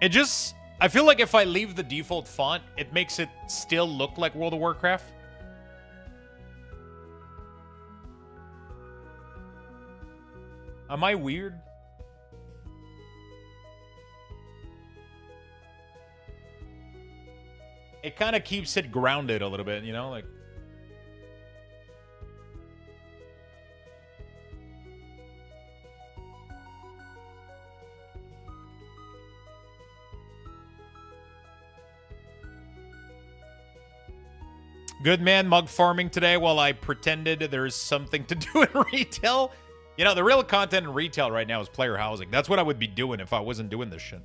I feel like if I leave the default font, it makes it still look like World of Warcraft. Am I weird? It kind of keeps it grounded a little bit, you know? Like, Good man, mug farming today while I pretended there's something to do in retail. You know, the real content in retail right now is player housing. That's what I would be doing if I wasn't doing this shit.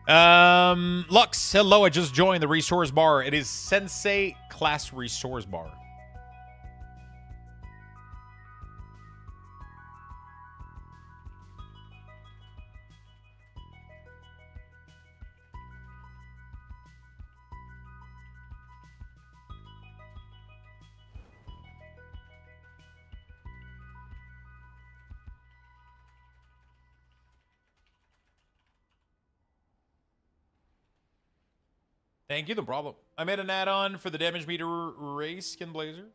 Lux, hello, I just joined the resource bar. It is Sensei class resource bar. Thank you, the problem. I made an add-on for the damage meter Ray Skin Blazer.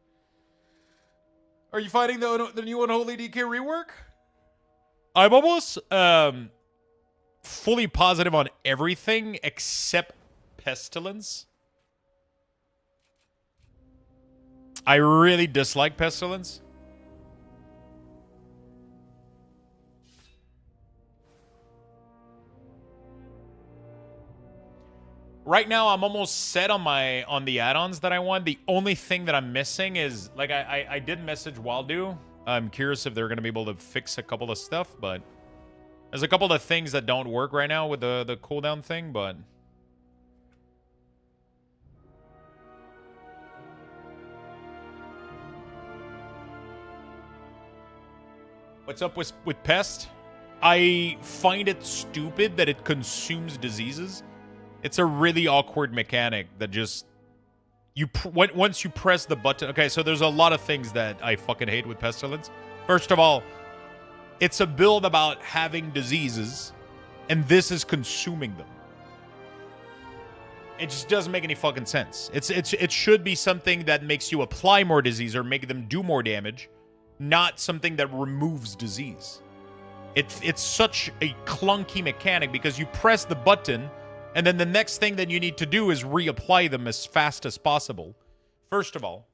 Are you fighting the new Unholy DK rework? I'm almost fully positive on everything except Pestilence. I really dislike Pestilence. Right now, I'm almost set on the add-ons that I want. The only thing that I'm missing is, like, I did message Waldo. I'm curious if they're going to be able to fix a couple of stuff, but there's a couple of things that don't work right now with the cooldown thing, but... What's up with Pest? I find it stupid that it consumes diseases. It's a really awkward mechanic that just... once you press the button... Okay, so there's a lot of things that I fucking hate with Pestilence. First of all, it's a build about having diseases, and this is consuming them. It just doesn't make any fucking sense. It should be something that makes you apply more disease or make them do more damage, not something that removes disease. It's such a clunky mechanic because you press the button... And then the next thing that you need to do is reapply them as fast as possible. First of all.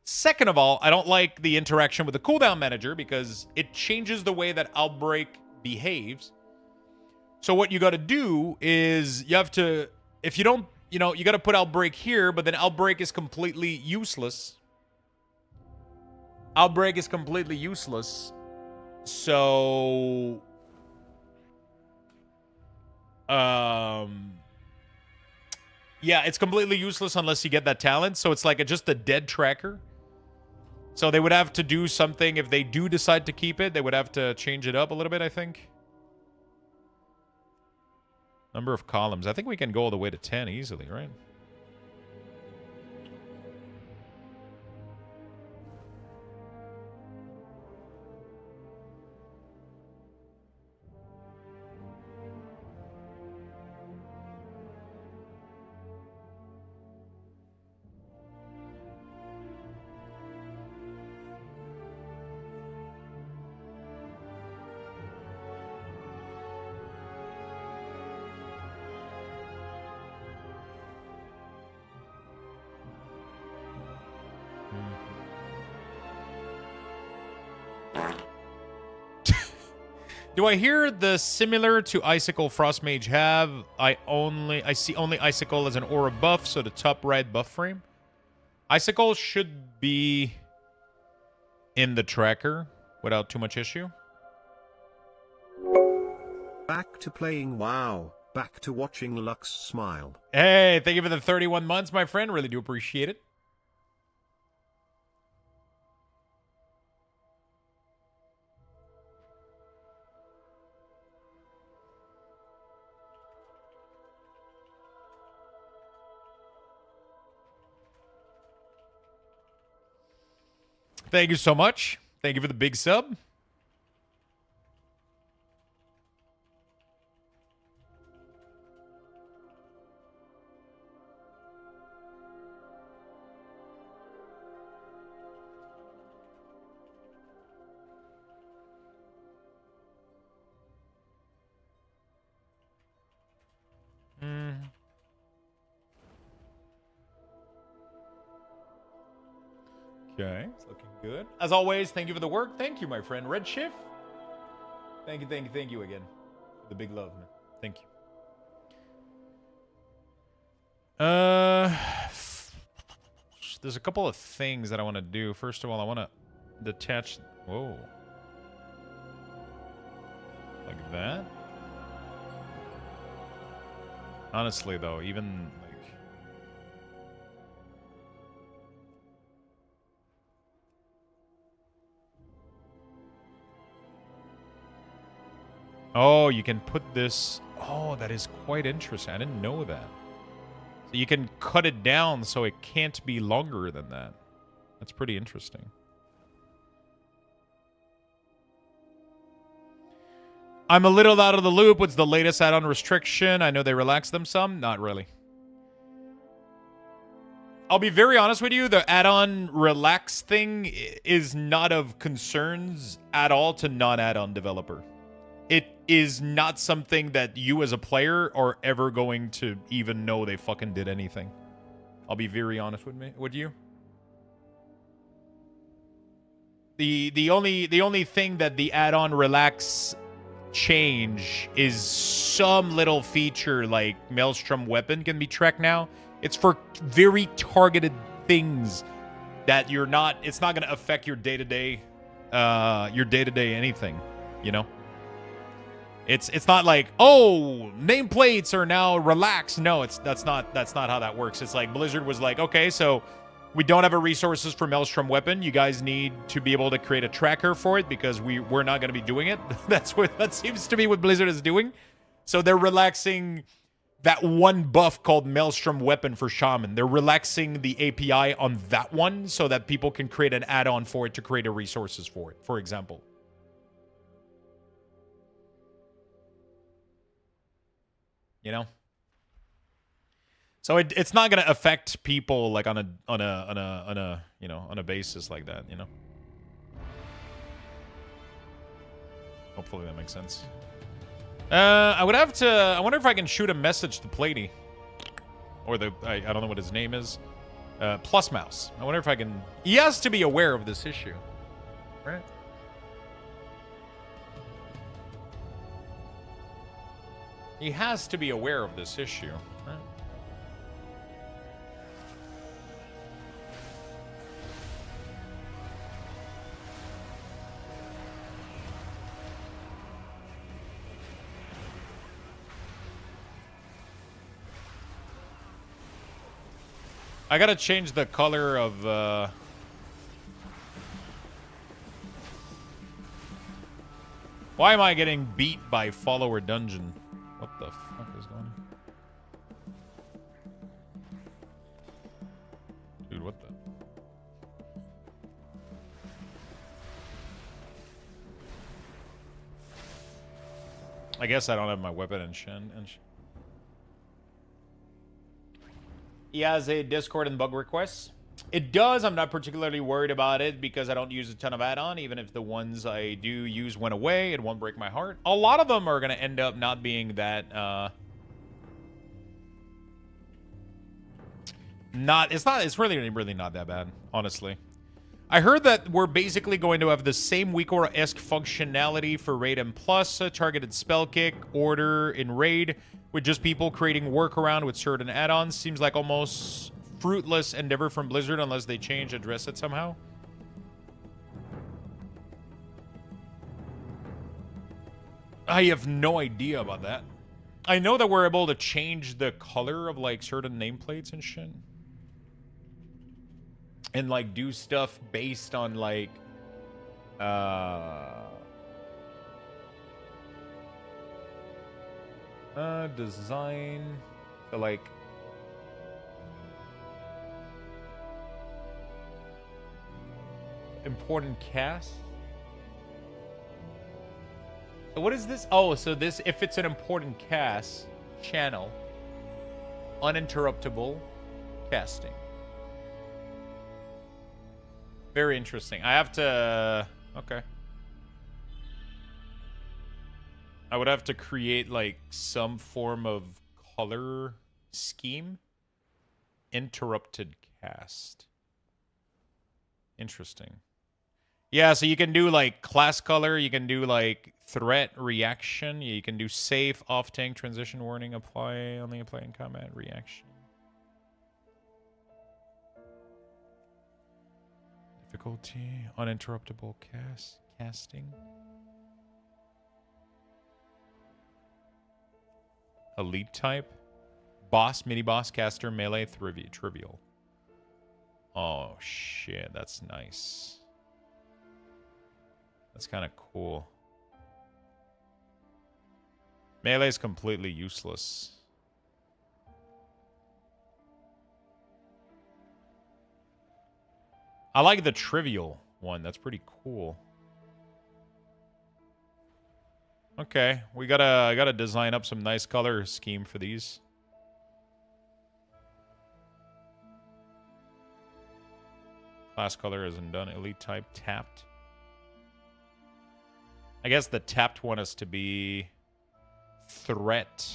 Second of all, I don't like the interaction with the cooldown manager because it changes the way that Outbreak behaves. So what you got to do is you have to... If you don't... You know, you got to put Outbreak here, but then Outbreak is completely useless. Outbreak is completely useless. So... Yeah, it's completely useless unless you get that talent. So it's like just a dead tracker. So they would have to do something. If they do decide to keep it, they would have to change it up a little bit, I think. Number of columns. I think we can go all the way to 10 easily, right? Do I hear the similar to Icicle Frostmage have? I see only Icicle as an aura buff, so the top right buff frame. Icicle should be in the tracker without too much issue.
Back to playing WoW. Back to watching Lux smile.
Hey, thank you for the 31 months, my friend. Really do appreciate it. Thank you so much. Thank you for the big sub. Okay, it's looking good. As always, thank you for the work. Thank you, my friend. Redshift. Thank you again. For the big love, man. Thank you. There's a couple of things that I want to do. First of all, I want to detach... Whoa. Like that? Honestly, though, even, like... Oh, you can put this... Oh, that is quite interesting. I didn't know that. So you can cut it down so it can't be longer than that. That's pretty interesting. I'm a little out of the loop. What's the latest add-on restriction? I know they relaxed them some. Not really. I'll be very honest with you. The add-on relax thing is not of concerns at all to non-add-on developer. It is not something that you as a player are ever going to even know they fucking did anything. I'll be very honest with you. The only thing that the add-on relax change is some little feature like Maelstrom weapon can be tracked now. It's for very targeted things that you're not. It's not going to affect your day-to-day anything. You know. It's not like, oh, nameplates are now relaxed. No, that's not how that works. It's like Blizzard was like, okay, so we don't have a resources for Maelstrom weapon. You guys need to be able to create a tracker for it because we're not going to be doing it. That seems to be what Blizzard is doing. So they're relaxing that one buff called Maelstrom weapon for Shaman. They're relaxing the API on that one so that people can create an add-on for it to create a resources for it, for example. You know, so it's not gonna affect people like on a basis like that. You know, hopefully that makes sense. I would have to. I wonder if I can shoot a message to Plady, or I don't know what his name is. Plus Mouse. I wonder if I can. He has to be aware of this issue, right? He has to be aware of this issue, right? I gotta change the color of, Why am I getting beat by follower dungeon? What the fuck is going on? Dude, what the? I guess I don't have my weapon in Shen. He has a Discord and bug requests. It does. I'm not particularly worried about it because I don't use a ton of add-on. Even if the ones I do use went away, it won't break my heart. A lot of them are going to end up not being that... It's really not that bad, honestly. I heard that we're basically going to have the same WeakAura-esque functionality for Raid and Plus, targeted spell kick, order in Raid, with just people creating workaround with certain add-ons. Seems like almost fruitless endeavor from Blizzard unless they address it somehow. I have no idea about that. I know that we're able to change the color of like certain nameplates and shit. And like do stuff based on like design. So like important cast. So what is this? Oh, so this, if it's an important cast channel, uninterruptible casting. Very interesting. I have to... Okay. I would have to create, like, some form of color scheme. Interrupted cast. Interesting. Yeah, so you can do, like, class color. You can do, like, threat reaction. You can do safe, off-tank, transition warning, only apply in combat, reaction. difficulty, uninterruptible casting. Elite type. Boss, mini-boss, caster, melee, trivial. Oh, shit. That's nice. That's kind of cool. Melee is completely useless. I like the trivial one. That's pretty cool. Okay, I gotta design up some nice color scheme for these. Class color isn't done. Elite type tapped. I guess the tapped one is to be threat.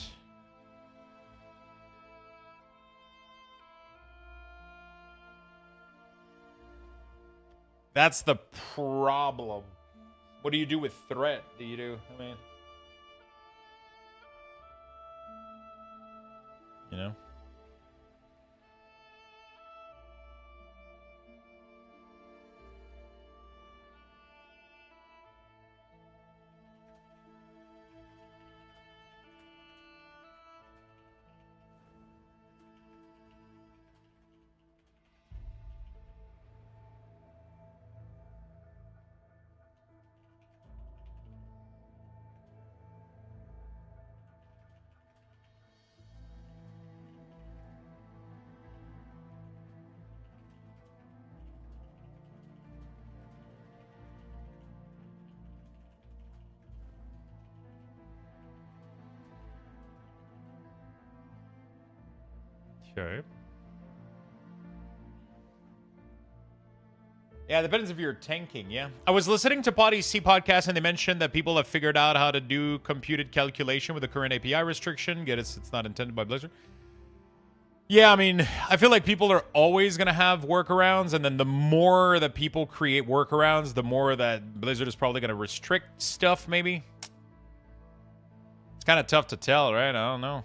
That's the problem. What do you do with threat? I mean, you know? Okay. Yeah, it depends if you're tanking, yeah. I was listening to Potty C podcast and they mentioned that people have figured out how to do computed calculation with the current API restriction. Get it, it's not intended by Blizzard. Yeah, I mean, I feel like people are always going to have workarounds, and then the more that people create workarounds, the more that Blizzard is probably going to restrict stuff, maybe. It's kind of tough to tell, right? I don't know.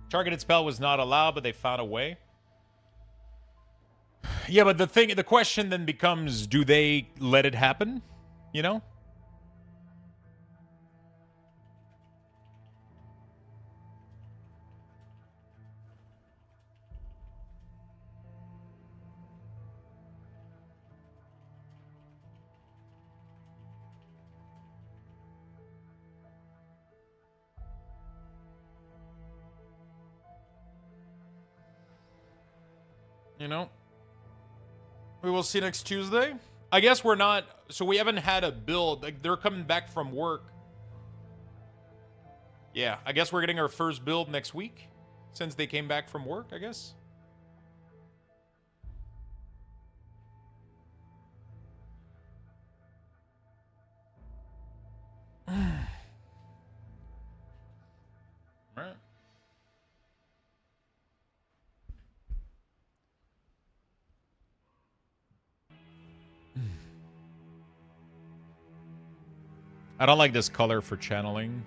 Targeted spell was not allowed, but they found a way. Yeah, but the question then becomes, do they let it happen? You know? You know? We will see next Tuesday. I guess we're not... So we haven't had a build. Like, they're coming back from work. Yeah, I guess we're getting our first build next week. Since they came back from work, I guess. Alright. I don't like this color for channeling.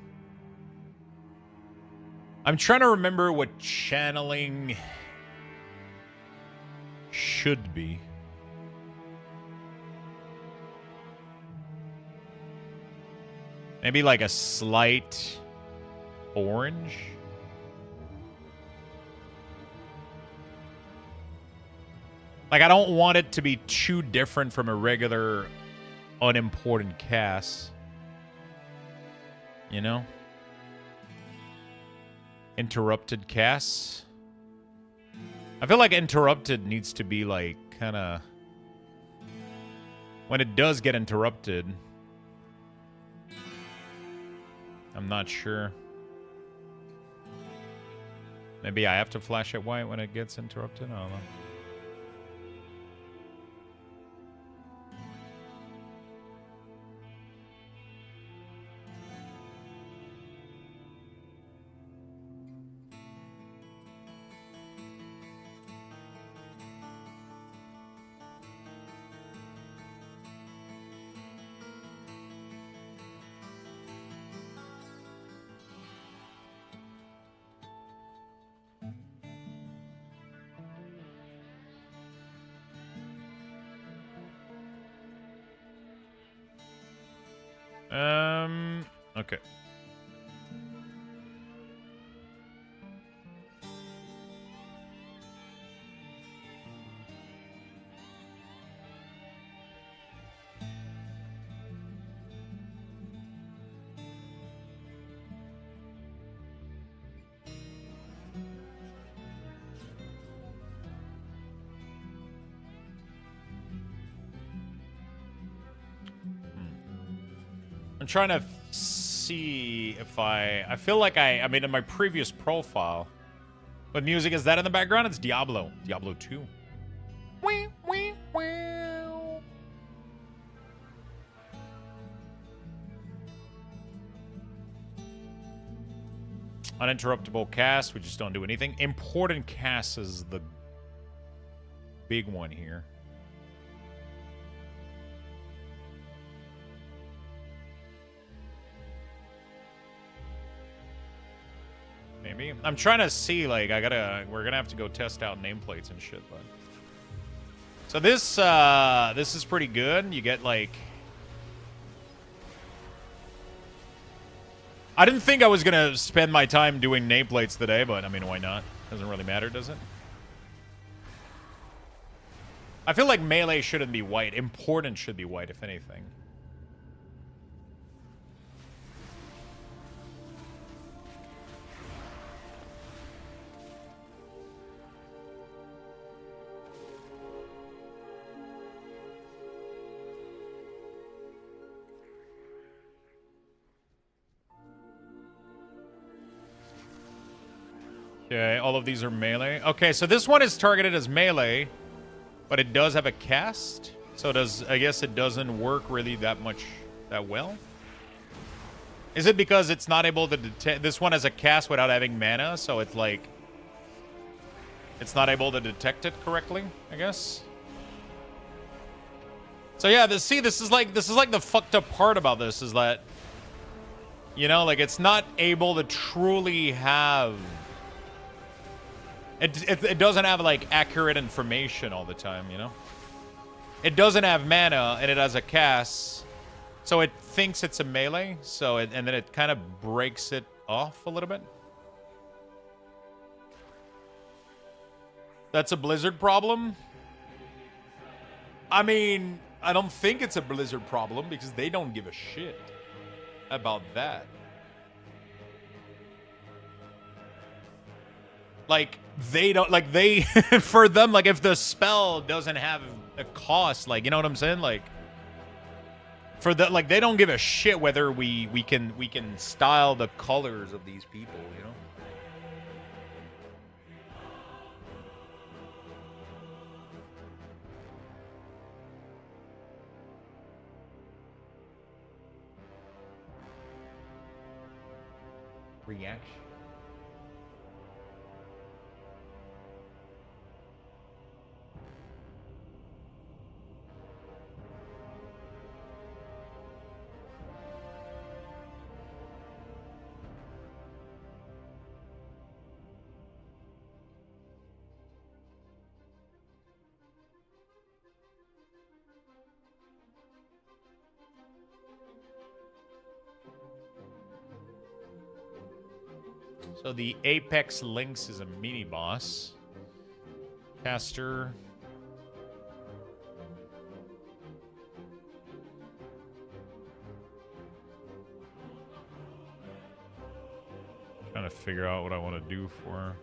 I'm trying to remember what channeling should be. Maybe like a slight orange. Like, I don't want it to be too different from a regular unimportant cast. You know? Interrupted casts. I feel like interrupted needs to be like kind of when it does get interrupted. I'm not sure. Maybe I have to flash it white when it gets interrupted. I don't know. Okay. I'm trying to see if I feel like I mean in my previous profile what music is that in the background? It's Diablo 2. Uninterruptible cast, we just don't do anything. Important cast is the big one here. Maybe. I'm trying to see, like, we're gonna have to go test out nameplates and shit, but. So this is pretty good. You get, like. I didn't think I was gonna spend my time doing nameplates today, but I mean, why not? Doesn't really matter, does it? I feel like melee shouldn't be white. Important should be white, if anything. Okay, all of these are melee. Okay, so this one is targeted as melee, but it does have a cast. So I guess it doesn't work really that well. Is it because it's not able to detect? This one has a cast without having mana, so it's like it's not able to detect it correctly, I guess. So yeah, this is like the fucked up part about this is that, you know, like it's not able to truly have. It doesn't have, like, accurate information all the time, you know? It doesn't have mana, and it has a cast, so it thinks it's a melee, and then it kind of breaks it off a little bit. That's a Blizzard problem? I mean, I don't think it's a Blizzard problem, because they don't give a shit about that. Like, they don't, like, they, for them, like, if the spell doesn't have a cost, like, you know what I'm saying? Like, for the, like, they don't give a shit whether we can style the colors of these people, you know? Reaction. So the Apex Lynx is a mini boss. Caster. Trying to figure out what I want to do for her.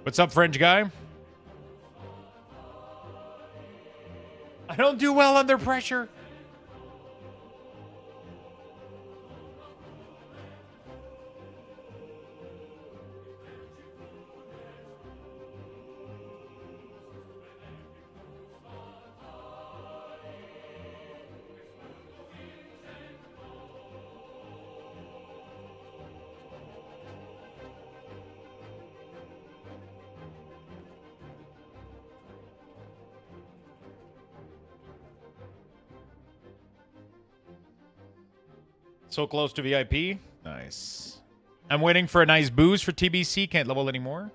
What's up, French guy? I don't do well under pressure. So close to VIP. Nice. I'm waiting for a nice boost for TBC. Can't level anymore.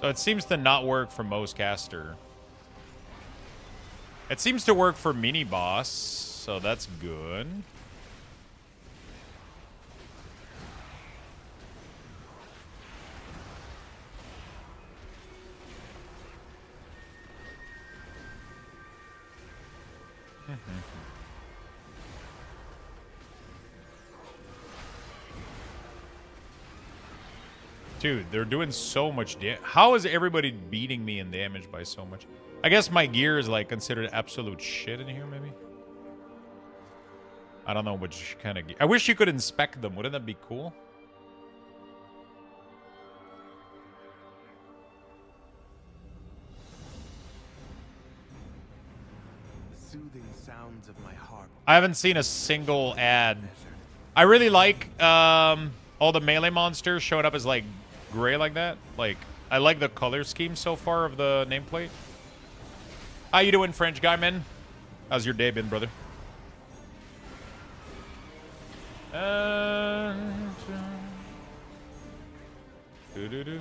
So it seems to not work for most caster. It seems to work for mini boss, so that's good. Dude, they're doing so much damage. How is everybody beating me in damage by so much? I guess my gear is like considered absolute shit in here, maybe. I don't know which kind of gear. I wish you could inspect them. Wouldn't that be cool?
Soothing sounds of my heart.
I haven't seen a single ad. I really like all the melee monsters showing up as like gray like that. Like, I like the color scheme so far of the nameplate. How you doing, French guy, man? How's your day been, brother? Good.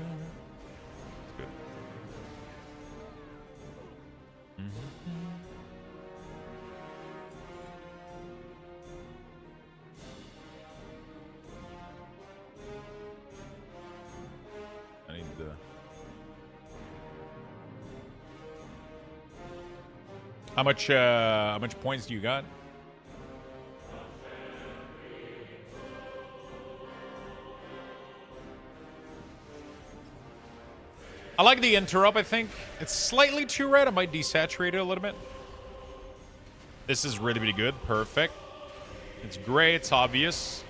I need the... How much points do you got? I like the interrupt, I think. It's slightly too red. I might desaturate it a little bit. This is really, really good. Perfect. It's gray. It's obvious.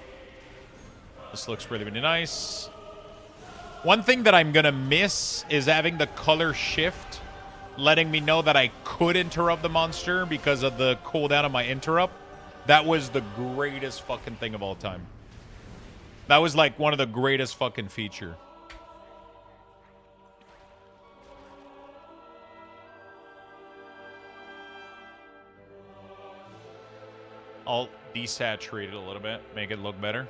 This looks really, really nice. One thing that I'm going to miss is having the color shift, letting me know that I could interrupt the monster because of the cooldown of my interrupt. That was the greatest fucking thing of all time. That was like one of the greatest fucking feature. I'll desaturate it a little bit, make it look better.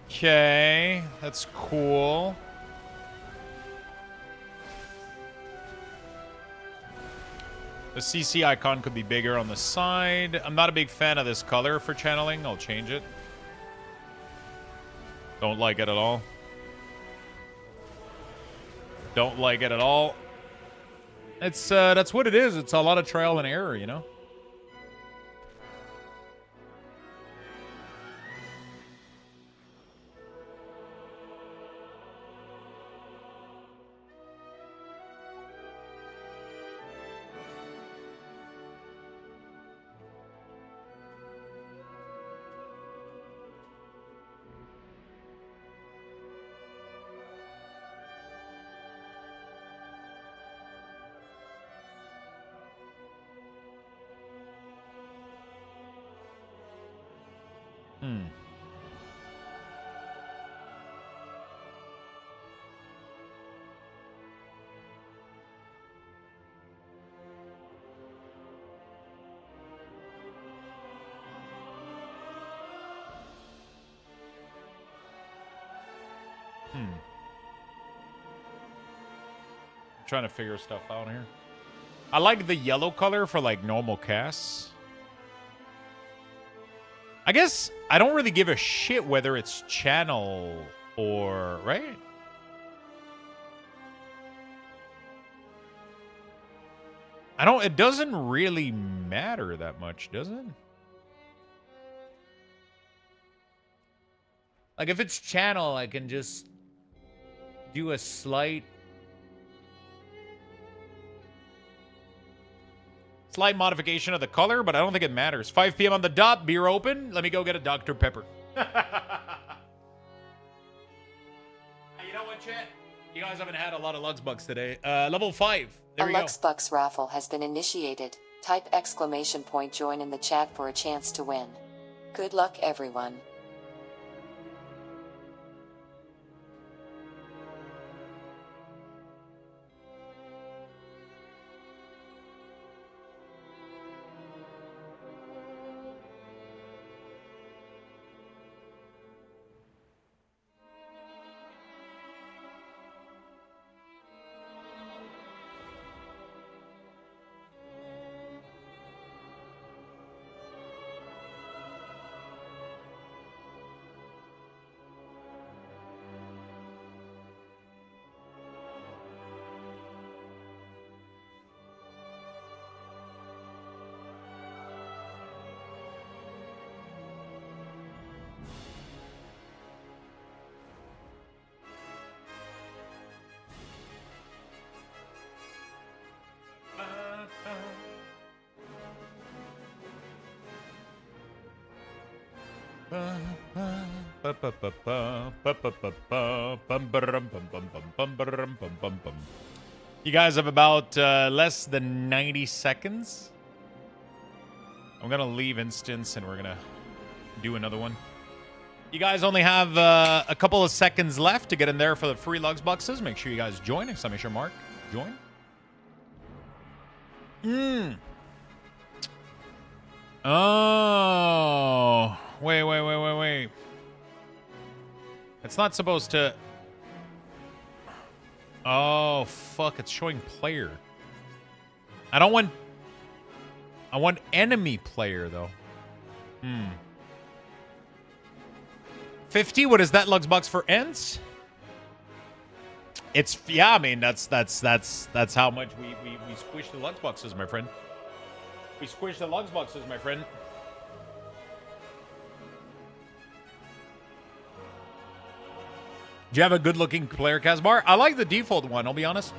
Okay, that's cool. The CC icon could be bigger on the side. I'm not a big fan of this color for channeling. I'll change it. Don't like it at all. Don't like it at all. It's that's what it is. It's a lot of trial and error, you know? Trying to figure stuff out here. I like the yellow color for like normal casts. I guess I don't really give a shit whether it's channel Or, right? It doesn't really matter that much, does it? Like, if it's channel, I can just do a slight modification of the color, but I don't think it matters. 5 p.m. on the dot, beer open. Let me go get a Dr. Pepper. Hey, you know what, chat? You guys haven't had a lot of Luxbucks today. Level 5. There
A
we go.
Luxbucks raffle has been initiated. Type ! join in the chat for a chance to win. Good luck, everyone.
You guys have about less than 90 seconds. I'm gonna leave instance and we're gonna do another one. You guys only have a couple of seconds left to get in there for the free Lugs boxes. Make sure you guys join. Exclamation mark. Join. Oh. Wait. It's not supposed to... Oh, fuck. It's showing player. I don't want... I want enemy player, though. 50? What is that, Luxbox for ends? It's... Yeah, I mean, that's how much we squish the Luxboxes, my friend. We squish the Luxboxes, my friend. Do you have a good-looking player, Kazmar? I like the default one, I'll be honest.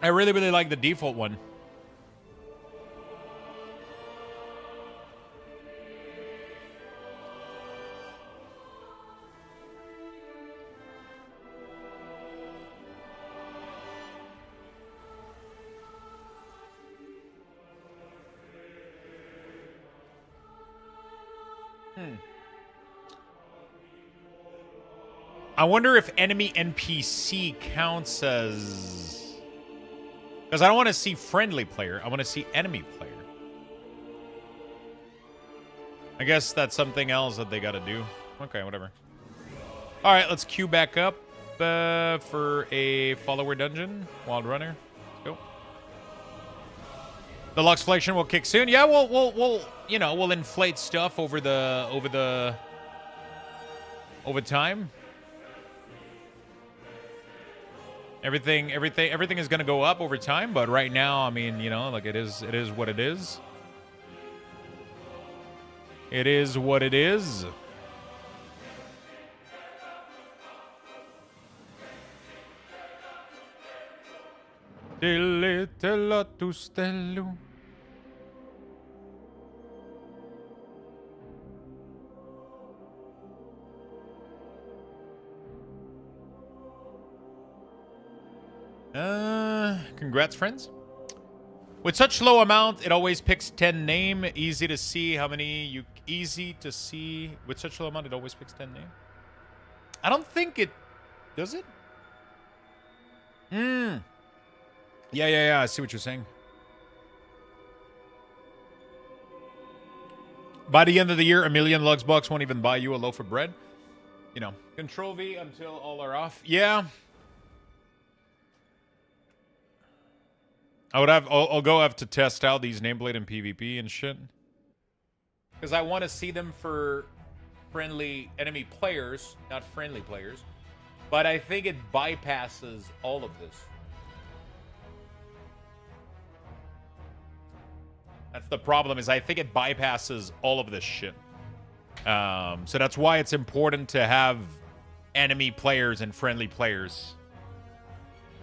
I really, really like the default one. I wonder if enemy NPC counts as... Because I don't want to see friendly player. I want to see enemy player. I guess that's something else that they got to do. Okay, whatever. All right, let's queue back up for a follower dungeon. Wild Runner. Let's go. The Luxflation will kick soon. Yeah, we'll inflate stuff over time. Everything is gonna go up over time, but right now, I mean, like it is what it is. It is what it is. Deletela tu stelu. Congrats, friends. With such low amount, it always picks 10 name. Easy to see how many you... Easy to see. With such low amount, it always picks 10 name. I don't think it... Does it? Yeah. I see what you're saying. By the end of the year, 1 million Luxbox won't even buy you a loaf of bread. Control V until all are off. Yeah. I'll go have to test out these nameplate and PvP and shit.
Because I want to see them for friendly enemy players, not friendly players. But I think it bypasses all of this. That's the problem, is I think it bypasses all of this shit. So that's why it's important to have enemy players and friendly players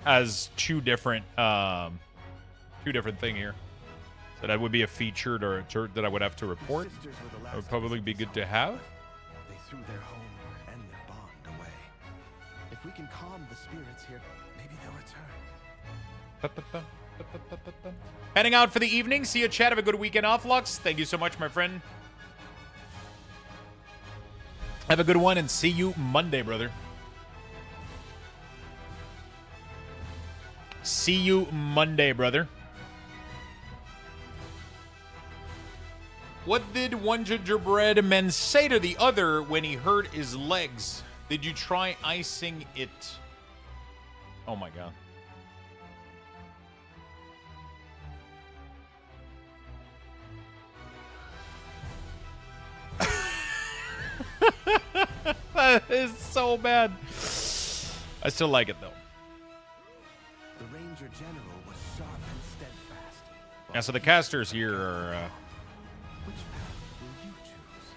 as two different thing here. So that would be a feature that I would have to report. That would probably be good to have.
They threw their home and their bond away. If we can calm the spirits here, maybe they'll return.
Heading out for the evening. See you, chat. Have a good weekend off, Lux. Thank you so much, my friend. Have a good one, and see you Monday, brother. See you Monday, brother. What did one gingerbread man say to the other when he hurt his legs? Did you try icing it? Oh my god. That is so bad. I still like it though.
The Ranger General was sharp and steadfast.
Yeah, so the casters here are
Which path will you choose?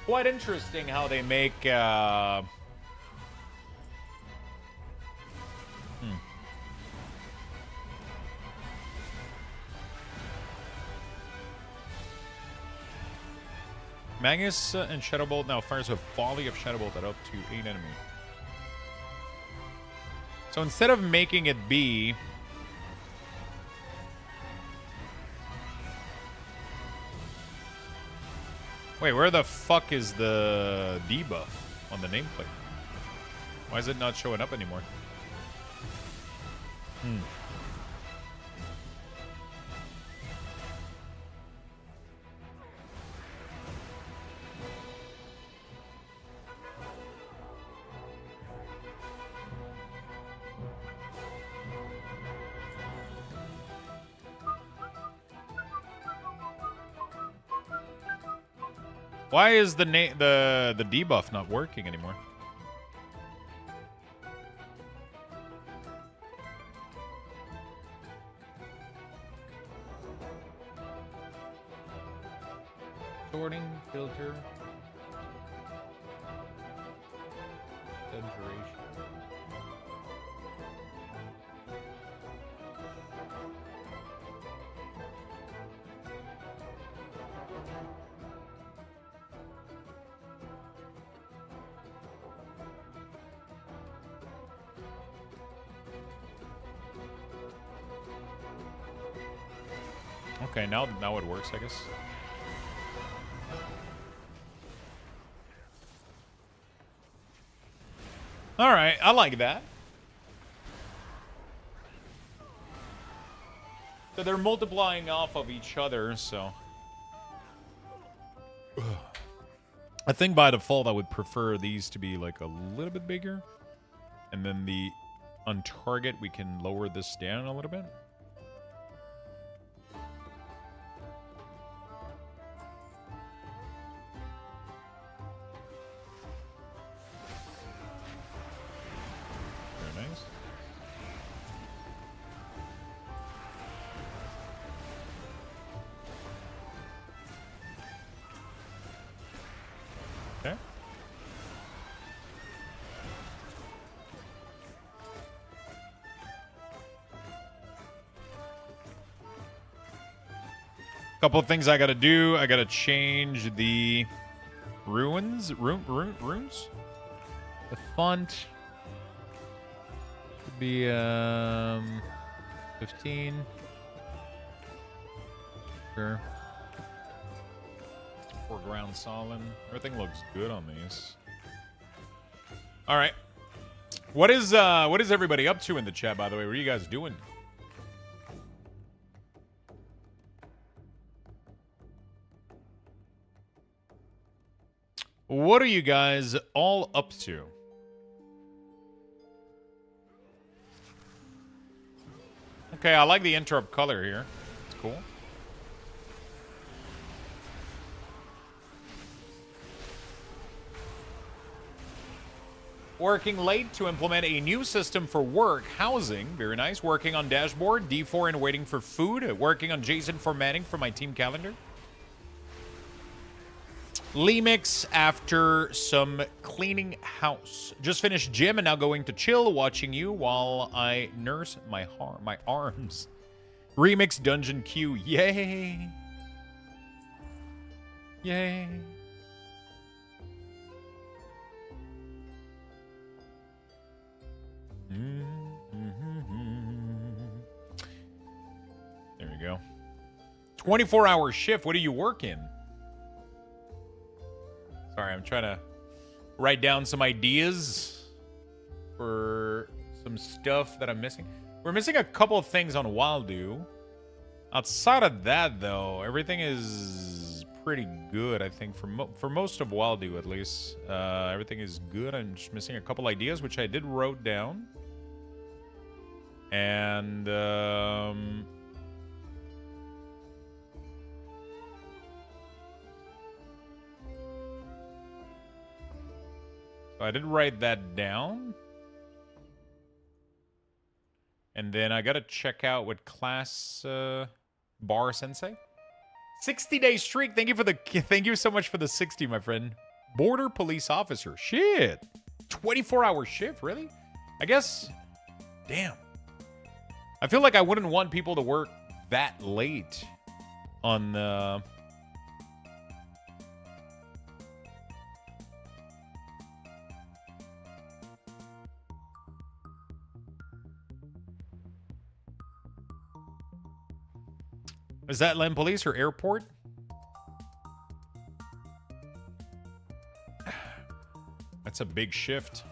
quite interesting how they make Magus and Shadowbolt now fires a volley of Shadowbolt at up to 8 enemy. So instead of making it be wait, where the fuck is the debuff on the nameplate? Why is it not showing up anymore? Why is the debuff not working anymore? Sorting, filter, saturation. Okay, now it works, I guess. All right, I like that. So they're multiplying off of each other, so I think by default I would prefer these to be like a little bit bigger, and then on target we can lower this down a little bit. Very nice. Okay. Couple of things I gotta do. I gotta change the runes. The font should be 15. Sure. Foreground solid. Everything looks good on these. All right. What is everybody up to in the chat, by the way? What are you guys doing? What are you guys all up to?
Okay, I like the interrupt color here. It's cool. Working late to implement a new system for work, housing, very nice. Working on dashboard, D4 and waiting for food. Working on JSON formatting for my team calendar. Lemix after some cleaning house. Just finished gym and now going to chill, watching you while I nurse my arms. Remix dungeon queue, yay! Yay! There we go. 24-hour shift. What do you work in? Sorry, I'm trying to write down some ideas for some stuff that I'm missing. We're missing a couple of things on Wildu. Outside of that, though, everything is pretty good, I think, for most of Wildu, at least. Everything is good. I'm just missing a couple ideas, which I did wrote down. And, so I did write that down. And then I gotta check out what class Bar Sensei. 60-day streak. Thank you so much for the 60, my friend. Border police officer. Shit. 24-hour shift, really? I guess. Damn. I feel like I wouldn't want people to work that late on the. Is that Land Police or Airport? That's a big shift.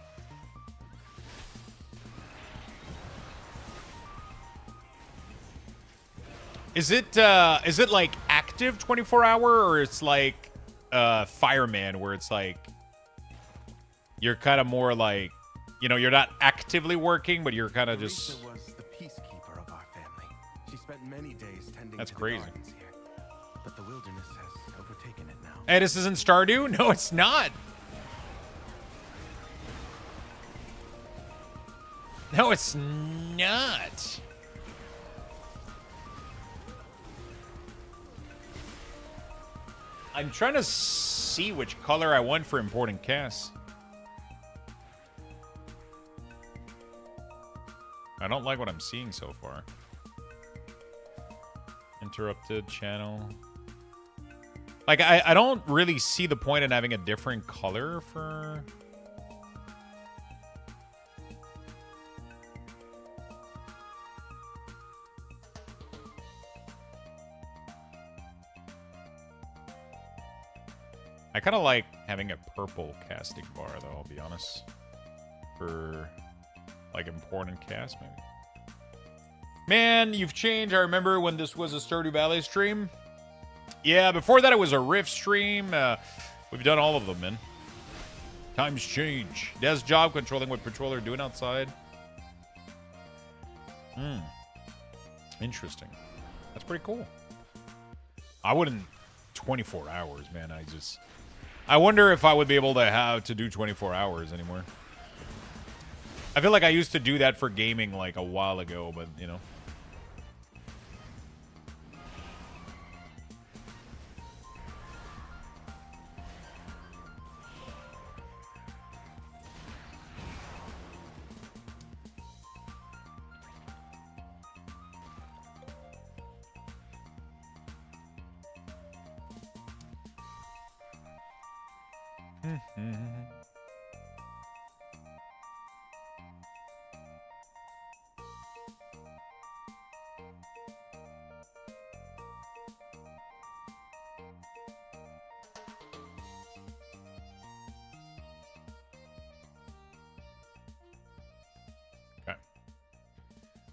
Is it like active 24-hour, or it's like fireman, where it's like you're kind of more like, you know, you're not actively working, but you're kind of just.
Lisa was the peacekeeper of our family. She spent many days tending
That's
to
crazy.
the gardens here, but the wilderness has overtaken it now.
Hey, this isn't Stardew? No, it's not. No, it's not. I'm trying to see which color I want for important casts. I don't like what I'm seeing so far. Interrupted channel. Like, I don't really see the point in having a different color for... I kind of like having a purple casting bar, though, I'll be honest. For, like, important casts, maybe. Man, you've changed. I remember when this was a Stardew Valley stream. Yeah, before that it was a Rift stream. We've done all of them, man. Times change. Desk job controlling what patrol are doing outside. Interesting. That's pretty cool. I wouldn't... 24 hours, man. I wonder if I would be able to have to do 24 hours anymore. I feel like I used to do that for gaming like a while ago, but, you know.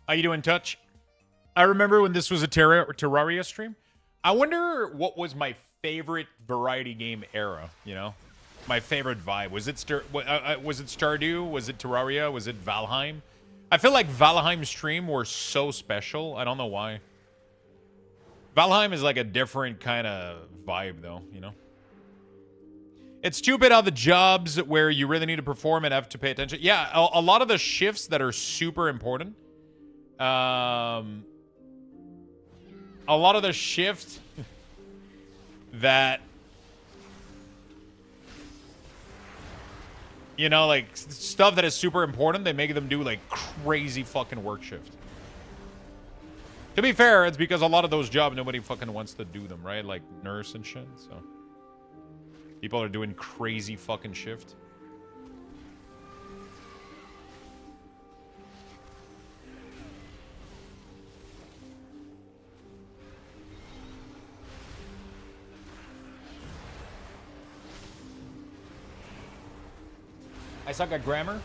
How you doing, Touch? I remember when this was a Terraria stream. I wonder what was my favorite variety game era, you know? My favorite vibe. Was it Stardew? Was it Terraria? Was it Valheim? I feel like Valheim stream were so special. I don't know why. Valheim is like a different kind of vibe, though, you know? It's stupid how the jobs where you really need to perform and have to pay attention. Yeah, a lot of the shifts that are super important. A lot of the shifts that... You know, like, stuff that is super important, they make them do, like, crazy fucking work shift. To be fair, it's because a lot of those jobs, nobody fucking wants to do them, right? Like, nurse and shit, so... People are doing crazy fucking shift. I suck at grammar.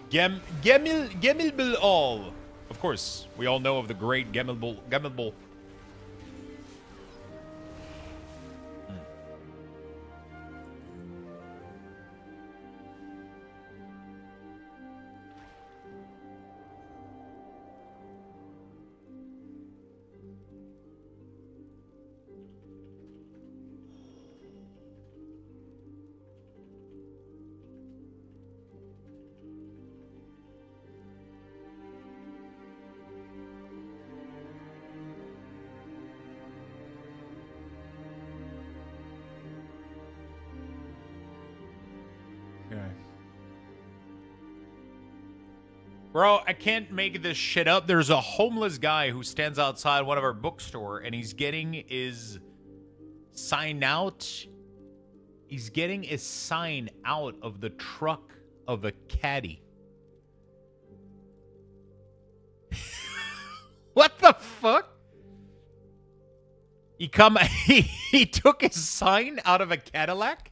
Gemilbil all. Of course, we all know of the great Gemilbil. Bro, I can't make this shit up. There's a homeless guy who stands outside one of our bookstore and he's getting his sign out. He's getting his sign out of the truck of a caddy. What the fuck? He took his sign out of a Cadillac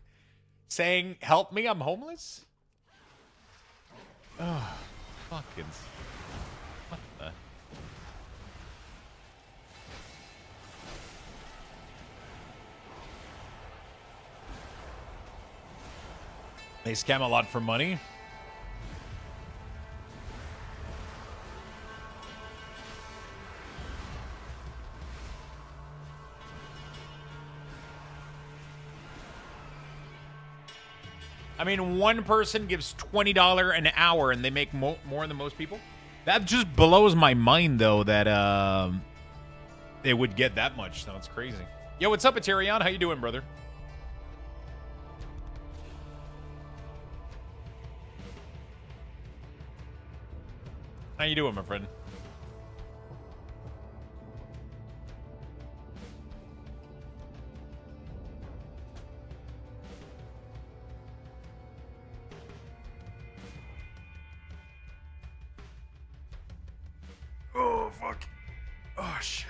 saying, "Help me, I'm homeless." Oh. Fucking... What the... They scam a lot for money. I mean, one person gives $20 an hour and they make more than most people. That just blows my mind, though, that they would get that much. Sounds crazy. Yo, what's up, Eterion? How you doing, brother? How you doing, my friend? Oh, fuck. Oh, shit.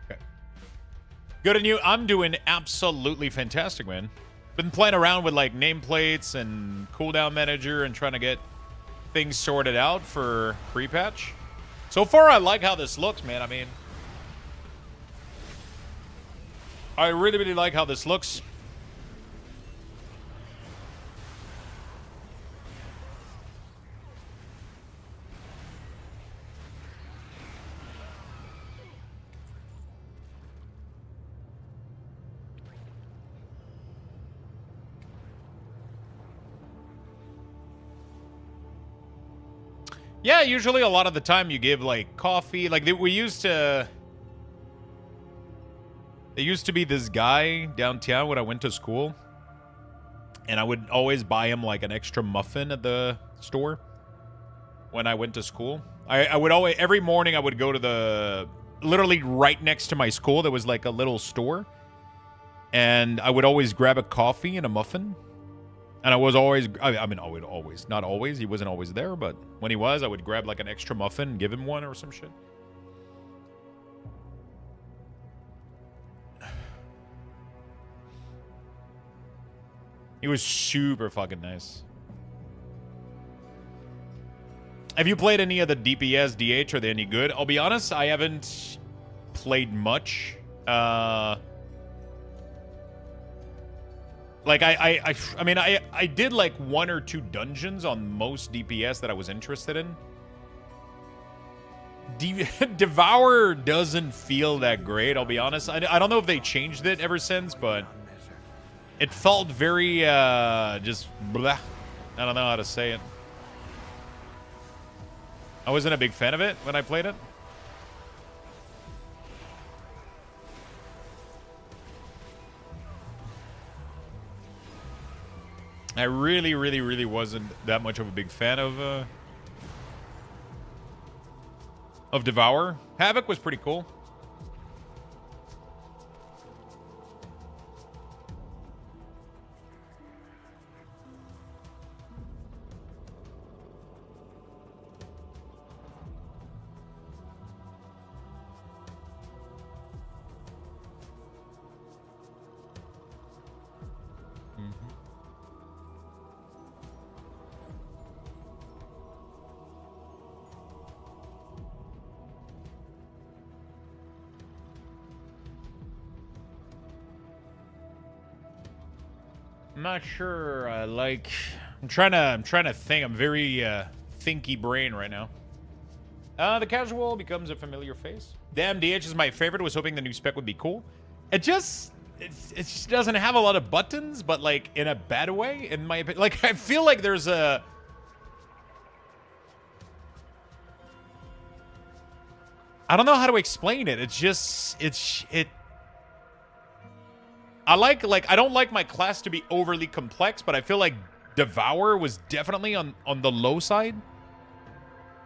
Okay. Good on you. I'm doing absolutely fantastic, man. Been playing around with, like, nameplates and cooldown manager and trying to get things sorted out for pre-patch. So far, I like how this looks, man. I mean, I really, really like how this looks. Yeah, usually a lot of the time you give, like, coffee. Like, there used to be this guy downtown when I went to school. And I would always buy him, like, an extra muffin at the store when I went to school. I would always, every morning I would go to the, literally right next to my school, there was, like, a little store. And I would always grab a coffee and a muffin. And I was always, I mean, always, not always. He wasn't always there, but when he was, I would grab like an extra muffin and give him one or some shit. He was super fucking nice. Have you played any of the DPS, DH? Are they any good? I'll be honest, I haven't played much. Like, I mean, I did like 1 or 2 dungeons on most DPS that I was interested in. Devour doesn't feel that great, I'll be honest. I don't know if they changed it ever since, but it felt very, just blah. I don't know how to say it. I wasn't a big fan of it when I played it. I really wasn't that much of a big fan of Devour. Havoc was pretty cool. I'm not sure. I'm trying to think. I'm very thinky brain right now. The casual becomes a familiar face. Damn, DH is my favorite. Was hoping the new spec would be cool. It just doesn't have a lot of buttons, but like in a bad way, in my opinion. Like I feel like there's a. I don't know how to explain it. It's just I don't like my class to be overly complex, but I feel like Devour was definitely on the low side.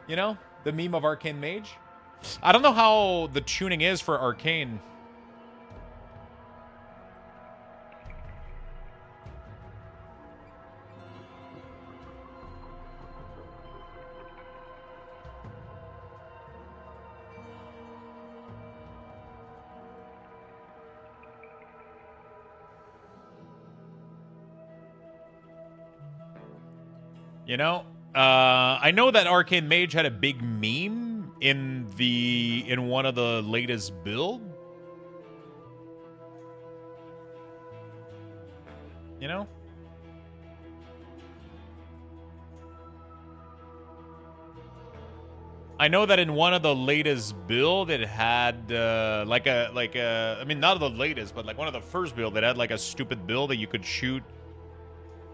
You know? The meme of Arcane Mage. I don't know how the tuning is for Arcane. You know, I know that Arcane Mage had a big meme in one of the latest build. You know? I know that in one of the latest build it had I mean not the latest, but like one of the first build that had like a stupid build that you could shoot.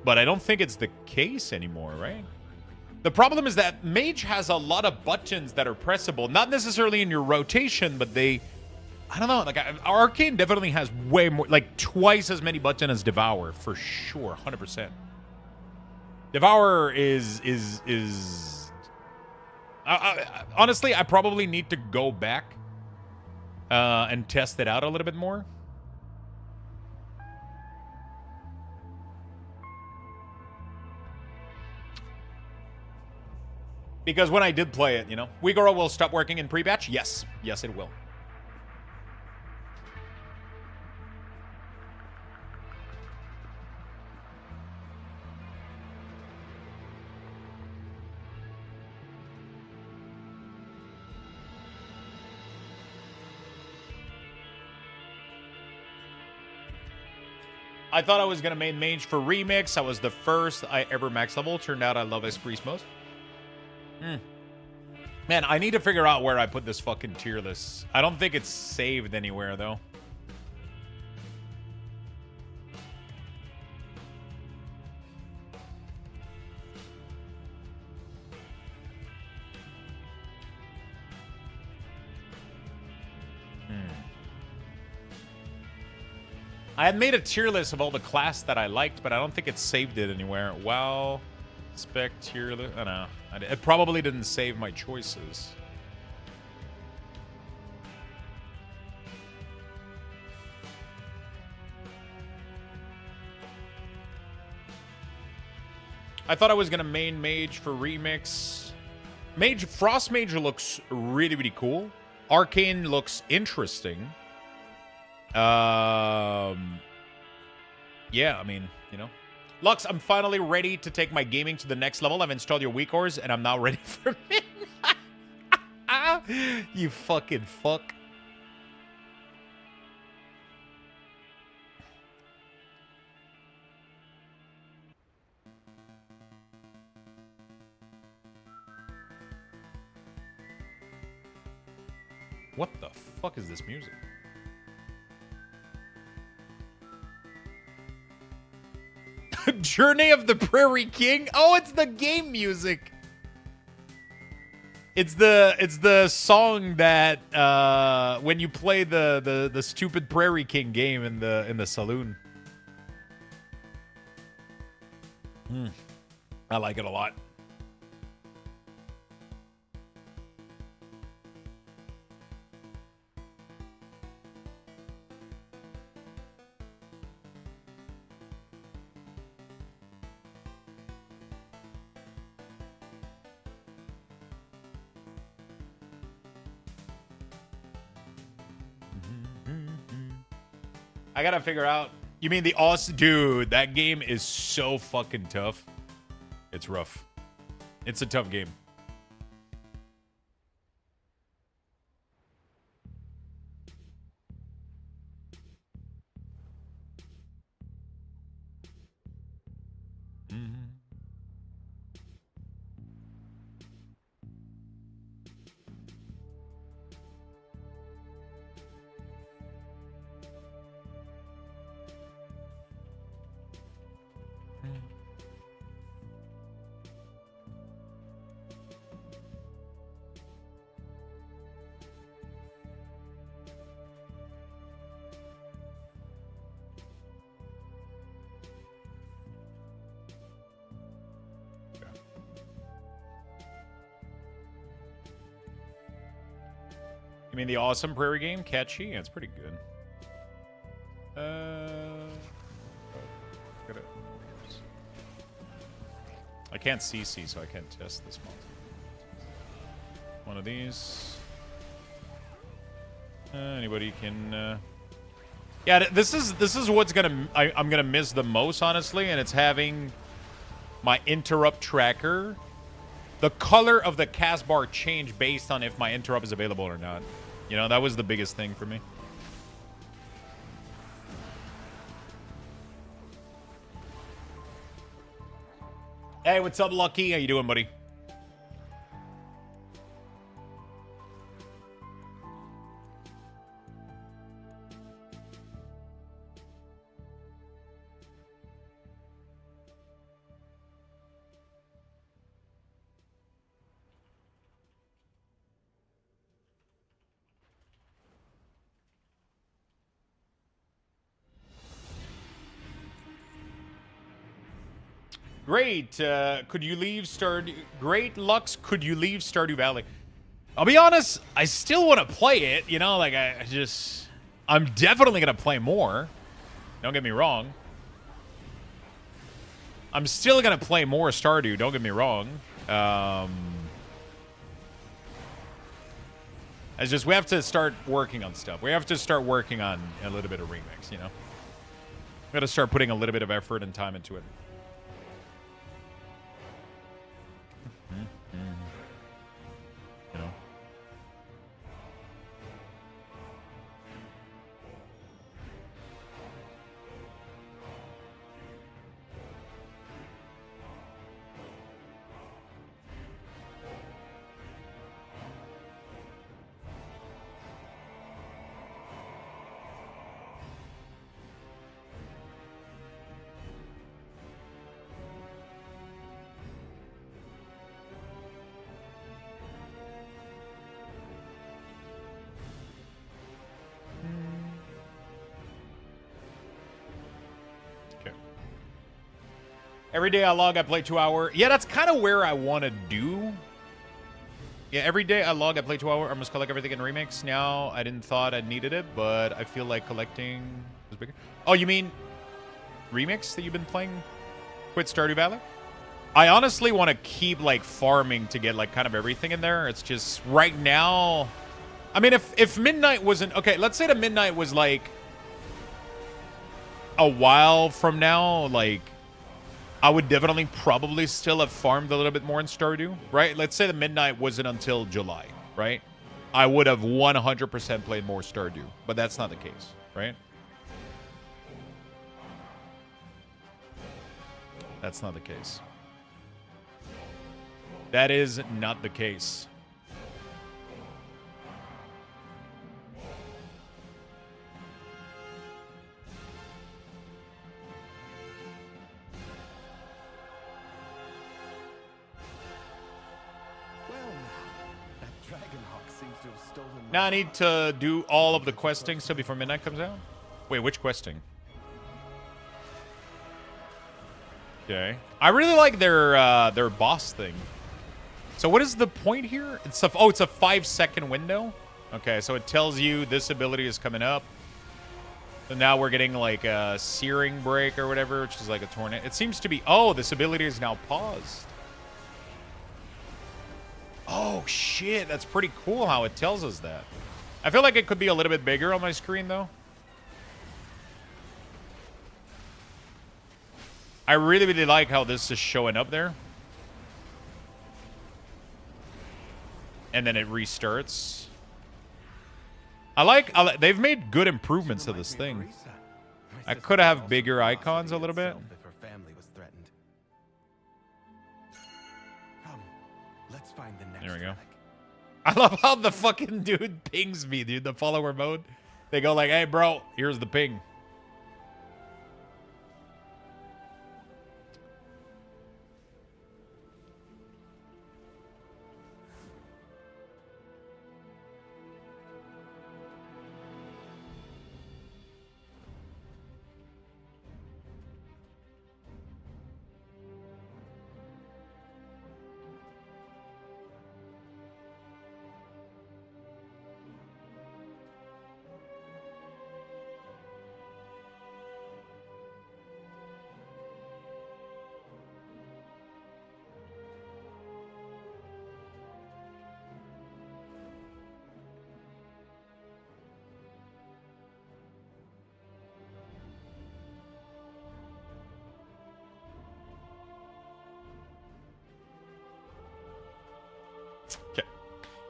But I don't think it's the case anymore, right? The problem is that Mage has a lot of buttons that are pressable. Not necessarily in your rotation, but I don't know. Like, Arcane definitely has way more, like twice as many buttons as Devour, for sure, 100%. Devour is honestly, I probably need to go back and test it out a little bit more. Because when I did play it, you know, Wigoro will stop working in pre-batch? Yes. Yes, it will. I thought I was going to main Mage for Remix. I was the first I ever max level. Turned out I love Esprit most. Man, I need to figure out where I put this fucking tier list. I don't think it's saved anywhere, though. I had made a tier list of all the class that I liked, but I don't think it saved it anywhere. Wow. Spec tier list. I don't know. It probably didn't save my choices. I thought I was gonna main Mage for Remix. Frost Mage looks really cool. Arcane looks interesting. Yeah, I mean, you know. Lux, I'm finally ready to take my gaming to the next level. I've installed your WeakOrs, and I'm now ready for midnight. You fucking fuck. What the fuck is this music? Journey of the Prairie King? Oh, it's the game music. It's the song that when you play the stupid Prairie King game in the saloon. I like it a lot. I gotta figure out. You mean the awesome dude? That game is so fucking tough. It's rough. It's a tough game. You mean the awesome Prairie game? Catchy? Yeah, it's pretty good. I can't CC, so I can't test this multi. One of these. Anybody can. Yeah, this is what's I'm gonna miss the most, honestly, and it's having my interrupt tracker. The color of the cast bar change based on if my interrupt is available or not. You know, that was the biggest thing for me. Hey, what's up, Lucky? How you doing, buddy? Great. Could you leave Stardew? Great, Lux. Could you leave Stardew Valley? I'll be honest. I still want to play it. You know, like I'm definitely gonna play more. Don't get me wrong. I'm still gonna play more Stardew. Don't get me wrong. It's just we have to start working on stuff. We have to start working on a little bit of remix. You know, we got to start putting a little bit of effort and time into it. You know. Every day I log, I play 2 hours. Yeah, that's kind of where I want to do. Yeah, every day I log, I play 2 hours. I must collect everything in Remix. Now, I didn't thought I needed it, but I feel like collecting is bigger. Oh, you mean Remix that you've been playing? Quit Stardew Valley? I honestly want to keep, like, farming to get, like, kind of everything in there. It's just, right now... I mean, if Midnight wasn't... Okay, let's say the Midnight was, like, a while from now, like... I would definitely probably still have farmed a little bit more in Stardew, right? Let's say the midnight wasn't until July, right? I would have 100% played more Stardew, but that's not the case, right? That's not the case. That is not the case. Now I need to do all of the questing still before midnight comes out. Wait, which questing? Okay. I really like their boss thing. So what is the point here? It's a 5-second window. Okay, so it tells you this ability is coming up. So now we're getting like a searing break or whatever, which is like a tornado. It seems to be, oh, this ability is now paused. Oh, shit. That's pretty cool how it tells us that. I feel like it could be a little bit bigger on my screen, though. I really, really like how this is showing up there. And then it restarts. I like they've made good improvements to this thing. I could have bigger icons a little bit. There we go. I love how the fucking dude pings me, dude. The follower mode. They go like, hey, bro, here's the ping.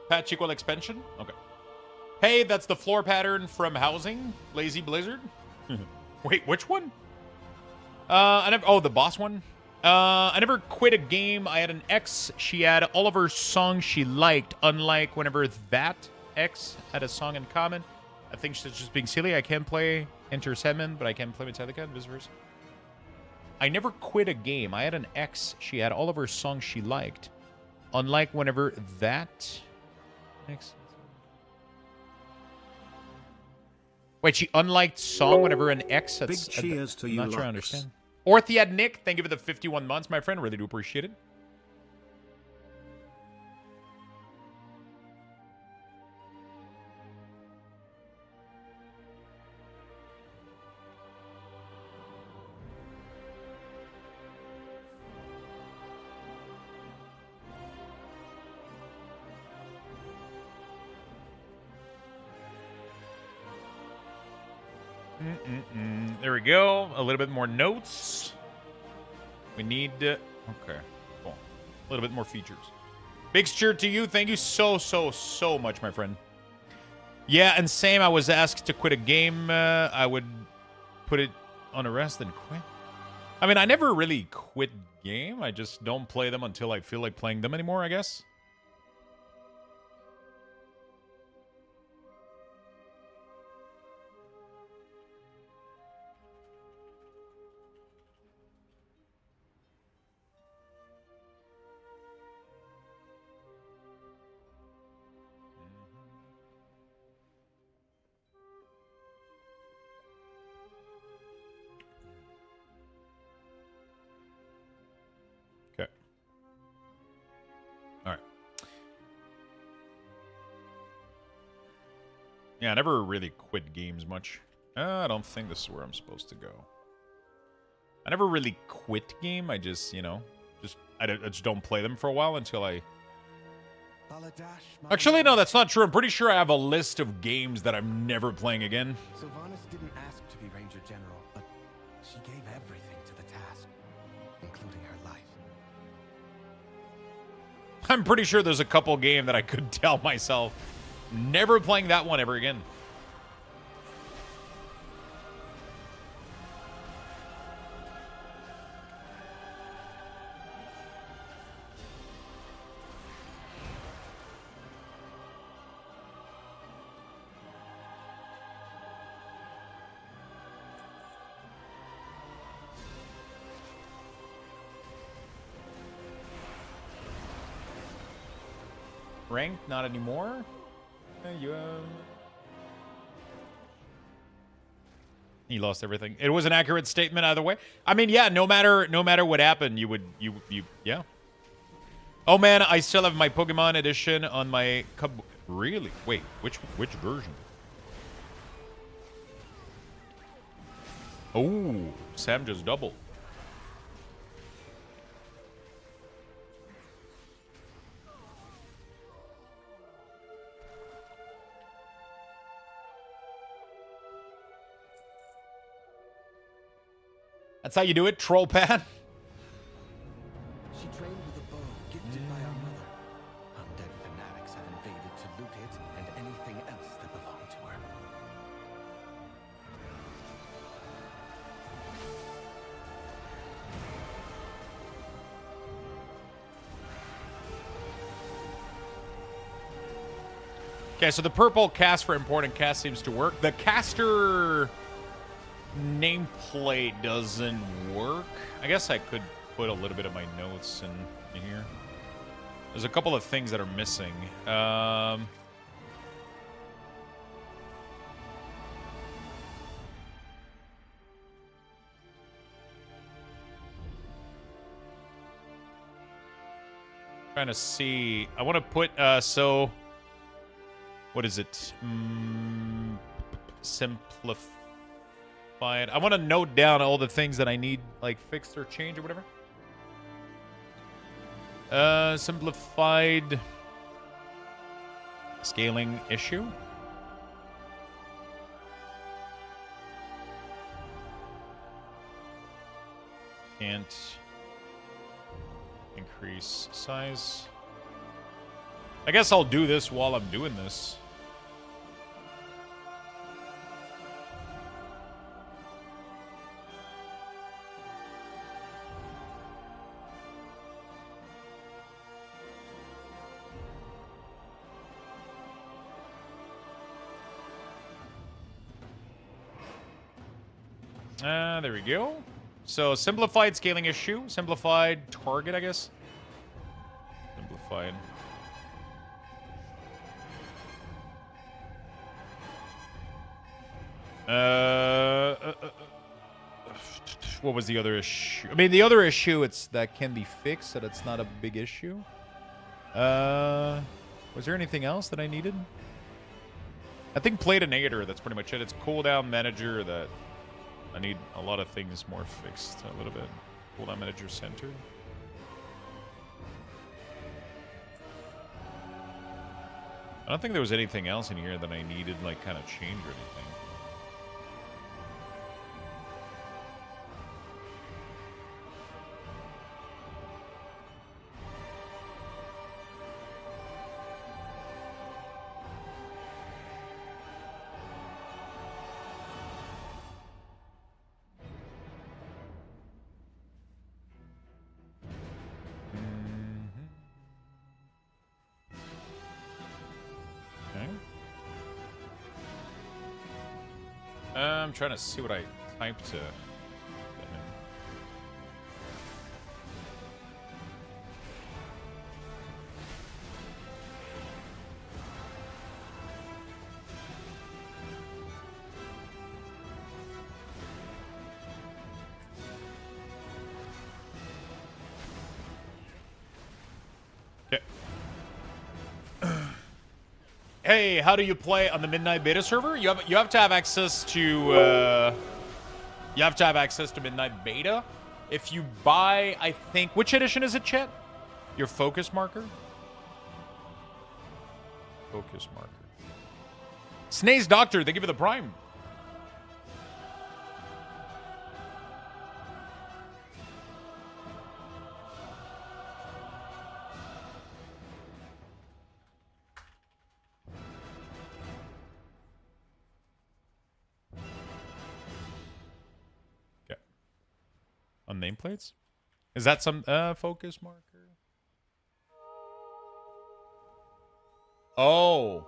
Patch equal expansion? Okay. Hey, that's the floor pattern from Housing. Lazy Blizzard. Wait, which one? The boss one. I never quit a game. I had an ex. She had all of her songs she liked, unlike whenever that ex had a song in common. I think she's just being silly. I can't play Enter Sandman, but I can play Metallica and vice versa. I never quit a game. I had an ex. She had all of her songs she liked, unlike whenever that... Wait, she unliked song whenever an ex.
Big cheers to you.
I'm not sure I understand. Orthiad Nick, thank you for the 51 months, my friend. Really do appreciate it. There we go. A little bit more notes. We need... okay, cool. A little bit more features. Big cheer to you. Thank you so much, my friend. Yeah, and same. I was asked to quit a game. I would put it on a rest and quit. I mean, I never really quit game. I just don't play them until I feel like playing them anymore, I guess. Yeah, I never really quit games much. I don't think this is where I'm supposed to go. I never really quit game. I just, you know, I just don't play them for a while until I... Actually, no, that's not true. I'm pretty sure I have a list of games that I'm never playing again.
Sylvanas didn't ask to be Ranger General, but she gave everything to the task, including her life.
I'm pretty sure there's a couple game that I could tell myself never playing that one ever again. Ranked? Not anymore? He lost everything. It was an accurate statement either way. I mean, yeah, no matter what happened, you yeah. Oh man, I still have my Pokemon edition on my Really? Wait, which version? Oh, Sam just doubled. That's how you do it, troll pad.
She trained with a bow gifted by our mother. Undead fanatics have invaded to loot it and anything else that belonged to her.
Okay, so the purple cast for important cast seems to work. The caster nameplate doesn't work. I guess I could put a little bit of my notes in here. There's a couple of things that are missing. Trying to see. I want to put so what is it? Simplify. I want to note down all the things that I need, like, fixed or changed or whatever. Simplified scaling issue. Can't increase size. I guess I'll do this while I'm doing this. There we go. So, simplified scaling issue. Simplified target, I guess. Simplified. What was the other issue? I mean, the other issue, it's that can be fixed, so that's not a big issue. Was there anything else that I needed? I think Platinator, that's pretty much it. It's cooldown manager that I need a lot of things more fixed a little bit. Cooldown manager center. I don't think there was anything else in here that I needed, like, kind of change or anything. I'm trying to see what I typed to. Okay. Hey, how do you play on the Midnight Beta server? You have to have access to Midnight Beta. If you buy, I think, which edition is it, Chet? Your focus marker? Focus marker. Snae's Doctor, thank you for the Prime. on nameplates. Is that some focus marker? Oh.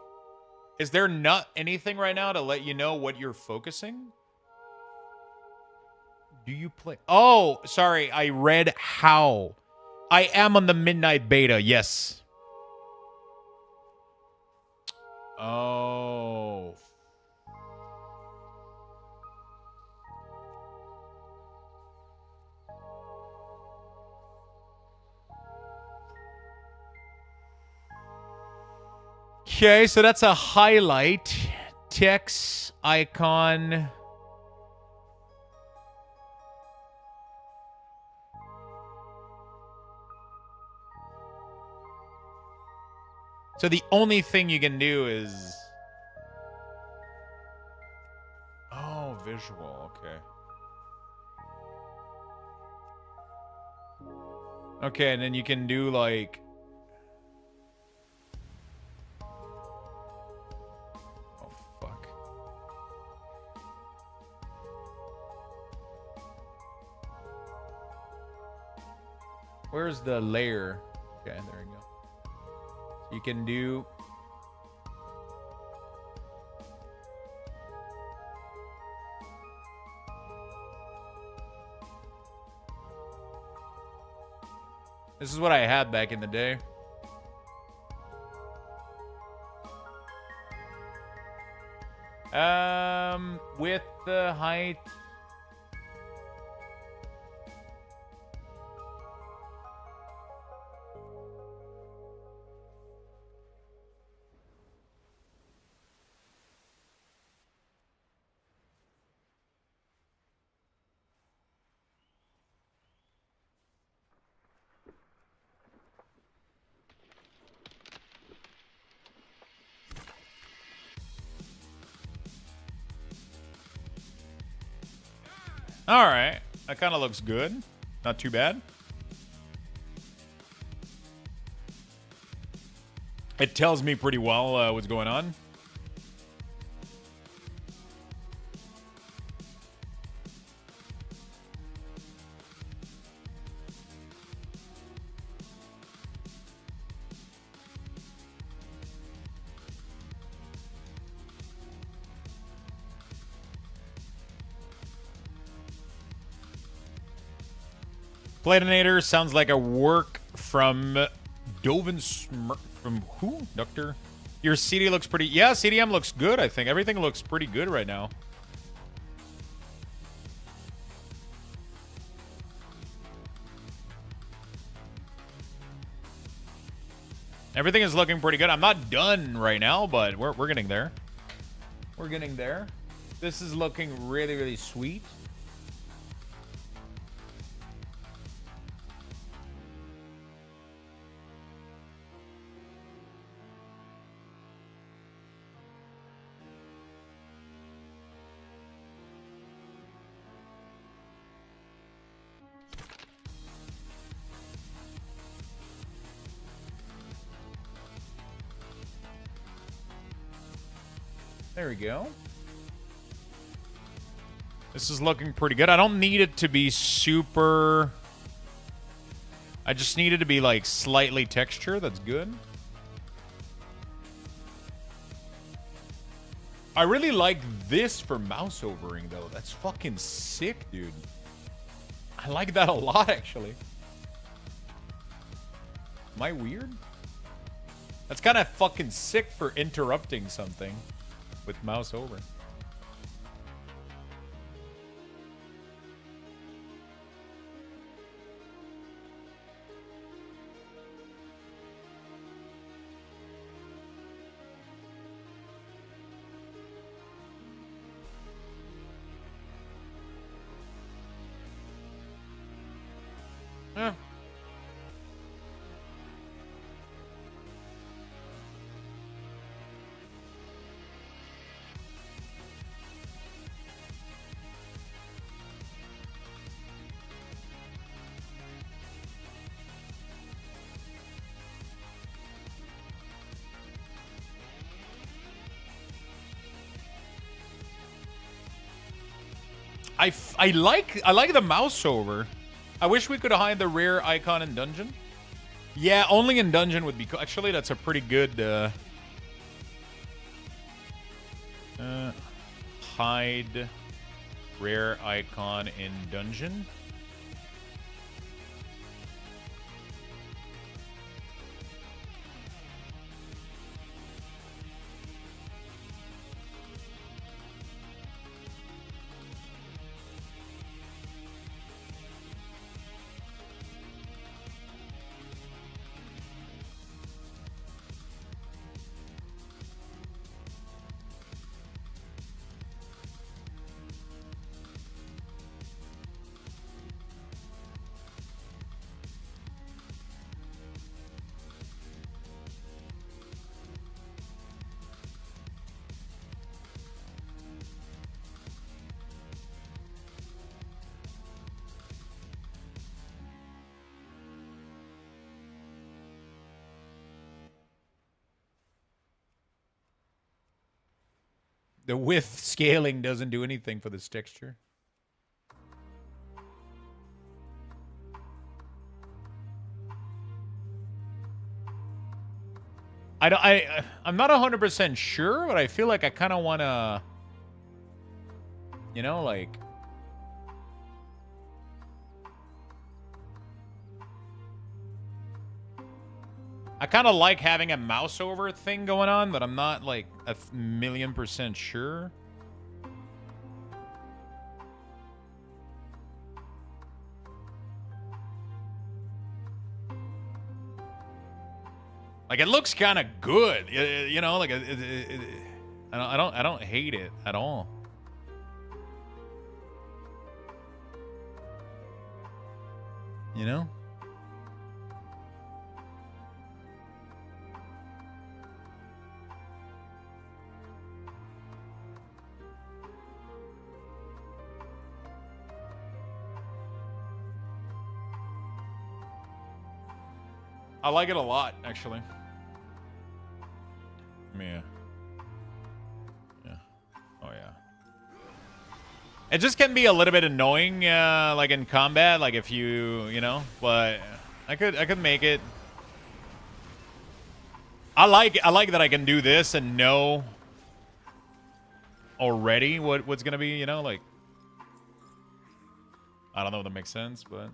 Is there not anything right now to let you know what you're focusing? Do you play? Oh, sorry. I read how. I am on the midnight beta. Yes. Oh. Okay, so that's a highlight. Text icon. So the only thing you can do is... Oh, visual. Okay. Okay, and then you can do like... Oh, fuck. Where's the layer? Okay, there we go. You can do... This is what I had back in the day. With the height... All right. That kind of looks good. Not too bad. It tells me pretty well what's going on. Platinator sounds like a work from Dovin from who? Doctor? Your CD looks pretty... Yeah, CDM looks good, I think. Everything looks pretty good right now. Everything is looking pretty good. I'm not done right now, but we're getting there. We're getting there. This is looking really, really sweet. There we go. This is looking pretty good. I don't need it to be super... I just need it to be like slightly texture. That's good. I really like this for mouse overing though. That's fucking sick, dude. I like that a lot actually. Am I weird? That's kind of fucking sick for interrupting something with mouse over. Yeah. I like the mouse over. I wish we could hide the rare icon in dungeon. Yeah, only in dungeon would be cool. Actually, that's a pretty good hide rare icon in dungeon. The width scaling doesn't do anything for this texture. I'm not 100% sure, but I feel like I kind of want to, you know, like, I kind of like having a mouse over thing going on, but I'm not like 1,000,000% sure. Like, it looks kind of good, you know. Like, I don't hate it at all. You know. I like it a lot, actually. Yeah. Oh, yeah. It just can be a little bit annoying, like in combat, like if you know, but I could make it. I like that I can do this and know already what's gonna be, you know, like, I don't know if that makes sense, but.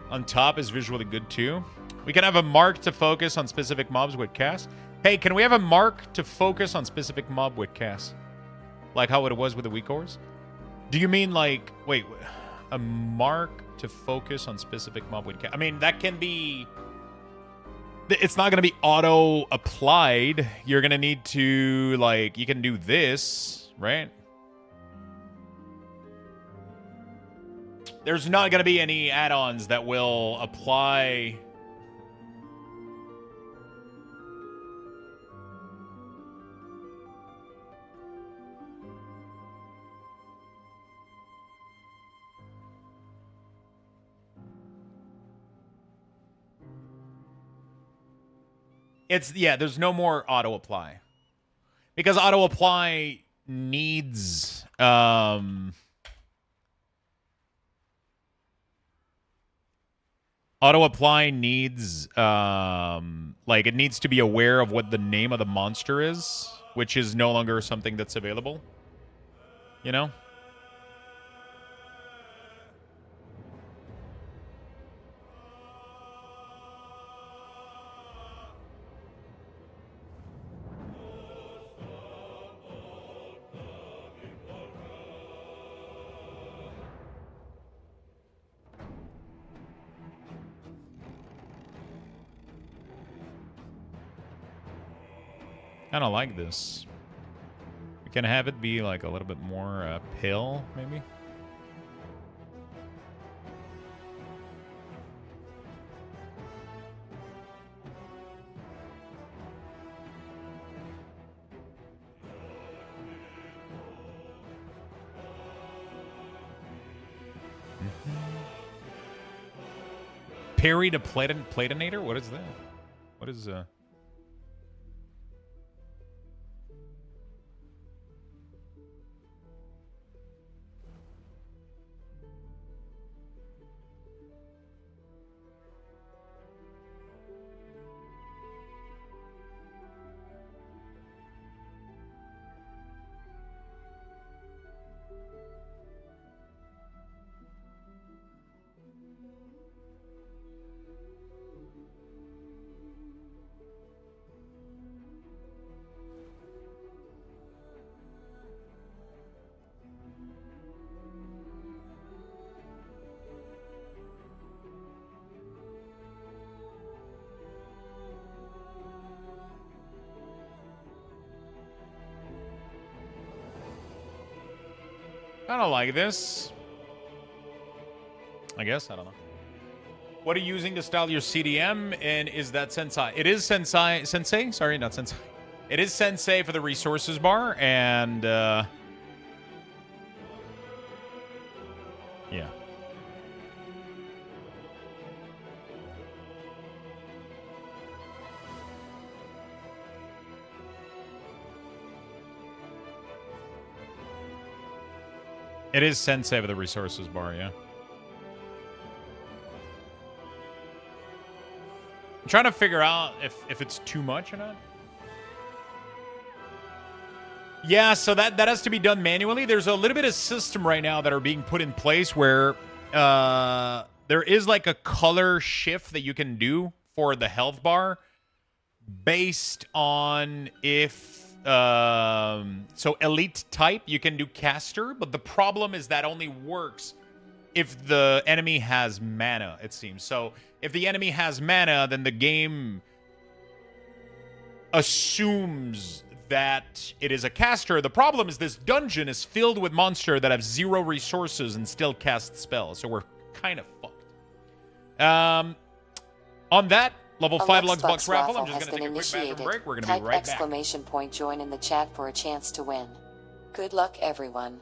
On top is visually good too. We can have a mark to focus on specific mobs with cast. Hey, can we have a mark to focus on specific mob with cast? Like how it was with the weak ores? Do you mean like, wait, a mark to focus on specific mob with cast? I mean, that can be, it's not going to be auto applied. You're going to need to, like, you can do this, right? There's not going to be any add-ons that will apply. There's no more auto-apply. Because auto-apply needs... Auto-apply needs, like, it needs to be aware of what the name of the monster is, which is no longer something that's available. You know? Kind of like this. We can have it be like a little bit more pale, maybe. Parry to Platinator? What is that? What is I don't like this. I guess. I don't know. What are you using to style your CDM? And is that Sensei? It is Sensei. Sensei? Sorry, not Sensei. It is Sensei for the resources bar. And, yeah. It is Sensei for the resources bar, yeah. I'm trying to figure out if it's too much or not. Yeah, so that has to be done manually. There's a little bit of system right now that are being put in place where there is like a color shift that you can do for the health bar based on if so elite type you can do caster, but the problem is that only works if the enemy has mana, it seems. So if the enemy has mana, then the game assumes that it is a caster. The problem is this dungeon is filled with monsters that have 0 resources and still cast spells, so we're kind of fucked. On that, level 5 Luxthos raffle, I'm just going to take a quick bathroom break. We're going to be right back.
Exclamation point join in the chat for a chance to win. Good luck, everyone.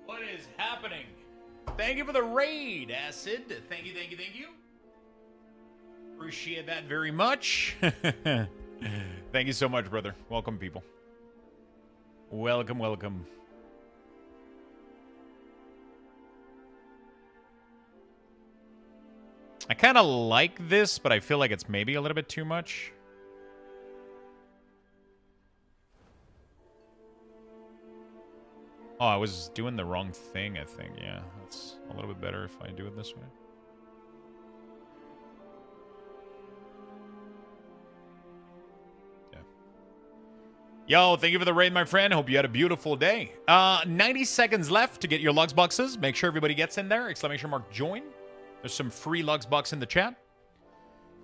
What is happening? Thank you for the raid, Acid. Thank you, thank you, thank you. Appreciate that very much. Thank you so much, brother. Welcome, people. Welcome, welcome. I kind of like this, but I feel like it's maybe a little bit too much. Oh, I was doing the wrong thing, I think. Yeah, that's a little bit better if I do it this way. Yeah. Yo, thank you for the raid, my friend. Hope you had a beautiful day. 90 seconds left to get your Lux boxes. Make sure everybody gets in there. Exclamation mark join. There's some free Lux bucks in the chat.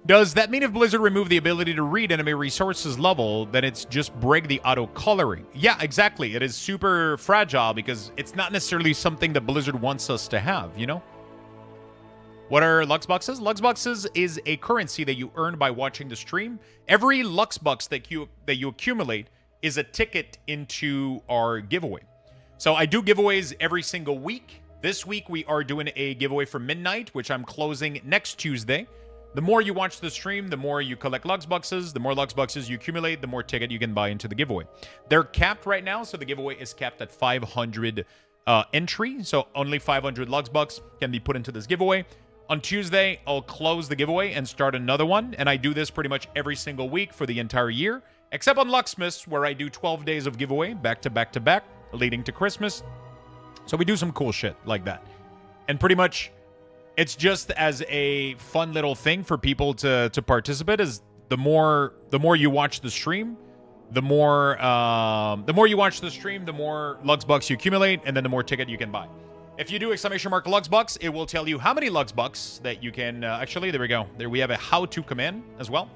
Does that mean if Blizzard remove the ability to read enemy resources level, then it's just break the auto-coloring? Yeah, exactly. It is super fragile because it's not necessarily something that Blizzard wants us to have, you know? What are Lux Boxes? Lux Boxes is a currency that you earn by watching the stream. Every Lux Box that you accumulate is a ticket into our giveaway. So I do giveaways every single week. This week we are doing a giveaway for Midnight, which I'm closing next Tuesday. The more you watch the stream, the more you collect Luxboxes. The more Luxboxes you accumulate, the more ticket you can buy into the giveaway. They're capped right now, so the giveaway is capped at 500 entry. So only 500 Luxbox can be put into this giveaway. On Tuesday, I'll close the giveaway and start another one. And I do this pretty much every single week for the entire year. Except on Luxmas, where I do 12 days of giveaway, back to back to back, leading to Christmas. So we do some cool shit like that. And pretty much, it's just as a fun little thing for people to participate. Is the more you watch the stream, the more you watch the stream, the more Luxbox you accumulate, and then the more ticket you can buy. If you do exclamation mark Luxbox, it will tell you how many Luxbox that you can... actually, there we go. There we have a how-to command as well.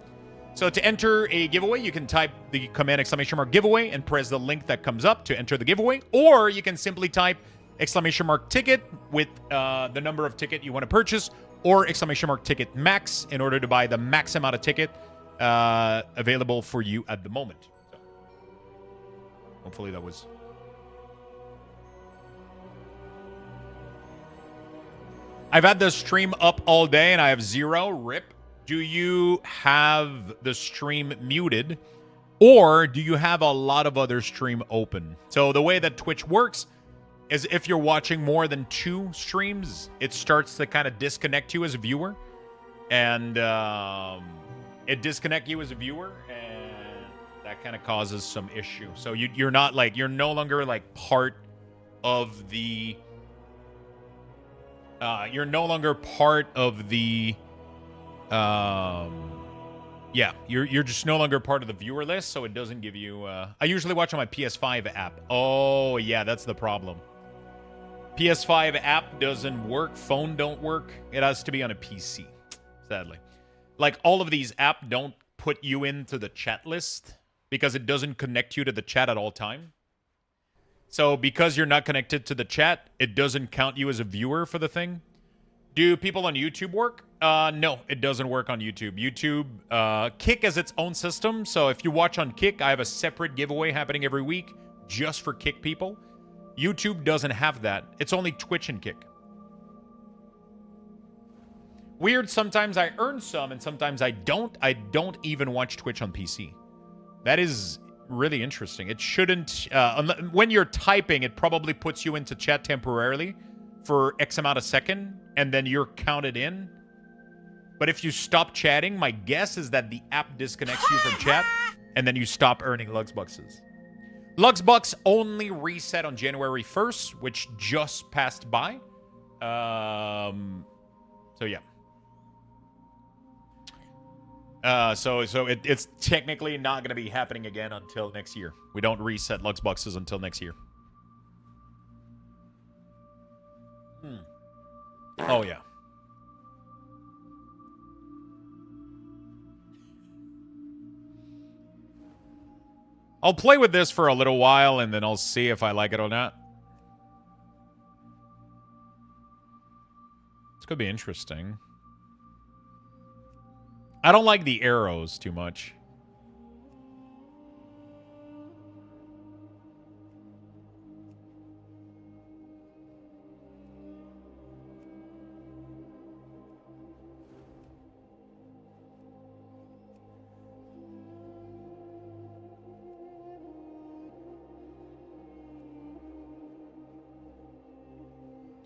So to enter a giveaway, you can type the command exclamation mark giveaway and press the link that comes up to enter the giveaway. Or you can simply type exclamation mark ticket with the number of ticket you want to purchase, or exclamation mark ticket max in order to buy the max amount of ticket available for you at the moment. So, hopefully that was... I've had the stream up all day and I have 0 rip. Do you have the stream muted, or do you have a lot of other stream open? So the way that Twitch works is if you're watching more than 2 streams, it starts to kind of disconnect you as a viewer. And it disconnects you as a viewer, and that kind of causes some issue. So you're not like, you're no longer like part of the... you're no longer part of the... yeah, you're just no longer part of the viewer list, so it doesn't give you... I usually watch on my PS5 app. Oh, yeah, that's the problem. PS5 app doesn't work. Phone don't work. It has to be on a PC, sadly. Like, all of these apps don't put you into the chat list because it doesn't connect you to the chat at all time. So because you're not connected to the chat, it doesn't count you as a viewer for the thing. Do people on YouTube work? No, it doesn't work on YouTube. YouTube, Kick has its own system. So if you watch on Kick, I have a separate giveaway happening every week just for Kick people. YouTube doesn't have that. It's only Twitch and Kick. Weird, sometimes I earn some and sometimes I don't. I don't even watch Twitch on PC. That is really interesting. It shouldn't... when you're typing, it probably puts you into chat temporarily for X amount of second, and then you're counted in. But if you stop chatting, my guess is that the app disconnects you from chat, and then you stop earning Luxboxes. Luxbox only reset on January 1st, which just passed by. So yeah. So it's technically not going to be happening again until next year. We don't reset Luxboxes until next year. Oh, yeah. I'll play with this for a little while, and then I'll see if I like it or not. It's going to be interesting. I don't like the arrows too much.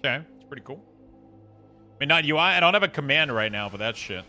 Okay, it's pretty cool. I mean, not UI. I don't have a command right now for that shit.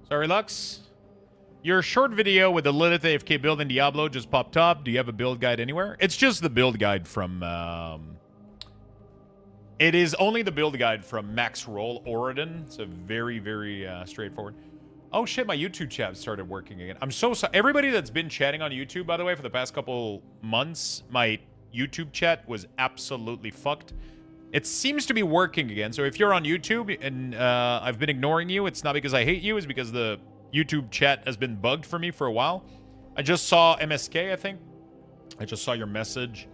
Sorry, Lux. Your short video with the Lilith AFK build in Diablo just popped up. Do you have a build guide anywhere? It's just the build guide from... it is only the build guide from Max Roll Oridon. It's a very, very straightforward. Oh, shit, my YouTube chat started working again. I'm so sorry. Everybody that's been chatting on YouTube, by the way, for the past couple months, my YouTube chat was absolutely fucked. It seems to be working again. So if you're on YouTube and I've been ignoring you, it's not because I hate you. It's because the YouTube chat has been bugged for me for a while. I just saw MSK, I think. I just saw your message.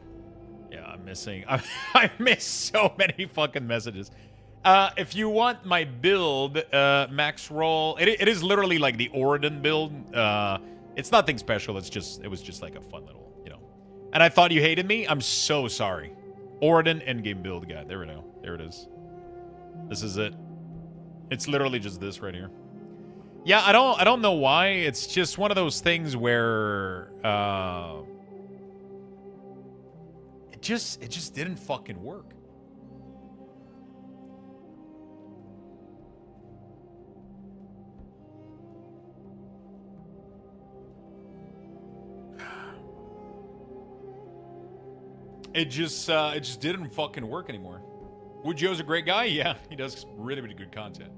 Yeah, I'm missing. I missed so many fucking messages. If you want my build, max roll, it is literally like the Oridan build. It's nothing special. It was just like a fun little, you know. And I thought you hated me. I'm so sorry. Oridan endgame build guide. There we go. There it is. This is it. It's literally just this right here. Yeah, I don't know why. It's just one of those things where it just didn't fucking work. It just didn't fucking work anymore. Woodjoe's a great guy. Yeah, he does really, really good content.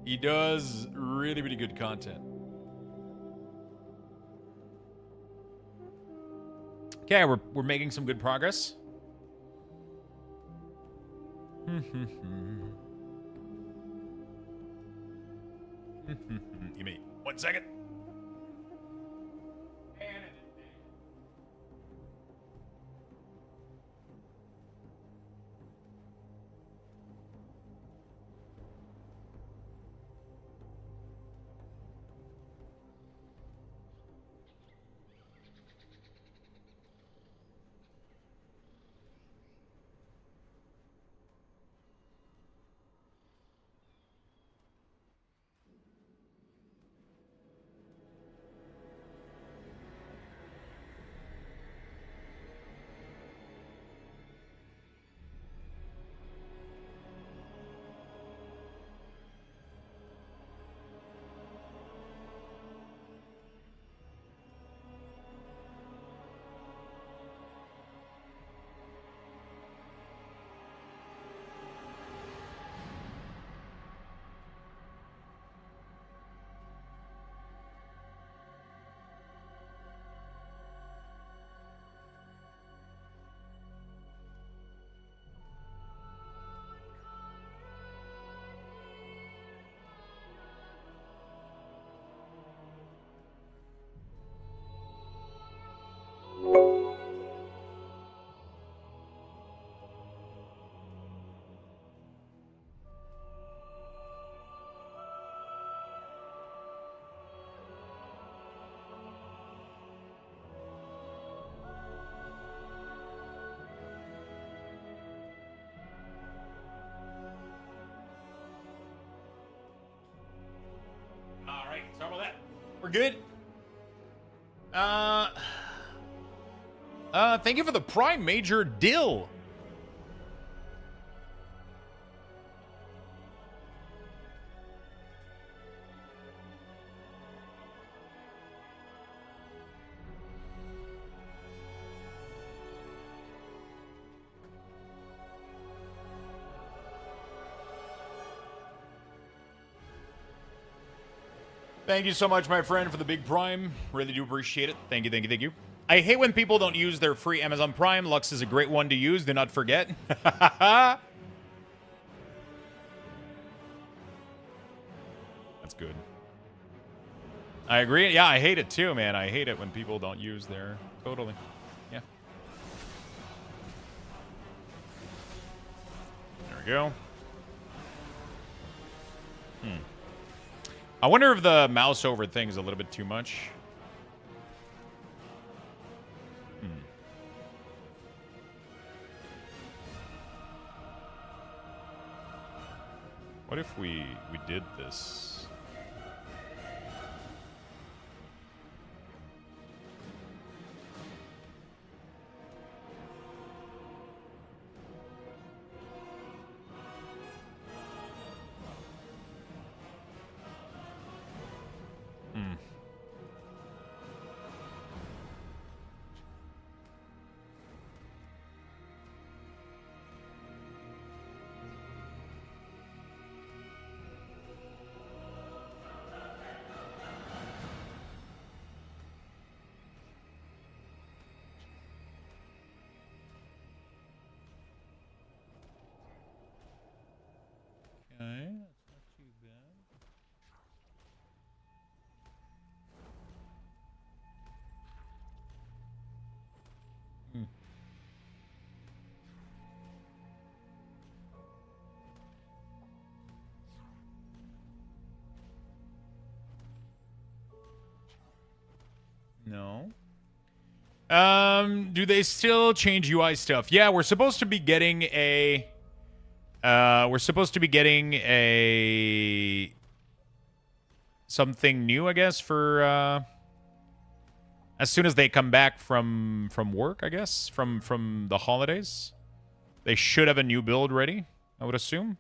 He does really, really good content. Okay, we're making some good progress. Give me 1 second. Sorry about that. We're good. Thank you for the Prime Major Dill. Thank you so much, my friend, for the big Prime. Really do appreciate it. Thank you, thank you, thank you. I hate when people don't use their free Amazon Prime. Lux is a great one to use. Do not forget. That's good. I agree. Yeah, I hate it too, man. I hate it when people don't use their... Totally. Yeah. There we go. I wonder if the mouse over thing is a little bit too much. What if we did this? No. Do they still change UI stuff? Yeah, we're supposed to be getting a something new, I guess, for as soon as they come back from work, I guess, from the holidays. They should have a new build ready, I would assume.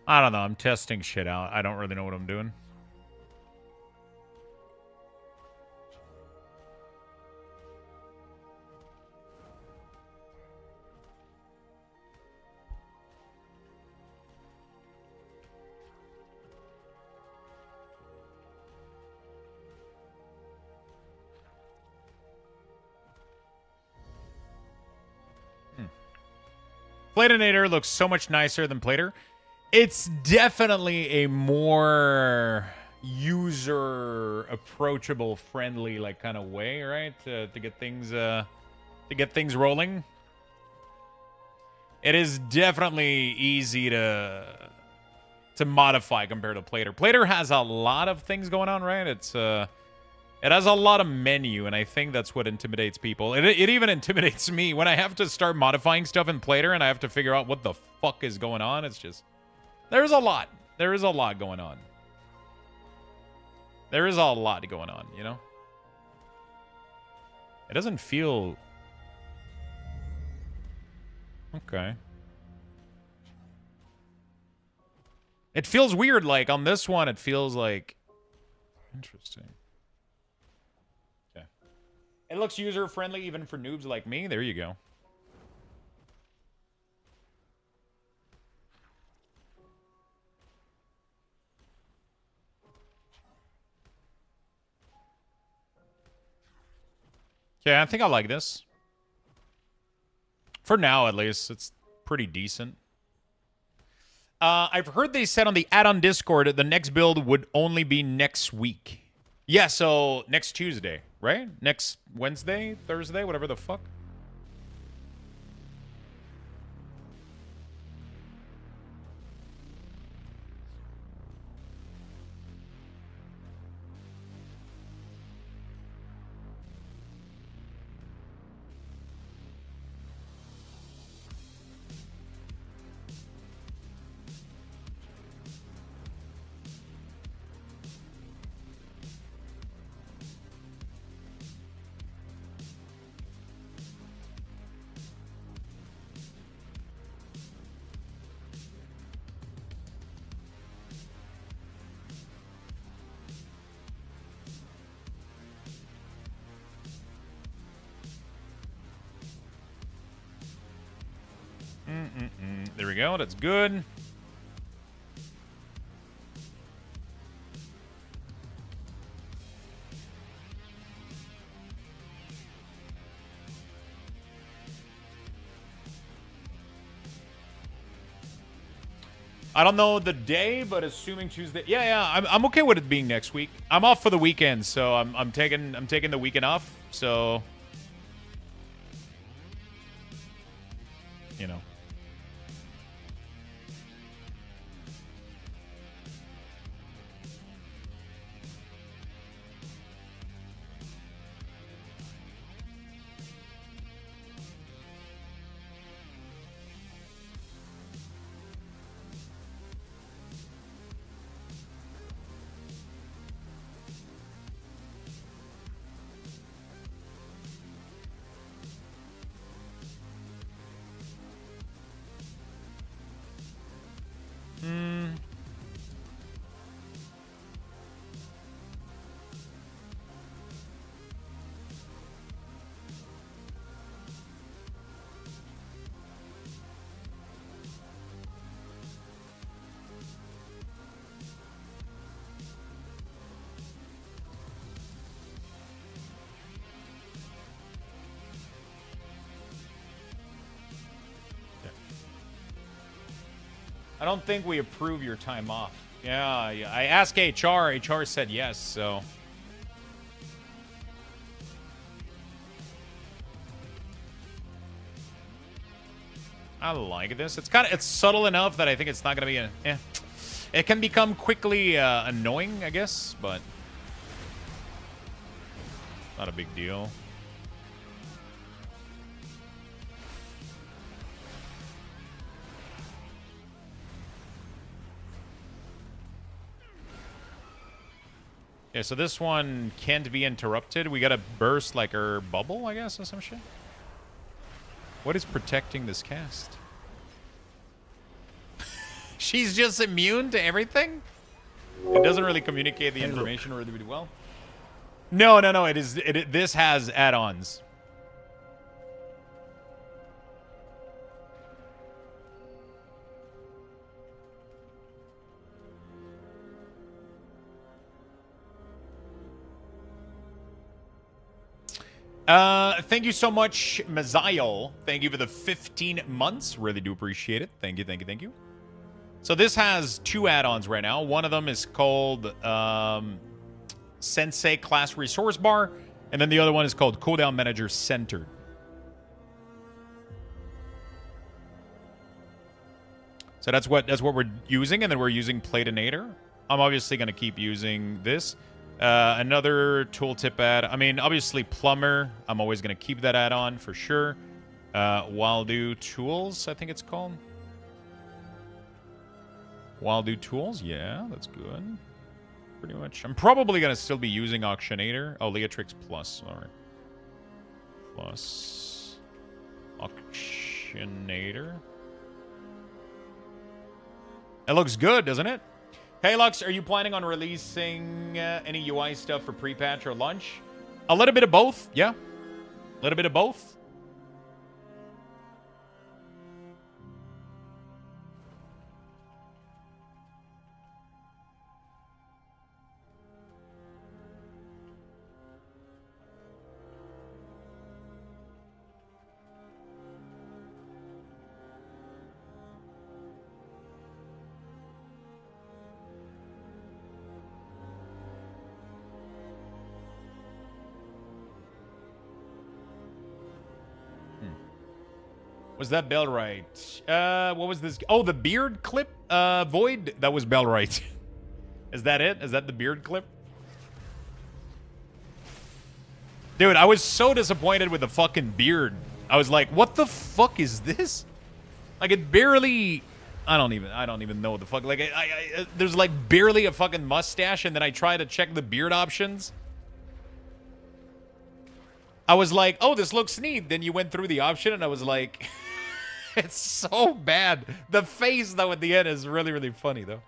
I don't know. I'm testing shit out. I don't really know what I'm doing. Platinator looks so much nicer than Plater. It's definitely a more user approachable, friendly, like kind of way, right? To get things rolling. It is definitely easy to modify compared to Plater. Plater has a lot of things going on, right? It has a lot of menu, and I think that's what intimidates people. It even intimidates me when I have to start modifying stuff in Plater and I have to figure out what the fuck is going on. It's just, there's a lot. There is a lot going on. There is a lot going on, you know? It doesn't feel... Okay. It feels weird, like, on this one, it feels like... Interesting. Okay. It looks user-friendly even for noobs like me. There you go. Yeah, I think I like this. For now, at least. It's pretty decent. I've heard they said on the add-on Discord that the next build would only be next week. Yeah, so next Tuesday, right? Next Wednesday, Thursday, whatever the fuck. There we go. That's good. I don't know the day, but assuming Tuesday. Yeah, I'm okay with it being next week. I'm off for the weekend, so I'm taking the weekend off. So, you know. I don't think we approve your time off. Yeah, I asked HR. HR said yes, so. I like this. It's subtle enough that I think it's not gonna be a. Eh. It can become quickly annoying, I guess, but not a big deal. Yeah, so this one can't be interrupted. We gotta burst like our bubble, I guess, or some shit. What is protecting this cast? She's just immune to everything? It doesn't really communicate the information really, really well. No. This has add-ons. Thank you so much, Maziel. Thank you for the 15 months. Really do appreciate it. Thank you. So this has 2 add-ons right now. One of them is called Sensei Class Resource Bar, and then the other one is called Cooldown Manager Centered. So that's what we're using, and then we're using Platinator. I'm obviously going to keep using this. Another tooltip add. I mean, obviously Plumber. I'm always going to keep that add-on for sure. Waldo Tools, I think it's called. Waldo Tools, yeah, that's good. Pretty much. I'm probably going to still be using Auctionator. Oh, Leatrix Plus, all right. Plus Auctionator. It looks good, doesn't it? Hey, Lux, are you planning on releasing any UI stuff for pre-patch or launch? A little bit of both, yeah. A little bit of both. Was that Bellright? What was this? Oh, the beard clip? Void? That was Bellright. Is that it? Is that the beard clip? Dude, I was so disappointed with the fucking beard. I was like, what the fuck is this? Like, it barely... I don't even know what the fuck... Like, there's, like, barely a fucking mustache, and then I try to check the beard options. I was like, oh, this looks neat. Then you went through the option, and I was like... It's so bad. The face, though, at the end is really, really funny, though.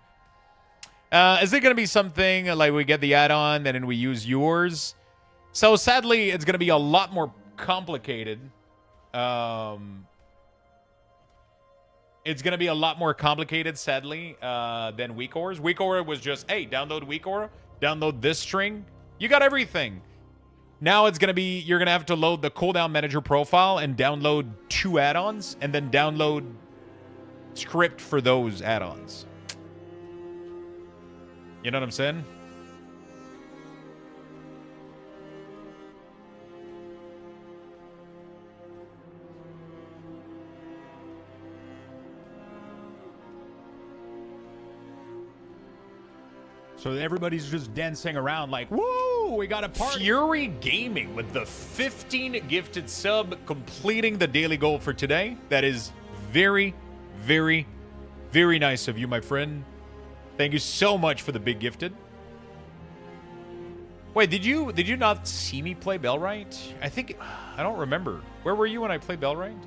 Is it going to be something like we get the add-on and then we use yours? So, sadly, it's going to be a lot more complicated. It's going to be a lot more complicated, sadly, than Weak Aura. Weak Aura was just, hey, download Weak Aura, download this string. You got everything. Now it's going to be, you're going to have to load the cooldown manager profile and download 2 add-ons and then download script for those add-ons. You know what I'm saying? So everybody's just dancing around like, woo, we got a party. Fury Gaming with the 15 gifted sub, completing the daily goal for today. That is very, very, very nice of you, my friend. Thank you so much for the big gifted. Wait, did you not see me play Bellright? I don't remember. Where were you when I played Bellright?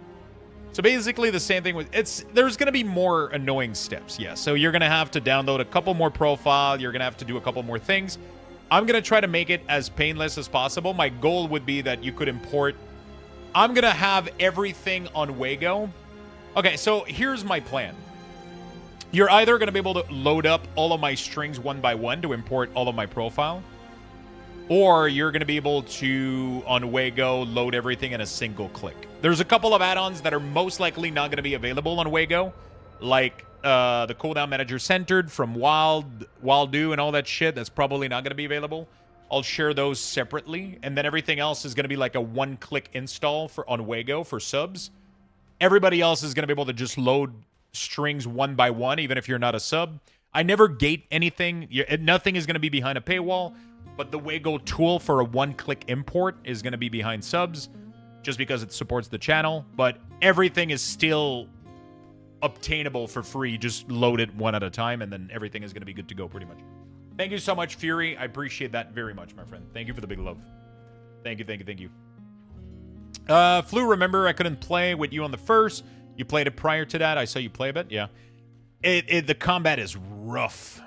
So basically the same thing with there's going to be more annoying steps. Yeah. So you're going to have to download a couple more profile. You're going to have to do a couple more things. I'm going to try to make it as painless as possible. My goal would be that you could import. I'm going to have everything on Wago. Okay. So here's my plan. You're either going to be able to load up all of my strings one by one to import all of my profile, or you're going to be able to, on Wago, load everything in a single click. There's a couple of add-ons that are most likely not going to be available on Wago. like the cooldown manager centered from Wildu and all that shit, that's probably not going to be available. I'll share those separately, and then everything else is going to be like a one-click install on Wago for subs. Everybody else is going to be able to just load strings one by one, even if you're not a sub. I never gate anything. Nothing is going to be behind a paywall, but the Wago tool for a one-click import is going to be behind subs, just because it supports the channel. But everything is still obtainable for free. Just load it one at a time, and then everything is going to be good to go pretty much. Thank you so much, Fury. I appreciate that very much, my friend. Thank you for the big love. Thank you, thank you, thank you. Flu, remember I couldn't play with you on the first. You played it prior to that. I saw you play a bit. Yeah. The combat is rough.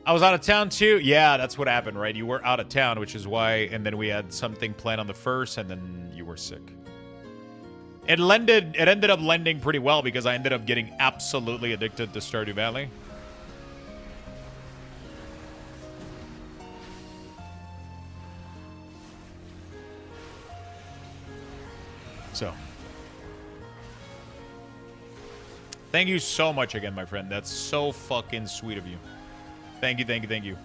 I was out of town too. Yeah, that's what happened, right? You were out of town, which is why, and then we had something planned on the first, and then you were sick. It ended up lending pretty well because I ended up getting absolutely addicted to Stardew Valley. So, thank you so much again, my friend. That's so fucking sweet of you. Thank you, thank you, thank you.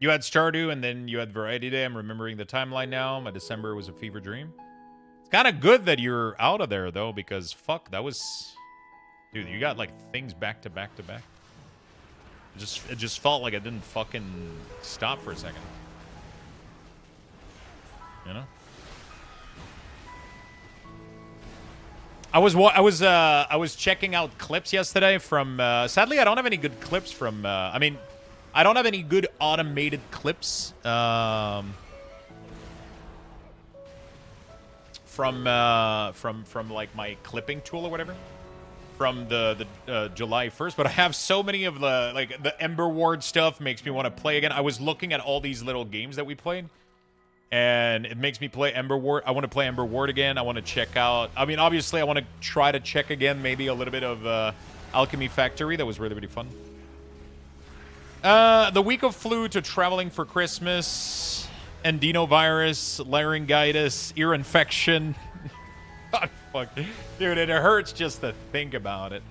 You had Stardew, and then you had Variety Day. I'm remembering the timeline now. My December was a fever dream. It's kind of good that you're out of there, though, because fuck, that was... Dude, you got, like, things back to back to back. It just felt like it didn't fucking stop for a second. You know? I was checking out clips yesterday from... sadly, I don't have any good clips from... I mean... I don't have any good automated clips from like my clipping tool or whatever from the July 1st, but I have so many of the Ember Ward stuff makes me want to play again. I was looking at all these little games that we played, and it makes me play Ember Ward. I want to play Ember Ward again. I want to check out. I mean, obviously, I want to try to check again maybe a little bit of Alchemy Factory. That was really, really fun. The week of flu to traveling for Christmas, endinovirus, laryngitis, ear infection. God, fuck. Dude, it hurts just to think about it.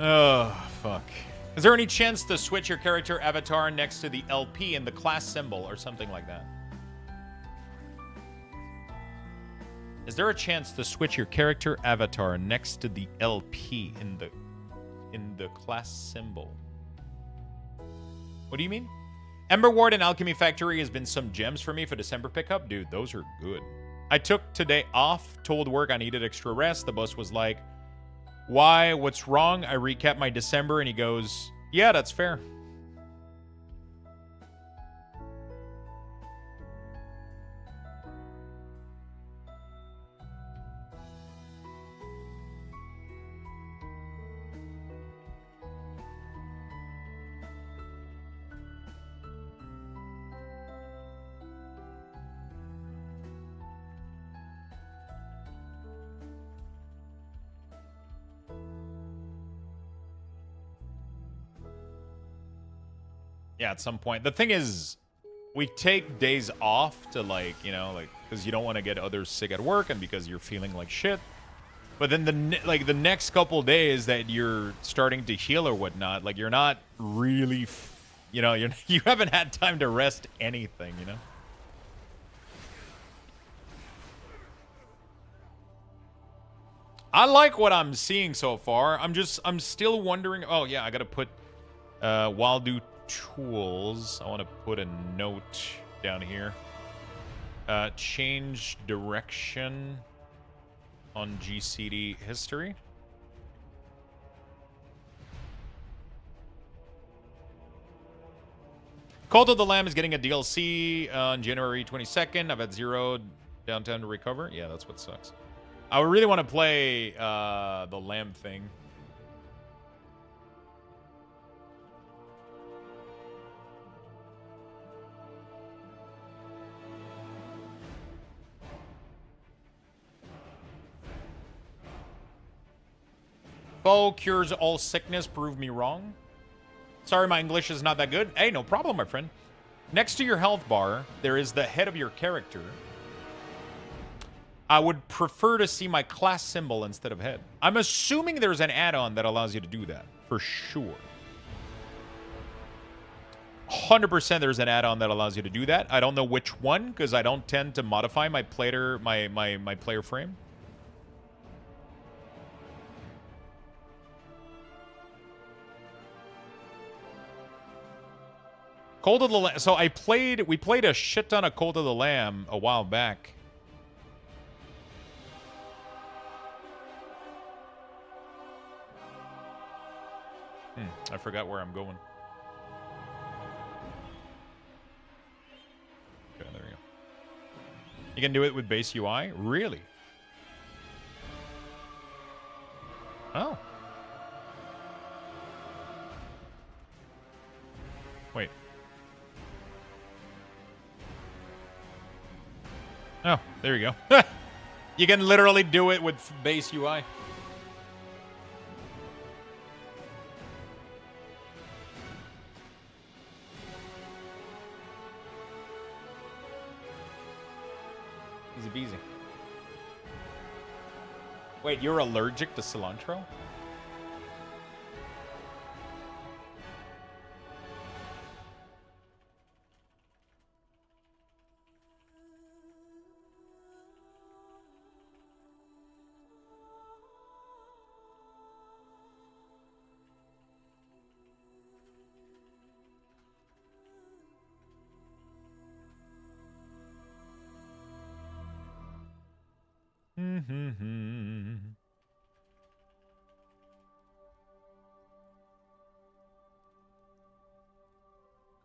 Oh, fuck. Is there any chance to switch your character avatar next to the LP in the class symbol or something like that? Is there a chance to switch your character avatar next to the LP in the class symbol? What do you mean? Ember Ward and Alchemy Factory has been some gems for me for December pickup. Dude, those are good. I took today off, told work I needed extra rest. The boss was like, why? What's wrong? I recap my December, and he goes, yeah, that's fair. Yeah, at some point. The thing is, we take days off to like, you know, like because you don't want to get others sick at work and because you're feeling like shit. But then the next couple days that you're starting to heal or whatnot, like you're not really, you know, you haven't had time to rest anything, you know. I like what I'm seeing so far. I'm still wondering. Oh yeah, I gotta put while do tools. I want to put a note down here. Change direction on GCD history. Cult of the Lamb is getting a DLC on January 22nd. I've had 0 downtime to recover. Yeah, that's what sucks. I really want to play the Lamb thing. Foe cures all sickness. Prove me wrong. Sorry, my English is not that good. Hey, no problem, my friend. Next to your health bar, there is the head of your character. I would prefer to see my class symbol instead of head. I'm assuming there's an add-on that allows you to do that, for sure. 100% there's an add-on that allows you to do that. I don't know which one, because I don't tend to modify my player, my player frame. Cult of the Lamb. So we played a shit ton of Cult of the Lamb a while back. I forgot where I'm going. Okay, there we go. You can do it with base UI? Really? Oh. Wait. Oh, there you go. You can literally do it with base UI. Easy peasy. Wait, you're allergic to cilantro?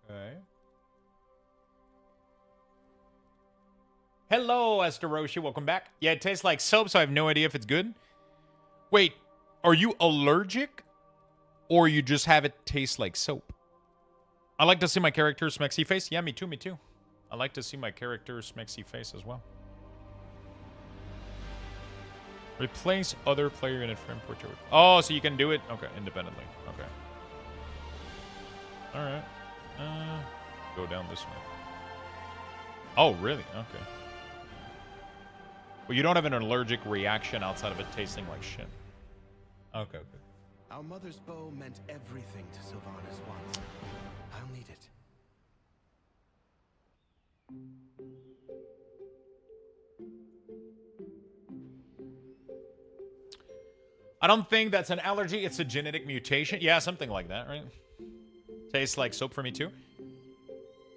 Okay. Hello, Esther Roshi. Welcome back. Yeah, it tastes like soap, so I have no idea if it's good. Wait, are you allergic? Or you just have it taste like soap? I like to see my character's smexy face. Yeah, me too, me too. I like to see my character's smexy face as well. Replace other player unit frame portrait. Oh, so you can do it? Okay, independently. Okay. Alright. Go down this way. Oh, really? Okay. Well, you don't have an allergic reaction outside of it tasting like shit. Okay, okay.
Our mother's bow meant everything to Sylvanas once. I'll need it.
I don't think that's an allergy. It's a genetic mutation. Yeah, something like that, right? Tastes like soap for me, too.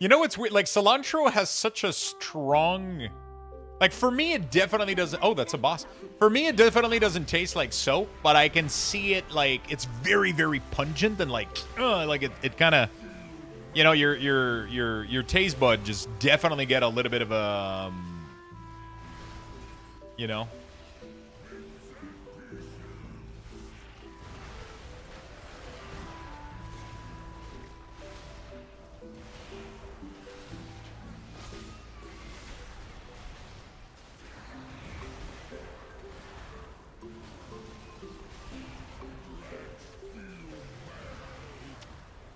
You know, it's weird. Like, cilantro has such a strong... Like, for me, it definitely doesn't... Oh, that's a boss. For me, it definitely doesn't taste like soap, but I can see it, like, it's very, very pungent and, like it kind of... You know, your taste bud just definitely get a little bit of a... you know...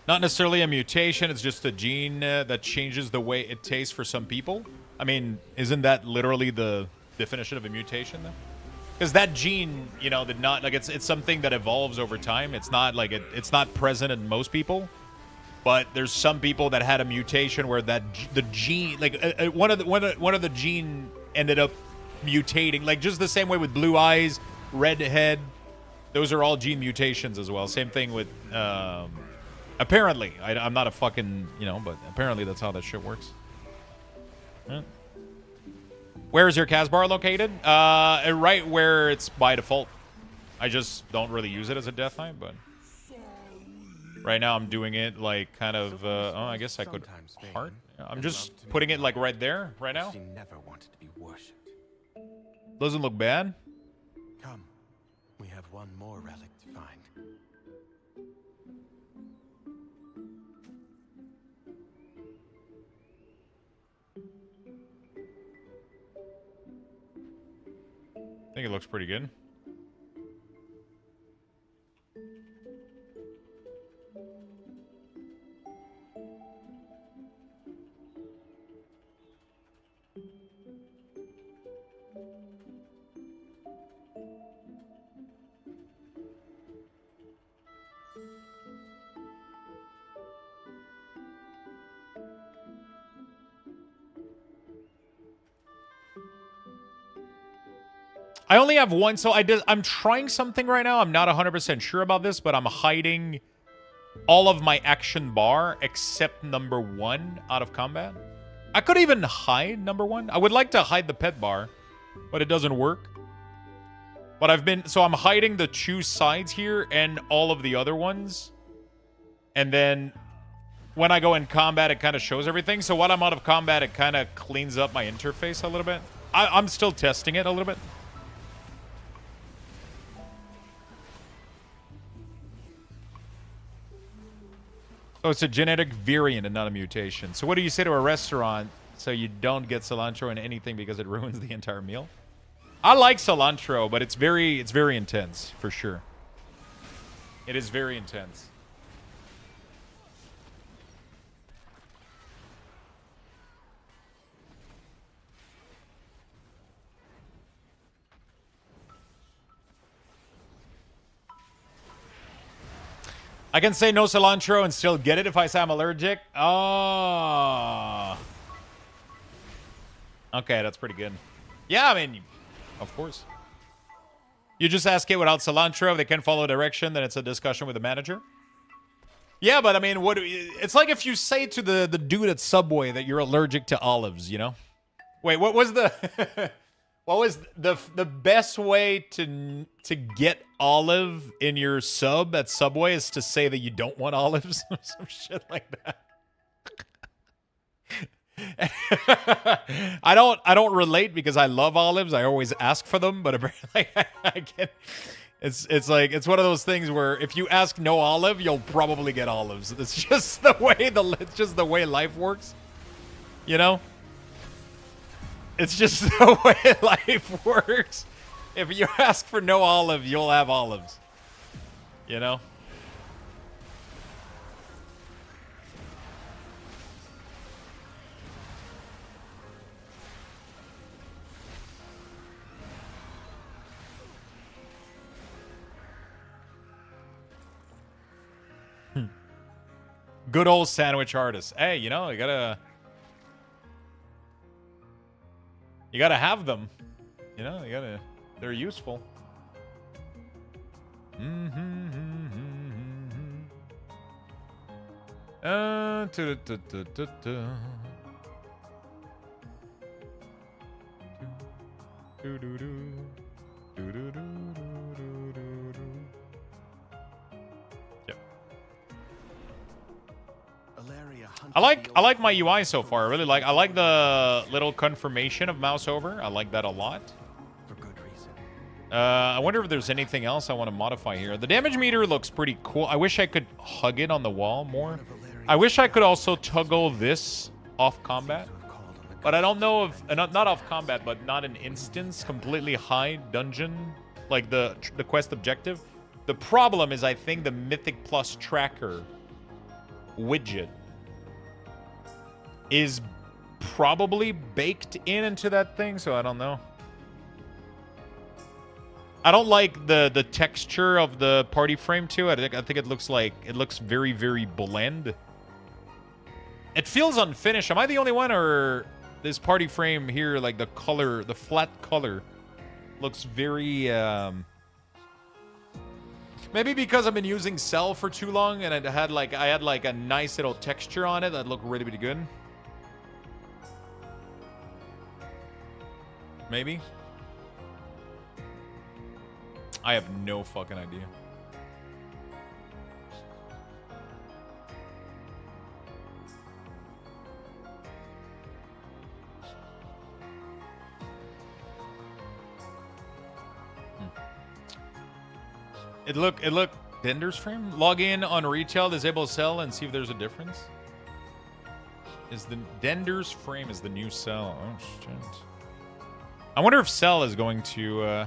Not necessarily a mutation, it's just a gene that changes the way it tastes for some people. I mean, isn't that literally the definition of a mutation, though? Because that gene, you know, did not, like, it's something that evolves over time. It's not, like, it's not present in most people. But there's some people that had a mutation where the gene, like, one of the gene ended up mutating. Like, just the same way with blue eyes, red head. Those are all gene mutations as well. Same thing with... apparently, I'm not a fucking, you know, but apparently that's how that shit works. Yeah. Where is your Casbar located? Right where it's by default. I just don't really use it as a death knight, but right now I'm doing it like kind of. Oh, I guess I could heart. I'm just putting it like right there, right now.
She never wanted to be worshipped.
Doesn't look bad.
Come, we have one more relic to find.
I think it looks pretty good. I only have one, so I'm trying something right now. I'm not 100% sure about this, but I'm hiding all of my action bar except number 1 out of combat. I could even hide number 1. I would like to hide the pet bar, but it doesn't work. But I'm hiding the 2 sides here and all of the other ones. And then when I go in combat, it kind of shows everything. So while I'm out of combat, it kind of cleans up my interface a little bit. I'm still testing it a little bit. Oh, it's a genetic variant and not a mutation. So what do you say to a restaurant so you don't get cilantro in anything because it ruins the entire meal? I like cilantro, but it's very intense, for sure. It is very intense. I can say no cilantro and still get it if I say I'm allergic. Oh. Okay, that's pretty good. Yeah, I mean, of course. You just ask it without cilantro. If they can follow direction, then it's a discussion with the manager. Yeah, but I mean, it's like if you say to the dude at Subway that you're allergic to olives, you know? Wait, what was the... What was the best way to get olive in your sub at Subway is to say that you don't want olives or some shit like that. I don't relate because I love olives. I always ask for them, but apparently I can't. It's like it's one of those things where if you ask no olive, you'll probably get olives. It's just the way life works, you know. It's just the way life works. If you ask for no olive, you'll have olives. You know? Good old sandwich artist. Hey, you know, you gotta have them. You know, they're useful. I like my UI so far. I like the little confirmation of mouse over. I like that a lot.
For good reason.
I wonder if there's anything else I want to modify here. The damage meter looks pretty cool. I wish I could hug it on the wall more. I wish I could also toggle this off combat. But I don't know if not off combat, but not an instance, completely high dungeon, like the quest objective. The problem is I think the Mythic Plus tracker widget is probably baked into that thing, so I don't know. I don't like the texture of the party frame too. I think it looks very, very bland. It feels unfinished. Am I the only one, or this party frame here, like the color, the flat color, looks very maybe because I've been using Cell for too long and I had like a nice little texture on it that looked really, really good. Maybe. I have no fucking idea. It look Dender's frame? Log in on retail, disable Cell, and see if there's a difference. Is the Dender's frame is the new Cell? Oh shit. I wonder if Cell is going to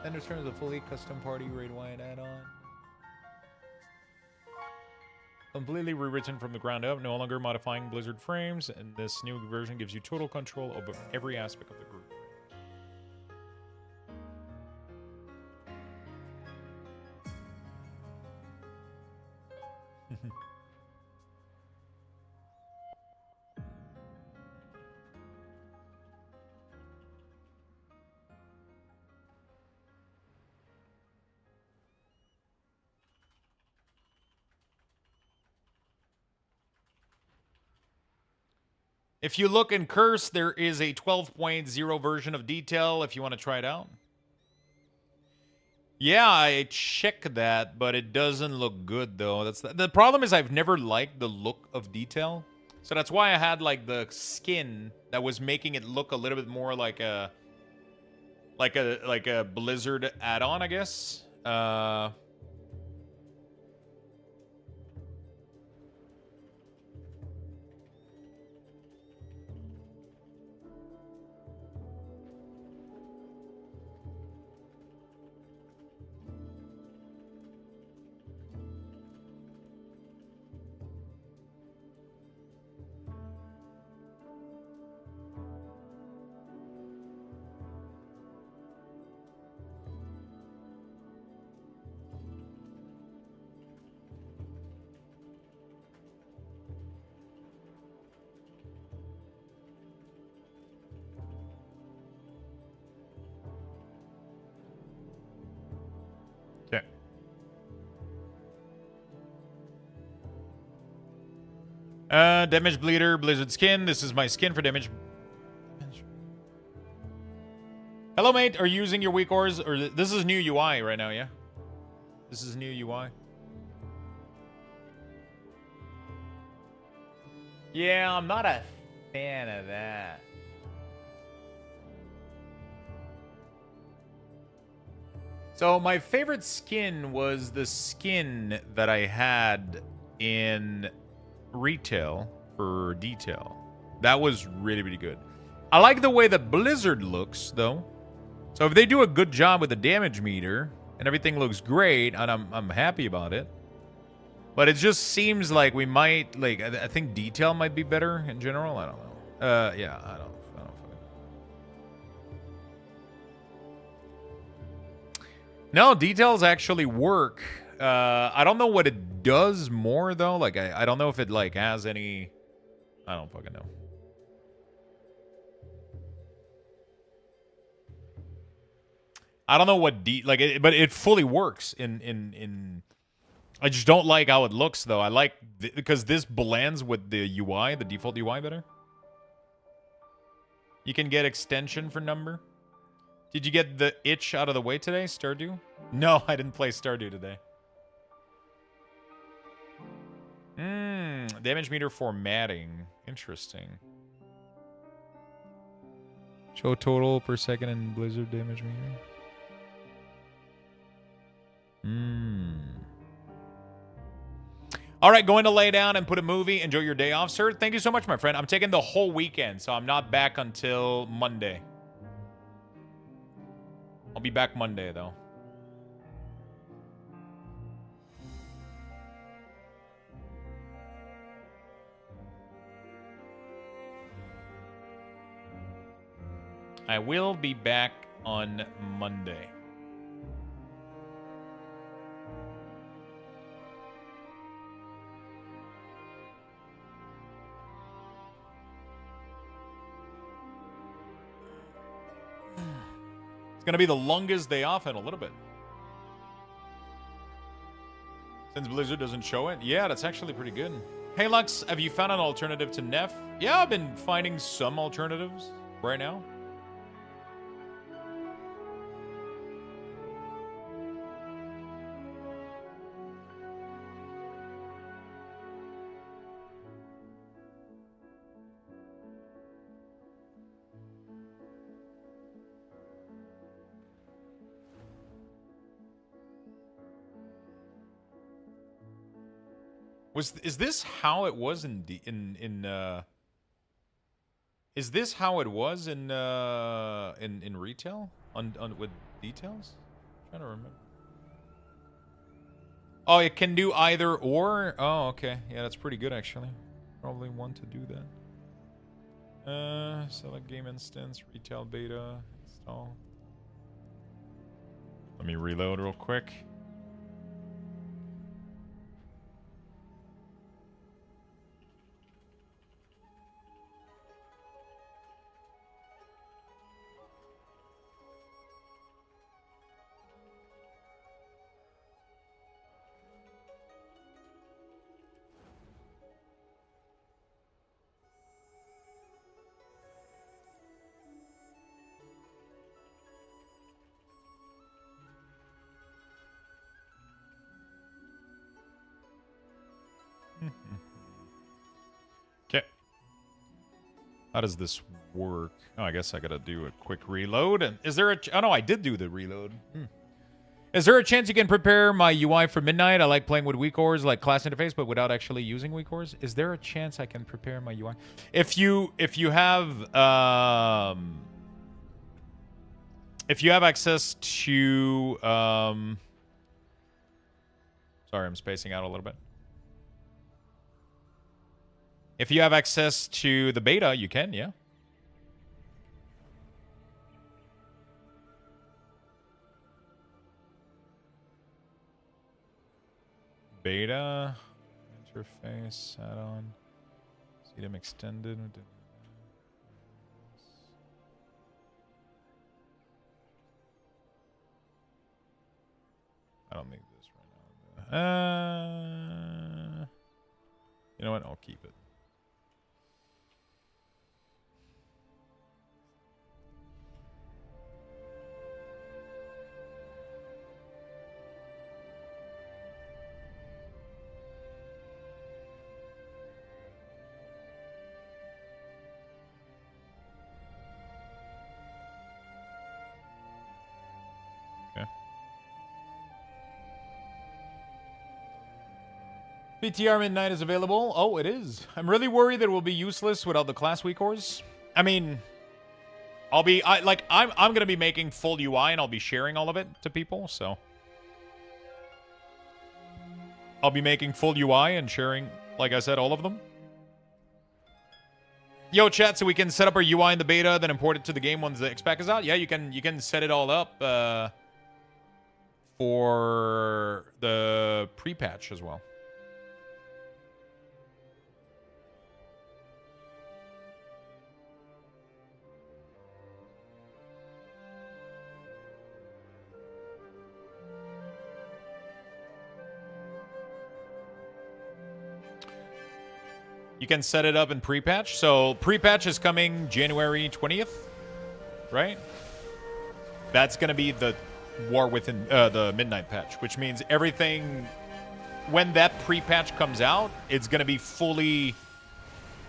Dender's frame is a fully custom party raid-wide add-on. Completely rewritten from the ground up, no longer modifying Blizzard frames, and this new version gives you total control over every aspect of the group. If you look in Curse, there is a 12.0 version of Detail if you want to try it out. Yeah, I checked that, but it doesn't look good though. The problem is I've never liked the look of Detail. So that's why I had like the skin that was making it look a little bit more like a Blizzard add-on, I guess. Damage Bleeder, Blizzard skin. This is my skin for damage. Hello, mate. Are you using your weak ores? Or this is new UI right now, yeah? This is new UI. Yeah, I'm not a fan of that. So my favorite skin was the skin that I had in retail for Detail. That was really, really good. I like the way that Blizzard looks, though. So if they do a good job with the damage meter and everything looks great, and I'm happy about it. But it just seems like we might, like, I think Detail might be better in general. I don't know. Yeah, I don't No, Details actually work. I don't know what it does more, though. Like, I don't know if it, like, has any... I don't fucking know. I don't know what but it fully works in I just don't like how it looks, though. I like because this blends with the UI, the default UI better. You can get extension for number. Did you get the itch out of the way today, Stardew? No, I didn't play Stardew today. Damage meter formatting. Interesting. Show total per second in Blizzard damage meter. All right, going to lay down and put a movie. Enjoy your day off, sir. Thank you so much, my friend. I'm taking the whole weekend, so I'm not back until Monday. I'll be back Monday, though. I will be back on Monday. It's going to be the longest day off in a little bit. Since Blizzard doesn't show it? Yeah, that's actually pretty good. Hey, Lux, have you found an alternative to Neff? Yeah, I've been finding some alternatives right now. Is this how it was is this how it was in retail on with details? I'm trying to remember. Oh, it can do either or. Oh, okay. Yeah, that's pretty good actually. Probably want to do that. Select game instance, retail beta, install. Let me reload real quick. Okay. How does this work? Oh, I guess I gotta do a quick reload. And is there a... Oh, no, I did do the reload. Is there a chance you can prepare my UI for midnight? I like playing with WeakCores, like class interface, but without actually using WeakCores. Is there a chance I can prepare my UI? If you have access to sorry, I'm spacing out a little bit. If you have access to the beta, you can, yeah. Beta interface add-on. See them extended. I don't need this right now. You know what? I'll keep it. BTR Midnight is available. Oh, it is. I'm really worried that it will be useless without the class WeakCores. I mean, I'm gonna be making full UI and I'll be sharing all of it to people, so I'll be making full UI and sharing, like I said, all of them. Yo, chat, so we can set up our UI in the beta, then import it to the game once the XPack is out. Yeah, you can set it all up for the pre-patch as well. You can set it up in pre-patch. So pre-patch is coming January 20th, right? That's going to be the War Within the Midnight patch, which means everything when that pre-patch comes out, it's going to be fully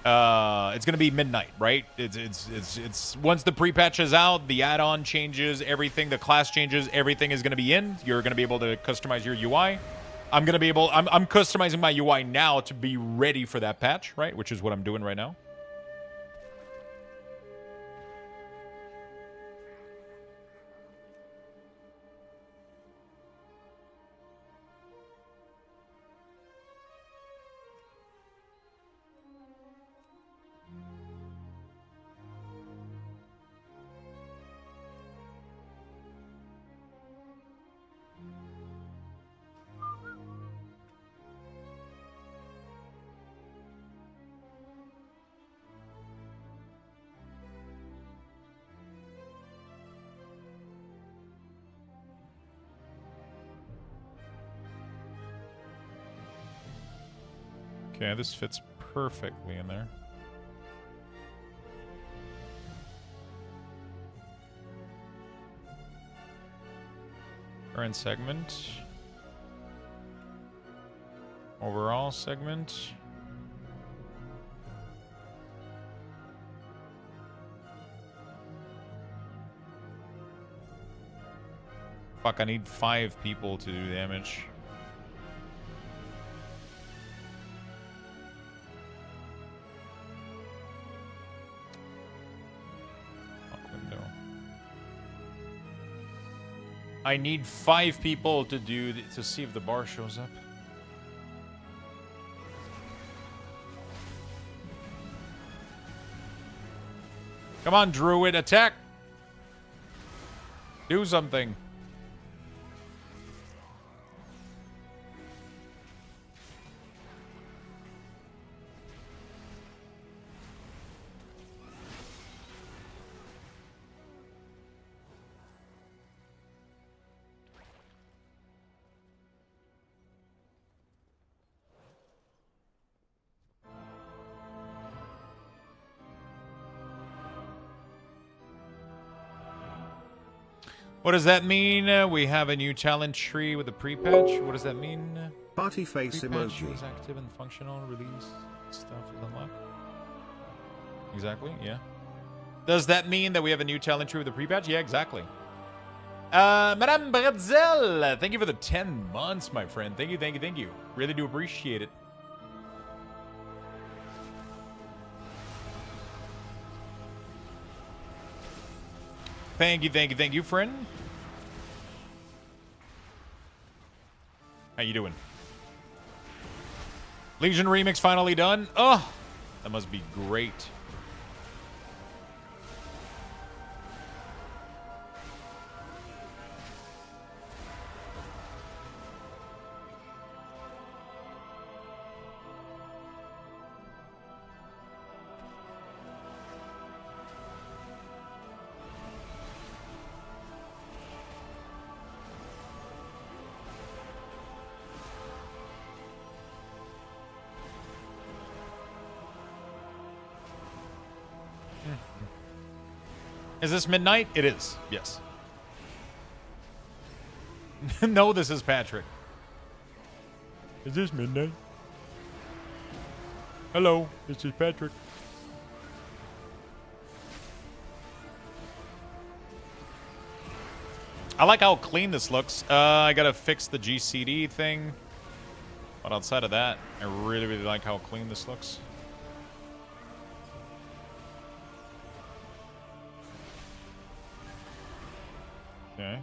it's going to be midnight, right? It's once the pre-patch is out, the add-on changes, everything, the class changes, everything is going to be in. You're going to be able to customize your UI. I'm customizing my UI now to be ready for that patch, right? Which is what I'm doing right now. Okay, this fits perfectly in there. Current segment. Overall segment. Fuck, I need 5 people to do damage. I need 5 people to to see if the bar shows up. Come on, Druid, attack! Do something. What does that mean? We have a new challenge tree with a pre-patch. What does that mean?
Party face
Pre-patch
emoji.
is active and functional. Release stuff is unlocked. Exactly, yeah. Does that mean that we have a new challenge tree with a pre-patch? Yeah, exactly. Madame Bretzel, thank you for the 10 months, my friend. Thank you, thank you, thank you. Really do appreciate it. Thank you, thank you, thank you, friend. How you doing? Legion Remix finally done. Oh, that must be great. Is this midnight? It is. Yes. No, this is Patrick. Is this midnight? Hello, this is Patrick. I like how clean this looks. I gotta fix the GCD thing. But outside of that, I really, really like how clean this looks. Okay.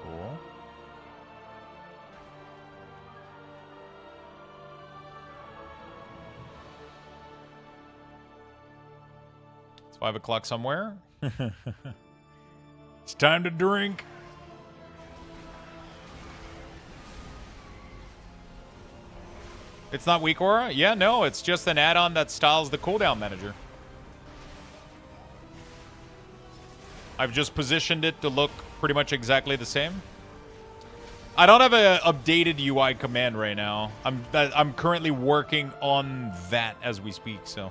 Cool. It's 5 o'clock somewhere. It's time to drink. It's not weak aura? Yeah, no, it's just an add-on that styles the cooldown manager. I've just positioned it to look pretty much exactly the same. I don't have an updated UI command right now. I'm currently working on that as we speak, so.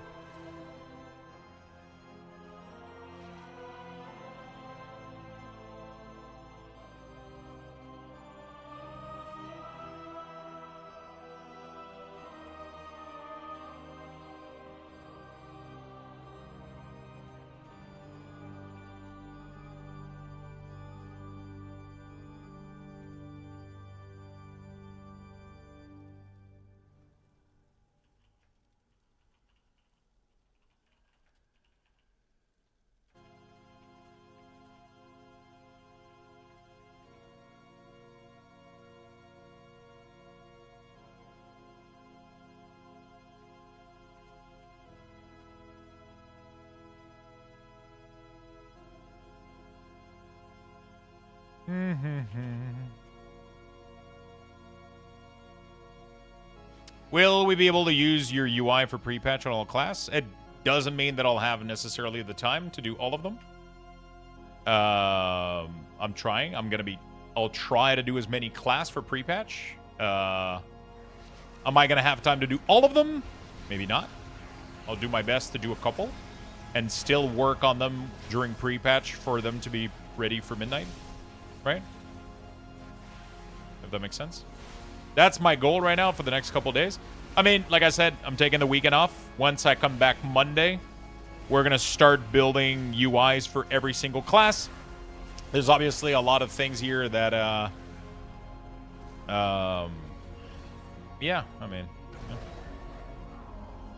Will we be able to use your UI for pre-patch on all class? It doesn't mean that I'll have necessarily the time to do all of them. I'm trying. I'll try to do as many class for pre-patch Am I going to have time to do all of them? Maybe not. I'll do my best to do a couple and still work on them during pre-patch for them to be ready for midnight, right? If that makes sense. That's my goal right now for the next couple days. I mean, like I said, I'm taking the weekend off. Once I come back Monday, we're going to start building UIs for every single class. There's obviously a lot of things here that, yeah, I mean, yeah.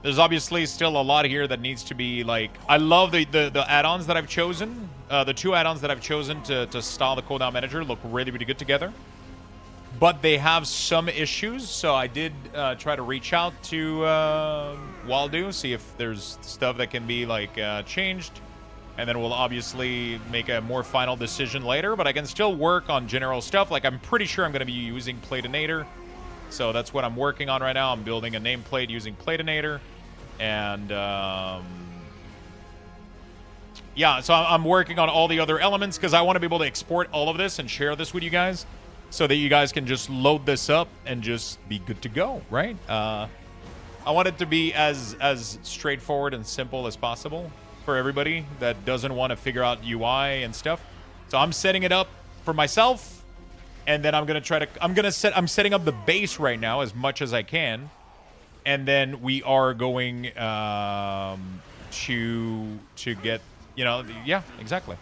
There's obviously still a lot here that needs to be, like, I love the add-ons that I've chosen. The 2 add-ons that I've chosen to style the cooldown manager look really, really good together. But they have some issues, so I did try to reach out to Waldo, see if there's stuff that can be, like, changed. And then we'll obviously make a more final decision later, but I can still work on general stuff. Like, I'm pretty sure I'm going to be using Platinator. So that's what I'm working on right now. I'm building a nameplate using Platinator. And, yeah, so I'm working on all the other elements because I want to be able to export all of this and share this with you guys so that you guys can just load this up and just be good to go, right? I want it to be as straightforward and simple as possible for everybody that doesn't want to figure out UI and stuff. So I'm setting it up for myself, and then I'm setting up the base right now as much as I can, and then we are going to get, you know, yeah, exactly.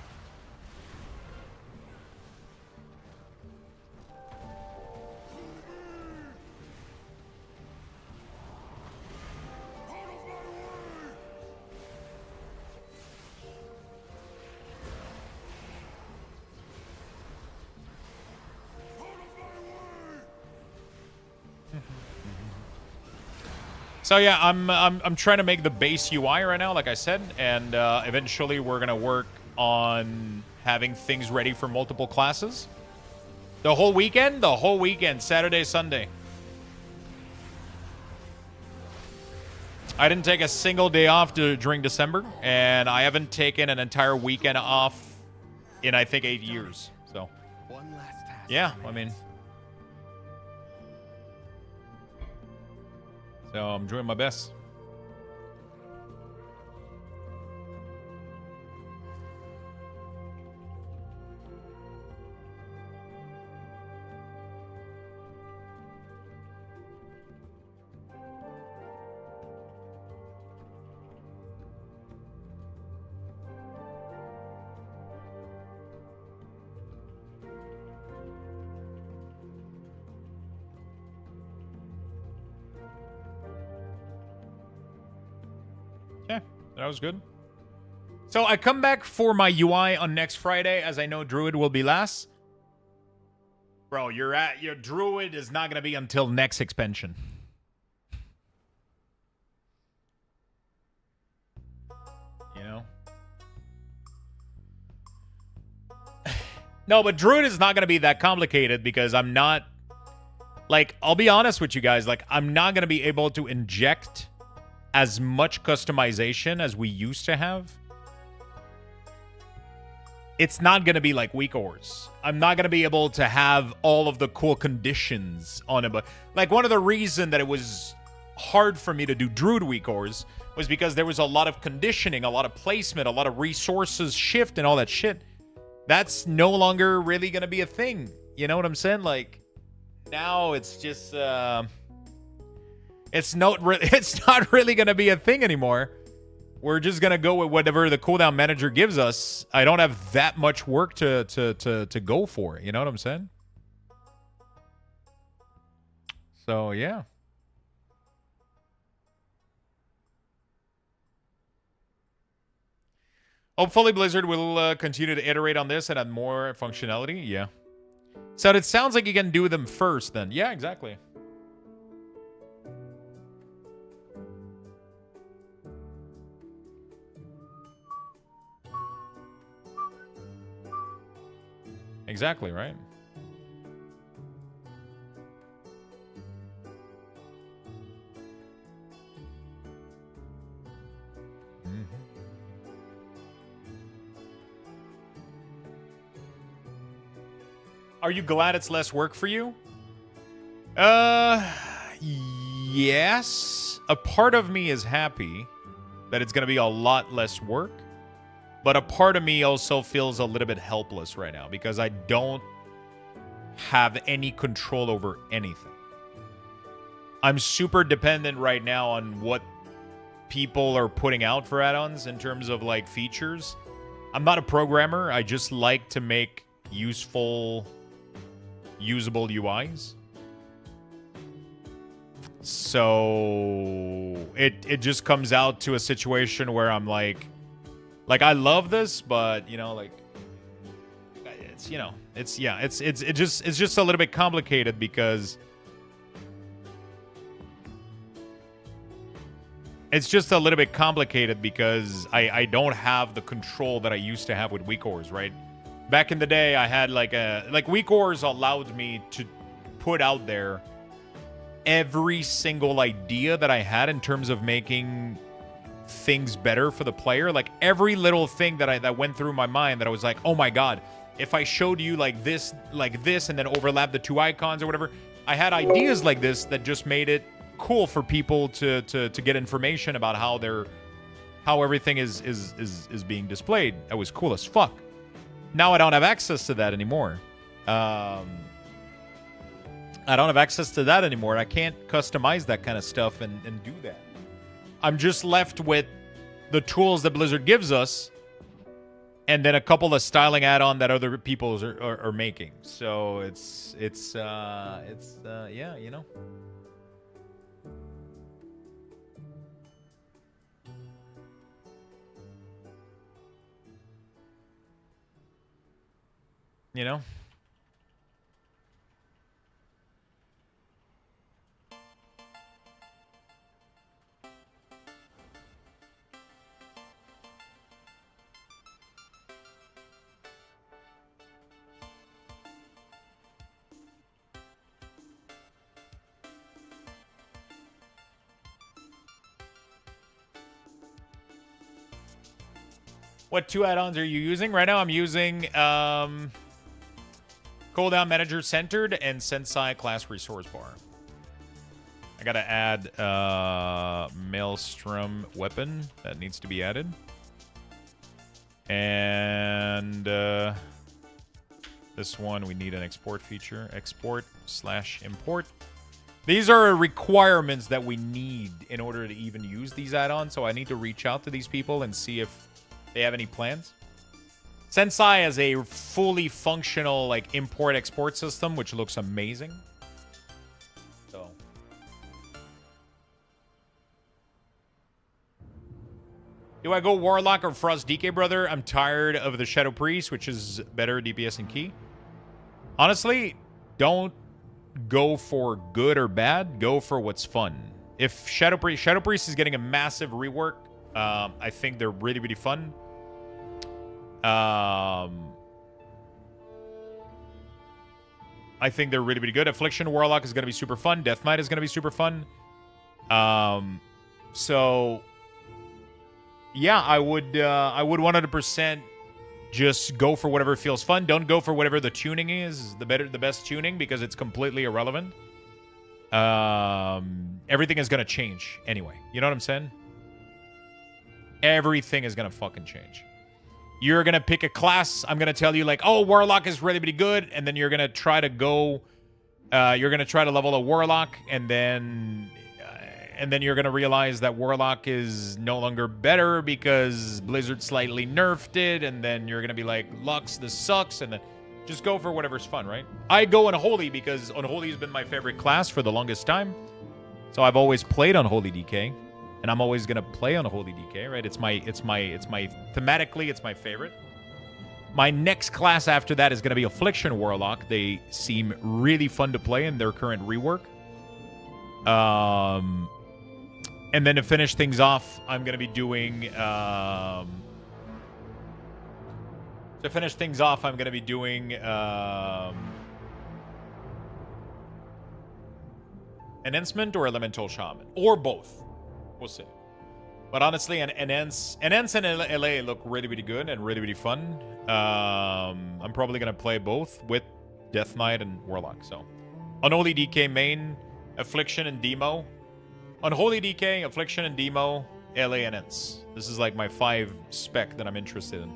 So yeah, I'm trying to make the base UI right now, like I said, and eventually we're gonna work on having things ready for multiple classes. The whole weekend, Saturday, Sunday. I didn't take a single day off during December, and I haven't taken an entire weekend off in, I think, 8 years. So, yeah, I mean. So I'm doing my best. That was good. So I come back for my UI on next Friday, as I know Druid will be last. Bro, your Druid is not going to be until next expansion. You know? No, but Druid is not going to be that complicated because I'm not... Like, I'll be honest with you guys. Like, I'm not going to be able to inject as much customization as we used to have. It's not going to be like Weak Ores. I'm not going to be able to have all of the cool conditions on it. But like, one of the reasons that it was hard for me to do Druid Weak Ores was because there was a lot of conditioning, a lot of placement, a lot of resources shift and all that shit. That's no longer really going to be a thing. You know what I'm saying? Like, now it's just... It's not really going to be a thing anymore. We're just going to go with whatever the cooldown manager gives us. I don't have that much work to go for. You know what I'm saying? So, yeah. Hopefully Blizzard will continue to iterate on this and add more functionality. Yeah. So it sounds like you can do them first then. Yeah, exactly. Exactly, right? Mm-hmm. Are you glad it's less work for you? Yes. A part of me is happy that it's going to be a lot less work. But a part of me also feels a little bit helpless right now because I don't have any control over anything. I'm super dependent right now on what people are putting out for add-ons in terms of like features. I'm not a programmer. I just like to make useful, usable UIs. So it just comes out to a situation where I'm like I love this, but you know, like it's, you know, it's just a little bit complicated because I don't have the control that I used to have with WeakOrs, right? Back in the day, I had like WeakOrs allowed me to put out there every single idea that I had in terms of making things better for the player. Like every little thing that went through my mind that I was like, oh my god, if I showed you like this, and then overlap the two icons or whatever, I had ideas like this that just made it cool for people to get information about how everything is being displayed. That was cool as fuck. Now I don't have access to that anymore. I don't have access to that anymore. I can't customize that kind of stuff and do that. I'm just left with the tools that Blizzard gives us, and then a couple of styling add-on that other people are making. So it's yeah, you know. You know? What two add-ons are you using? Right now I'm using Cooldown Manager Centered and Sensei Class Resource Bar. I gotta add Maelstrom Weapon. That needs to be added. And this one, we need an export feature. Export/import. These are requirements that we need in order to even use these add-ons. So I need to reach out to these people and see if they have any plans. Sensei has a fully functional like import-export system, which looks amazing. So do I go Warlock or Frost DK, brother? I'm tired of the Shadow Priest, which is better DPS and key. Honestly, don't go for good or bad. Go for what's fun. If Shadow Priest is getting a massive rework, I think they're really, really fun. I think they're really, really good. Affliction Warlock is going to be super fun. Death Knight is going to be super fun. So yeah, I would 100% just go for whatever feels fun. Don't go for whatever the tuning is, the best tuning, because it's completely irrelevant. Everything is going to change anyway. You know what I'm saying? Everything is going to fucking change. You're going to pick a class. I'm going to tell you like, oh, Warlock is really, really good. And then you're going to try to go, you're going to try to level a Warlock. And then you're going to realize that Warlock is no longer better because Blizzard slightly nerfed it. And then you're going to be like, Lux, this sucks. And then just go for whatever's fun, right? I go Unholy because Unholy has been my favorite class for the longest time. So I've always played Unholy DK. And I'm always gonna play on Holy DK, right? It's my thematically, it's my favorite. My next class after that is gonna be Affliction Warlock. They seem really fun to play in their current rework. And then to finish things off, I'm gonna be doing Enhancement or Elemental Shaman, or both. We'll see. But honestly, Enhance and LA look really, really good and really, really fun. I'm probably going to play both with Death Knight and Warlock. So Unholy DK main, Affliction and Demo. Unholy DK, Affliction and Demo, LANS. This is like my 5 spec that I'm interested in.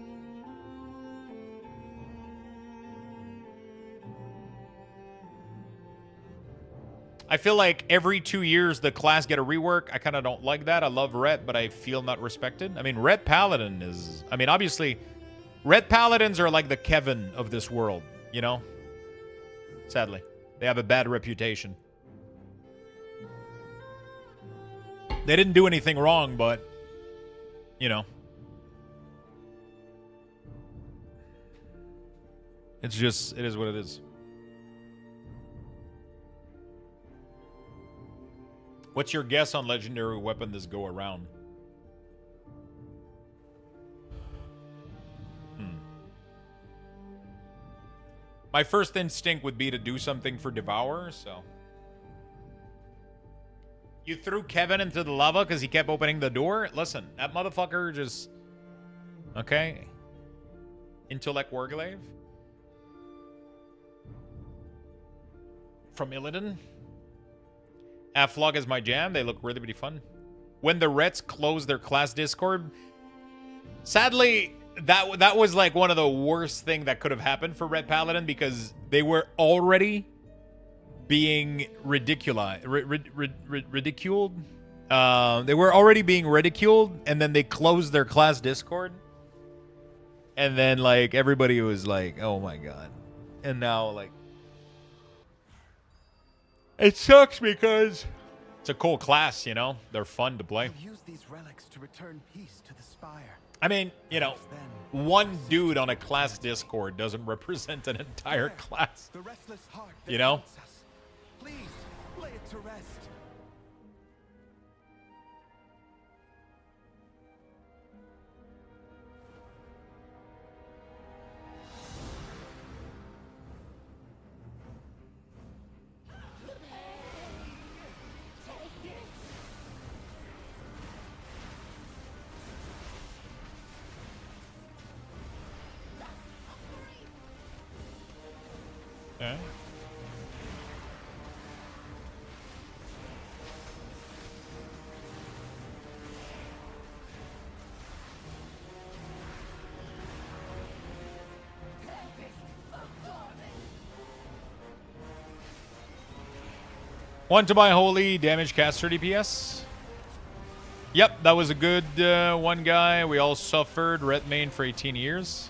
I feel like every 2 years the class get a rework. I kind of don't like that. I love Ret, but I feel not respected. I mean, Ret Paladin is... I mean, obviously, Ret Paladins are like the Kevin of this world, you know? Sadly. They have a bad reputation. They didn't do anything wrong, but, you know. It's just, it is what it is. What's your guess on legendary weapon this go around? My first instinct would be to do something for Devour, so. You threw Kevin into the lava because he kept opening the door? Listen, that motherfucker just... Okay. Intellect Warglaive. From Illidan. Afflog is my jam. They look really, really fun. When the Rets close their class Discord, sadly, that was like one of the worst thing that could have happened for Red Paladin because they were already being ridiculed. They were already being ridiculed, and then they closed their class Discord, and then like everybody was like, "Oh my god!" And now like. It sucks because it's a cool class, you know? They're fun to play.
Use these relics to return peace to the spire.
I mean, you know, one dude on a class Discord doesn't represent an entire class.
The restless heart
you know?
Please, lay it to rest.
Okay. Want to buy Holy damage caster DPS? Yep, that was a good one guy. We all suffered red main for 18 years.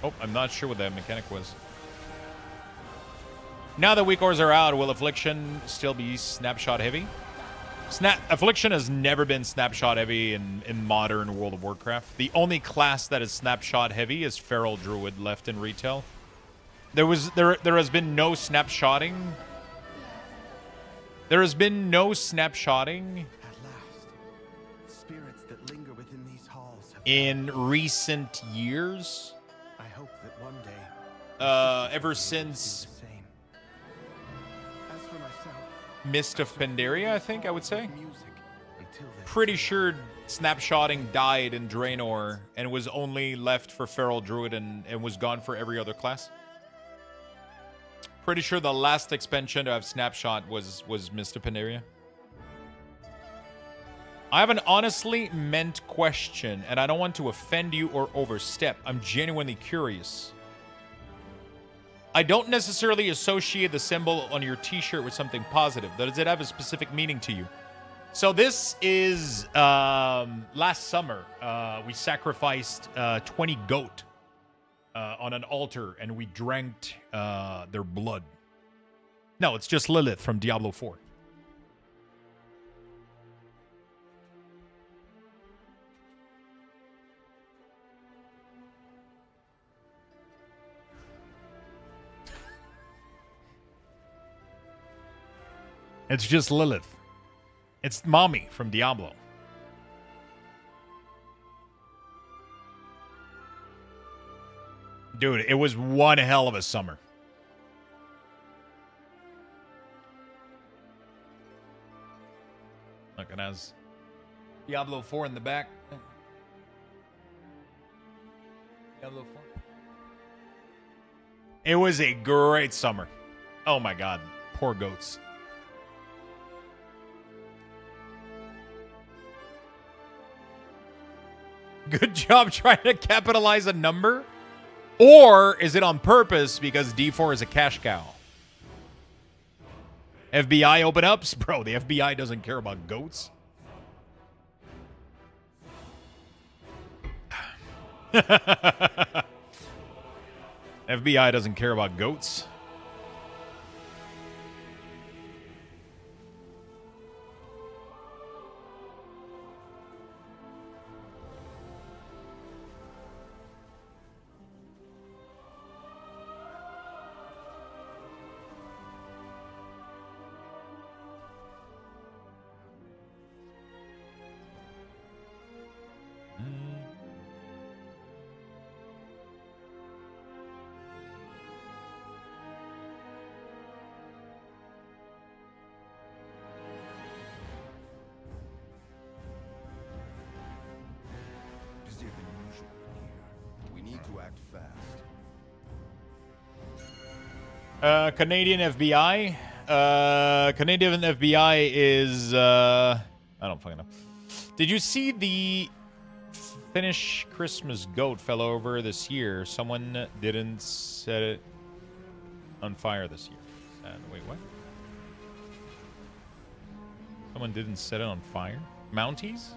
Oh, I'm not sure what that mechanic was. Now that weak ores are out, will Affliction still be snapshot heavy? Affliction has never been snapshot heavy in modern World of Warcraft. The only class that is snapshot heavy is Feral Druid left in retail. There has been no snapshotting. There has been no snapshotting
At last, spirits that linger within these halls have
in recent years.
I hope that one day
Ever since
as for myself,
Mist of Pandaria, I think I would say.
music until then.
Pretty sure snapshotting died in Draenor and was only left for Feral Druid and was gone for every other class. Pretty sure the last expansion to have snapshot was Mist of Pandaria. I have an honestly meant question, and I don't want to offend you or overstep. I'm genuinely curious. I don't necessarily associate the symbol on your t-shirt with something positive. Does it have a specific meaning to you? So this is last summer. We sacrificed 20 goat on an altar, and we drank their blood. No, it's just Lilith from Diablo 4. It's just Lilith. It's Mommy from Diablo. Dude, it was one hell of a summer. Look, it has Diablo 4 in the back. Diablo 4. It was a great summer. Oh my god.
Poor goats. Good job trying to capitalize a number? Or is it on purpose because D4 is a cash cow? FBI open ups? Bro, the FBI doesn't care about goats. FBI doesn't care about goats.
Busier than usual here. We need to act fast.
Canadian FBI. Canadian FBI is I don't fucking know. Did you see the Finnish Christmas goat fell over this year? Someone didn't set it on fire this year. And wait, what? Someone didn't set it on fire? Mounties?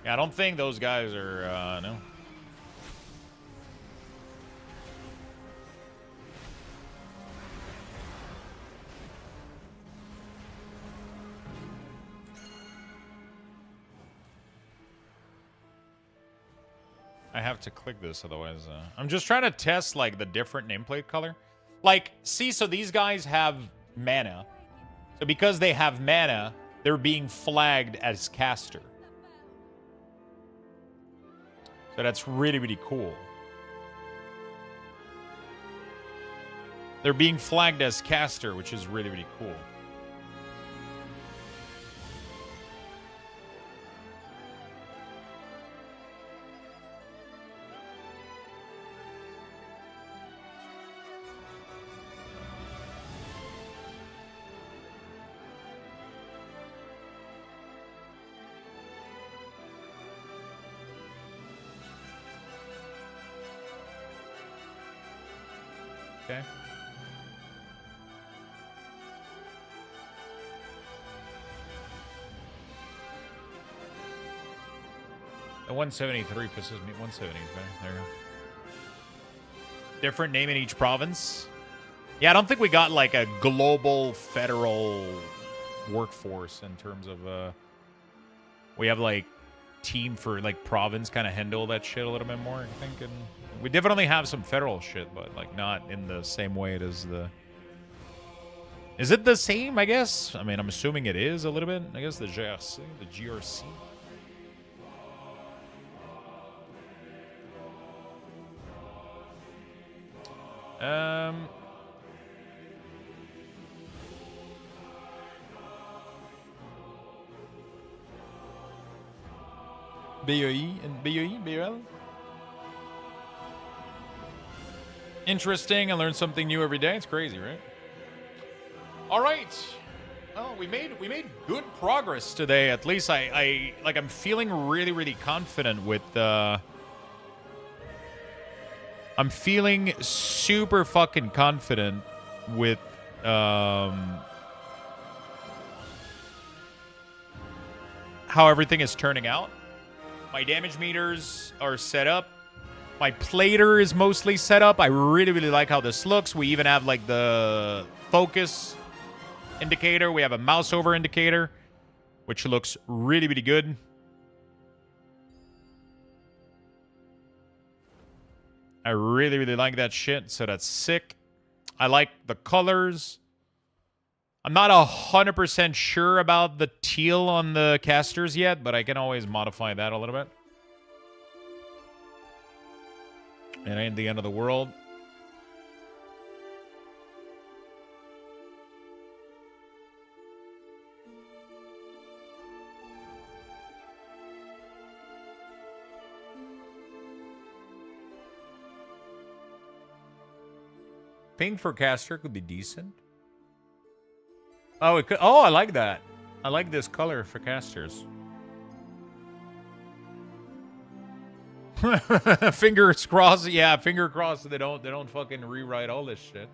Yeah, I don't think those guys are, no. I have to click this, otherwise, I'm just trying to test, like, the different nameplate color. Like, see, so these guys have mana. So because they have mana, they're being flagged as caster. So that's really, really cool. They're being flagged as caster, which is really, really cool. Okay. The 173 pisses me. 170 is better. There you go. Different name in each province. Yeah, I don't think we got like a global federal workforce in terms of we have like team for like province kind of handle that shit a little bit more, I think, and we definitely have some federal shit, but like not in the same way it is the. Is it the same? I guess. I mean, I'm assuming it is a little bit. I guess the GRC, the GRC. BOE and BOE, BOL. Interesting. I learn something new every day. It's crazy, right? All right. Oh, we made good progress today. At least I'm feeling really, really confident with I'm feeling super fucking confident with how everything is turning out. My damage meters are set up. My plater is mostly set up. I really, really like how this looks. We even have like the focus indicator. We have a mouse over indicator, which looks really, really good. I really, really like that shit. So that's sick. I like the colors. I'm not 100% sure about the teal on the casters yet, but I can always modify that a little bit. It ain't the end of the world.
Pink for caster could be decent. Oh, it could. Oh, I like that. I like this color for casters. Fingers crossed. Yeah, finger crossed. They don't fucking rewrite all this shit.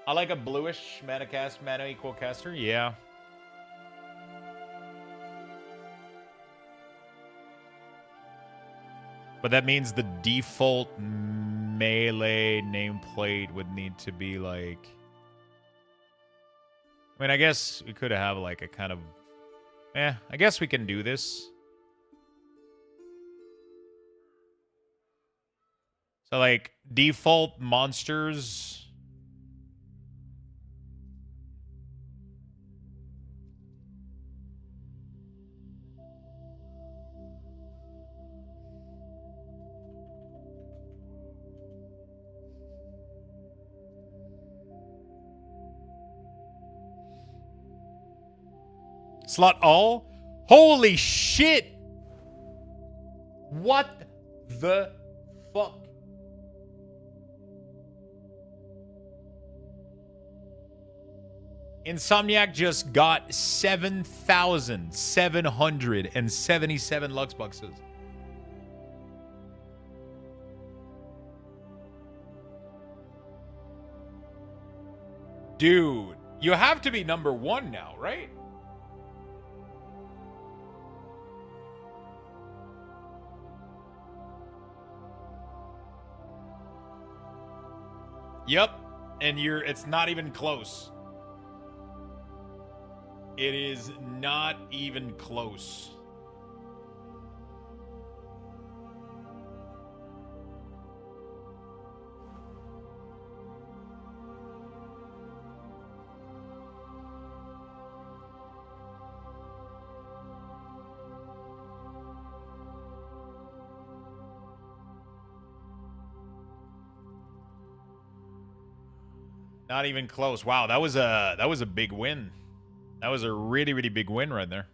I like a bluish mana cast, mana equal caster. Yeah. But that means the default melee nameplate would need to be like... I mean, I guess we could have like a kind of... I guess we can do this. So like default monsters... Slot all? Holy shit! What the fuck? Insomniac just got 7,777 Lux Bucks. Dude, you have to be number one now, right? Yep, and it's not even close. It is not even close. Not even close. Wow, that was a big win. That was a really, really big win right there.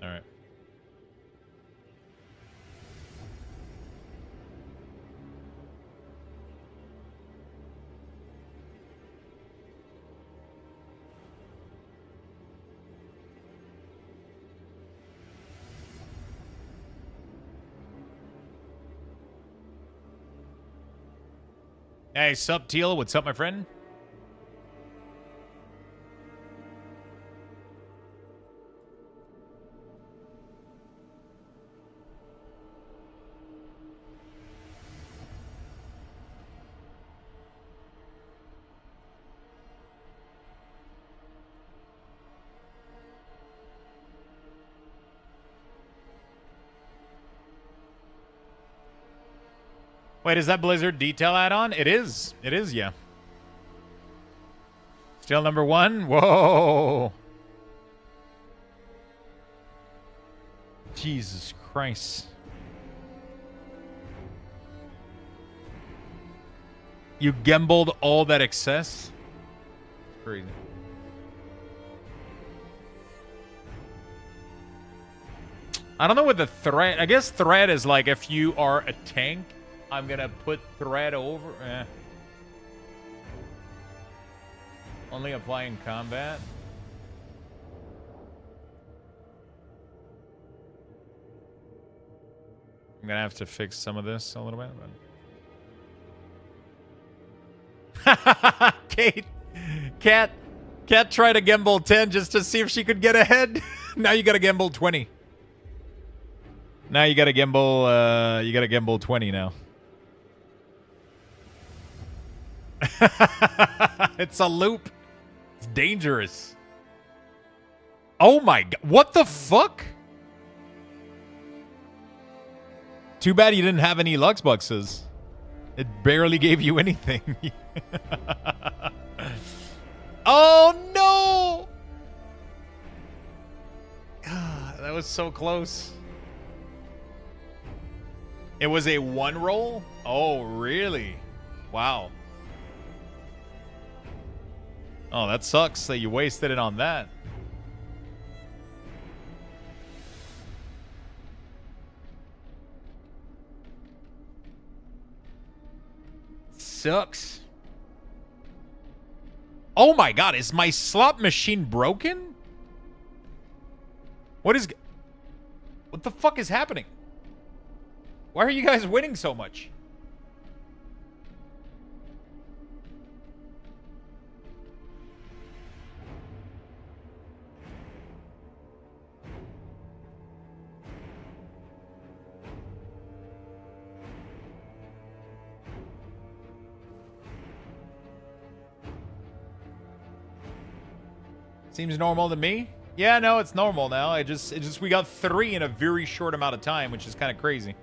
All right. Hey, sup, Teal? What's up, my friend? Wait, is that Blizzard detail add-on? It is. It is, yeah. Still number one? Whoa. Jesus Christ. You gambled all that excess? Crazy. I don't know what the threat... I guess threat is like if you are a tank... I'm gonna put threat over. Only apply in combat. I'm gonna have to fix some of this a little bit. But... Cat tried to gamble 10 just to see if she could get ahead. Now you gotta gamble 20. Now you gotta gamble 20 now. It's a loop. It's dangerous. Oh my god. What the fuck? Too bad you didn't have any Lux boxes. It barely gave you anything. Oh no! God, that was so close. It was a 1 roll? Oh, really? Wow. Oh, that sucks that you wasted it on that. Sucks. Oh my god, is my slot machine broken? What the fuck is happening? Why are you guys winning so much? Seems normal to me. Yeah, no, it's normal now. It just we got 3 in a very short amount of time, which is kind of crazy.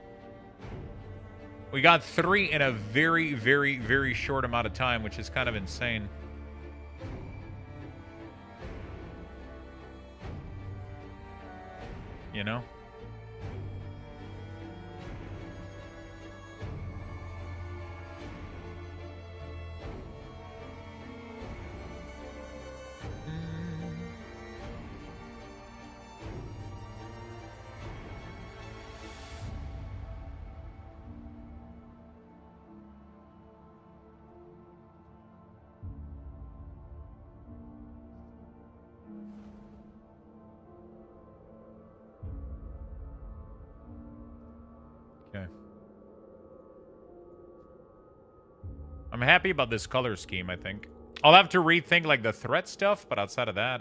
We got 3 in a very, very, very short amount of time, which is kind of insane. You know? Okay. I'm happy about this color scheme, I think. I'll have to rethink like the threat stuff, but outside of that,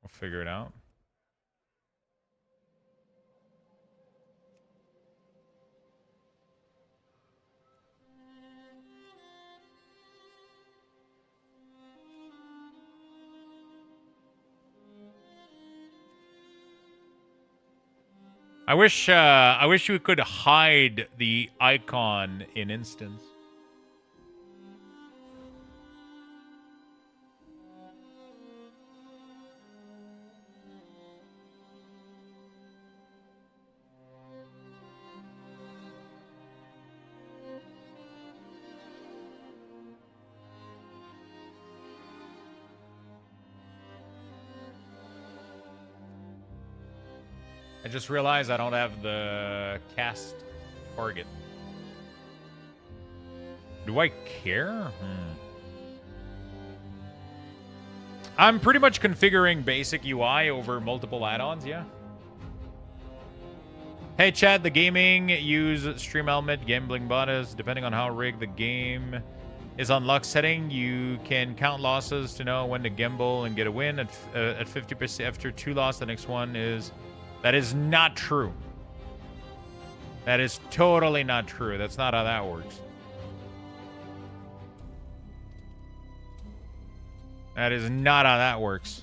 we'll figure it out. I wish we could hide the icon in instance. I just realized I don't have the cast target. Do I care? I'm pretty much configuring basic UI over multiple add-ons, yeah. Hey Chad, the gaming use stream element, gambling bonus. Depending on how rigged the game is on luck setting, you can count losses to know when to gamble and get a win. At 50% after 2 losses, the next one is... That is not true. That is totally not true. That's not how that works. That is not how that works.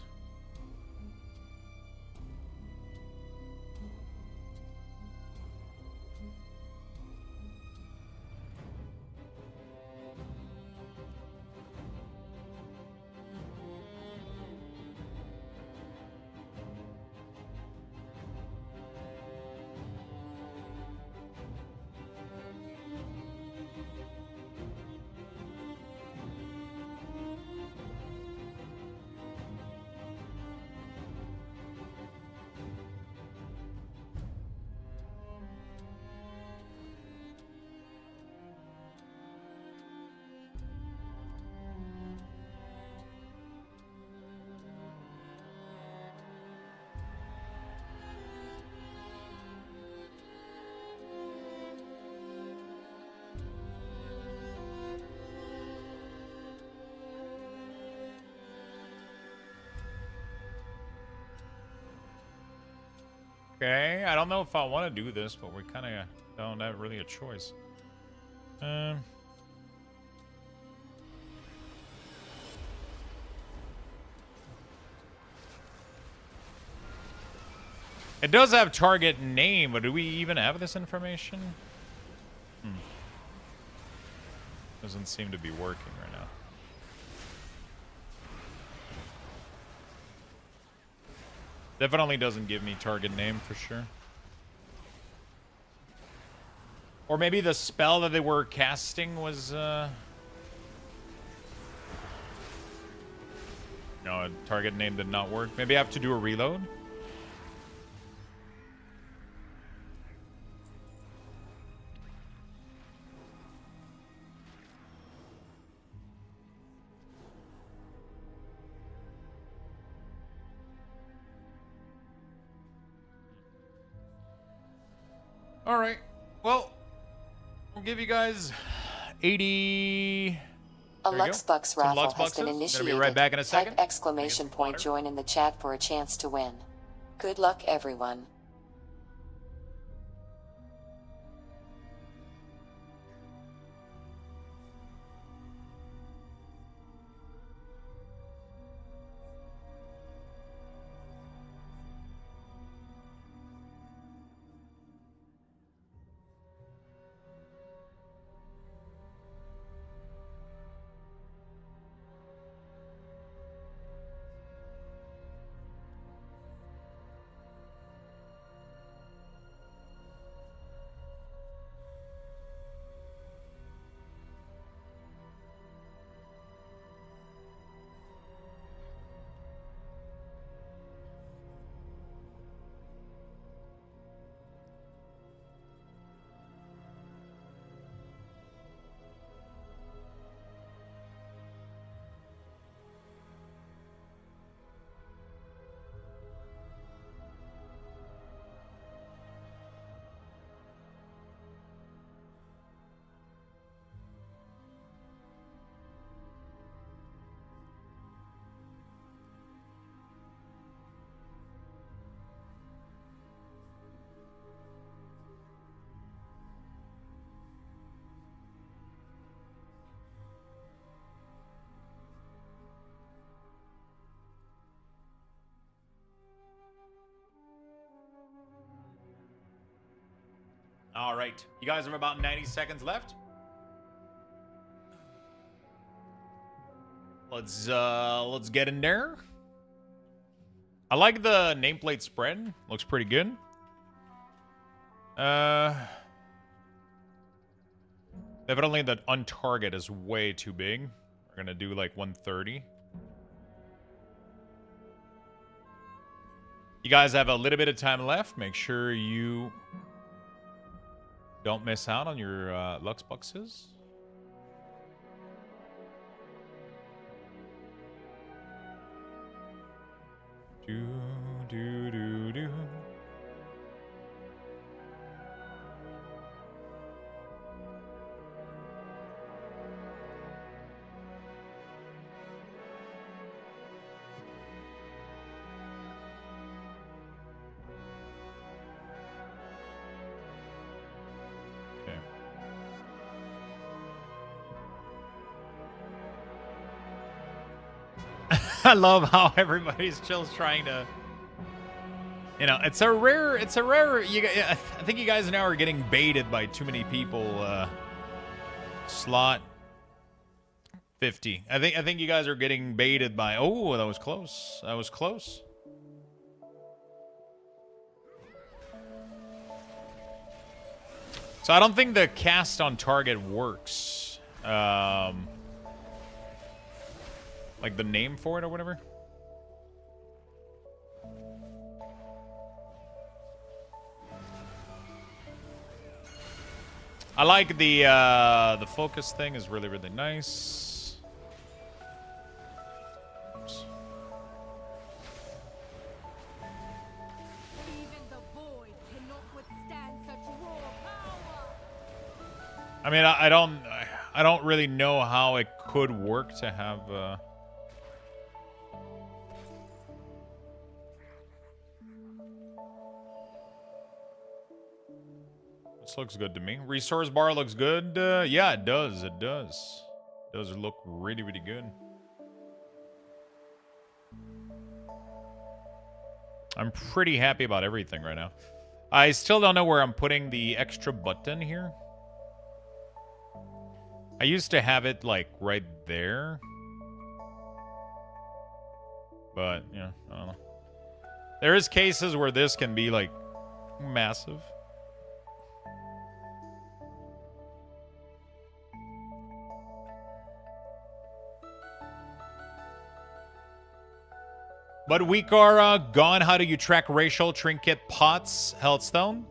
Okay, I don't know if I want to do this, but we kind of don't have really a choice. It does have target name, but do we even have this information? Doesn't seem to be working right now. Definitely doesn't give me target name for sure. Or maybe the spell that they were casting was no, target name did not work. Maybe I have to do a reload. All right. Well, we'll give you guys 80.
A Luxthos raffle
Lux
has been
Buxes.
initiated.
Gonna be right back in a second.
Type exclamation point join in the chat for a chance to win. Good luck, everyone.
All right. You guys have about 90 seconds left. Let's get in there. I like the nameplate spread. Looks pretty good. Definitely the untarget is way too big. We're gonna do like 130. You guys have a little bit of time left. Make sure you don't miss out on your Lux Buxes. Do, do, do, do. I love how everybody's just trying to, you know, it's a rare, I think you guys now are getting baited by too many people. Slot 50. I think you guys are getting baited by, oh, that was close. That was close. So I don't think the cast on target works. Like the name for it or whatever. I like the focus thing is really, really nice. Oops.
Even the void cannot withstand such raw power.
I mean, I don't really know how it could work to have This looks good to me. Resource bar looks good. Yeah, it does. It does. It does look really, really good. I'm pretty happy about everything right now. I still don't know where I'm putting the extra button here. I used to have it, like, right there. But, yeah, I don't know. There is cases where this can be, like, massive. But week are gone. How do you track racial trinket pots, Healthstone?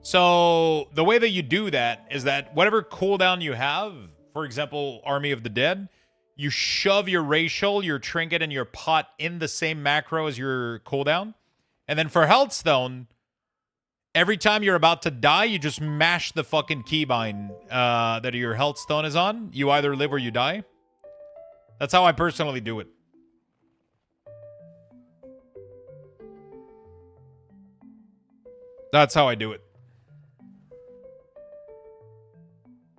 So the way that you do that is that whatever cooldown you have, for example, Army of the Dead, you shove your racial, your trinket, and your pot in the same macro as your cooldown. And then for Healthstone, every time you're about to die, you just mash the fucking keybind that your Healthstone is on. You either live or you die. That's how I personally do it. That's how I do it.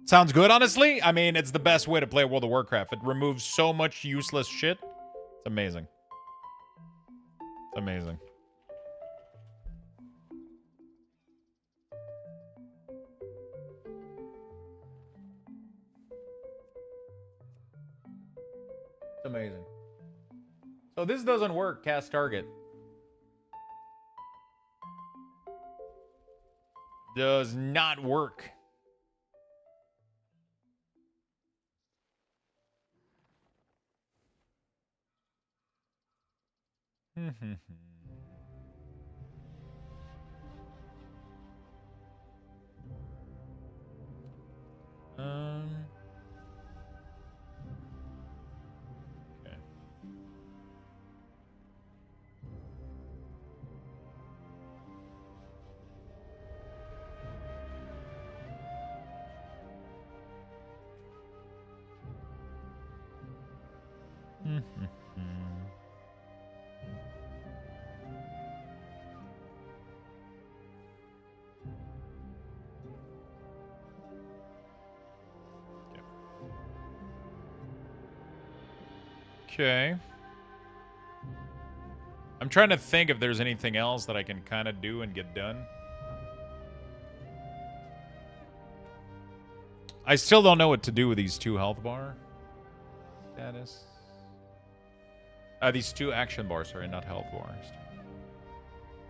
Sounds good, honestly? I mean, it's the best way to play World of Warcraft. It removes so much useless shit. It's amazing. It's amazing. It's amazing. So this doesn't work, cast target. Does not work. Okay. Okay. I'm trying to think if there's anything else that I can kind of do and get done. I still don't know what to do with these 2 health bar status. These 2 action bars, sorry, not health bars.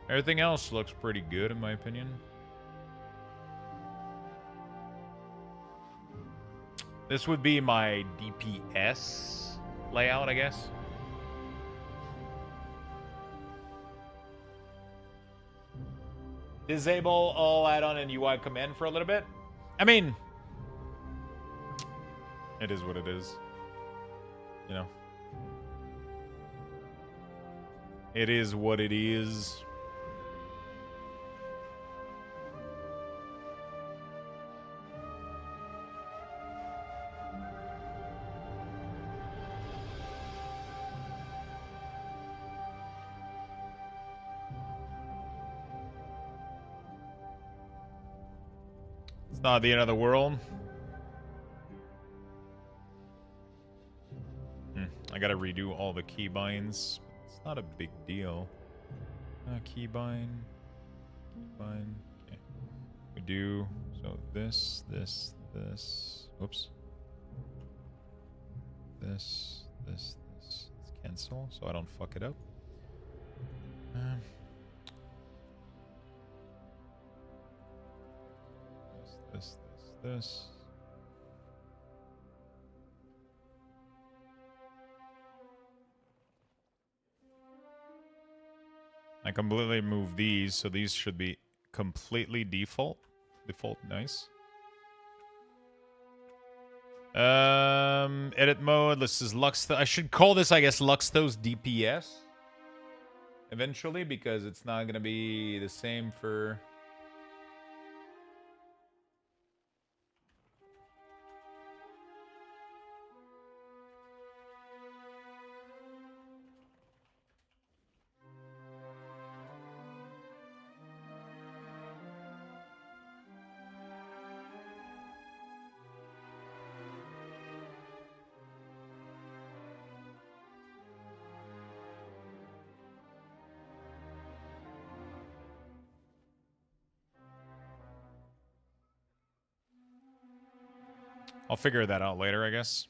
Everything else looks pretty good in my opinion. This would be my DPS layout, I guess. Disable all add-on and UI command for a little bit. I mean, it is what it is. You know. It is what it is. It's not the end of the world. I gotta redo all the keybinds. It's not a big deal. Keybind. Okay. We do, so this. Whoops. This. Let's cancel so I don't fuck it up. This. I completely move these, so these should be completely default. Nice. Edit mode. This is Luxthos. I should call this, I guess, Luxthos DPS. Eventually, because it's not gonna be the same for. I'll figure that out later, I guess.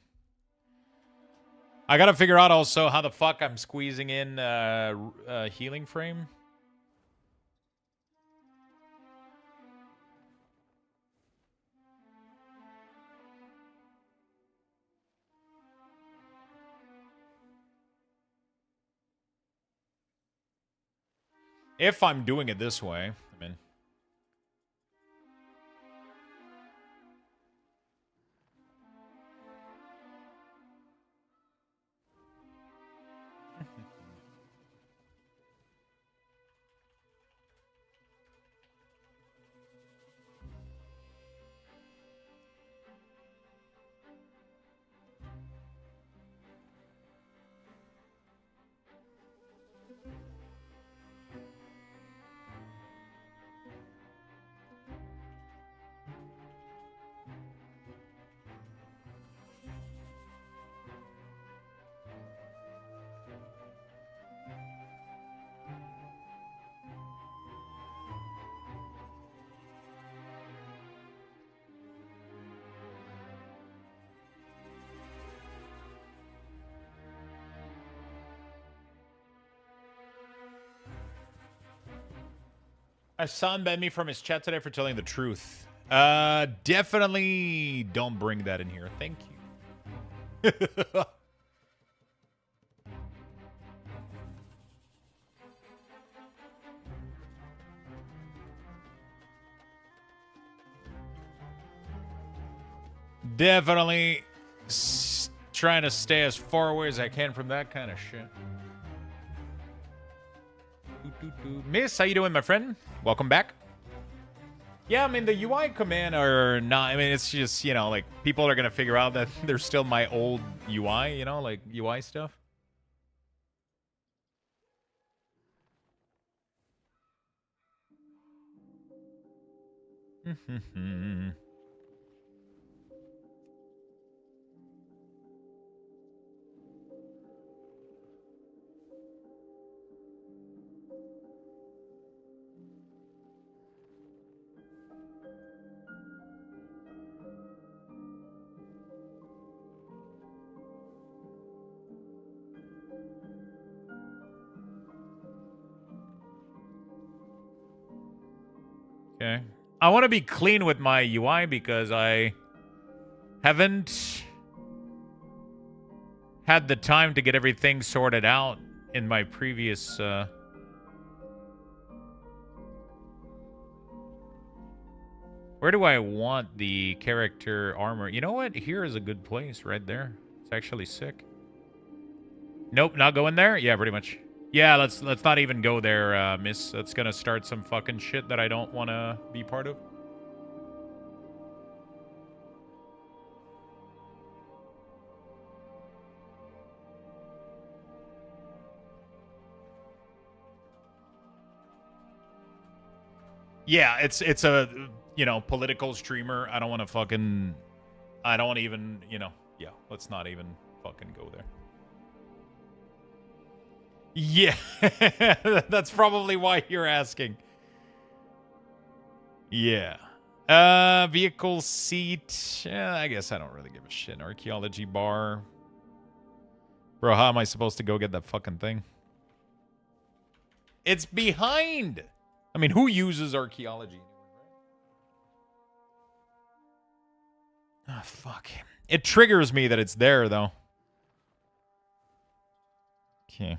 I gotta figure out also how the fuck I'm squeezing in healing frame. If I'm doing it this way, I mean. Hassan banned me from his chat today for telling the truth. Definitely don't bring that in here. Thank you. Definitely trying to stay as far away as I can from that kind of shit. Miss, how you doing, my friend? Welcome back. Yeah, I mean, the UI command are not... I mean, it's just, you know, like, people are going to figure out that they're still my old UI, you know, like, UI stuff. Okay. I want to be clean with my UI because I haven't had the time to get everything sorted out in my previous... Where do I want the character armor? You know what? Here is a good place right there. It's actually sick. Nope, not going there? Yeah, pretty much. Yeah, let's not even go there, miss. That's gonna start some fucking shit that I don't want to be part of. Yeah, it's a, you know, political streamer. I don't want to fucking... I don't want to even, you know... Yeah, let's not even fucking go there. Yeah, that's probably why you're asking. Yeah. Vehicle seat. I guess I don't really give a shit. Archaeology bar. Bro, how am I supposed to go get that fucking thing? It's behind. I mean, who uses archaeology? Ah, fuck. It triggers me that it's there, though. Okay.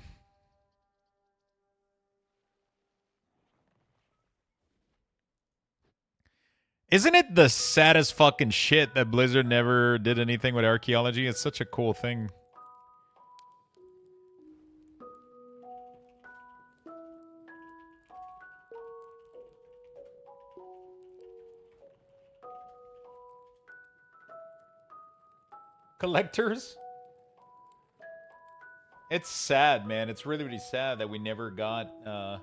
Isn't it the saddest fucking shit that Blizzard never did anything with archaeology? It's such a cool thing. Collectors? It's sad, man. It's really, really sad that we never got...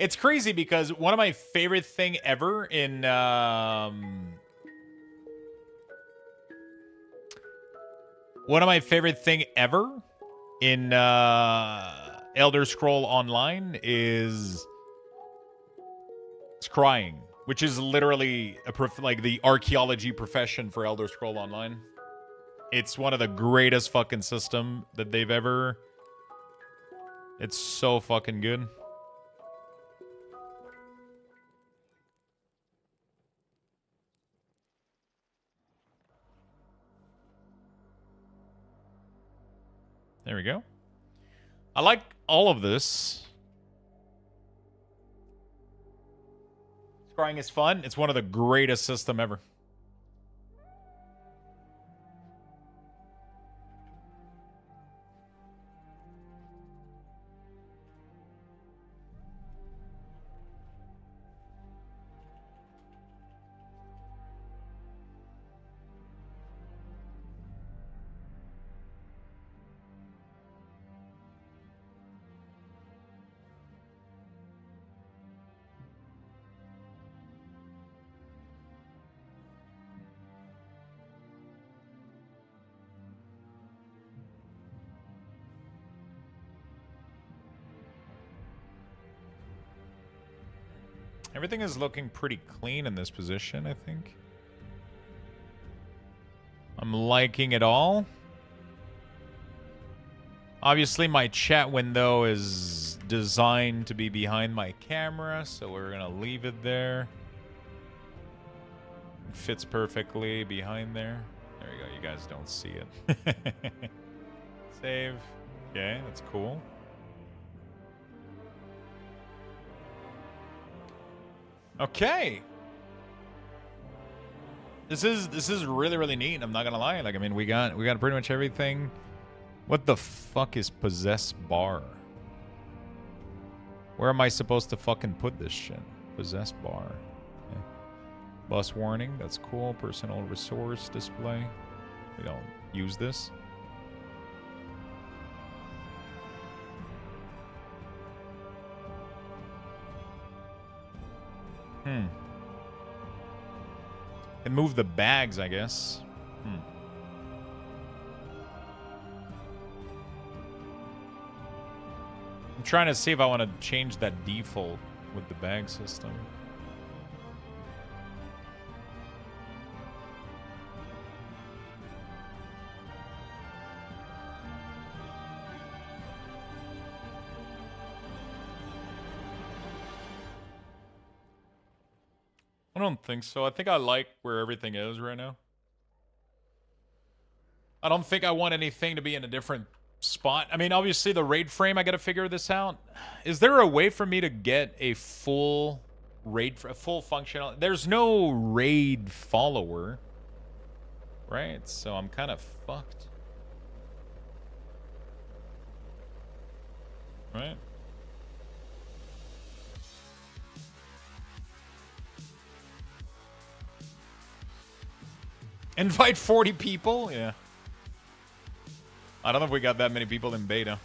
It's crazy because one of my favorite thing ever in Elder Scroll Online is scrying. which is literally like the archaeology profession for Elder Scroll Online. It's one of the greatest fucking system that they've ever... It's so fucking good. There we go. I like all of this. Scrying is fun. It's one of the greatest system ever. Everything is looking pretty clean in this position, I think. I'm liking it all. Obviously, my chat window is designed to be behind my camera, so we're going to leave it there. It fits perfectly behind there. There we go. You guys don't see it. Save. Okay, that's cool. Okay. This is really neat. I'm not gonna lie. Like, I mean, we got pretty much everything. What the fuck is possess bar? Where am I supposed to fucking put this shit? Possess bar. Okay. Bus warning. That's cool. Personal resource display. We don't use this. And move the bags, I guess. I'm trying to see if I want to change that default with the bag system. I don't think so. I think I like where everything is right now. I don't think I want anything to be in a different spot. I mean, obviously the raid frame, I got to figure this out. Is there a way for me to get a full raid, a full functional? There's no raid follower, right? So I'm kind of fucked. Right? Invite 40 people? Yeah. I don't know if we got that many people in beta.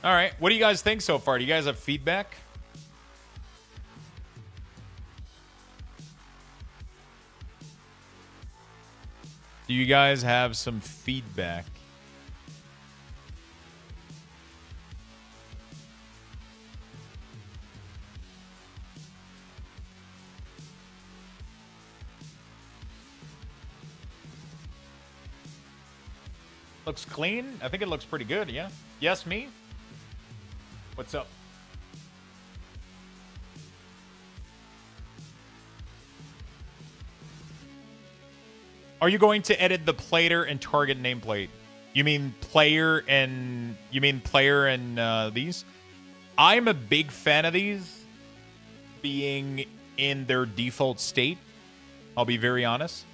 Alright, what do you guys think so far? Do you guys have feedback? Do you guys have some feedback? Looks clean. I think it looks pretty good, yeah? Yes, me? What's up? Are you going to edit the player and target nameplate? You mean player and these? I'm a big fan of these being in their default state. I'll be very honest.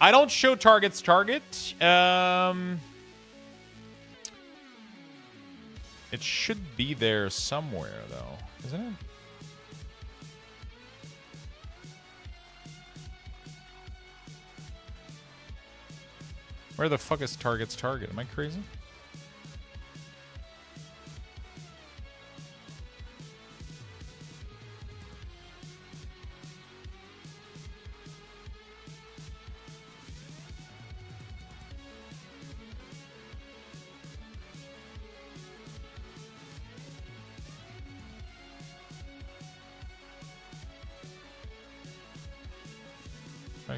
I don't show targets target. It should be there somewhere, though, isn't it? Where the fuck is target's target? Am I crazy?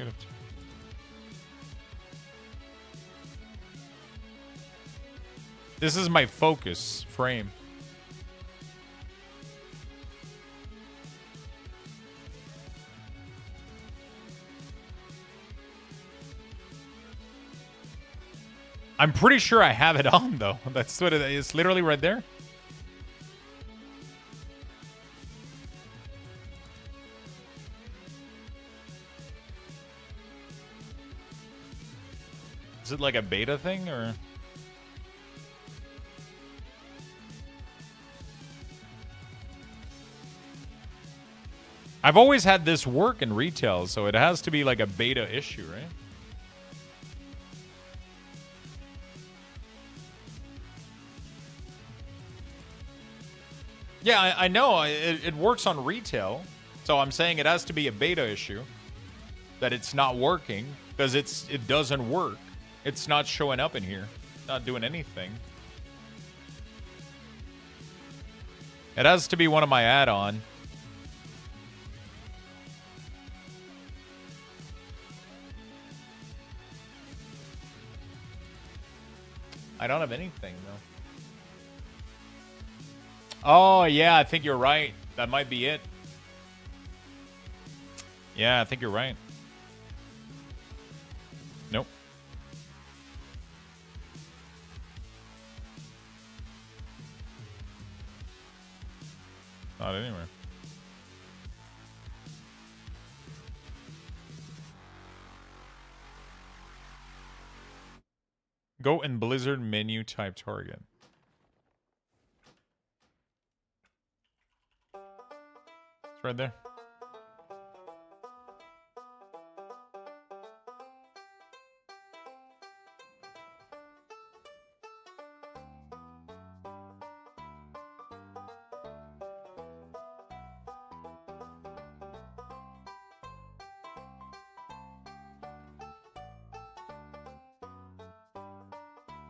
Look at it. This is my focus frame. I'm pretty sure I have it on, though. That's what it is. It's literally right there. Is it like a beta thing, or? I've always had this work in retail, so it has to be like a beta issue, right? Yeah, I know. It works on retail. So I'm saying it has to be a beta issue. That it's not working. Because it doesn't work. It's not showing up in here. Not doing anything. It has to be one of my add-on. I don't have anything, though. Oh, yeah, I think you're right. That might be it. Yeah, I think you're right. Nope. Not anywhere. Go in Blizzard menu, type target. It's right there.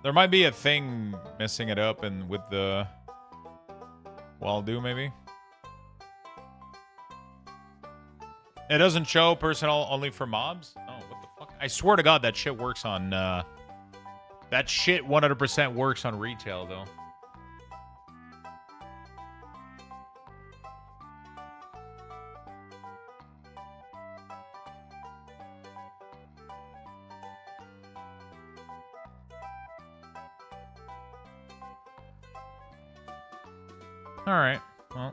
There might be a thing messing it up and with the Waldo, maybe. It doesn't show personal only for mobs? Oh, what the fuck? I swear to God that shit works on, that shit 100% works on retail, though. All right. Well.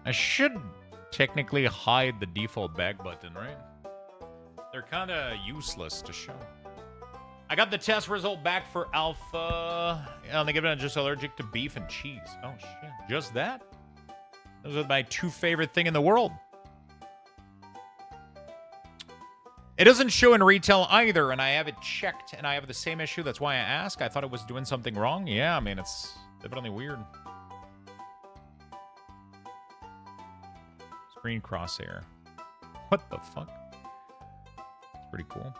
I should technically hide the default back button, right? They're kind of useless to show. I got the test result back for alpha. And they give it I'm just allergic to beef and cheese. Oh, shit. Just that? Those are my two favorite thing in the world. It doesn't show in retail either, and I have it checked, and I have the same issue. That's why I asked. I thought it was doing something wrong. Yeah, I mean, it's definitely weird. Screen crosshair. What the fuck? It's pretty cool.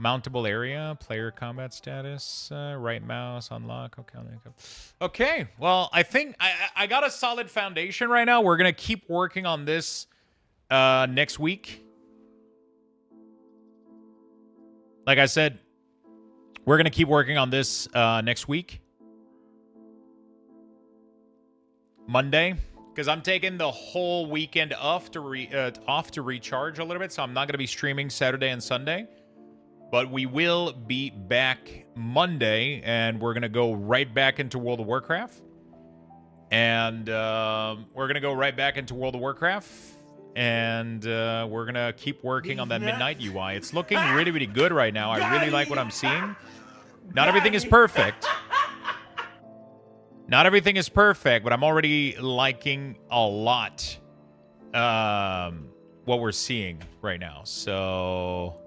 Mountable area, player combat status, right mouse, unlock. Okay. Okay, well, I think I got a solid foundation right now. We're going to keep working on this next week. Like I said, we're going to keep working on this next week. Monday. Because I'm taking the whole weekend off to recharge a little bit. So I'm not going to be streaming Saturday and Sunday. But we will be back Monday. And we're going to go right back into World of Warcraft. And we're going to go right back into World of Warcraft. And we're going to keep working on that Midnight UI. It's looking really, really good right now. I really like what I'm seeing. Not everything is perfect. Not everything is perfect, but I'm already liking a lot what we're seeing right now. So...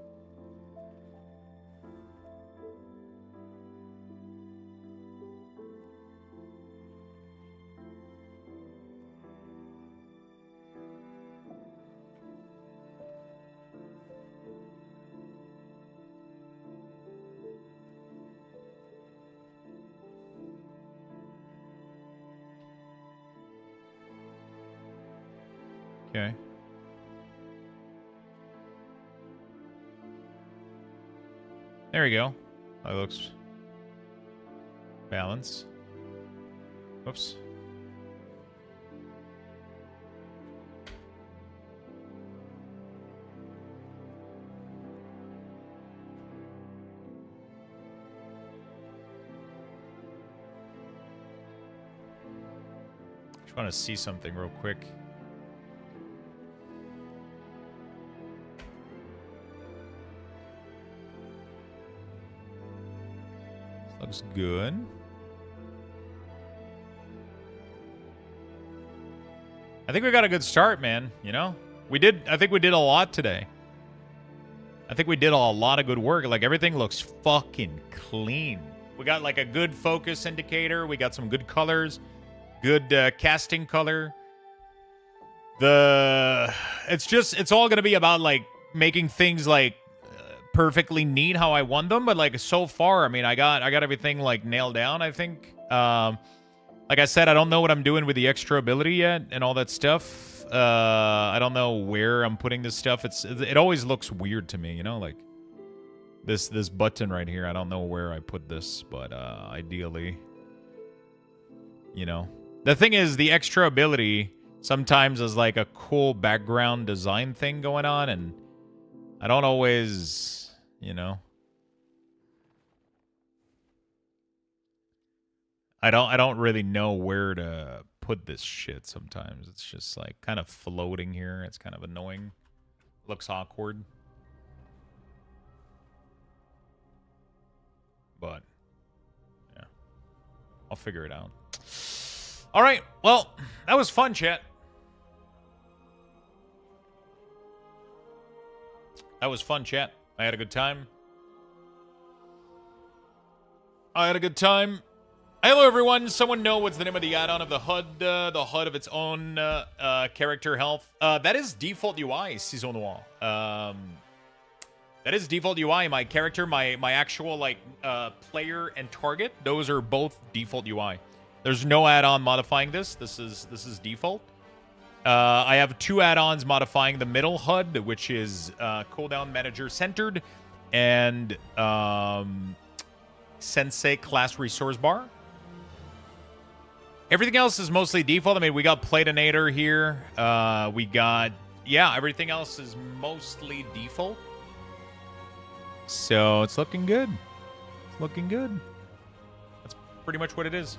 Okay. There we go. That looks balanced. Whoops. Just want to see something real quick. Looks good. I think we got a good start, man. You know, I think we did a lot today. I think we did a lot of good work. Like, everything looks fucking clean. We got like a good focus indicator. We got some good colors, good casting color. It's all gonna be about like making things like perfectly neat how I want them, but like so far, I mean, I got everything like nailed down, I think. Like I said, I don't know what I'm doing with the extra ability yet and all that stuff. I don't know where I'm putting this stuff. It always looks weird to me, you know, like this button right here. I don't know where I put this, but ideally, you know. The thing is, the extra ability sometimes is like a cool background design thing going on, and I don't always, you know. I don't really know where to put this shit sometimes. It's just like kind of floating here. It's kind of annoying. Looks awkward. But yeah. I'll figure it out. All right. Well, that was fun, chat. That was fun, chat. I had a good time. Hello, everyone. Someone know what's the name of the add-on of the HUD? The HUD of its own character health. That is default UI, Ciseaux Noir. That is default UI. My character, my actual like player and target, those are both default UI. There's no add-on modifying this. This is default. I have two add-ons modifying the middle HUD, which is cooldown manager centered and Sensei class resource bar. Everything else is mostly default. I mean, we got Platinator here. We got, yeah, everything else is mostly default. So it's looking good. It's looking good. That's pretty much what it is.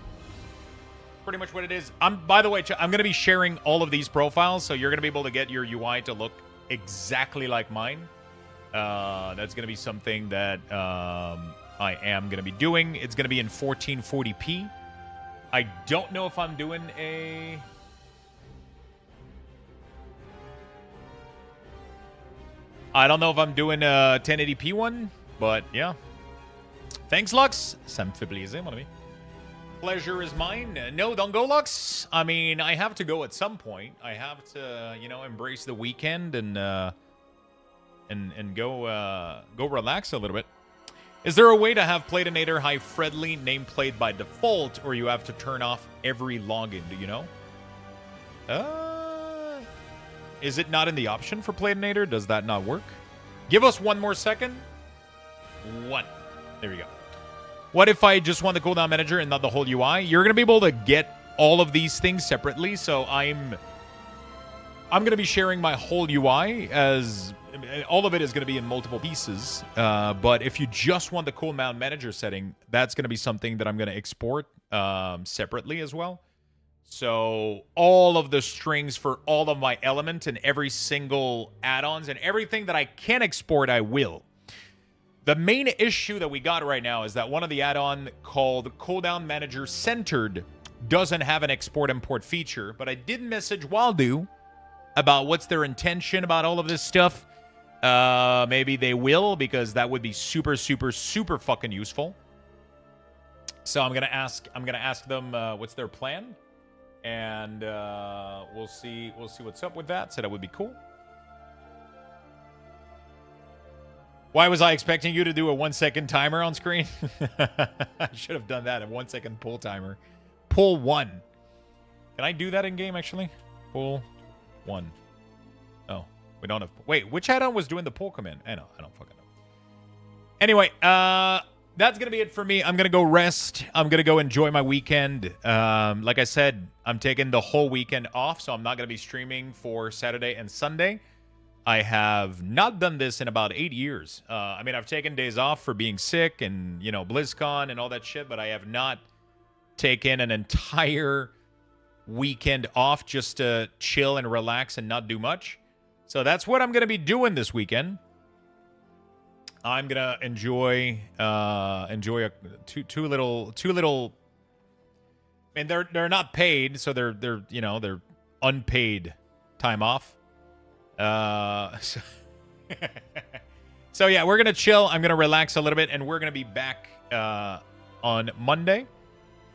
Pretty much what it is. By the way, I'm going to be sharing all of these profiles, so you're going to be able to get your UI to look exactly like mine. That's going to be something that I am going to be doing. It's going to be in 1440p. I don't know if I'm doing a... I don't know if I'm doing a 1080p one, but yeah. Thanks, Lux. Ça me fait plaisir, mon ami. Pleasure is mine. No, don't go, Lux. I mean, I have to go at some point. I have to, you know, embrace the weekend and go relax a little bit. Is there a way to have Platinator High Friendly nameplate by default, or you have to turn off every login? Do you know? Is it not in the option for Platinator? Does that not work? Give us one more second. One. There we go. What if I just want the cooldown manager and not the whole UI? You're going to be able to get all of these things separately, so I'm going to be sharing my whole UI as... all of it is going to be in multiple pieces, but if you just want the cooldown manager setting, that's going to be something that I'm going to export separately as well. So all of the strings for all of my elements and every single add-ons and everything that I can export, I will. The main issue that we got right now is that one of the add-on called Cooldown Manager Centered doesn't have an export-import feature, but I did message Waldo about what's their intention about all of this stuff. Maybe they will, because that would be super, super, super fucking useful. So I'm gonna ask them what's their plan, and we'll see what's up with that. So that would be cool. Why was I expecting you to do a 1 second timer on screen? I should have done that, a 1 second pull timer. Pull 1. Can I do that in game actually? Pull 1. Oh, we don't have... Wait, which add-on was doing the pull command? I don't fucking know. Anyway, that's going to be it for me. I'm going to go rest. I'm going to go enjoy my weekend. Like I said, I'm taking the whole weekend off, so I'm not going to be streaming for Saturday and Sunday. I have not done this in about 8 years. I mean, I've taken days off for being sick and, you know, BlizzCon and all that shit, but I have not taken an entire weekend off just to chill and relax and not do much. So that's what I'm going to be doing this weekend. I'm gonna enjoy two little. I mean, they're not paid, so they're you know, they're unpaid time off. So yeah, we're gonna chill. I'm gonna relax a little bit, and we're gonna be back on Monday.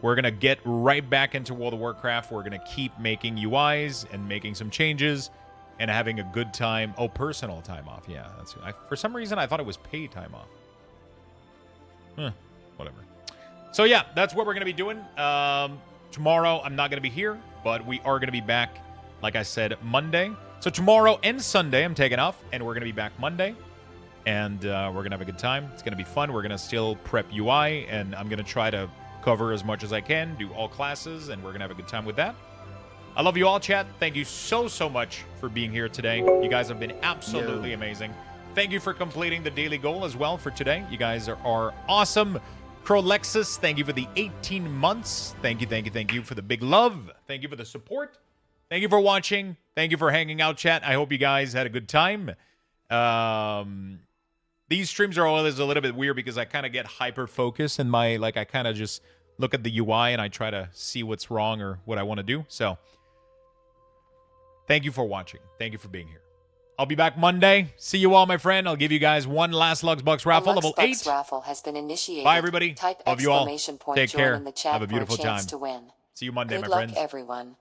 We're gonna get right back into World of Warcraft. We're gonna keep making UIs and making some changes. And having a good time. Oh, personal time off. Yeah, for some reason, I thought it was paid time off. Whatever. So, yeah, that's what we're going to be doing. Tomorrow, I'm not going to be here, but we are going to be back, like I said, Monday. So, tomorrow and Sunday, I'm taking off, and we're going to be back Monday. And we're going to have a good time. It's going to be fun. We're going to still prep UI, and I'm going to try to cover as much as I can, do all classes, and we're going to have a good time with that. I love you all, chat. Thank you so much for being here today. You guys have been absolutely amazing. Thank you for completing the daily goal as well for today. You guys are awesome. Crolexus, thank you for the 18 months. Thank you for the big love. Thank you for the support. Thank you for watching. Thank you for hanging out, chat. I hope you guys had a good time. These streams are always a little bit weird because I kind of get hyper-focused in my, like, I kind of just look at the UI and I try to see what's wrong or what I want to do. So, thank you for watching. Thank you for being here. I'll be back Monday. See you all, my friend. I'll give you guys one last Luxbox raffle, level 8.
Raffle has been initiated.
Bye, everybody.
Type
Love you all.
exclamation point
Take care.
in the chat
Have a beautiful
for a chance
time.
to win.
See you Monday,
Good
my
luck,
friends.
everyone.